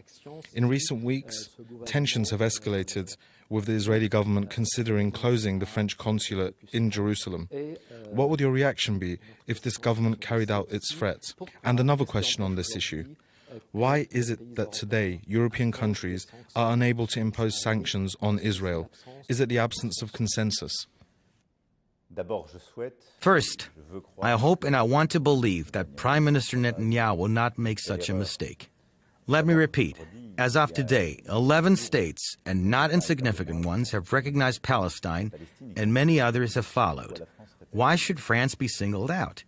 In recent weeks, tensions have escalated with the Israeli government considering closing the French consulate in Jerusalem. What would your reaction be if this government carried out its threat? And another question on this issue. Why is it that today European countries are unable to impose sanctions on Israel? Is it the absence of consensus? First, I hope and I want to believe that Prime Minister Netanyahu will not make such a mistake. Let me repeat, as of today, 11 states, and not insignificant ones, have recognized Palestine, and many others have followed. Why should France be singled out?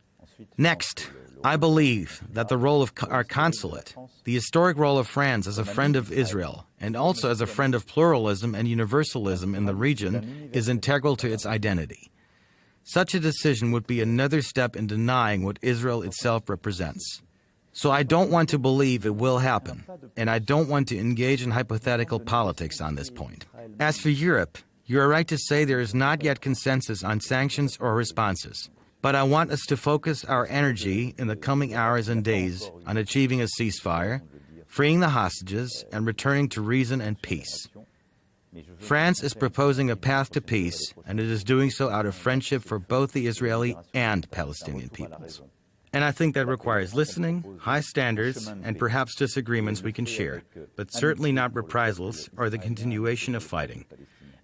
Next, I believe that the role of our consulate, the historic role of France as a friend of Israel, and also as a friend of pluralism and universalism in the region, is integral to its identity. Such a decision would be another step in denying what Israel itself represents. So I don't want to believe it will happen, and I don't want to engage in hypothetical politics on this point. As for Europe, you are right to say there is not yet consensus on sanctions or responses. But I want us to focus our energy in the coming hours and days on achieving a ceasefire, freeing the hostages, and returning to reason and peace. France is proposing a path to peace, and it is doing so out of friendship for both the Israeli and Palestinian peoples. And I think that requires listening, high standards, and perhaps disagreements we can share, but certainly not reprisals or the continuation of fighting.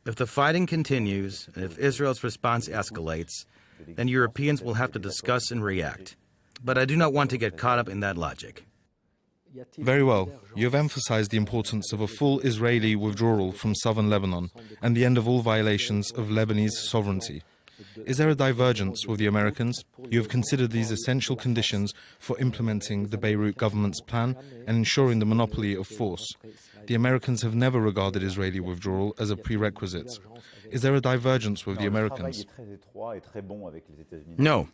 If the fighting continues, and if Israel's response escalates, then Europeans will have to discuss and react. But I do not want to get caught up in that logic. Very well. You have emphasized the importance of a full Israeli withdrawal from southern Lebanon and the end of all violations of Lebanese sovereignty. Is there a divergence with the Americans? You have considered these essential conditions for implementing the Beirut government's plan and ensuring the monopoly of force. The Americans have never regarded Israeli withdrawal as a prerequisite. Is there a divergence with the Americans? No.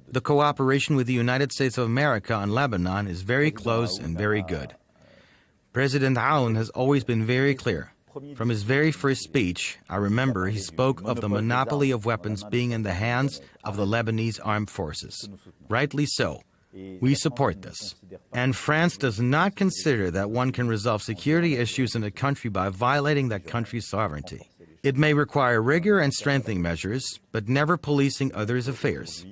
The cooperation with the United States of America on Lebanon is very close and very good. President Aoun has always been very clear. From his very first speech, I remember he spoke of the monopoly of weapons being in the hands of the Lebanese armed forces. Rightly so. We support this. And France does not consider that one can resolve security issues in a country by violating that country's sovereignty. It may require rigor and strengthening measures, but never policing others' affairs.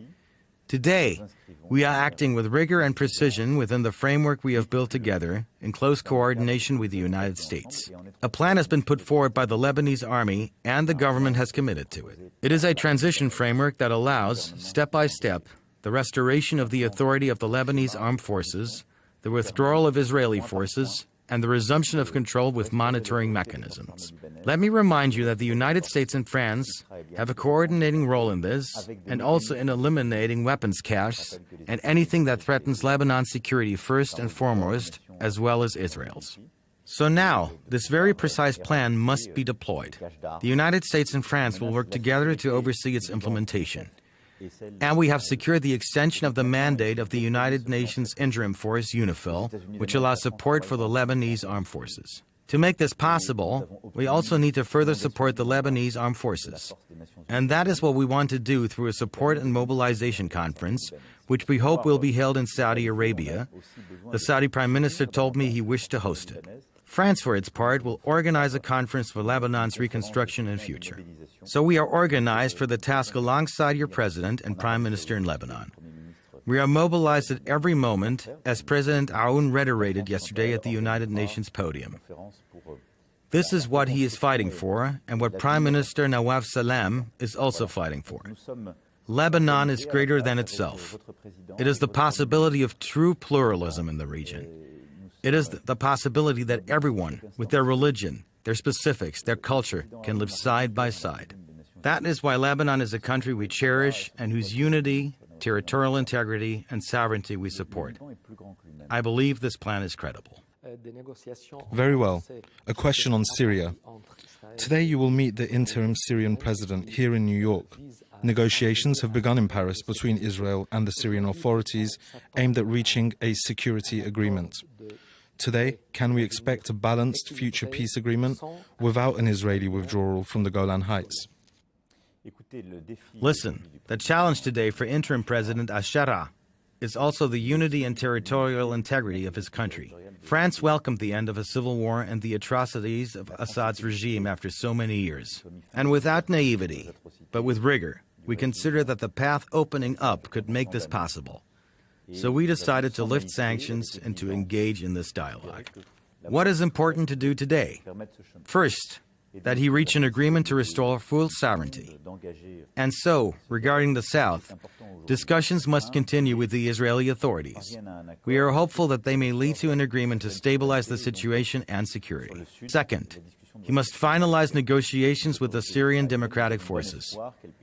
Today, we are acting with rigor and precision within the framework we have built together in close coordination with the United States. A plan has been put forward by the Lebanese army, and the government has committed to it. It is a transition framework that allows, step by step, the restoration of the authority of the Lebanese armed forces, the withdrawal of Israeli forces, and the resumption of control with monitoring mechanisms. Let me remind you that the United States and France have a coordinating role in this, and also in eliminating weapons caches and anything that threatens Lebanon's security first and foremost, as well as Israel's. So now, this very precise plan must be deployed. The United States and France will work together to oversee its implementation. And we have secured the extension of the mandate of the United Nations Interim Force, UNIFIL, which allows support for the Lebanese armed forces. To make this possible, we also need to further support the Lebanese armed forces. And that is what we want to do through a support and mobilization conference, which we hope will be held in Saudi Arabia. The Saudi Prime Minister told me he wished to host it. France, for its part, will organize a conference for Lebanon's reconstruction and future. So we are organized for the task alongside your president and prime minister in Lebanon. We are mobilized at every moment, as President Aoun reiterated yesterday at the United Nations podium. This is what he is fighting for, and what Prime Minister Nawaf Salam is also fighting for. Lebanon is greater than itself. It is the possibility of true pluralism in the region. It is the possibility that everyone, with their religion, their specifics, their culture, can live side by side. That is why Lebanon is a country we cherish and whose unity, territorial integrity, and sovereignty we support. I believe this plan is credible. Very well. A question on Syria. Today you will meet the interim Syrian president here in New York. Negotiations have begun in Paris between Israel and the Syrian authorities aimed at reaching a security agreement. Today, can we expect a balanced future peace agreement without an Israeli withdrawal from the Golan Heights? Listen, the challenge today for interim President al-Sadr is also the unity and territorial integrity of his country. France welcomed the end of a civil war and the atrocities of Assad's regime after so many years. And without naivety, but with rigor, we consider that the path opening up could make this possible. So we decided to lift sanctions and to engage in this dialogue. What is important to do today? First, that he reach an agreement to restore full sovereignty. And so, regarding the south, discussions must continue with the Israeli authorities. We are hopeful that they may lead to an agreement to stabilize the situation and security. Second, he must finalize negotiations with the Syrian Democratic Forces.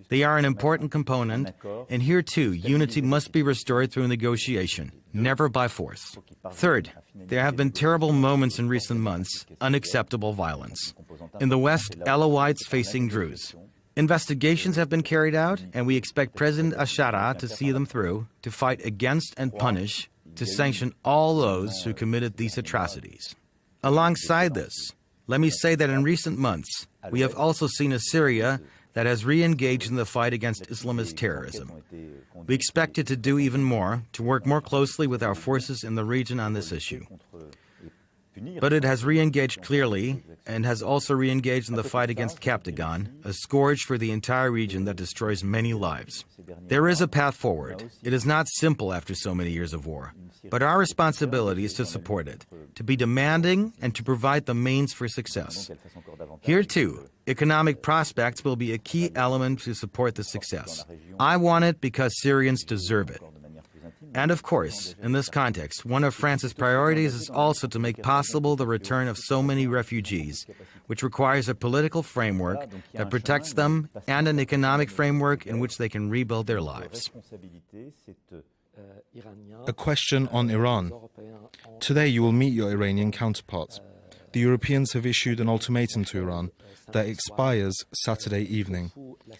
They are an important component, and here too, unity must be restored through negotiation, never by force. Third, there have been terrible moments in recent months, unacceptable violence. In the West, Alawites facing Druze. Investigations have been carried out, and we expect President al-Sadr to see them through, to fight against and punish, to sanction all those who committed these atrocities. Alongside this, let me say that in recent months, we have also seen a Syria that has re-engaged in the fight against Islamist terrorism. We expect it to do even more, to work more closely with our forces in the region on this issue. But it has re-engaged clearly, and has also re-engaged in the fight against Captagon, a scourge for the entire region that destroys many lives. There is a path forward. It is not simple after so many years of war. But our responsibility is to support it, to be demanding, and to provide the means for success. Here, too, economic prospects will be a key element to support the success. I want it because Syrians deserve it. And of course, in this context, one of France's priorities is also to make possible the return of so many refugees, which requires a political framework that protects them and an economic framework in which they can rebuild their lives. A question on Iran. Today you will meet your Iranian counterparts. The Europeans have issued an ultimatum to Iran that expires Saturday evening.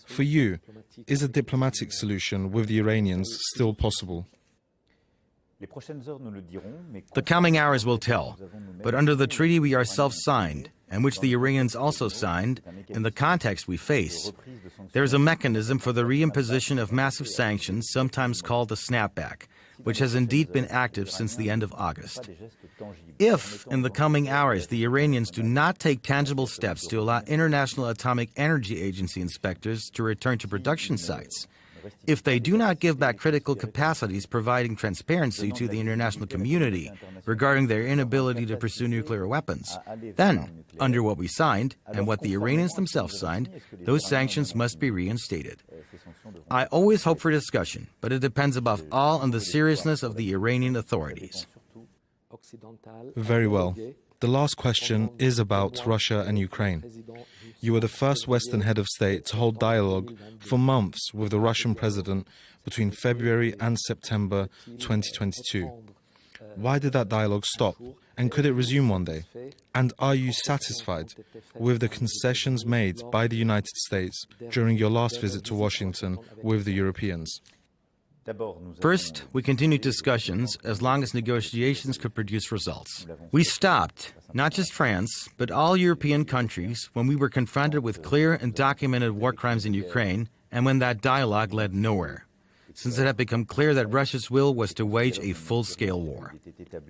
For you, is a diplomatic solution with the Iranians still possible? The coming hours will tell, but under the treaty we ourselves signed, and which the Iranians also signed, in the context we face, there is a mechanism for the reimposition of massive sanctions, sometimes called the snapback, which has indeed been active since the end of August. If, in the coming hours, the Iranians do not take tangible steps to allow International Atomic Energy Agency inspectors to return to production sites, if they do not give back critical capacities providing transparency to the international community regarding their inability to pursue nuclear weapons, then, under what we signed, and what the Iranians themselves signed, those sanctions must be reinstated. I always hope for discussion, but it depends above all on the seriousness of the Iranian authorities. Very well. The last question is about Russia and Ukraine. You were the first Western head of state to hold dialogue for months with the Russian president between February and September 2022. Why did that dialogue stop? And could it resume one day? And are you satisfied with the concessions made by the United States during your last visit to Washington with the Europeans? First, we continued discussions as long as negotiations could produce results. We stopped, not just France, but all European countries, when we were confronted with clear and documented war crimes in Ukraine, and when that dialogue led nowhere, since it had become clear that Russia's will was to wage a full-scale war.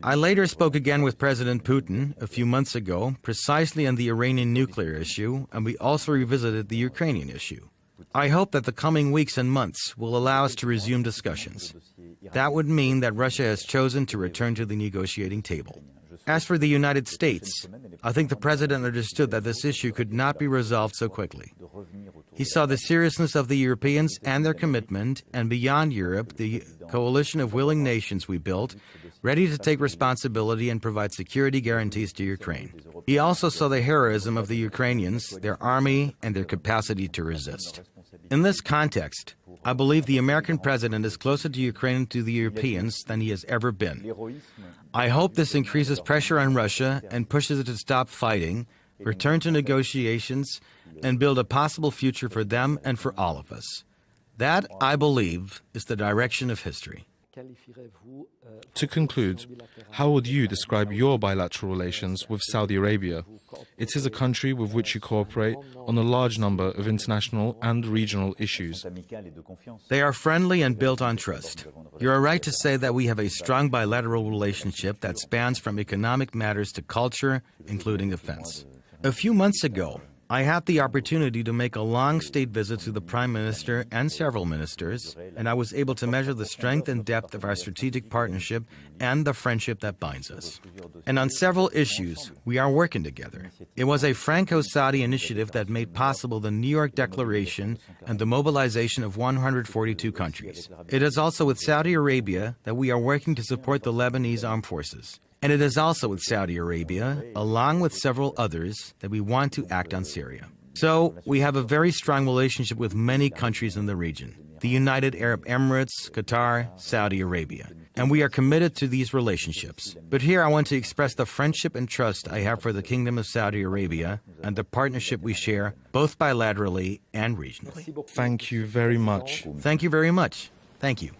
I later spoke again with President Putin a few months ago, precisely on the Iranian nuclear issue, and we also revisited the Ukrainian issue. I hope that the coming weeks and months will allow us to resume discussions. That would mean that Russia has chosen to return to the negotiating table. As for the United States, I think the president understood that this issue could not be resolved so quickly. He saw the seriousness of the Europeans and their commitment, and beyond Europe, the coalition of willing nations we built, ready to take responsibility and provide security guarantees to Ukraine. He also saw the heroism of the Ukrainians, their army, and their capacity to resist. In this context, I believe the American president is closer to Ukraine and to the Europeans than he has ever been. I hope this increases pressure on Russia and pushes it to stop fighting, return to negotiations, and build a possible future for them and for all of us. That, I believe, is the direction of history. To conclude, how would you describe your bilateral relations with Saudi Arabia? It is a country with which you cooperate on a large number of international and regional issues. They are friendly and built on trust. You are right to say that we have a strong bilateral relationship that spans from economic matters to culture, including defense. A few months ago, I had the opportunity to make a long state visit to the Prime Minister and several ministers, and I was able to measure the strength and depth of our strategic partnership and the friendship that binds us. And on several issues, we are working together. It was a Franco-Saudi initiative that made possible the New York Declaration and the mobilization of 142 countries. It is also with Saudi Arabia that we are working to support the Lebanese armed forces. And it is also with Saudi Arabia, along with several others, that we want to act on Syria. So we have a very strong relationship with many countries in the region: the United Arab Emirates, Qatar, Saudi Arabia. And we are committed to these relationships. But here I want to express the friendship and trust I have for the Kingdom of Saudi Arabia and the partnership we share, both bilaterally and regionally. Thank you very much. Thank you very much. Thank you.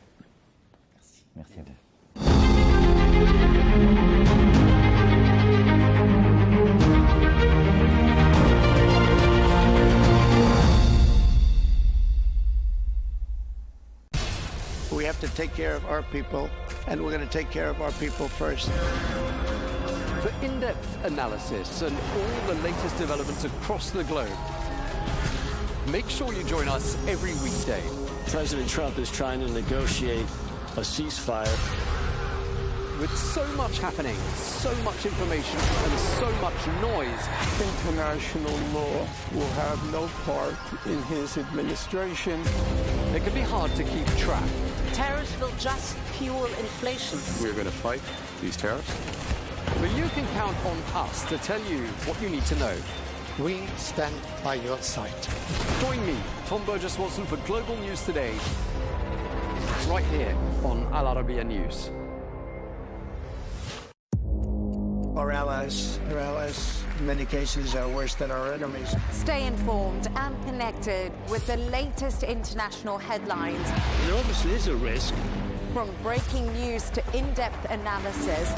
We have to take care of our people, and we're going to take care of our people first. For in-depth analysis and all the latest developments across the globe, make sure you join us every weekday. President Trump is trying to negotiate a ceasefire. With so much happening, so much information, and so much noise, international law will have no part in his administration. It can be hard to keep track. Tariffs will just fuel inflation. We're going to fight these tariffs. But you can count on us to tell you what you need to know. We stand by your side. Join me, Tom Burges Watson, for Global News Today, right here on Al-Arabiya News. Our allies, in many cases, are worse than our enemies. Stay informed and connected with the latest international headlines. There obviously is a risk. From breaking news to in-depth analysis,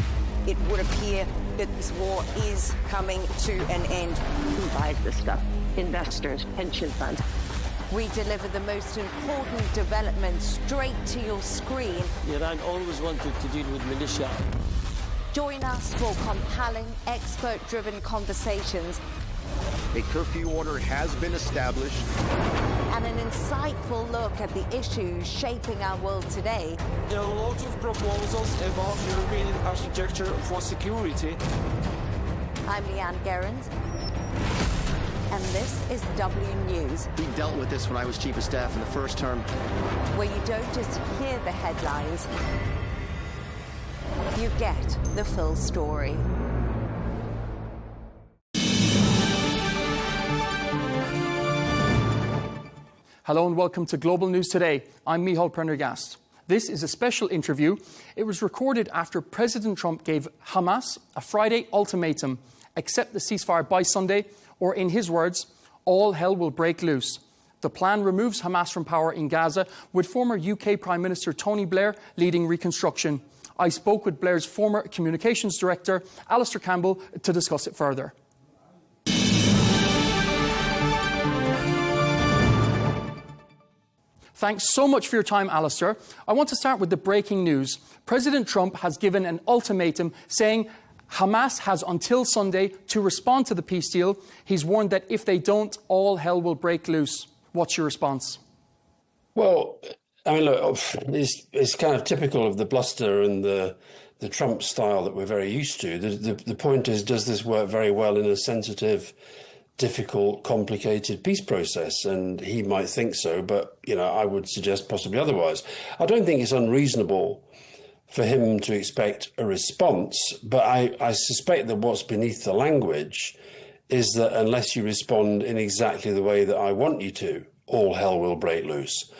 it would appear that this war is coming to an end. Who buys this stuff? Investors, pension funds. We deliver the most important developments straight to your screen. Iran always wanted to deal with militia. Join us for compelling, expert-driven conversations. A curfew order has been established. And an insightful look at the issues shaping our world today. There are lots of proposals about European architecture for security. I'm Leigh Ann Gerrans, and this is W News. We dealt with this when I was Chief of Staff in the first term. Where you don't just hear the headlines, you get the full story. Hello and welcome to Global News Today. I'm Michal Prendergast. This is a special interview. It was recorded after President Trump gave Hamas a Friday ultimatum: accept the ceasefire by Sunday, or in his words, all hell will break loose. The plan removes Hamas from power in Gaza, with former UK Prime Minister Tony Blair leading Reconstruction. I spoke with Blair's former communications director, Alistair Campbell, to discuss it further. Thanks so much for your time, Alistair. I want to start with the breaking news. President Trump has given an ultimatum saying Hamas has until Sunday to respond to the peace deal. He's warned that if they don't, all hell will break loose. What's your response? Well, I mean, look, it's kind of typical of the bluster and the Trump style that we're very used to. The point is, does this work very well in a sensitive, difficult, complicated peace process? And he might think so, but, you know, I would suggest possibly otherwise. I don't think it's unreasonable for him to expect a response, but I suspect that what's beneath the language is that unless you respond in exactly the way that I want you to, all hell will break loose.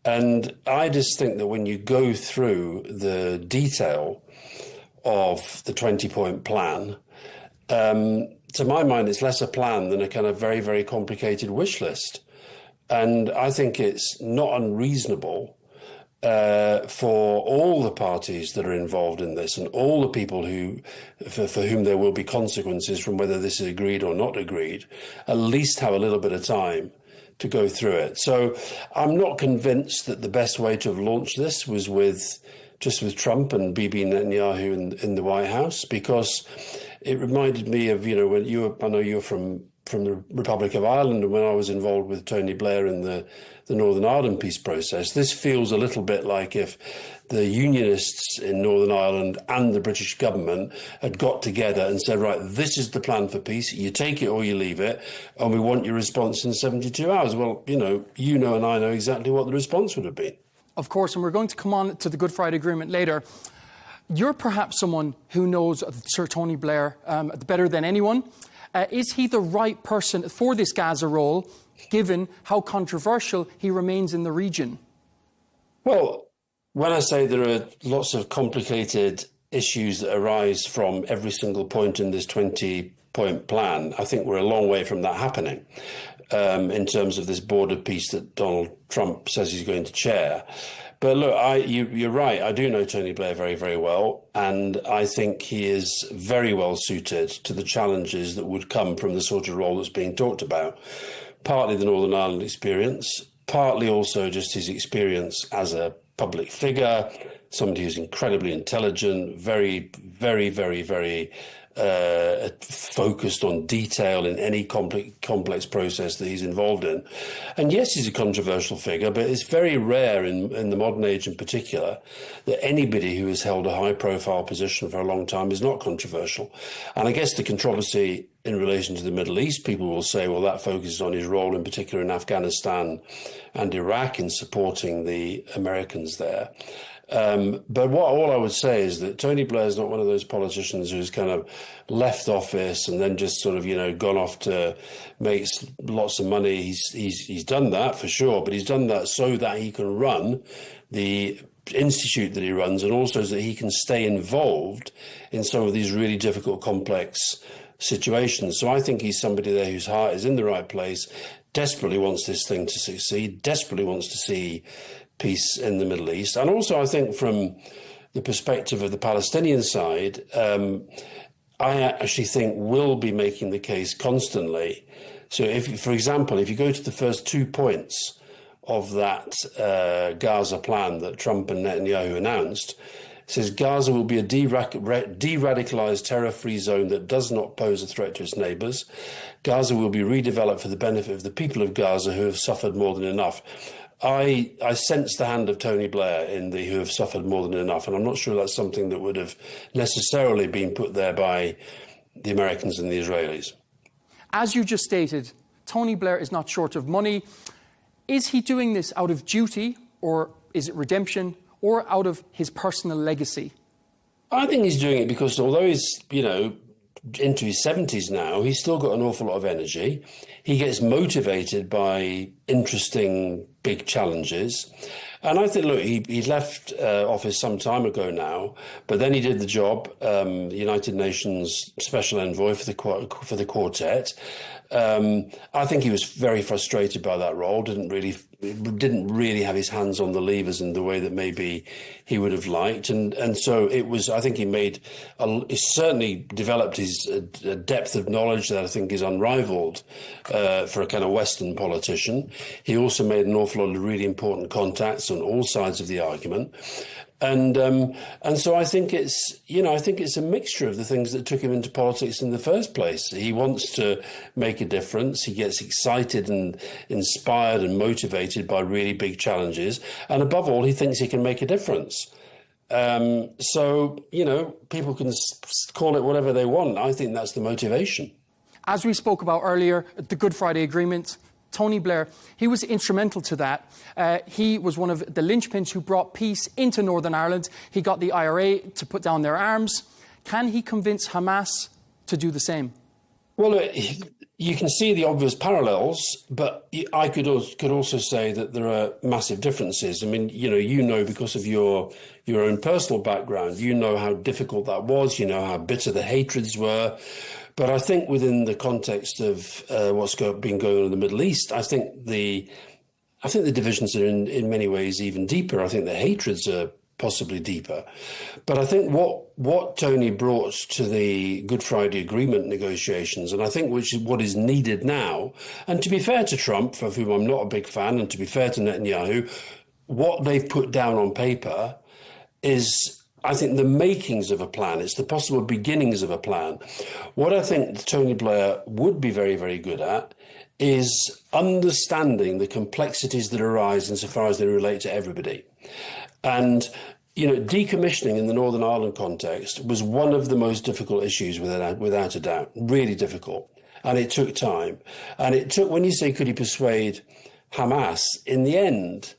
And I just think that when you go through the detail of the 20-point plan, to my mind, it's less a plan than a kind of very, very complicated wish list. And I think it's not unreasonable for all the parties that are involved in this and all the people for whom there will be consequences from whether this is agreed or not agreed, at least have a little bit of time to go through it. So I'm not convinced that the best way to have launched this was just with Trump and Bibi Netanyahu in the White House, because it reminded me of, you know, I know you're from the Republic of Ireland, and when I was involved with Tony Blair in the Northern Ireland peace process, this feels a little bit like if the Unionists in Northern Ireland and the British government had got together and said, right, this is the plan for peace, you take it or you leave it, and we want your response in 72 hours. Well, you know and I know exactly what the response would have been. Of course, and we're going to come on to the Good Friday Agreement later. You're perhaps someone who knows Sir Tony Blair better than anyone. Is he the right person for this Gaza role, given how controversial he remains in the region? Well, when I say there are lots of complicated issues that arise from every single point in this 20-point plan, I think we're a long way from that happening in terms of this border peace that Donald Trump says he's going to chair. But look, you're right. I do know Tony Blair very, very well, and I think he is very well suited to the challenges that would come from the sort of role that's being talked about. Partly the Northern Ireland experience, partly also just his experience as a public figure, somebody who's incredibly intelligent, very, very, very, very focused on detail in any complex process that he's involved in. And yes, he's a controversial figure, but it's very rare in the modern age in particular that anybody who has held a high-profile position for a long time is not controversial. And I guess the controversy in relation to the Middle East, people will say, well, that focuses on his role in particular in Afghanistan and Iraq in supporting the Americans there. But all I would say is that Tony Blair is not one of those politicians who's kind of left office and then just sort of, gone off to make lots of money. He's done that for sure, but he's done that so that he can run the institute that he runs, and also so that he can stay involved in some of these really difficult, complex situations. So I think he's somebody there whose heart is in the right place, desperately wants this thing to succeed, desperately wants to see peace in the Middle East. And also, I think from the perspective of the Palestinian side, I actually think will be making the case constantly. So if, for example, if you go to the first 2 points of that Gaza plan that Trump and Netanyahu announced, it says Gaza will be a de-radicalized terror-free zone that does not pose a threat to its neighbors. Gaza will be redeveloped for the benefit of the people of Gaza who have suffered more than enough. I sense the hand of Tony Blair in the who have suffered more than enough, and I'm not sure that's something that would have necessarily been put there by the Americans and the Israelis. As you just stated, Tony Blair is not short of money. Is he doing this out of duty, or is it redemption, or out of his personal legacy? I think he's doing it because although he's, into his 70s now, he's still got an awful lot of energy. He gets motivated by interesting big challenges. And I think, look, he left office some time ago now, but then he did the job, the United Nations Special Envoy for the Quartet. I think he was very frustrated by that role, didn't really have his hands on the levers in the way that maybe he would have liked. And so it was, I think he certainly developed his depth of knowledge that I think is unrivaled for a kind of Western politician. He also made an awful lot of really important contacts on all sides of the argument. And so I think it's a mixture of the things that took him into politics in the first place. He wants to make a difference. He gets excited and inspired and motivated by really big challenges. And above all, he thinks he can make a difference. So, people can call it whatever they want. I think that's the motivation. As we spoke about earlier, the Good Friday Agreement, Tony Blair, he was instrumental to that. He was one of the linchpins who brought peace into Northern Ireland. He got the IRA to put down their arms. Can he convince Hamas to do the same? Well, you can see the obvious parallels, but I could also say that there are massive differences. I mean, because of your own personal background, you know how difficult that was, you know how bitter the hatreds were. But I think within the context of what's been going on in the Middle East, I think the divisions are in many ways even deeper. I think the hatreds are possibly deeper. But I think what Tony brought to the Good Friday Agreement negotiations, and I think what is needed now, and to be fair to Trump, of whom I'm not a big fan, and to be fair to Netanyahu, what they've put down on paper is, I think, the makings of a plan. It's the possible beginnings of a plan. What I think Tony Blair would be very, very good at is understanding the complexities that arise insofar as they relate to everybody. And, decommissioning in the Northern Ireland context was one of the most difficult issues without a doubt, really difficult. And it took time. And it took, when you say, could he persuade Hamas, in the end,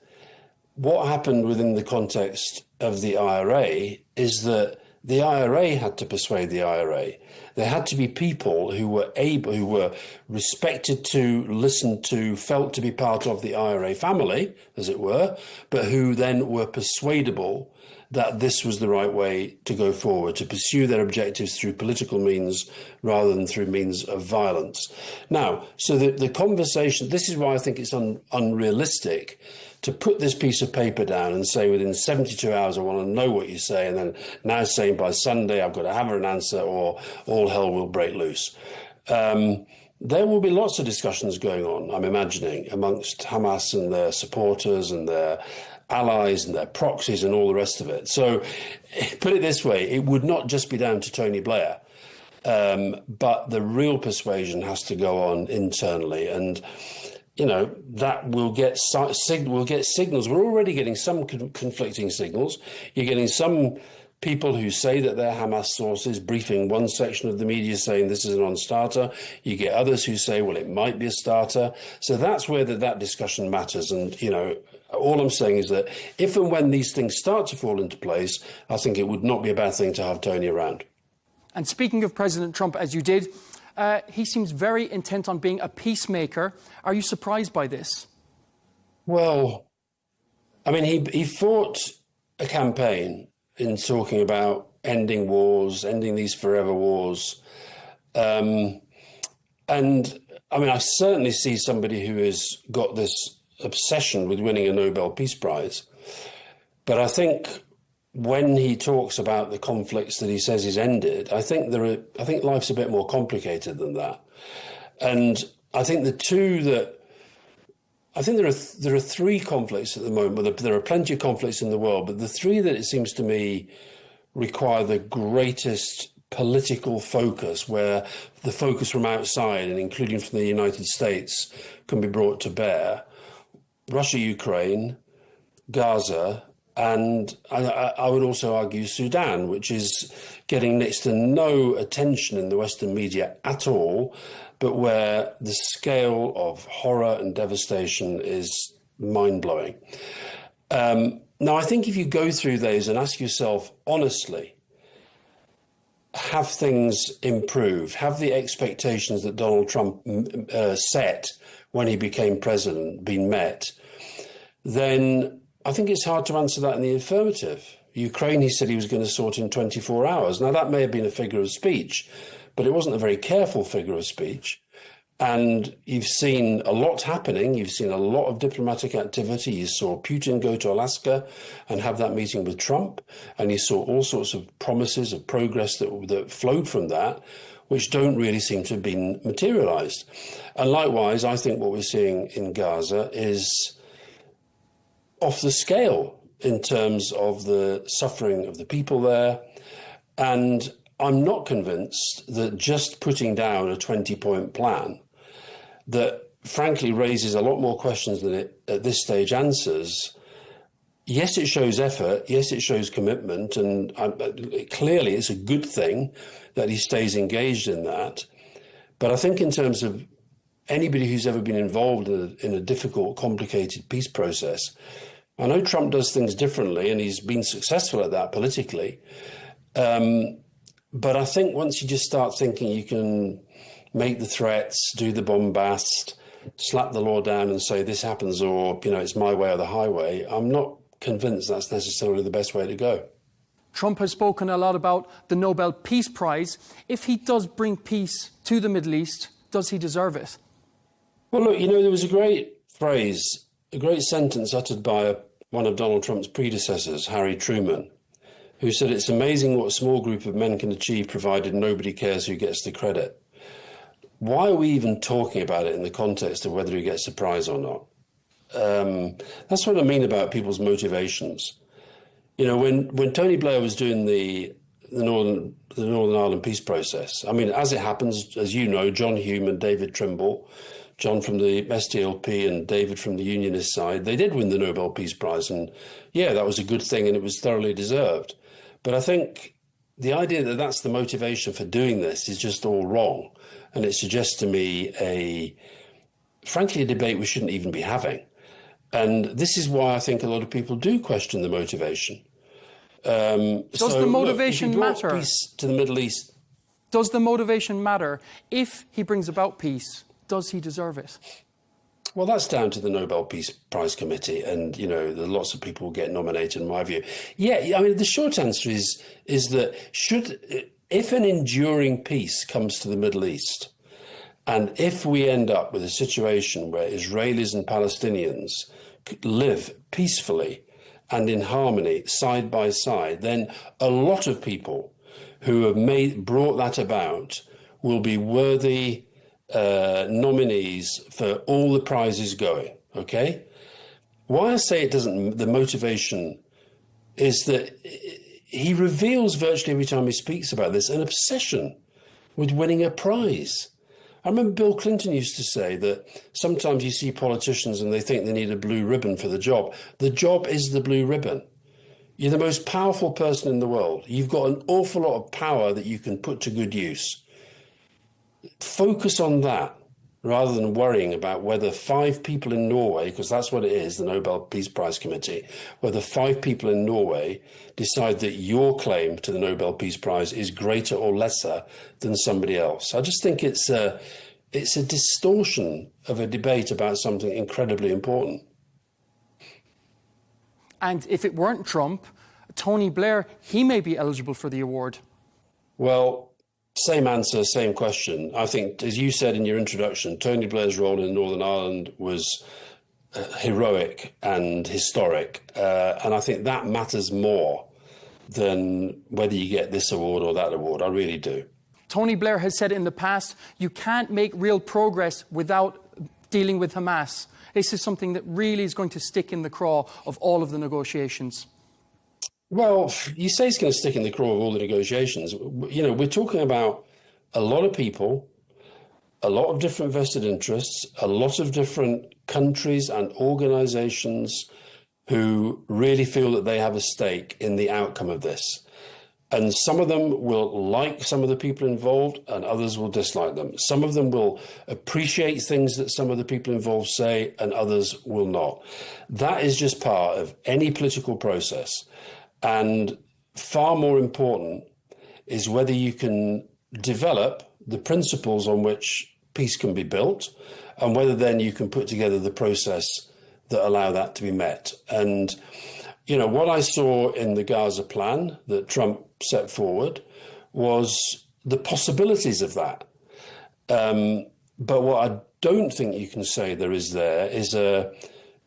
what happened within the context of the IRA is that the IRA had to persuade the IRA. There had to be people who were respected to, listened to, felt to be part of the IRA family, as it were, but who then were persuadable that this was the right way to go forward, to pursue their objectives through political means rather than through means of violence. Now, so the conversation, this is why I think it's unrealistic to put this piece of paper down and say within 72 hours, I want to know what you say, and then now saying by Sunday I've got to have an answer or all hell will break loose. There will be lots of discussions going on, I'm imagining, amongst Hamas and their supporters and their allies and their proxies and all the rest of it. So put it this way, it would not just be down to Tony Blair, but the real persuasion has to go on internally. And that will get signals. We're already getting some conflicting signals. You're getting some people who say that they're Hamas sources briefing one section of the media saying this is a non-starter. You get others who say, well, it might be a starter. So that's where that discussion matters. And, all I'm saying is that if and when these things start to fall into place, I think it would not be a bad thing to have Tony around. And speaking of President Trump, as you did, he seems very intent on being a peacemaker. Are you surprised by this? Well, I mean, he fought a campaign in talking about ending wars, ending these forever wars. And I mean, I certainly see somebody who has got this obsession with winning a Nobel Peace Prize. But I think when he talks about the conflicts that he says he's ended, I think life's a bit more complicated than that. And I think there are three conflicts at the moment. Well, there are plenty of conflicts in the world, but the three that it seems to me require the greatest political focus, where the focus from outside and including from the United States can be brought to bear: Russia, Ukraine, Gaza, and I would also argue Sudan, which is getting next to no attention in the Western media at all, but where the scale of horror and devastation is mind-blowing. Now, I think if you go through those and ask yourself honestly, have things improved? Have the expectations that Donald Trump set when he became president been met? Then I think it's hard to answer that in the affirmative. Ukraine, he said he was going to sort in 24 hours. Now, that may have been a figure of speech, but it wasn't a very careful figure of speech. And you've seen a lot happening. You've seen a lot of diplomatic activity. You saw Putin go to Alaska and have that meeting with Trump. And you saw all sorts of promises of progress that flowed from that, which don't really seem to have been materialized. And likewise, I think what we're seeing in Gaza is off the scale in terms of the suffering of the people there. And I'm not convinced that just putting down a 20-point plan that frankly raises a lot more questions than it at this stage answers. Yes, it shows effort. Yes, it shows commitment. And clearly it's a good thing that he stays engaged in that. But I think in terms of anybody who's ever been involved in a difficult, complicated peace process, I know Trump does things differently and he's been successful at that politically. But I think once you just start thinking you can make the threats, do the bombast, slap the law down and say this happens or, it's my way or the highway, I'm not convinced that's necessarily the best way to go. Trump has spoken a lot about the Nobel Peace Prize. If he does bring peace to the Middle East, does he deserve it? Well, look, there was a great phrase, a great sentence uttered by one of Donald Trump's predecessors, Harry Truman, who said it's amazing what a small group of men can achieve provided nobody cares who gets the credit. Why are we even talking about it in the context of whether he gets a prize or not? That's what I mean about people's motivations. When Tony Blair was doing the Northern Ireland peace process, I mean, as it happens, as you know, John Hume and David Trimble, John from the SDLP and David from the Unionist side, they did win the Nobel Peace Prize. And yeah, that was a good thing and it was thoroughly deserved. But I think the idea that that's the motivation for doing this is just all wrong. And it suggests to me frankly, a debate we shouldn't even be having. And this is why I think a lot of people do question the motivation. Does the motivation matter? Peace to the Middle East. Does the motivation matter? If he brings about peace, does he deserve it? Well, that's down to the Nobel Peace Prize Committee. And, there are lots of people who get nominated, in my view. Yeah, I mean, the short answer is that if an enduring peace comes to the Middle East, and if we end up with a situation where Israelis and Palestinians live peacefully and in harmony side by side, then a lot of people who have brought that about will be worthy nominees for all the prizes going, okay? Why I say the motivation is that he reveals virtually every time he speaks about this an obsession with winning a prize. I remember Bill Clinton used to say that sometimes you see politicians and they think they need a blue ribbon for the job. The job is the blue ribbon. You're the most powerful person in the world. You've got an awful lot of power that you can put to good use. Focus on that rather than worrying about whether 5 people in Norway, because that's what it is, the Nobel Peace Prize Committee, whether 5 people in Norway decide that your claim to the Nobel Peace Prize is greater or lesser than somebody else. I just think it's a distortion of a debate about something incredibly important. And if it weren't Trump, Tony Blair, he may be eligible for the award. Well, same answer, same question. I think, as you said in your introduction, Tony Blair's role in Northern Ireland was heroic and historic. And I think that matters more than whether you get this award or that award. I really do. Tony Blair has said in the past, you can't make real progress without dealing with Hamas. This is something that really is going to stick in the craw of all of the negotiations. Well, you say it's going to stick in the craw of all the negotiations. We're talking about a lot of people, a lot of different vested interests, a lot of different countries and organizations who really feel that they have a stake in the outcome of this. And some of them will like some of the people involved and others will dislike them. Some of them will appreciate things that some of the people involved say and others will not. That is just part of any political process. And far more important is whether you can develop the principles on which peace can be built and whether then you can put together the process that allow that to be met. And, what I saw in the Gaza plan that Trump set forward was the possibilities of that. But what I don't think you can say there is a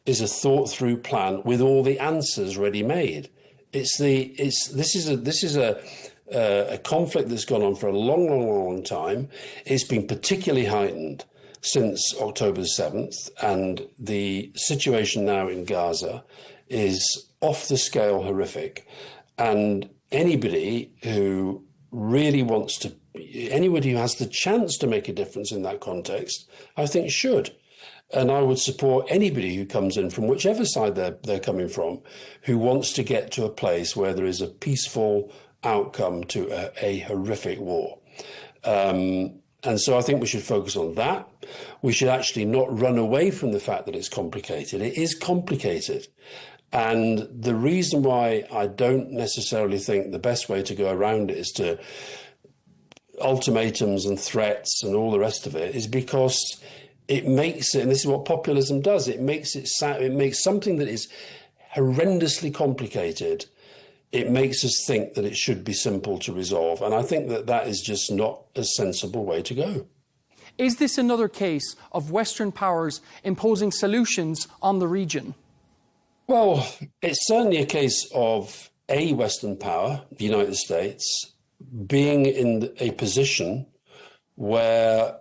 thought through plan with all the answers ready made. This is a conflict that's gone on for a long time. It's been particularly heightened since October 7th, and the situation now in Gaza is off the scale horrific. And anybody who really wants to, anybody who has the chance to make a difference in that context, I think should. And I would support anybody who comes in from whichever side they're coming from, who wants to get to a place where there is a peaceful outcome to a horrific war. And so I think we should focus on that. We should actually not run away from the fact that it's complicated. It is complicated. And the reason why I don't necessarily think the best way to go around it is to ultimatums and threats and all the rest of it is because it makes it, and this is what populism does, it makes something that is horrendously complicated, it makes us think that it should be simple to resolve. And I think that that is just not a sensible way to go. Is this another case of Western powers imposing solutions on the region? Well, it's certainly a case of a Western power, the United States, being in a position where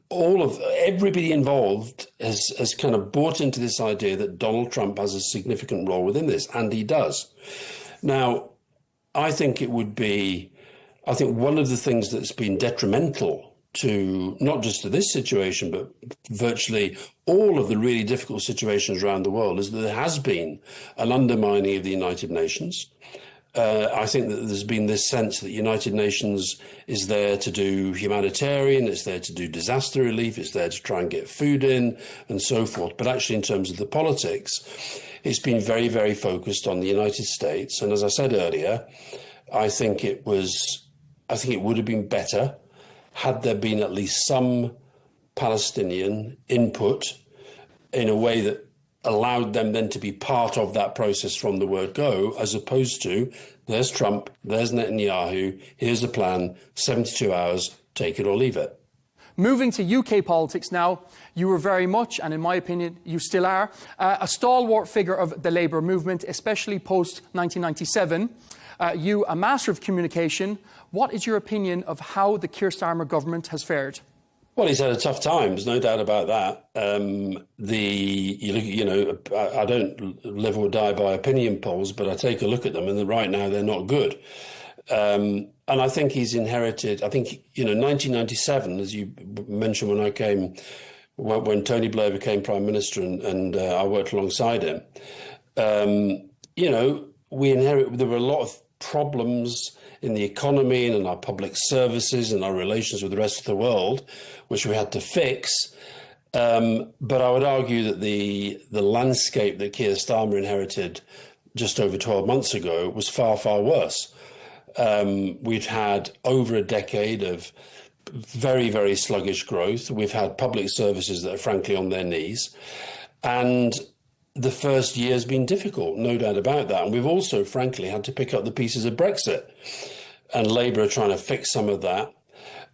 everybody involved has kind of bought into this idea that Donald Trump has a significant role within this, and he does. Now, I think one of the things that's been detrimental to not just to this situation, but virtually all of the really difficult situations around the world is that there has been an undermining of the United Nations. I think that there's been this sense that the United Nations is there to do humanitarian, it's there to do disaster relief, it's there to try and get food in and so forth. But actually, in terms of the politics, it's been very, very focused on the United States. And as I said earlier, I think it would have been better had there been at least some Palestinian input in a way that allowed them then to be part of that process from the word go, as opposed to, there's Trump, there's Netanyahu, here's a plan, 72 hours, take it or leave it. Moving to UK politics now, you were very much, and in my opinion, you still are, a stalwart figure of the Labour movement, especially post-1997. You, a master of communication, what is your opinion of how the Keir Starmer government has fared? Well, he's had a tough time. There's no doubt about that. I don't live or die by opinion polls, but I take a look at them, and right now they're not good. And I think he's inherited. I think 1997, as you mentioned, when Tony Blair became Prime Minister, and I worked alongside him. We inherited. There were a lot of problems in the economy and in our public services and our relations with the rest of the world, which we had to fix. But I would argue that the landscape that Keir Starmer inherited just over 12 months ago was far, far worse. We've had over a decade of very, very sluggish growth. We've had public services that are frankly on their knees. And the first year has been difficult, no doubt about that. And we've also, frankly, had to pick up the pieces of Brexit. And Labour are trying to fix some of that.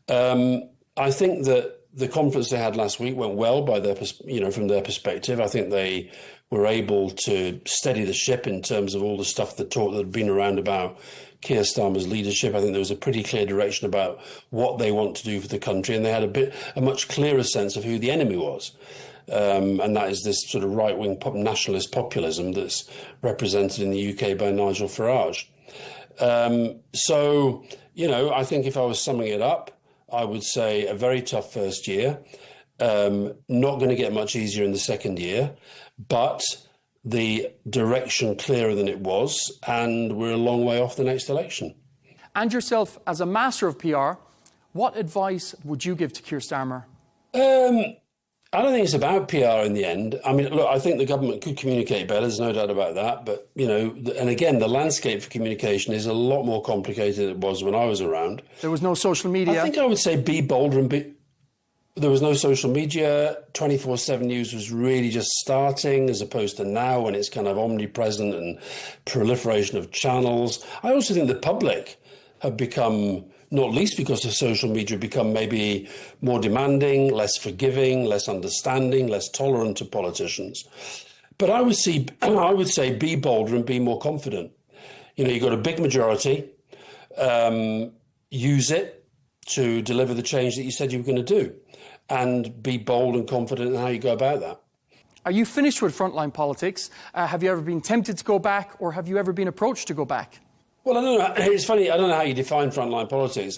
I think that the conference they had last week went well from their perspective. I think they were able to steady the ship in terms of all the stuff that had been around about Keir Starmer's leadership. I think there was a pretty clear direction about what they want to do for the country, and they had a much clearer sense of who the enemy was. And that is this sort of right-wing nationalist populism that's represented in the UK by Nigel Farage. I think if I was summing it up, I would say a very tough first year, not going to get much easier in the second year, but the direction clearer than it was, and we're a long way off the next election. And yourself, as a master of PR, what advice would you give to Keir Starmer? I don't think it's about PR in the end. I mean, look, I think the government could communicate better, there's no doubt about that. But, and again, the landscape for communication is a lot more complicated than it was when I was around. There was no social media. I think I would say be bolder and there was no social media. 24/7 News was really just starting, as opposed to now when it's kind of omnipresent and proliferation of channels. I also think the public have become, not least because of social media, become maybe more demanding, less forgiving, less understanding, less tolerant to politicians. But I would say be bolder and be more confident. You've got a big majority, use it to deliver the change that you said you were going to do, and be bold and confident in how you go about that. Are you finished with frontline politics? Have you ever been tempted to go back, or have you ever been approached to go back? Well, I don't know. It's funny. I don't know how you define frontline politics.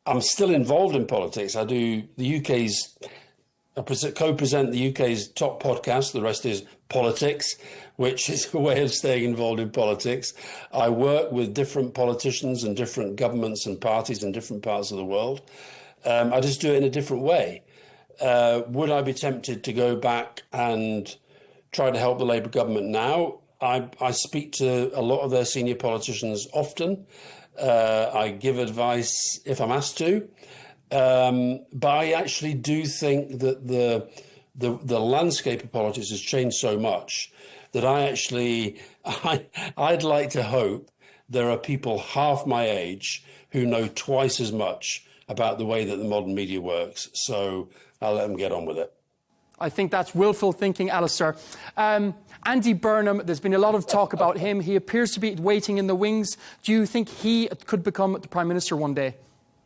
I'm still involved in politics. I co-present the UK's top podcast. The rest is politics, which is a way of staying involved in politics. I work with different politicians and different governments and parties in different parts of the world. I just do it in a different way. Would I be tempted to go back and try to help the Labour government now? I speak to a lot of their senior politicians often. I give advice if I'm asked to. But I actually do think that the landscape of politics has changed so much that I'd like to hope there are people half my age who know twice as much about the way that the modern media works. So I'll let them get on with it. I think that's willful thinking, Alistair. Andy Burnham, there's been a lot of talk about him. He appears to be waiting in the wings. Do you think he could become the Prime Minister one day?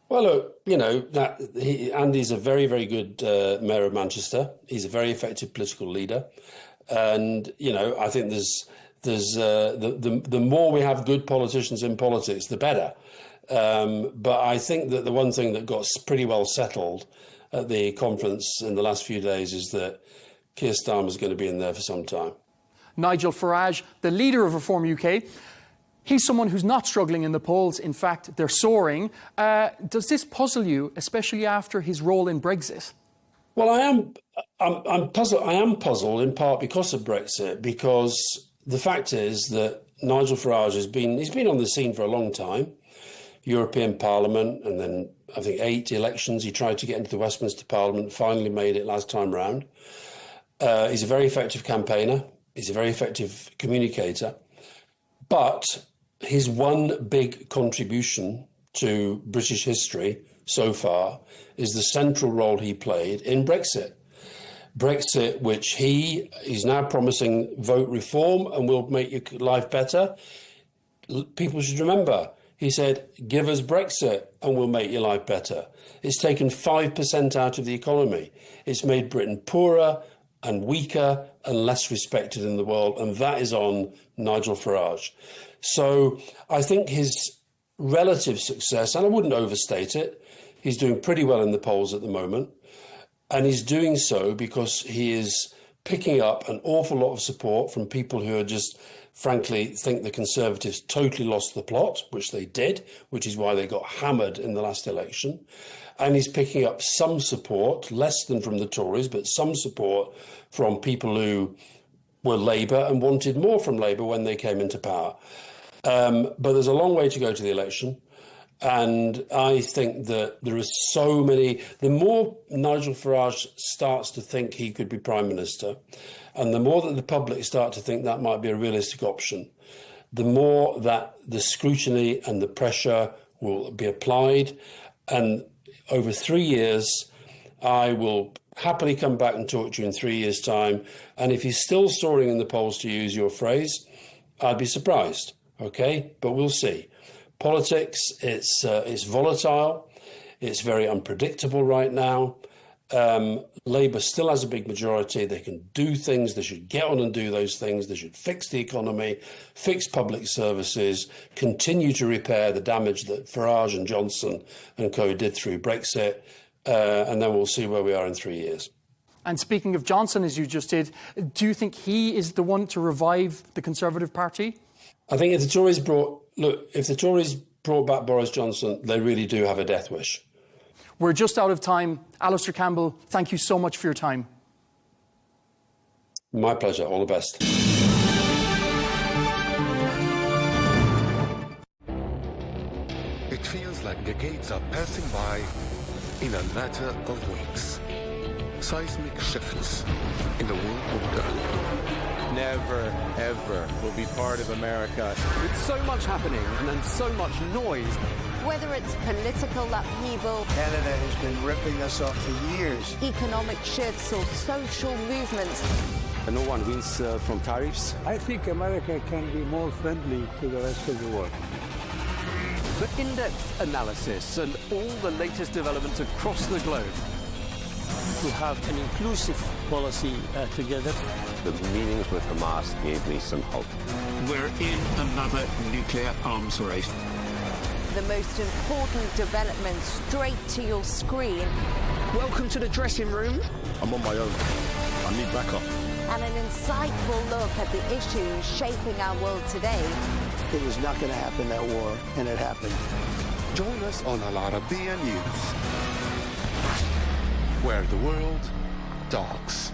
Well, look, Andy's a very, very good mayor of Manchester. He's a very effective political leader. And, I think the more we have good politicians in politics, the better. But I think that the one thing that got pretty well settled at the conference in the last few days is that Keir Starmer's going to be in there for some time. Nigel Farage, the leader of Reform UK, he's someone who's not struggling in the polls. In fact, they're soaring. Does this puzzle you, especially after his role in Brexit? Well, I'm puzzled. I am puzzled in part because of Brexit, because the fact is that Nigel Farage he's been on the scene for a long time. European Parliament, and then I think 8 elections. He tried to get into the Westminster Parliament, finally made it last time round. He's a very effective campaigner. He's a very effective communicator. But his one big contribution to British history so far is the central role he played in Brexit. Brexit, which he's now promising vote reform and will make your life better. People should remember, he said, give us Brexit and we'll make your life better. It's taken 5% out of the economy. It's made Britain poorer and weaker and less respected in the world. And that is on Nigel Farage. So I think his relative success, and I wouldn't overstate it, he's doing pretty well in the polls at the moment. And he's doing so because he is picking up an awful lot of support from people who are just, frankly, think the Conservatives totally lost the plot, which they did, which is why they got hammered in the last election. And he's picking up some support, less than from the Tories, but some support from people who were Labour and wanted more from Labour when they came into power. But there's a long way to go to the election. And I think that there are so many. The more Nigel Farage starts to think he could be Prime Minister, and the more that the public start to think that might be a realistic option, the more that the scrutiny and the pressure will be applied. And over 3 years, I will happily come back and talk to you in 3 years' time. And if he's still soaring in the polls, to use your phrase, I'd be surprised. OK, but we'll see. Politics, it's volatile. It's very unpredictable right now. Labour still has a big majority. They can do things. They should get on and do those things. They should fix the economy, fix public services, continue to repair the damage that Farage and Johnson and co did through Brexit. And then we'll see where we are in 3 years. And speaking of Johnson, as you just did, do you think he is the one to revive the Conservative Party? I think if the Tories brought back Boris Johnson, they really do have a death wish. We're just out of time. Alistair Campbell, thank you so much for your time. My pleasure. All the best. It feels like decades are passing by in a matter of weeks. Seismic shifts in the world order. Never, ever will be part of America. With so much happening and then so much noise. Whether it's political upheaval, Canada has been ripping us off for years, economic shifts or social movements. No one wins from tariffs. I think America can be more friendly to the rest of the world. For in-depth analysis and all the latest developments across the globe, to have an inclusive policy together. The meetings with Hamas gave me some hope. We're in another nuclear arms race. The most important development straight to your screen. Welcome to the dressing room. I'm on my own. I need backup. And an insightful look at the issues shaping our world today. It was not going to happen, that war, and it happened. Join us on Al-Arabiya News, where the world talks.